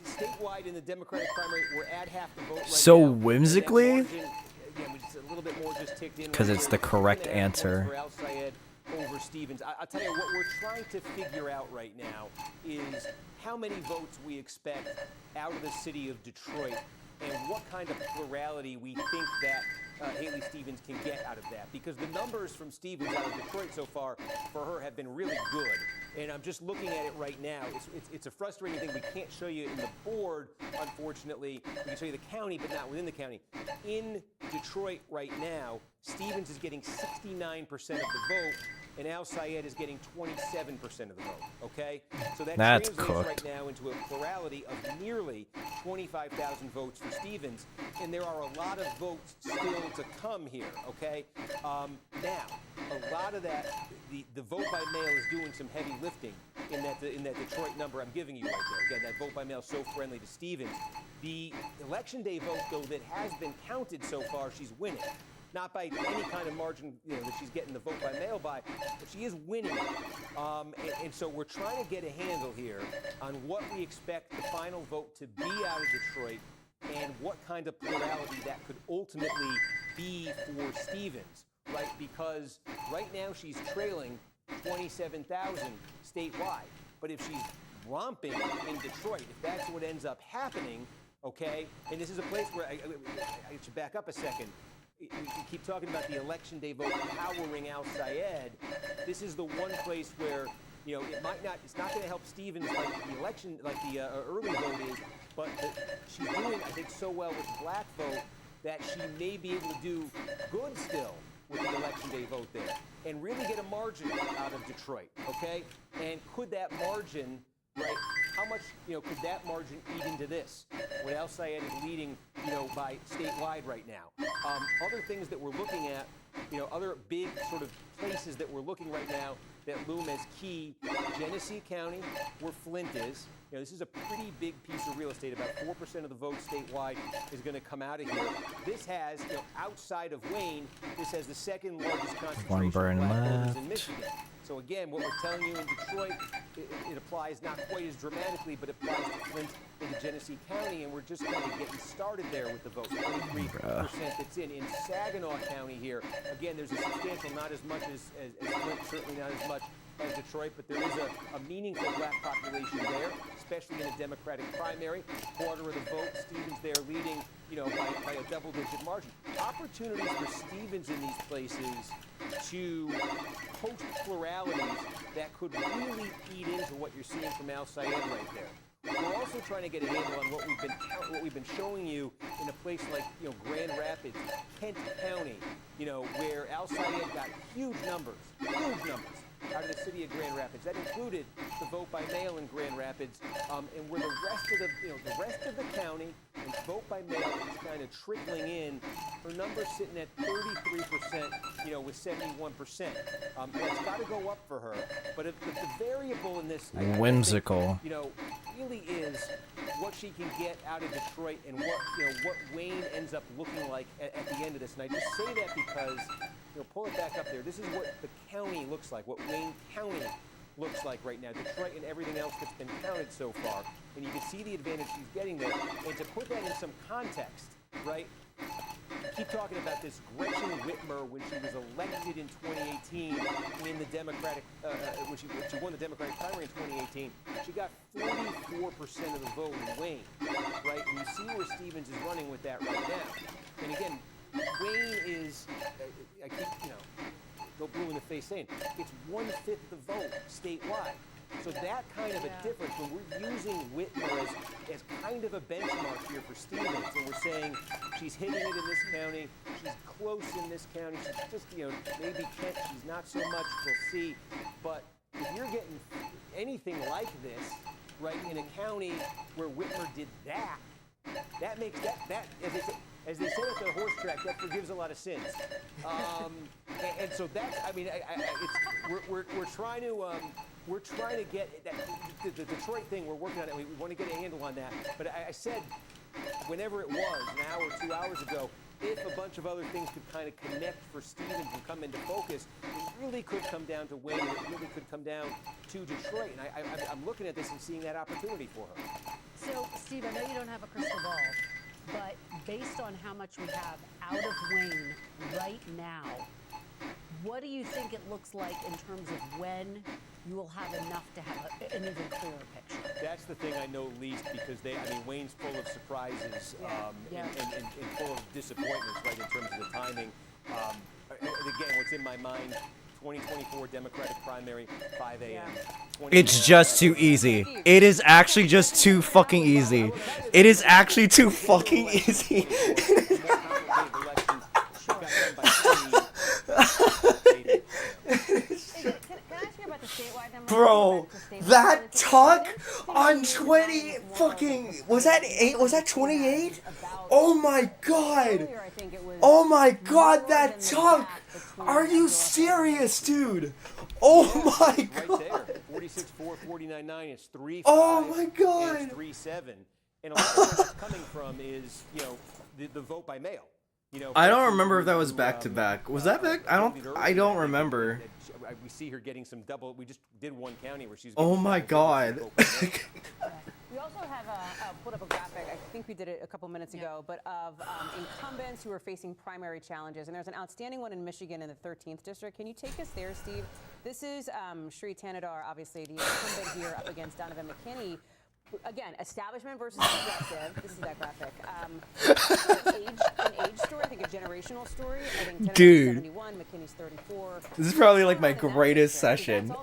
Speaker 1: statewide in the Democratic primary, we're at half the vote right
Speaker 3: So
Speaker 1: now.
Speaker 3: whimsically?
Speaker 1: That margin, again, It's a little bit more just ticked in.
Speaker 3: 'Cause it's the correct answer.
Speaker 1: For Al Sayed over Stevens. I'll tell you what we're trying to figure out right now is how many votes we expect out of the city of Detroit and what kind of plurality we think that Haley Stevens can get out of that. Because the numbers from Stevens out of Detroit so far for her have been really good. And I'm just looking at it right now. It's a frustrating thing. We can't show you in the board, unfortunately. We can show you the county, but not within the county. In Detroit right now, Stevens is getting 69% of the vote, and Al Sayed is getting 27% of the vote, okay? So that
Speaker 3: That's
Speaker 1: translates
Speaker 3: cooked.
Speaker 1: right now into a plurality of nearly 25,000 votes for Stevens, and there are a lot of votes still to come here, okay? Now, a lot of that, the vote by mail is doing some heavy lifting in that Detroit number I'm giving you right there. Again, that vote by mail is so friendly to Stevens. The election day vote, though, that has been counted so far, she's winning. Not by any kind of margin, that she's getting the vote by mail by, but she is winning. And so we're trying to get a handle here on what we expect the final vote to be out of Detroit and what kind of plurality that could ultimately be for Stevens, right? Because right now she's trailing 27,000 statewide. But if she's romping in Detroit, if that's what ends up happening, okay, and this is a place where I should back up a second. We keep talking about the election day vote powering Al Sayed. This is the one place where, it's not going to help Stevens like the election, like the early vote is, but she's doing, I think, so well with the black vote that she may be able to do good still with the election day vote there and really get a margin out of Detroit, okay? And could that margin, right, how much, could that margin eat into this? What Al Sayed is leading, by statewide right now. Other things that we're looking at, other big sort of places that we're looking right now that loom as key, Genesee County, where Flint is. This is a pretty big piece of real estate. About 4% of the vote statewide is going to come out of here. This has, outside of Wayne, this has the second largest concentration of
Speaker 3: burn
Speaker 1: black voters
Speaker 3: left.
Speaker 1: in Michigan. So again, what we're telling you in Detroit, it applies not quite as dramatically, but applies to Flint into Genesee County, and we're just kind of getting started there with the vote. 23% that's in Saginaw County here. Again, there's a substantial, not as much as Flint, certainly not as much as Detroit, but there is a meaningful black population there, especially in a Democratic primary. Quarter of the vote, Stevens there leading, by a double-digit margin. Opportunities for Stevens in these places to post pluralities that could really eat into what you're seeing from Al Sayed right there. We're also trying to get a handle on what we've been showing you in a place like Grand Rapids, Kent County, where Al Sayed got huge numbers out of the city of Grand Rapids. That included the vote by mail in Grand Rapids, and where the rest of the county and vote by mail is kind of trickling in. Her number's sitting at 33%, with 71%. That's got to go up for her. But if the variable in this,
Speaker 3: Whimsical.
Speaker 1: I think, really is what she can get out of Detroit and what Wayne ends up looking like at the end of this. And I just say that because, pull it back up there. This is what the county looks like, what Wayne County looks like right now. Detroit and everything else that's been counted so far. And you can see the advantage she's getting there. And to put that in some context, right? Keep talking about this Gretchen Whitmer when she was elected in 2018 in the Democratic, when she won the Democratic primary in 2018. She got 44% of the vote in Wayne, right? And you see where Stevens is running with that right now. And again, Wayne is, I keep, go blue in the face saying, it's 1/5 the vote statewide. So that kind of a difference, when we're using Whitmer as kind of a benchmark here for Stevens, and we're saying she's hitting it in this county, she's close in this county, she's just, maybe Kent, she's not so much, we'll see. But if you're getting anything like this, right, in a county where Whitmer did that makes that as they say at the horse track, that forgives a lot of sins. And so that's, we're trying to get that, the Detroit thing, we're working on it. We want to get a handle on that. But I said, whenever it was, an hour or 2 hours ago, if a bunch of other things could kind of connect for Stevens and come into focus, it really could come down to Wayne. It really could come down to Detroit. And I'm looking at this and seeing that opportunity for her.
Speaker 5: So, Steve, I know you don't have a crystal ball, But based on how much we have out of Wayne right now, what do you think it looks like in terms of when you will have enough to have an even clearer picture?
Speaker 1: That's the thing I know least because Wayne's full of surprises and full of disappointments, right, in terms of the timing. Again, what's in my mind, 2024 Democratic primary, 5 a.m.
Speaker 3: It's just too easy. It is actually just too fucking easy. It is actually too fucking easy. Bro, that talk on 20 fucking, was that 8? Was that 28? Oh my god. Oh my god, that talk. Are you serious, dude? Oh my god.
Speaker 1: 46-4, 49-9, it's 3-5.
Speaker 3: Oh my god.
Speaker 1: And it's 3-7. And a lot of where that's coming from is, the vote by mail.
Speaker 3: I don't remember if that was back to back. Was that back? I don't remember.
Speaker 1: We see her getting some double. We just did one county where she's.
Speaker 3: Oh my god.
Speaker 4: We also have put up a graphic, I think we did it a couple minutes ago, but of incumbents who are facing primary challenges. And there's an outstanding one in Michigan in the 13th district. Can you take us there, Steve? This is Shri Tanadar, obviously, the incumbent here up against Donovan McKinney. Again, establishment versus progressive. This is that graphic. An age story, I think a generational story. I think Tanadar 71, McKinney's 34.
Speaker 3: This is probably like my greatest session of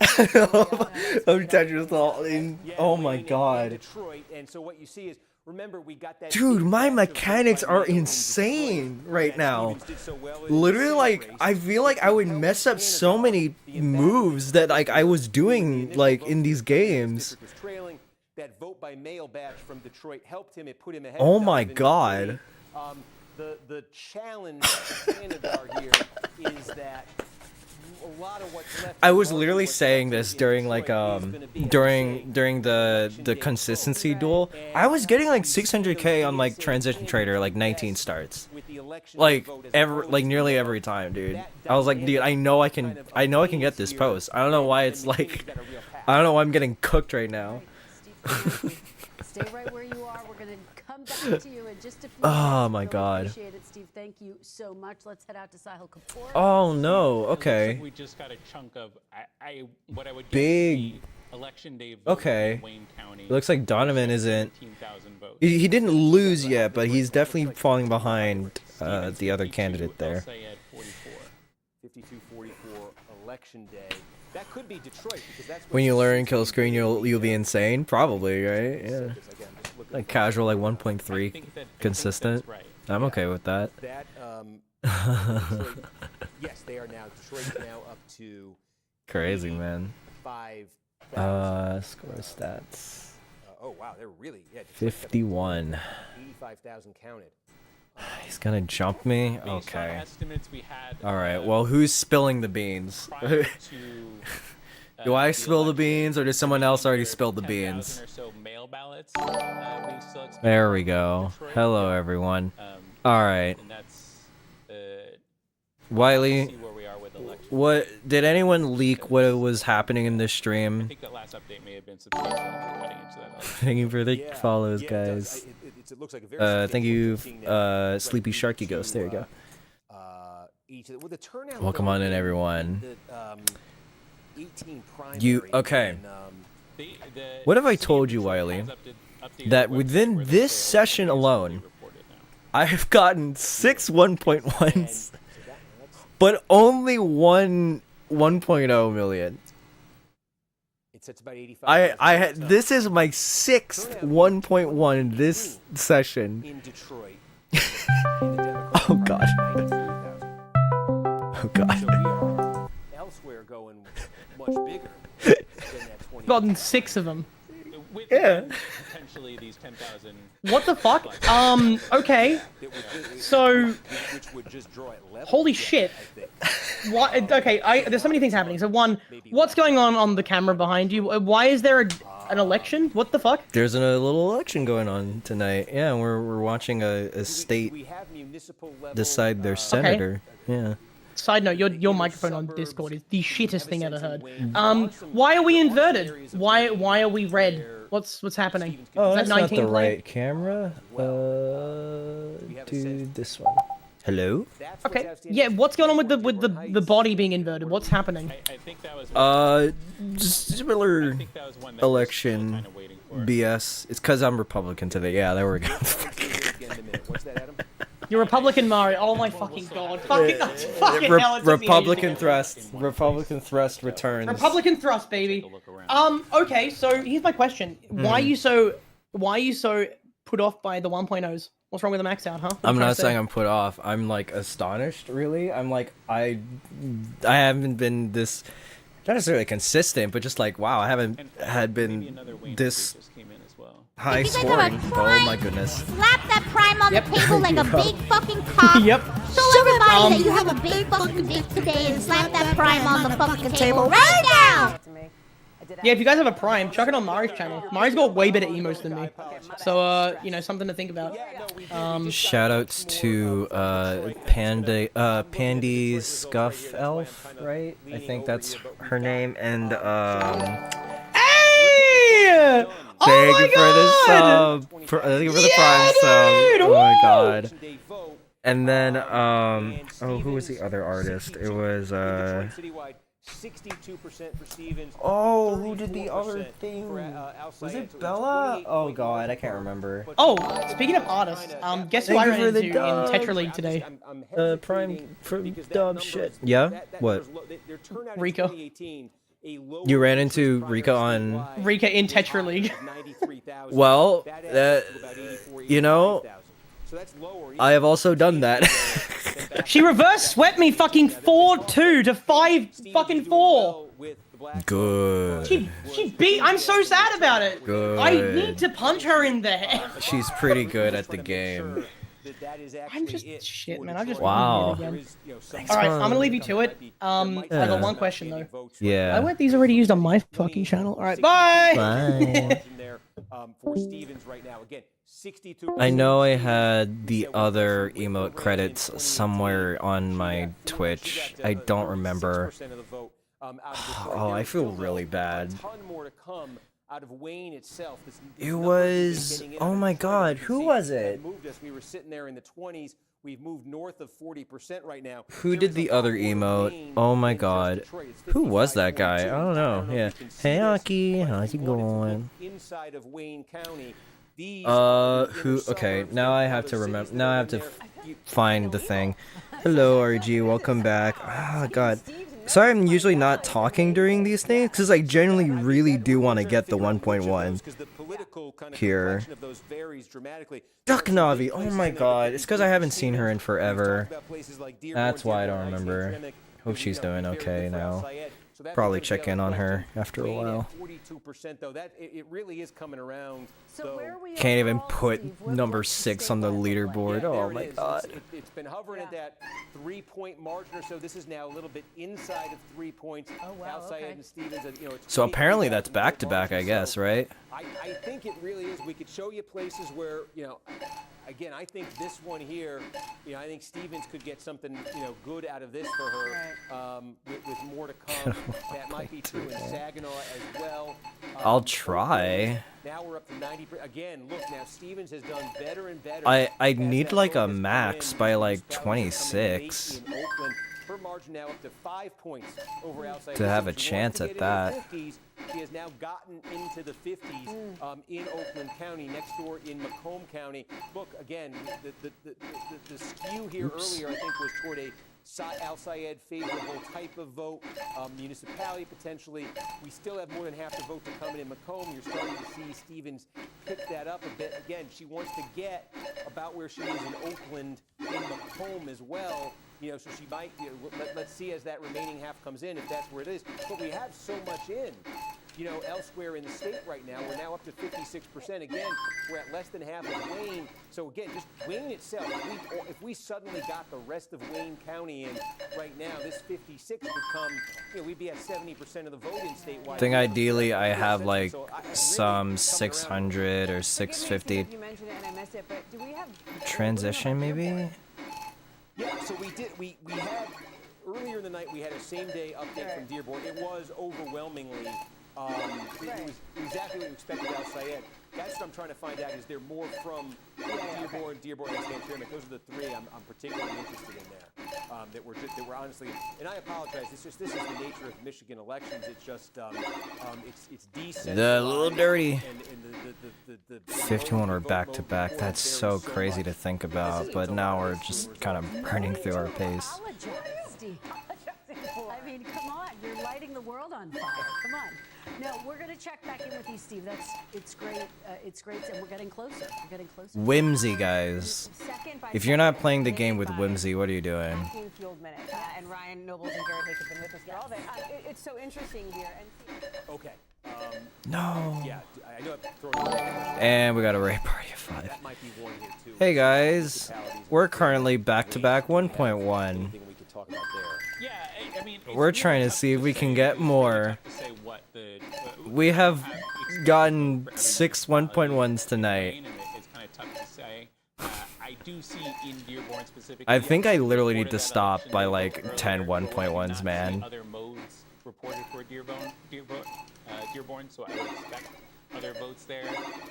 Speaker 3: Tetris all in. Oh my god.
Speaker 1: Detroit, and so what you see is, remember, we got that.
Speaker 3: Dude, my mechanics are insane right now. Literally, like, I feel like I would mess up so many moves that like I was doing like in these games.
Speaker 1: That vote by mail batch from Detroit helped him. It put him ahead.
Speaker 3: Oh my god.
Speaker 1: The challenge for Canada here is that a lot of what's left.
Speaker 3: I was literally saying this during like during the consistency duel. I was getting like 600k on like Transition Trader like 19 starts. Like nearly every time, dude. I was like, dude, I know I can get this post. I don't know why it's like I don't know why I'm getting cooked right now.
Speaker 5: Stay right where you are. We're going to come back to you in just a few minutes.
Speaker 3: Oh my god.
Speaker 5: Appreciate it, Steve. Thank you so much. Let's head out to Sahil Kapoor.
Speaker 3: Oh no. Okay.
Speaker 2: We just got a chunk of what I would
Speaker 3: big
Speaker 2: election day vote in Wayne County.
Speaker 3: It looks like Donovan isn't. He didn't lose yet, but he's definitely falling behind the other candidate there.
Speaker 1: 52-44 election day. That could be Detroit because that's
Speaker 3: when you learn kill screen, you'll be insane, probably, right? Yeah. Like casual, like 1.3 consistent. I'm okay with that.
Speaker 1: That yes, they are now. Detroit's now up to
Speaker 3: crazy, man.
Speaker 1: 5.
Speaker 3: Score stats.
Speaker 1: Oh wow, they're really
Speaker 3: 51.
Speaker 1: 85,000 counted.
Speaker 3: He's gonna jump me? Okay. Alright, well, who's spilling the beans? Do I spill the beans, or does someone else already spill the beans? There we go. Hello, everyone. Alright. Wiley, what did anyone leak what was happening in this stream?
Speaker 2: I think that last update may have been substantial cutting into that.
Speaker 3: Thank you for the follows, guys.
Speaker 1: It looks like a very
Speaker 3: thank you, Sleepy Sharky Ghost. There you go. Welcome on in, everyone. Okay. What have I told you, Wiley? That within this session alone, I have gotten 6 1.1s, but only 1.0 million.
Speaker 1: It's about 85.
Speaker 3: This is my 6th 1.1 this session.
Speaker 1: In Detroit.
Speaker 3: Oh god. Oh god.
Speaker 1: So we are elsewhere going much bigger than that 20.
Speaker 8: Gotten 6 of them.
Speaker 3: Yeah.
Speaker 2: Potentially these 10,000.
Speaker 8: What the fuck? Okay. So, holy shit. What? Okay, there's so many things happening. So one, what's going on the camera behind you? Why is there an election? What the fuck?
Speaker 3: There's a little election going on tonight. Yeah, we're watching a state decide their senator. Yeah.
Speaker 8: Side note, your microphone on Discord is the shittest thing ever heard. Why are we inverted? Why are we red? What's happening?
Speaker 3: Oh,
Speaker 8: Is
Speaker 3: that's
Speaker 8: that
Speaker 3: not the
Speaker 8: 19 playing?
Speaker 3: right camera. Do this one. Hello?
Speaker 8: Okay. Yeah. What's going on with the body being inverted? What's happening?
Speaker 2: I think that was.
Speaker 3: Just similar
Speaker 2: I think that was one that we're still
Speaker 3: election
Speaker 2: kind of waiting for.
Speaker 3: BS. It's because I'm Republican today. Yeah, there we go.
Speaker 8: You're Republican Mario. Oh my fucking god. Fucking hell, it's in the
Speaker 3: Republican
Speaker 8: Asian
Speaker 3: thrust. Republican thrust returns.
Speaker 8: Republican thrust, baby. Okay, so here's my question. Why are you so put off by the 1.0s? What's wrong with the max out, huh?
Speaker 3: I'm not saying I'm put off. I'm like astonished, really. I'm like I haven't been this not necessarily consistent, but just like wow, I haven't had been this high scoring. Oh my goodness.
Speaker 9: Slap that prime on the table like a big fucking cock.
Speaker 8: Yep.
Speaker 9: Show everybody that you have a big fucking dick today and slap that prime on the fucking table right now.
Speaker 8: Yeah, if you guys have a Prime, chuck it on Mari's channel. Mari's got way better emotes than me. So, you know, something to think about.
Speaker 3: Shoutouts to Pandy Scuff Elf, right? I think that's her name. And
Speaker 8: Hey!
Speaker 3: thank you for the sub. Thank you for the Prime sub. Oh my god. And then oh, who was the other artist? It was
Speaker 1: 62% for Stevens.
Speaker 3: Oh, who did the other thing? Was it Bella? Oh god, I can't remember.
Speaker 8: Oh, speaking of artists, guess who I ran into in Tetra League today?
Speaker 3: Prime for dub shit. Yeah? What?
Speaker 8: Rico.
Speaker 3: You ran into Rika on...
Speaker 8: Rika in Tetra League.
Speaker 3: Well, you know, I have also done that.
Speaker 8: She reverse swept me fucking 4-2 to 5-4.
Speaker 3: Good.
Speaker 8: She beat. I'm so sad about it.
Speaker 3: Good.
Speaker 8: I need to punch her in the head.
Speaker 3: She's pretty good at the game.
Speaker 8: I'm just shit, man. I just
Speaker 3: wow.
Speaker 8: All right, I'm gonna leave you to it. I got one question though.
Speaker 3: Yeah.
Speaker 8: I want these already used on my fucking channel. All right, bye.
Speaker 3: Bye. I know I had the other emote credits somewhere on my Twitch. I don't remember. Oh, I feel really bad. It was... Oh my god, who was it?
Speaker 1: We were sitting there in the 20s. We've moved north of 40% right now.
Speaker 3: Who did the other emote? Oh my god. Who was that guy? I don't know. Yeah. Hey, Aki. How's it going?
Speaker 1: Inside of Wayne County.
Speaker 3: Who... Okay, now I have to remember... Now I have to find the thing. Hello, RG. Welcome back. Oh, god. Sorry I'm usually not talking during these things, because I genuinely really do want to get the 1.1 here. Duck Navi, oh my god, it's because I haven't seen her in forever. That's why I don't remember. Hope she's doing okay now. Probably check in on her after a while.
Speaker 1: 42% though, that it really is coming around.
Speaker 4: So where are we
Speaker 3: Can't even put number 6 on the leaderboard. Oh my god.
Speaker 1: It's been hovering at that 3-point margin or so. This is now a little bit inside of 3 points.
Speaker 4: Oh, wow,
Speaker 1: outside
Speaker 4: okay.
Speaker 1: and Stevens, you know, it's
Speaker 3: So apparently that's back-to-back, I guess, right?
Speaker 1: I think it really is. We could show you places where, you know, again, I think this one here, you know, I think Stevens could get something, you know, good out of this for her, with more to come. That might be true in Saginaw as well.
Speaker 3: I'll try.
Speaker 1: Now we're up to 90%. Again, look, now Stevens has done better and better.
Speaker 3: I need like a max by like 26.
Speaker 1: In Oakland. Her margin now up to 5 points over outside.
Speaker 3: To have a chance at that.
Speaker 1: She has now gotten into the 50s in Oakland County, next door in Macomb County. Look, again, the skew here earlier, I think, was toward a Al Sayed favorable type of vote, municipality potentially. We still have more than half the vote to come in Macomb. You're starting to see Stevens pick that up a bit. Again, she wants to get about where she is in Oakland, in Macomb as well. You know, so she might, you know, let's see as that remaining half comes in, if that's where it is. But we have so much in, you know, elsewhere in the state right now. We're now up to 56%. Again, we're at less than half of Wayne. So again, just Wayne itself, if we suddenly got the rest of Wayne County in right now, this 56 would come, you know, we'd be at 70% of the vote in statewide.
Speaker 3: I think ideally I have like some 600 or 650
Speaker 4: You mentioned it and I missed it, but do we have
Speaker 3: transition maybe?
Speaker 1: Yeah, so we had, earlier in the night, we had a same-day update from Dearborn. It was overwhelmingly It was exactly what you expected Al Sayed. That's what I'm trying to find out. Is there more from Dearborn, and Santramic? Those are the three I'm particularly interested in there. That were honestly, and I apologize. This is the nature of Michigan elections. It's just it's decentralized.
Speaker 3: The little dirty.
Speaker 1: And the
Speaker 3: 51 are back to back. That's so crazy to think about. But now we're just kind of burning through our pace.
Speaker 5: Apologize, Steve. I mean, come on, you're lighting the world on fire. Come on. No, we're gonna check back in with you, Steve. It's great. It's great, and we're getting closer. We're getting closer.
Speaker 3: Whimsy, guys. If you're not playing the game with Whimsy, what are you doing?
Speaker 4: Fueled minute. And Ryan Nobles and Garrett Hicks have been with us for all day. It's so interesting here.
Speaker 1: Okay.
Speaker 3: No.
Speaker 1: Yeah, I know I've thrown it out.
Speaker 3: And we got a raid party of 5.
Speaker 1: That might be one here too.
Speaker 3: Hey guys, we're currently back-to-back 1.1.
Speaker 1: Anything we could talk about there.
Speaker 2: Yeah, I mean,
Speaker 3: We're trying to see if we can get more. We have gotten 6 1.1s tonight.
Speaker 2: It's kind of tough to say. I do see in Dearborn specifically.
Speaker 3: I think I literally need to stop by like 10 1.1s, man.
Speaker 2: Other modes reported for Dearborn, so I would expect other votes there.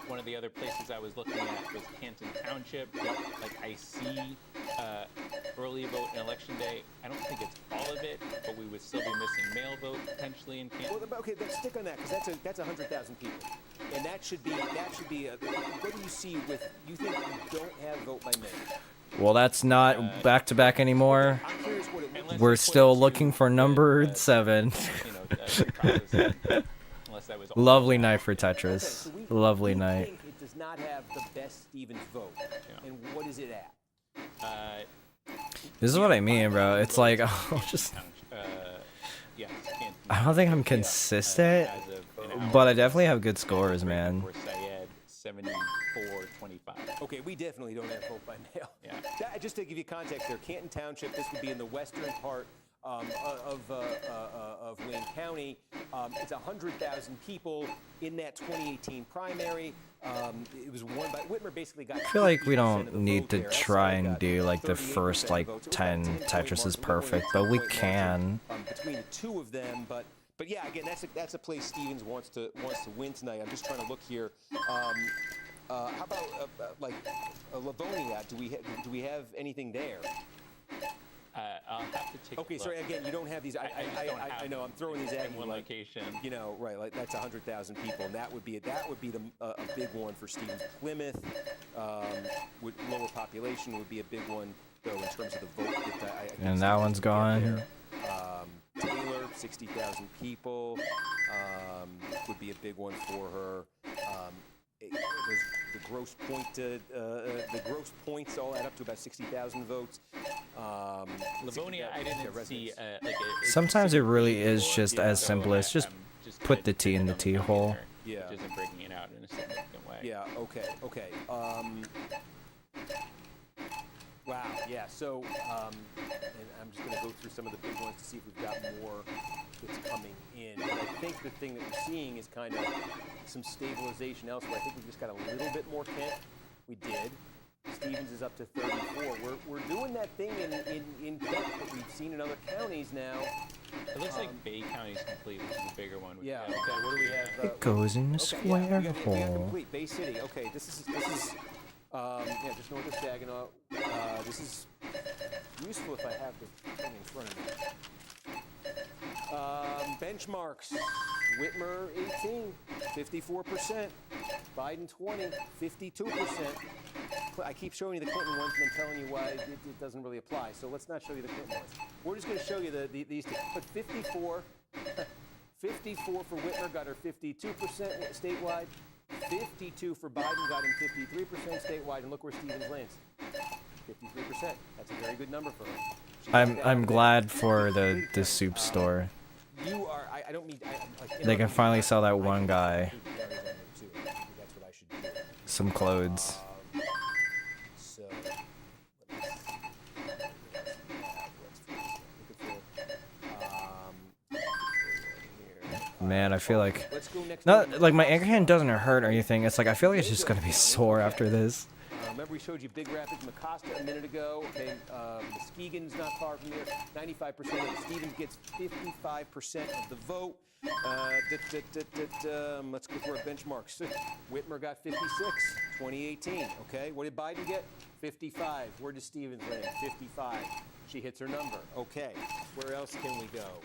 Speaker 2: One of the other places I was looking at was Canton Township. Like I see early vote and election day. I don't think it's all of it, but we would still be missing mail vote potentially in Canton.
Speaker 1: Well, okay, let's stick on that because that's 100,000 people, and that should be what do you see with you think you don't have vote by mail?
Speaker 3: Well, that's not back-to-back anymore.
Speaker 1: I'm curious what it looks like.
Speaker 3: We're still looking for number 7. Lovely night for Tetris. Lovely night.
Speaker 1: Think it does not have the best Stevens vote, and what is it at?
Speaker 3: This is what I mean, bro. It's like, I'll just... I don't think I'm consistent, but I definitely have good scores, man.
Speaker 2: 74-25.
Speaker 1: Okay, we definitely don't have vote by mail. Yeah. Just to give you context there, Canton Township, this would be in the western part of Wayne County. It's 100,000 people in that 2018 primary. It was won by Whitmer. Basically got.
Speaker 3: I feel like we don't need to try and do like the first like 10 Tetris is perfect, but we can.
Speaker 1: Between the two of them, but yeah, again, that's a place Stevens wants to win tonight. I'm just trying to look here. How about like Livonia? Do we have anything there?
Speaker 2: I'll have to take.
Speaker 1: Okay, sorry. Again, you don't have these. I know. I'm throwing these at you.
Speaker 2: One location.
Speaker 1: You know, right? Like that's 100,000 people, and that would be a big one for Stevens. Plymouth, with lower population, would be a big one though in terms of the vote.
Speaker 3: And that one's gone.
Speaker 1: Taylor, 60,000 people, would be a big one for her. The gross points all add up to about 60,000 votes.
Speaker 2: Livonia, I didn't see
Speaker 3: Sometimes it really is just as simple as just put the T in the T hole.
Speaker 1: Yeah.
Speaker 2: Which isn't breaking it out in a significant way.
Speaker 1: Yeah. Okay. Wow. Yeah. So, and I'm just going to go through some of the big ones to see if we've got more that's coming in. But I think the thing that we're seeing is kind of some stabilization elsewhere. I think we've just got a little bit more Kent. We did. Stevens is up to 34. We're doing that thing in Kent that we've seen in other counties now.
Speaker 2: It looks like Bay County's complete, which is the bigger one.
Speaker 1: Yeah. Okay. What do we have?
Speaker 3: It goes in the square
Speaker 1: we got
Speaker 3: hole.
Speaker 1: complete. Bay City. Okay. This is just north of Saginaw. This is useful if I have the thing in front of me. Benchmarks. Whitmer 18, 54%. Biden 20, 52%. I keep showing you the Clinton ones, and I'm telling you why it doesn't really apply. So let's not show you the Clinton ones. We're just going to show you these two. But 54 for Whitmer got her 52% statewide. 52 for Biden got him 53% statewide, and look where Stevens lands. 53%. That's a very good number for her.
Speaker 3: I'm glad for the soup store.
Speaker 1: You are. I don't mean.
Speaker 3: They can finally sell that one guy some clothes. Man, I feel like not like my anger hand doesn't hurt or anything. It's like I feel like it's just gonna be sore after this.
Speaker 1: Remember we showed you Big Rapids, Mecosta a minute ago. Okay, Muskegon's not far from here. 95%. Stevens gets 55% of the vote. Let's go through our benchmarks. Whitmer got 56, 2018. Okay, what did Biden get? 55. Where does Stevens land? 55. She hits her number. Okay, where else can we go?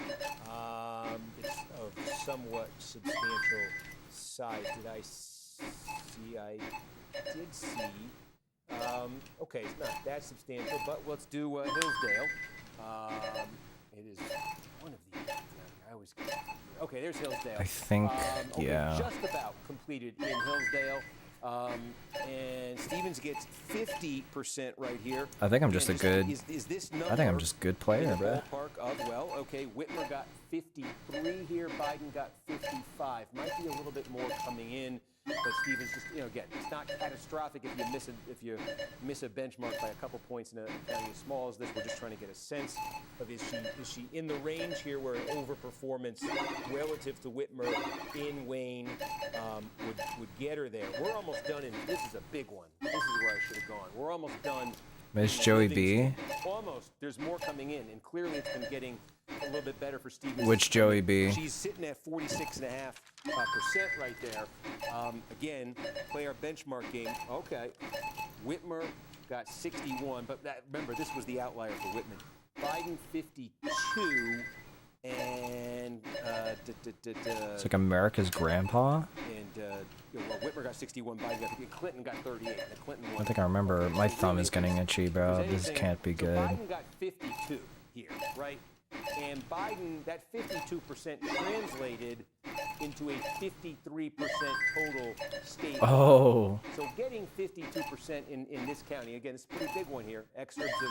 Speaker 1: It's of somewhat substantial size. Did I see? I did see. Okay, it's not that substantial, but let's do Hillsdale. It is one of the. I always get. Okay, there's Hillsdale.
Speaker 3: I think,
Speaker 1: okay,
Speaker 3: yeah.
Speaker 1: Just about completed in Hillsdale. And Stevens gets 50% right here.
Speaker 3: I think I'm just a good.
Speaker 1: Is this
Speaker 3: I think I'm just a good player, bro.
Speaker 1: Ballpark of, well, okay, Whitmer got 53 here. Biden got 55. Might be a little bit more coming in. But Stevens just, again, it's not catastrophic if you miss a benchmark by a couple points in a county as small as this. We're just trying to get a sense of is she in the range here where an overperformance relative to Whitmer in Wayne would get her there. We're almost done, and this is a big one. This is where I should have gone. We're almost done.
Speaker 3: Miss Joey B.
Speaker 1: Almost. There's more coming in, and clearly it's been getting a little bit better for Stevens.
Speaker 3: Which Joey B?
Speaker 1: She's sitting at 46.5% right there. Again, play our benchmark game. Okay. Whitmer got 61, but remember, this was the outlier for Whitman. Biden 52, and
Speaker 3: it's like America's grandpa.
Speaker 1: And Whitmer got 61, Biden got 50, Clinton got 38. The Clinton one.
Speaker 3: I think I remember. My thumb is getting itchy, bro. This can't be good.
Speaker 1: Biden got 52 here, right? And Biden, that 52% translated into a 53% total state.
Speaker 3: Oh.
Speaker 1: So getting 52% in this county, again, it's a pretty big one here. Excerpts of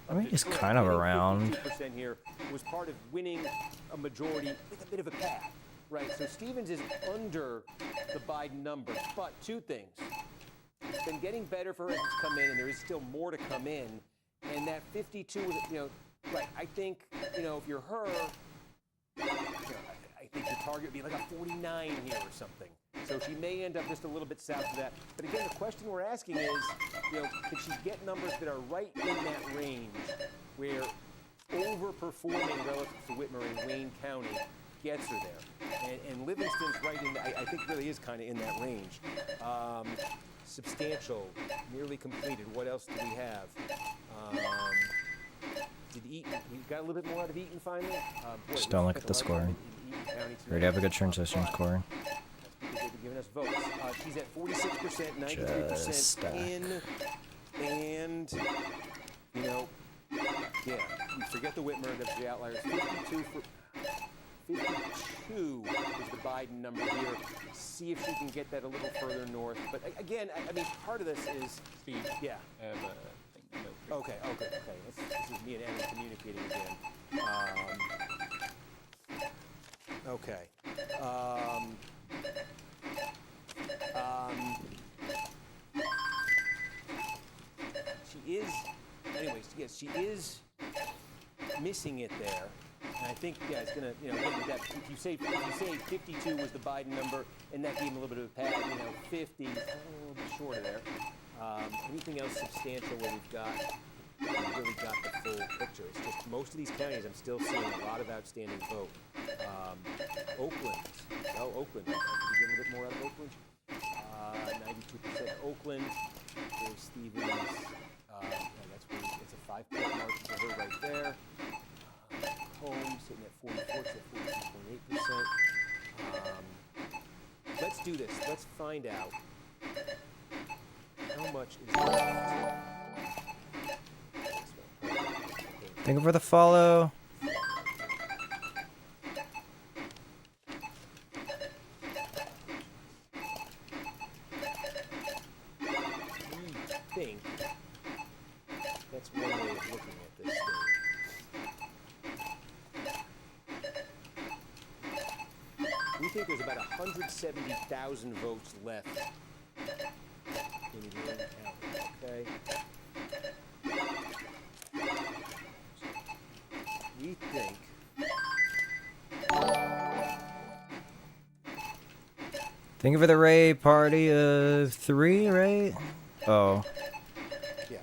Speaker 3: I mean, he's kind of around.
Speaker 1: 52% here was part of winning a majority with a bit of a path, right? So Stevens is under the Biden number, but two things. It's been getting better for her as it's come in, and there is still more to come in. And that 52 was, right, I think, if you're her, I think the target would be like a 49 here or something. So she may end up just a little bit south of that. But again, the question we're asking is, can she get numbers that are right in that range where overperforming relative to Whitmer in Wayne County gets her there? And Livingston's right in, I think really is kind of in that range. Substantial, nearly completed. What else do we have? Did Eaton, we got a little bit more out of Eaton finally?
Speaker 3: Just don't look at the scoring. We already have a good transition scoring.
Speaker 1: That's because they've been giving us votes. She's at 46%, 93% in, and, yeah, we forget the Whitmer, that's the outliers. 52 is the Biden number here. See if she can get that a little further north. But again, I mean, part of this is
Speaker 2: Steve.
Speaker 1: Yeah.
Speaker 2: I have a thing.
Speaker 1: Okay. This is me and Anna communicating again. Okay. She is, anyways, yes, she is missing it there. And I think, yeah, it's gonna, again, with that, if you say 52 was the Biden number, and that gave him a little bit of a pad, 50, a little bit short of there. Anything else substantial where we've really got the full picture? It's just most of these counties, I'm still seeing a lot of outstanding vote. Oakland. Oh, Oakland. Did we get a little bit more out of Oakland? 92% Oakland. There's Stevens. That's where it's a 5-point margin for her right there. Home sitting at 44, so 42.8%. Let's do this. Let's find out how much is left.
Speaker 3: Thank you for the follow.
Speaker 1: We think that's one way of looking at this thing. We think there's about 170,000 votes left in Wayne County, okay? We think
Speaker 3: Thank you for the Ray party of 3, right? Oh.
Speaker 1: Yeah.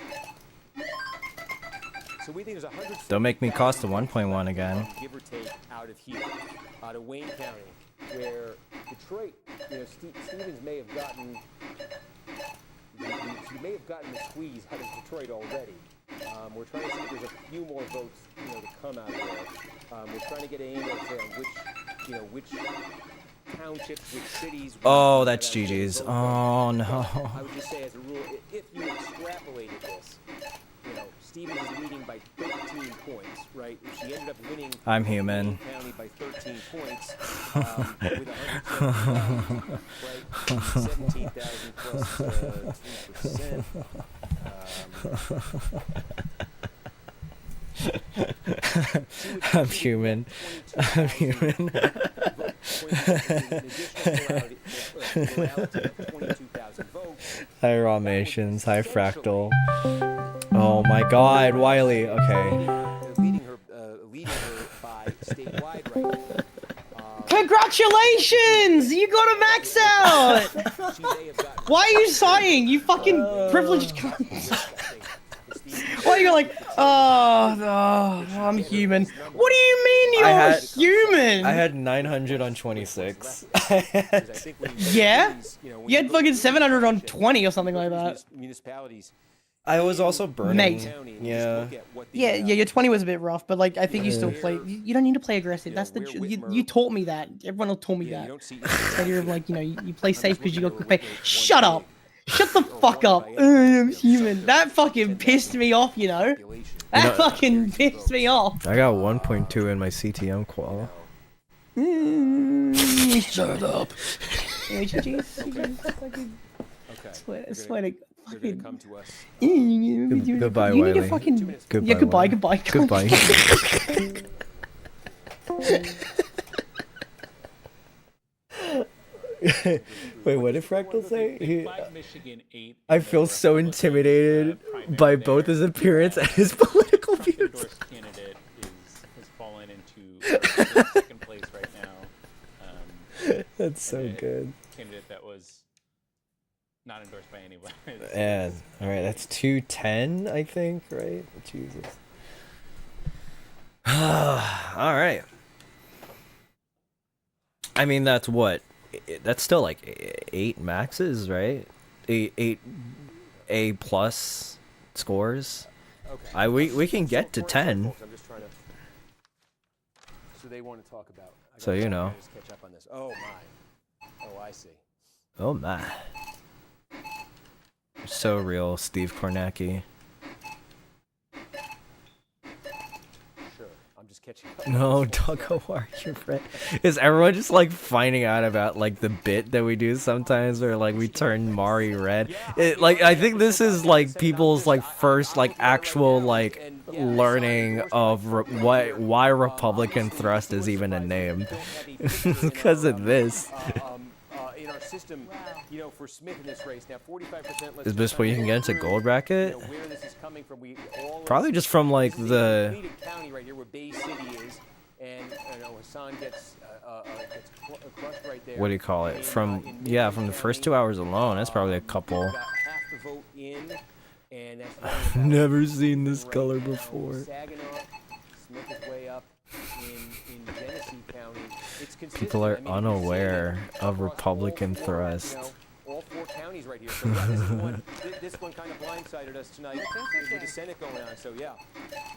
Speaker 1: So we think there's 100.
Speaker 3: Don't make me cost the 1.1 again.
Speaker 1: Give or take out of here. to Wayne County, where Detroit, Stevens may have gotten, he may have gotten the squeeze out of Detroit already. We're trying to see if there's a few more votes, to come out of there. We're trying to get an angle on which townships, which cities.
Speaker 3: Oh, that's GG's. Oh no.
Speaker 1: I would just say, as a rule, if you extrapolated this, Stevens is leading by 13 points, right? If she ended up winning
Speaker 3: I'm human.
Speaker 1: County by 13 points, with 170,000, right? 17,000 plus 3%.
Speaker 3: I'm human. I'm human. Hi Ramations, hi Fractal. Oh my god, Wiley, okay.
Speaker 1: Leading her by statewide right now.
Speaker 8: Congratulations! You got a max out! Why are you sighing, you fucking privileged cunt? Why you're like, oh, I'm human. What do you mean you're human?
Speaker 3: I had 900 on 26.
Speaker 8: Yeah? You had fucking 700 on 20 or something like that.
Speaker 3: I was also burning.
Speaker 8: Mate.
Speaker 3: Yeah.
Speaker 8: Yeah, your 20 was a bit rough, but like I think you still play. You don't need to play aggressive. That's the you taught me that. Everyone else taught me that. The idea of like you play safe because you got quick pay. Shut up. Shut the fuck up. I'm human. That fucking pissed me off. That fucking pissed me off.
Speaker 3: I got 1.2 in my CTM qual.
Speaker 8: Shut up. I swear to fucking.
Speaker 1: Come to us.
Speaker 3: Goodbye,
Speaker 8: You need
Speaker 3: Wiley.
Speaker 8: to fucking.
Speaker 3: Goodbye,
Speaker 8: Yeah, goodbye,
Speaker 3: Wiley.
Speaker 8: goodbye.
Speaker 3: Goodbye. Wait, what did Fractal say? I feel so intimidated by both his appearance and his political views.
Speaker 2: Candidate has fallen into second place right now.
Speaker 3: That's so good.
Speaker 2: Candidate that was not endorsed by anyone.
Speaker 3: And all right, that's 210, I think, right? Jesus. All right. I mean, that's what. That's still like 8 maxes, right? 8 A plus scores.
Speaker 1: Okay.
Speaker 3: We can get to 10.
Speaker 1: I'm just trying to. So they want to talk about.
Speaker 3: So you know.
Speaker 1: Just catch up on this. Oh my. Oh, I see.
Speaker 3: Oh my. So real, Steve Kornacki.
Speaker 1: Sure. I'm just catching up.
Speaker 3: No, Doggo, are you friend? Is everyone just like finding out about like the bit that we do sometimes, where like we turn Mari red? Like I think this is like people's like first like actual like learning of why Republican thrust is even a name, because of this.
Speaker 1: In our system, for Smith in this race now, 45%.
Speaker 3: Is this where you can get into gold bracket?
Speaker 1: Where this is coming from?
Speaker 3: Probably just from like the.
Speaker 1: County right here where Bay City is, and Hassan gets crushed right there.
Speaker 3: What do you call it? From from the first 2 hours alone, that's probably a couple.
Speaker 1: Got half the vote in, and that's
Speaker 3: I've never seen this color before.
Speaker 1: Saginaw, Smith is way up in Genesee County. It's
Speaker 3: People are unaware of Republican thrust.
Speaker 1: All 4 counties right here. So this one kind of blindsided us tonight with the Senate going on. So yeah.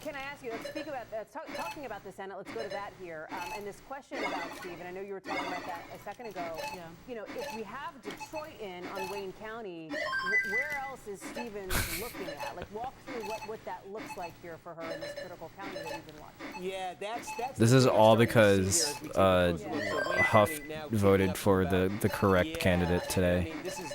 Speaker 4: Can I ask you? Let's speak about talking about the Senate. Let's go to that here. And this question about Steve, and I know you were talking about that a second ago. Yeah. If we have Detroit in on Wayne County, where else is Stevens looking at? Like, walk through what that looks like here for her in this critical county that we've been watching.
Speaker 1: Yeah, that's.
Speaker 3: This is all because Huff voted for the correct candidate today.
Speaker 1: This is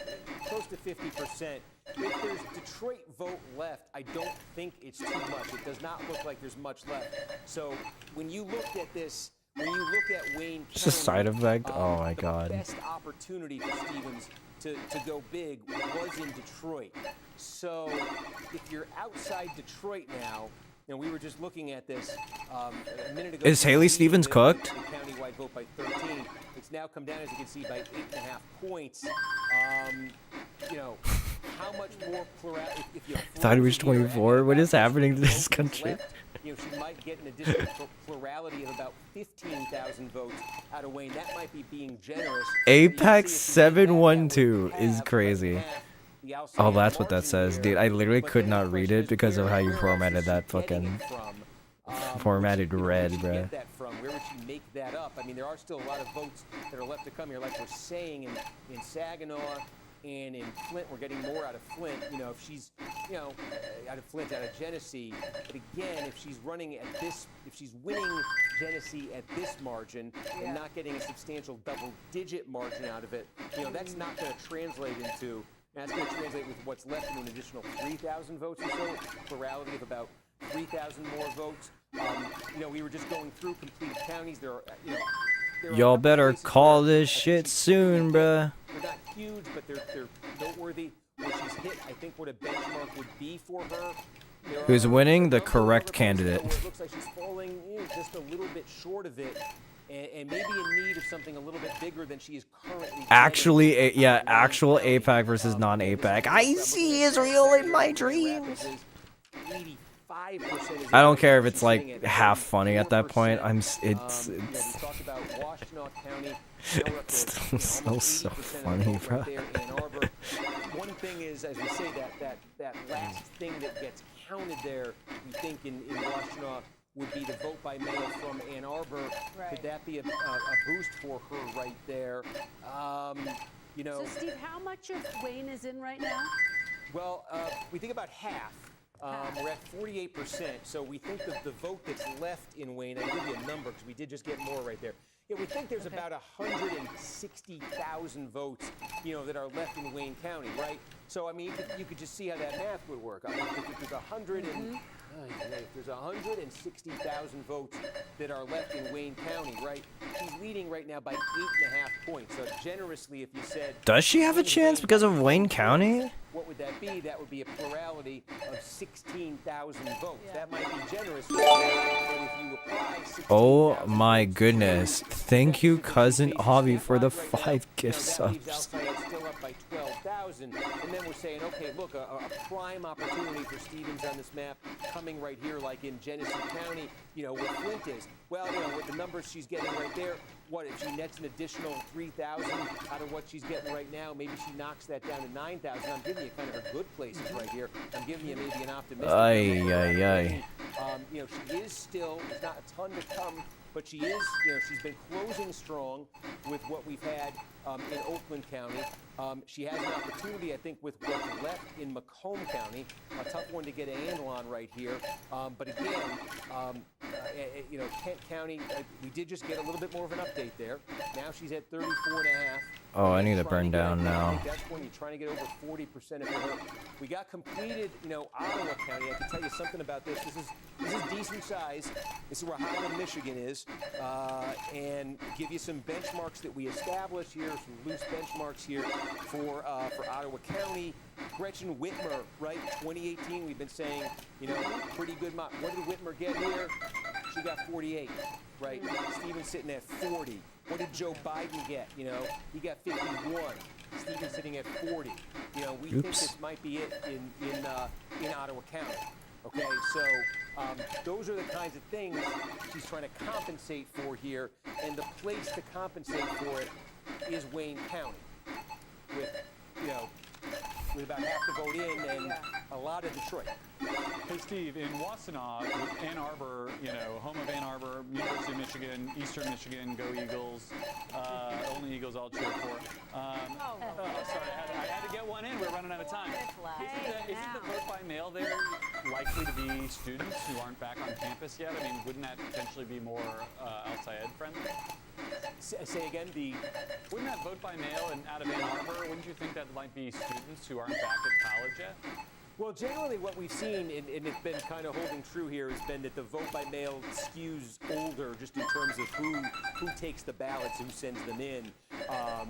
Speaker 1: close to 50%. If there's Detroit vote left, I don't think it's too much. It does not look like there's much left. So when you look at this, when you look at Wayne
Speaker 3: Just a side effect? Oh my
Speaker 1: the
Speaker 3: god.
Speaker 1: best opportunity for Stevens to go big was in Detroit. So if you're outside Detroit now, we were just looking at this a minute ago.
Speaker 3: Is Haley Stevens cooked?
Speaker 1: The countywide vote by 13. It's now come down, as you can see, by 8.5 points. how much more plurality? If you
Speaker 3: Thought he was
Speaker 1: float here
Speaker 3: 24.
Speaker 1: and
Speaker 3: What is
Speaker 1: that
Speaker 3: happening to
Speaker 1: vote
Speaker 3: this
Speaker 1: is
Speaker 3: country?
Speaker 1: left, she might get an additional plurality of about 15,000 votes out of Wayne. That might be being generous.
Speaker 3: Apex 712 is crazy. Oh, that's what that says, dude. I literally could not read it because of how you formatted that fucking formatted red, bro.
Speaker 1: Get that from? Where would she make that up? I mean, there are still a lot of votes that are left to come here, like we're saying in Saginaw and in Flint. We're getting more out of Flint. If she's, out of Flint, out of Genesee. But again, if she's running at this, if she's winning Genesee at this margin and not getting a substantial double-digit margin out of it, that's not going to translate into. That's going to translate with what's left in an additional 3,000 votes or so, plurality of about 3,000 more votes. We were just going through completed counties. There are,
Speaker 3: Y'all better call this shit soon, bruh.
Speaker 1: They're not huge, but they're noteworthy. Where she's hit, I think, what a benchmark would be for her.
Speaker 3: Who's winning? The correct candidate.
Speaker 1: It looks like she's falling just a little bit short of it. And maybe in need of something a little bit bigger than she is currently.
Speaker 3: Actually, yeah, actual APAC versus non-APAC. I see Israel in my dreams. I don't care if it's like half funny at that point. It's so funny, bro.
Speaker 1: One thing is, as we say, that last thing that gets counted there, we think in Washtenaw would be the vote by mail from Ann Arbor.
Speaker 4: Right.
Speaker 1: Could that be a boost for her right there?
Speaker 5: So, Steve, how much of Wayne is in right now?
Speaker 1: Well, we think about half. We're at 48%, so we think that the vote that's left in Wayne, I'll give you a number because we did just get more right there. Yeah, we think there's about 160,000 votes, that are left in Wayne County, right? So, I mean, you could just see how that math would work. I mean, if there's 160,000 votes that are left in Wayne County, right? She's leading right now by 8.5 points. So generously, if you said,
Speaker 3: does she have a chance because of Wayne County?
Speaker 1: What would that be? That would be a plurality of 16,000 votes. Yeah. That might be generous. But if you apply 16,000
Speaker 3: oh my goodness! Thank you, cousin Avi, for the 5 gift subs.
Speaker 1: Still up by 12,000, and then we're saying, okay, look, a prime opportunity for Stevens on this map coming right here, like in Genesee County, where Flint is. Well, with the numbers she's getting right there, what if she nets an additional 3,000 out of what she's getting right now? Maybe she knocks that down to 9,000. I'm giving you kind of her good places right here. I'm giving you maybe an optimistic. She is still. There's not a ton to come. But she is, she's been closing strong with what we've had in Oakland County. She has an opportunity, I think, with what's left in Macomb County. A tough one to get a handle on right here. But again, Kent County, we did just get a little bit more of an update there. Now she's at 34.5.
Speaker 3: Oh, I need to burn down now.
Speaker 1: That's when you're trying to get over 40% of her. We got completed, Ottawa County. I can tell you something about this. This is decent size. This is where Highland, Michigan is. And give you some benchmarks that we established here, some loose benchmarks here for Ottawa County. Gretchen Whitmer, right? 2018, we've been saying, pretty good. What did Whitmer get here? She got 48, right? Stevens sitting at 40. What did Joe Biden get? He got 51. Stevens sitting at 40. We think this might be it in Ottawa County. Okay, so those are the kinds of things she's trying to compensate for here, and the place to compensate for it is Wayne County, with about half the vote in and a lot of Detroit.
Speaker 10: Hey, Steve, in Washtenaw, Ann Arbor, home of Ann Arbor, University of Michigan, Eastern Michigan, go Eagles, only Eagles I'll cheer for. Sorry, I had to get one in. We're running out of time. Isn't the vote by mail there likely to be students who aren't back on campus yet? I mean, wouldn't that potentially be more outside ed friendly?
Speaker 1: Say again,
Speaker 10: wouldn't that vote by mail and out of Ann Arbor, wouldn't you think that might be students who aren't back at college yet?
Speaker 1: Well, generally what we've seen, and it's been kind of holding true here, has been that the vote by mail skews older just in terms of who takes the ballots, who sends them in. But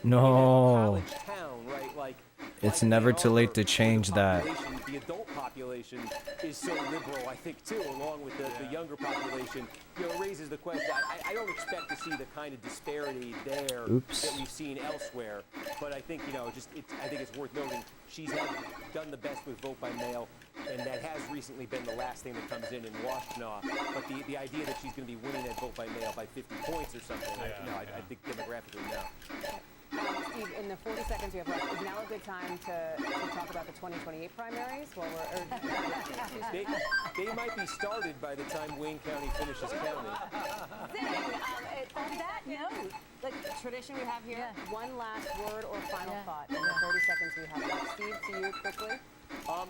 Speaker 3: no.
Speaker 1: in a college town, right? Like
Speaker 3: It's never too late to change that.
Speaker 1: The adult population is so liberal, I think, too, along with the younger population. You know, it raises the question. I don't expect to see the kind of disparity there that we've seen elsewhere. But I think, you know, I think it's worth noting she's done the best with vote by mail, and that has recently been the last thing that comes in Washtenaw. But the idea that she's going to be winning that vote by mail by 50 points or something, I think demographically, no.
Speaker 4: Steve, in the 40 seconds we have left, is now a good time to talk about the 2028 primaries?
Speaker 1: They might be started by the time Wayne County finishes counting.
Speaker 4: On that note, the tradition we have here, one last word or final thought in the 30 seconds we have left. Steve, to you quickly.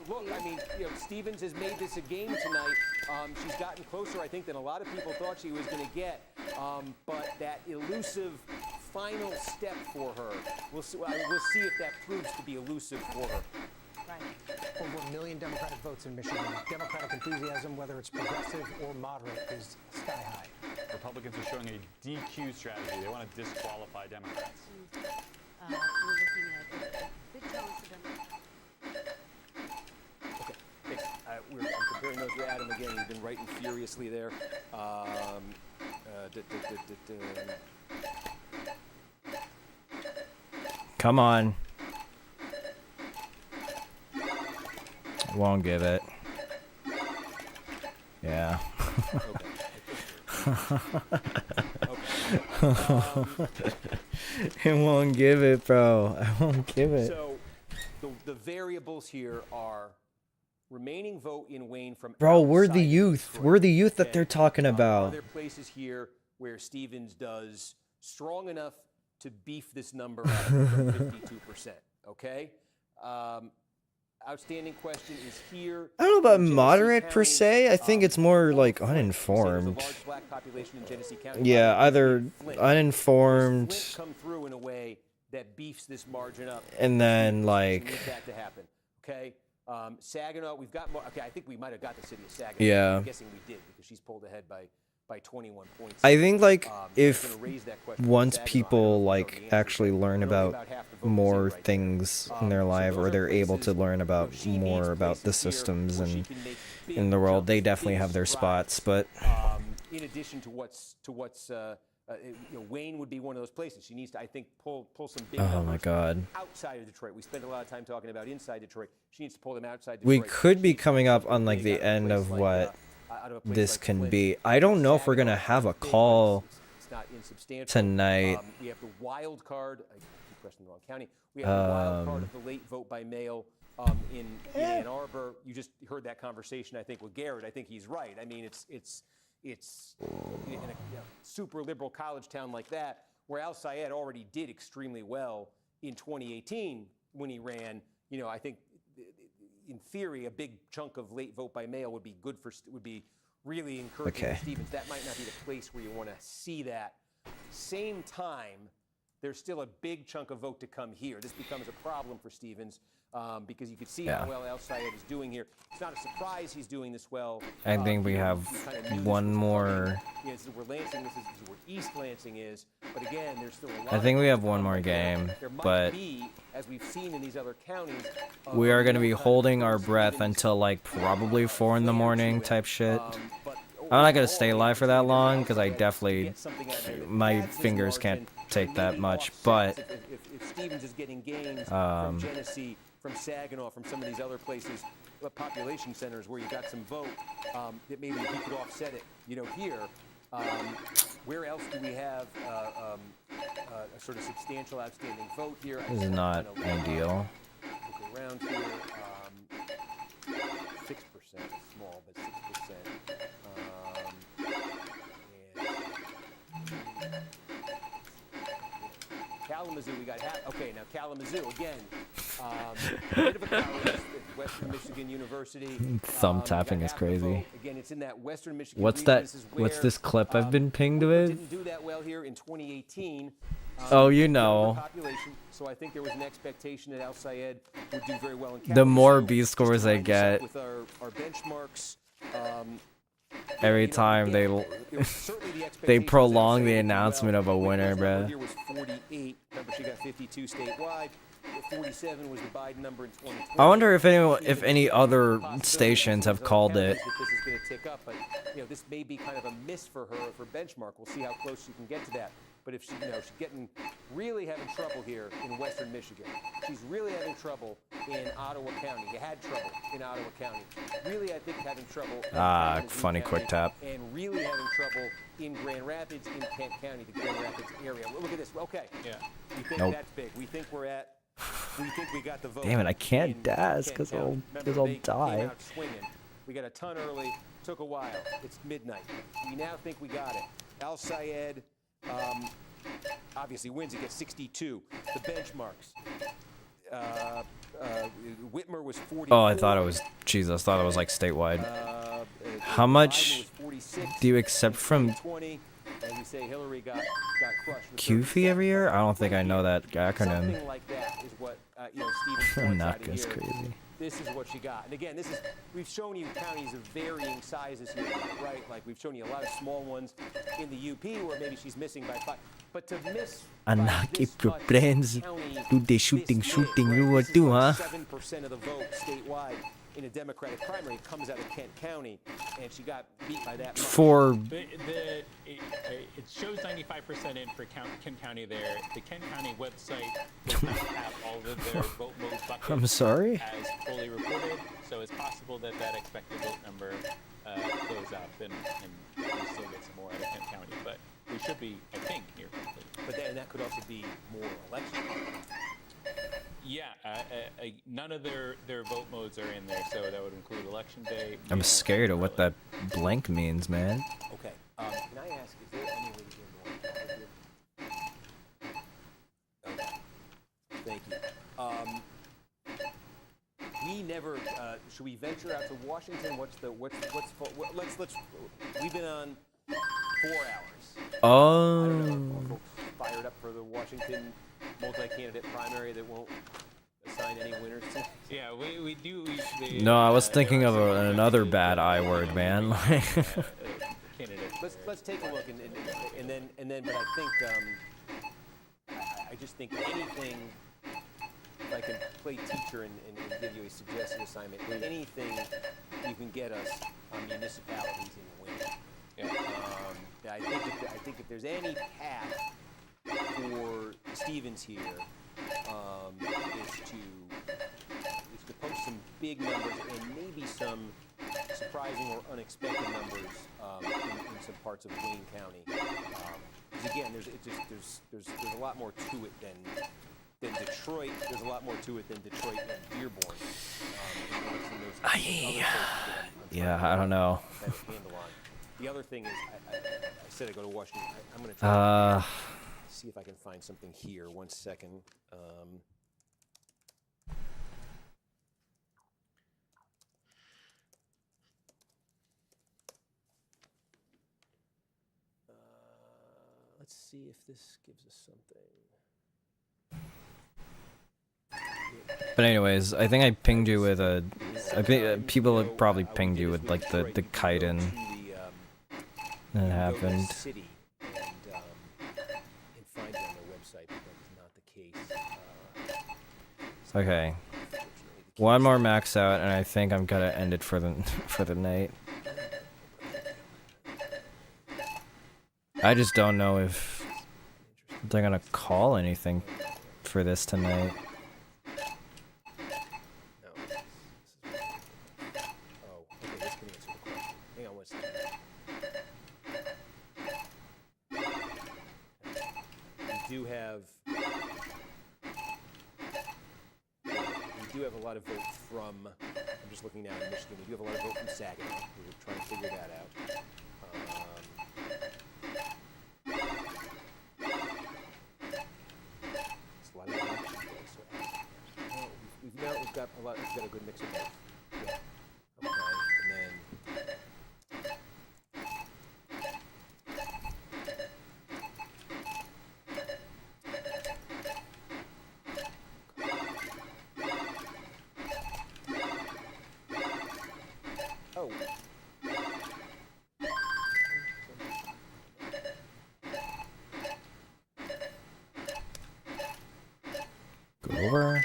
Speaker 1: Look, I mean, you know, Stevens has made this a game tonight. She's gotten closer, I think, than a lot of people thought she was going to get. But that elusive final step for her, we'll see if that proves to be elusive for her.
Speaker 11: Over 1 million Democratic votes in Michigan. Democratic enthusiasm, whether it's progressive or moderate, is sky high.
Speaker 10: Republicans are showing a DQ strategy. They want to disqualify Democrats.
Speaker 5: We're looking at big chance of them.
Speaker 1: I'm comparing those to Adam again. He's been writing furiously there.
Speaker 3: Come on. Won't give it. Yeah. It won't give it, bro. I won't give it.
Speaker 1: So the variables here are remaining vote in Wayne from
Speaker 3: bro, we're the
Speaker 1: outside
Speaker 3: youth.
Speaker 1: Detroit.
Speaker 3: We're the youth that they're talking
Speaker 1: Are
Speaker 3: about.
Speaker 1: there places here where Stevens does strong enough to beef this number up from 52%? Okay. Outstanding question is here.
Speaker 3: I don't know about
Speaker 1: in Genesee
Speaker 3: moderate per
Speaker 1: County.
Speaker 3: se. I think it's more like
Speaker 1: Flint. There's a
Speaker 3: uninformed.
Speaker 1: large black population in Genesee County.
Speaker 3: Yeah, either
Speaker 1: Flint.
Speaker 3: uninformed
Speaker 1: Flint come through in a way that beefs this margin up.
Speaker 3: and then
Speaker 1: We
Speaker 3: like
Speaker 1: need that to happen. Okay. Saginaw, we've got more. Okay, I think we might have got the city of Saginaw.
Speaker 3: Yeah.
Speaker 1: I'm guessing we did because she's pulled ahead by 21 points.
Speaker 3: I think like
Speaker 1: I was
Speaker 3: if
Speaker 1: gonna raise that question
Speaker 3: once
Speaker 1: for Saginaw. I don't
Speaker 3: people
Speaker 1: know
Speaker 3: like
Speaker 1: the answer,
Speaker 3: actually
Speaker 1: but
Speaker 3: learn
Speaker 1: only
Speaker 3: about
Speaker 1: half the vote is
Speaker 3: more
Speaker 1: in right there.
Speaker 3: things in their
Speaker 1: So
Speaker 3: life,
Speaker 1: those
Speaker 3: or
Speaker 1: are
Speaker 3: they're able to
Speaker 1: places,
Speaker 3: learn about
Speaker 1: she needs
Speaker 3: more about the
Speaker 1: places here
Speaker 3: systems
Speaker 1: where she
Speaker 3: and
Speaker 1: can make big
Speaker 3: in the world, they
Speaker 1: jumps,
Speaker 3: definitely
Speaker 1: big
Speaker 3: have their
Speaker 1: strides.
Speaker 3: spots. But
Speaker 1: In addition to what's you know, Wayne would be one of those places. She needs to, I think, pull some big
Speaker 3: oh my
Speaker 1: numbers
Speaker 3: god,
Speaker 1: outside of Detroit. We spend a lot of time talking about inside Detroit. She needs to pull them outside Detroit.
Speaker 3: we could
Speaker 1: She
Speaker 3: be
Speaker 1: needs to
Speaker 3: coming
Speaker 1: pull
Speaker 3: up on
Speaker 1: something
Speaker 3: like
Speaker 1: big
Speaker 3: the
Speaker 1: out of a
Speaker 3: end
Speaker 1: place
Speaker 3: of
Speaker 1: like,
Speaker 3: what
Speaker 1: out of a place
Speaker 3: this
Speaker 1: like
Speaker 3: can
Speaker 1: Flint.
Speaker 3: be. I don't know if we're gonna
Speaker 1: Saginaw
Speaker 3: have a
Speaker 1: is big, but
Speaker 3: call
Speaker 1: it's not insubstantial.
Speaker 3: tonight.
Speaker 1: We have the wild card. I keep pressing the wrong county. We have the wild card of the late vote by mail in Ann Arbor. You just heard that conversation, I think, with Garrett. I think he's right. I mean, it's in a super liberal college town like that, where Al Sayed already did extremely well in 2018 when he ran. You know, I think in theory, a big chunk of late vote by mail would be good would be really encouraging for Stevens. That might not be the place where you want to see that. Same time, there's still a big chunk of vote to come here. This becomes a problem for Stevens because you could see how well Al Sayed is doing here. It's not a surprise he's doing this well.
Speaker 3: I think we have one more.
Speaker 1: Yeah, this is where Lansing. This is where East Lansing is. But again, there's still a lot.
Speaker 3: I think we have one more game,
Speaker 1: there might
Speaker 3: but
Speaker 1: be, as we've seen in these other counties,
Speaker 3: we are going to be holding our breath until like probably 4 in the morning type shit. I'm not going to stay live for that long because I definitely, my fingers can't take that much. But
Speaker 1: if Stevens is getting gains from Genesee, from Saginaw, from some of these other places, population centers where you got some vote, that maybe he could offset it. You know, here, where else do we have a sort of substantial outstanding vote here?
Speaker 3: this is not ideal.
Speaker 1: Look around here, 6%, small, but 6%. Kalamazoo, we got okay, now Kalamazoo, again, bit of a college at Western Michigan University.
Speaker 3: Thumb tapping is crazy.
Speaker 1: Again, it's in that Western Michigan
Speaker 3: What's
Speaker 1: region.
Speaker 3: that?
Speaker 1: This is
Speaker 3: What's
Speaker 1: where,
Speaker 3: this clip I've been pinged with?
Speaker 1: didn't do that well here in 2018.
Speaker 3: Oh, you know.
Speaker 1: Population, so I think there was an expectation that Al Sayed would do very well in
Speaker 3: The more
Speaker 1: Kalamazoo.
Speaker 3: B scores I
Speaker 1: Just to line this up
Speaker 3: get.
Speaker 1: with our benchmarks,
Speaker 3: Every time they they prolong the announcement of a winner, bruh.
Speaker 1: Here was 48. Remember, she got 52 statewide. 47 was the Biden number in 2020.
Speaker 3: I wonder if any other stations have called it.
Speaker 1: This is going to tick up, but this may be kind of a miss for her for benchmark. We'll see how close she can get to that. But if she's really having trouble here in Western Michigan. She's really having trouble in Ottawa County. You had trouble in Ottawa County. Really, I think having trouble.
Speaker 3: Funny
Speaker 1: County,
Speaker 3: quick tap.
Speaker 1: And really having trouble in Grand Rapids, in Kent County, the Grand Rapids area. Well, look at this. Okay.
Speaker 2: Yeah.
Speaker 1: We think
Speaker 3: Nope.
Speaker 1: that's big. We think we're at. We think we got the vote.
Speaker 3: Damn it! I can't dash because I'll die.
Speaker 1: We got a ton early. Took a while. It's midnight. We now think we got it. Al Sayed. Obviously wins. He gets 62. The benchmarks. Whitmer was 40.
Speaker 3: Oh, I thought it was Jesus. Thought it was like statewide. How much do you accept from
Speaker 1: As we say, Hillary got crushed.
Speaker 3: QFI every year? I don't think I know that acronym.
Speaker 1: Something like that is what Stephen
Speaker 3: Not as crazy.
Speaker 1: This is what she got. And again, we've shown you counties of varying sizes here, right? Like we've shown you a lot of small ones in the UP where maybe she's missing by 5. But to miss
Speaker 3: Anak, if your friends do the shooting, you would do, huh?
Speaker 1: 7% of the vote statewide in a Democratic primary comes out of Kent County, and she got beat by that much.
Speaker 2: It shows 95% in for Kent County there. The Kent County website does not have all of their vote mode buckets
Speaker 3: I'm sorry?
Speaker 2: as fully reported, so it's possible that expected vote number goes up and we still get some more out of Kent County, but we should be, I think, near complete.
Speaker 1: But that could also be more election.
Speaker 2: Yeah, none of their vote modes are in there, so that would include election day.
Speaker 3: I'm scared of what that blank means, man.
Speaker 1: Okay. Can I ask, is there any way to get more? Okay. Thank you. We never. Should we venture out to Washington? Let's. We've been on 4 hours.
Speaker 3: Oh.
Speaker 1: I don't know if folks fired up for the Washington multi-candidate primary that won't assign any winners to.
Speaker 2: Yeah, we do.
Speaker 3: No, I was thinking of another bad I word, man.
Speaker 1: Let's take a look and then but I think I just think anything. If I can play teacher and give you a suggested assignment, anything you can get us on municipalities in winning. Yeah. I think if there's any path for Stevens here, is to post some big numbers and maybe some surprising or unexpected numbers in some parts of Wayne County. Because again, there's a lot more to it than Detroit. There's a lot more to it than Detroit and Dearborn.
Speaker 3: Yeah, I don't know.
Speaker 1: The other thing is, I said I go to Washington. I'm going to try to see if I can find something here. 1 second. Let's see if this gives us something.
Speaker 3: But anyways, I think I pinged you with a. I think people have probably pinged you with like the chitin that happened. Okay. One more max out, and I think I'm gonna end it for the night. I just don't know if they're gonna call anything for this tonight.
Speaker 1: We do have a lot of votes from, I'm just looking now in Michigan, we do have a lot of votes from Saginaw. We were trying to figure that out. It's a lot of election days, so we've got a good mix of both. Yeah. Okay, and then
Speaker 3: Go over.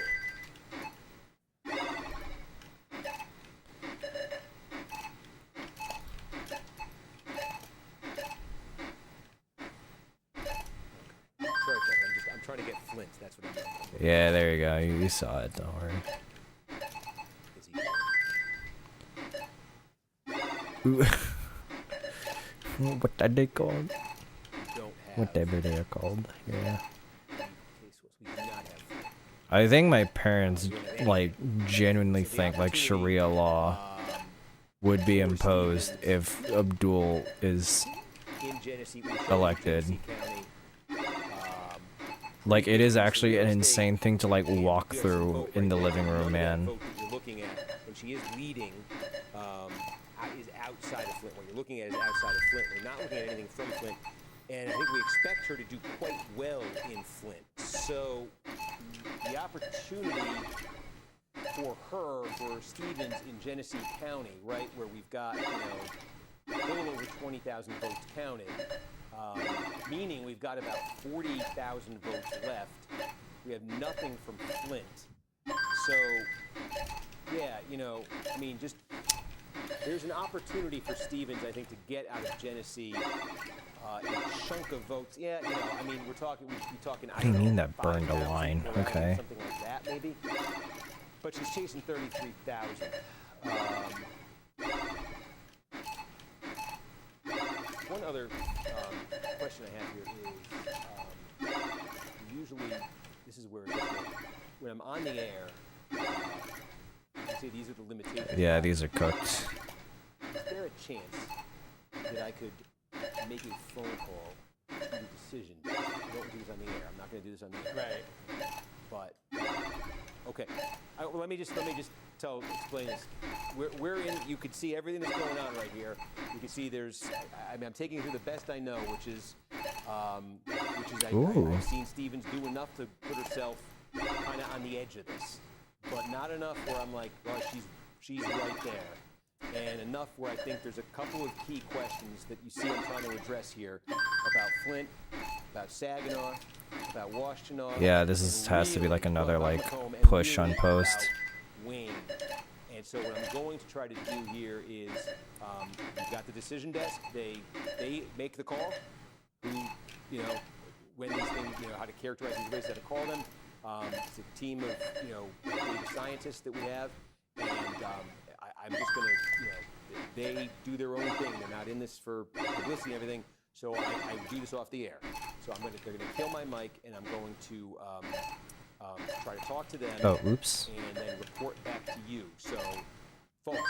Speaker 1: Sorry, Frank, I'm trying to get Flint. That's what I'm doing.
Speaker 3: Yeah, there you go. You saw it. Don't worry. Ooh. What are they called? Whatever they are called. Yeah. I think my parents like genuinely think like Sharia law would be imposed if Abdul is elected. Like it is actually an insane thing to like walk through in the living room, man.
Speaker 1: Looking at, and she is leading, is outside of Flint. What you're looking at is outside of Flint. We're not looking at anything from Flint, and I think we expect her to do quite well in Flint. So the opportunity for her, for Stevens in Genesee County, right, where we've got, you know, a little over 20,000 votes counted, meaning we've got about 40,000 votes left. We have nothing from Flint. So, yeah, you know, I mean, just there's an opportunity for Stevens, I think, to get out of Genesee a chunk of votes. Yeah, you know, I mean, we're talking.
Speaker 3: What do you mean that burned a line? Okay.
Speaker 1: Something like that, maybe. But she's chasing 33,000. One other question I have here is, usually, this is where it gets when I'm on the air. I say these are the limitations.
Speaker 3: Yeah, these are cooked.
Speaker 1: Is there a chance that I could make a phone call to the decision? I don't do this on the air. I'm not going to do this on the air. Right. But okay. Well, let me just explain this. We're in. You could see everything that's going on right here. You can see there's. I mean, I'm taking you through the best I know, which is I've seen Stevens do enough to put herself kind of on the edge of this, but not enough where I'm like, well, she's right there, and enough where I think there's a couple of key questions that you see I'm trying to address here about Flint, about Saginaw, about Washtenaw.
Speaker 3: Yeah, has to be like another like push on post.
Speaker 1: Wayne. And so what I'm going to try to do here is, you've got the decision desk. They make the call. Who, you know, when these things, you know, how to characterize these races, how to call them. It's a team of, you know, data scientists that we have, and I'm just going to, you know, they do their own thing. They're not in this for publicity and everything. So I do this off the air. So they're going to kill my mic, and I'm going to try to talk to them.
Speaker 3: Oh, oops.
Speaker 1: And then report back to you. So, folks,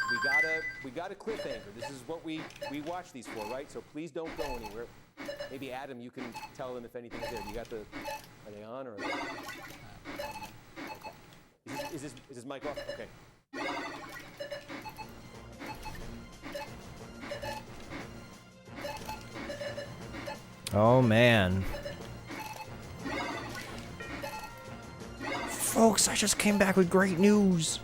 Speaker 1: we got a cliffhanger. This is what we watch these for, right? So please don't go anywhere. Maybe Adam, you can tell them if anything's there. You got are they on or? Are they, okay. Is this mic off? Okay.
Speaker 3: Oh man. Folks, I just came back with great news.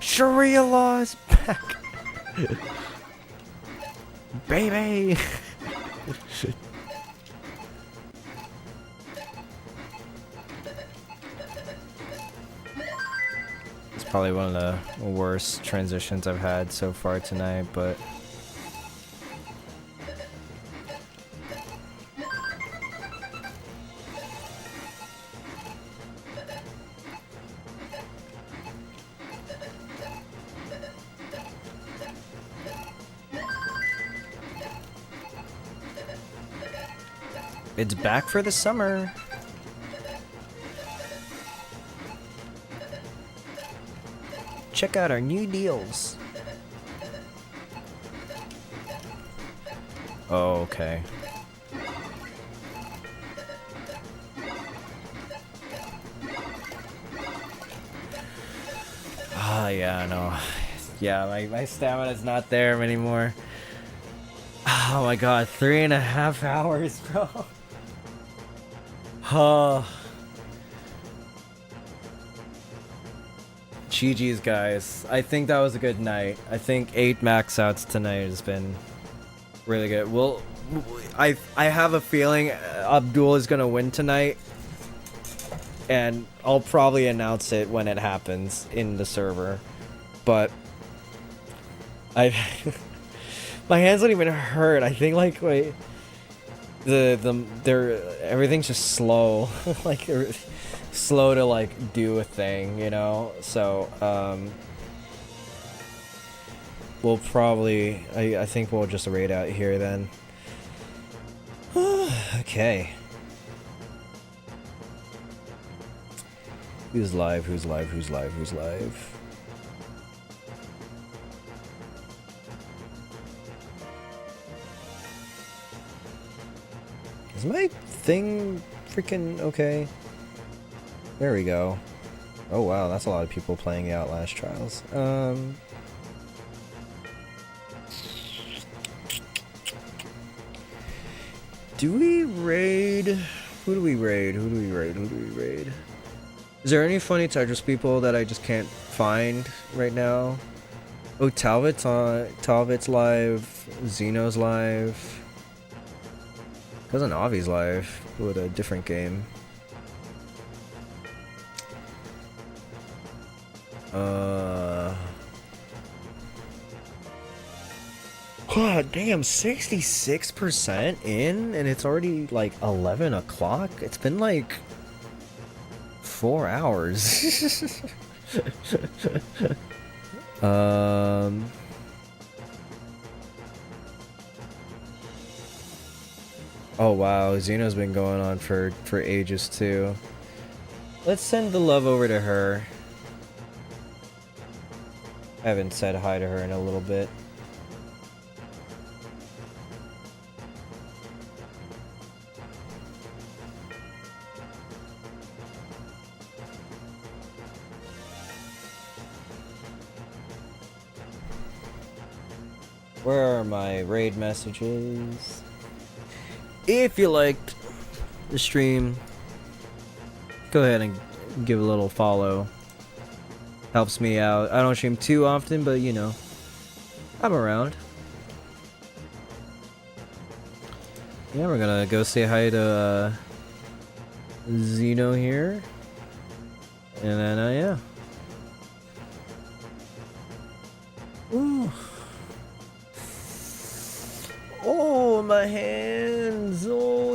Speaker 3: Sharia law is back. Baby. It's probably one of the worst transitions I've had so far tonight, but it's back for the summer. Check out our new deals. Oh, okay. Ah, yeah, no. Yeah, my stamina's not there anymore. Oh my god, 3.5 hours, bro. GG's, guys. I think that was a good night. I think 8 max outs tonight has been really good. Well, I have a feeling Abdul is gonna win tonight. and I'll probably announce it when it happens in the server. But I my hands don't even hurt. I think like wait, everything's just slow. Like they're slow to like do a thing, you know. So we'll probably I think we'll just raid out here then. Okay. Who's live? Who's live? Who's live? Who's live? Is my thing freaking okay? There we go. Oh wow, that's a lot of people playing Outlast Trials. Do we raid? Who do we raid? Who do we raid? Who do we raid? Is there any funny Tetris people that I just can't find right now? Oh, Talbot's live. Xeno's live. Cousin Avi's live with a different game. God damn, 66% in, and it's already like 11 o'clock. It's been like 4 hours. Oh wow, Xeno's been going on for ages too. Let's send the love over to her. I haven't said hi to her in a little bit. Where are my raid messages? If you liked the stream, go ahead and give a little follow. Helps me out. I don't stream too often, but you know, I'm around. Yeah, we're gonna go say hi to Xeno here. And then, yeah. Ooh. Oh, my hands. Oh,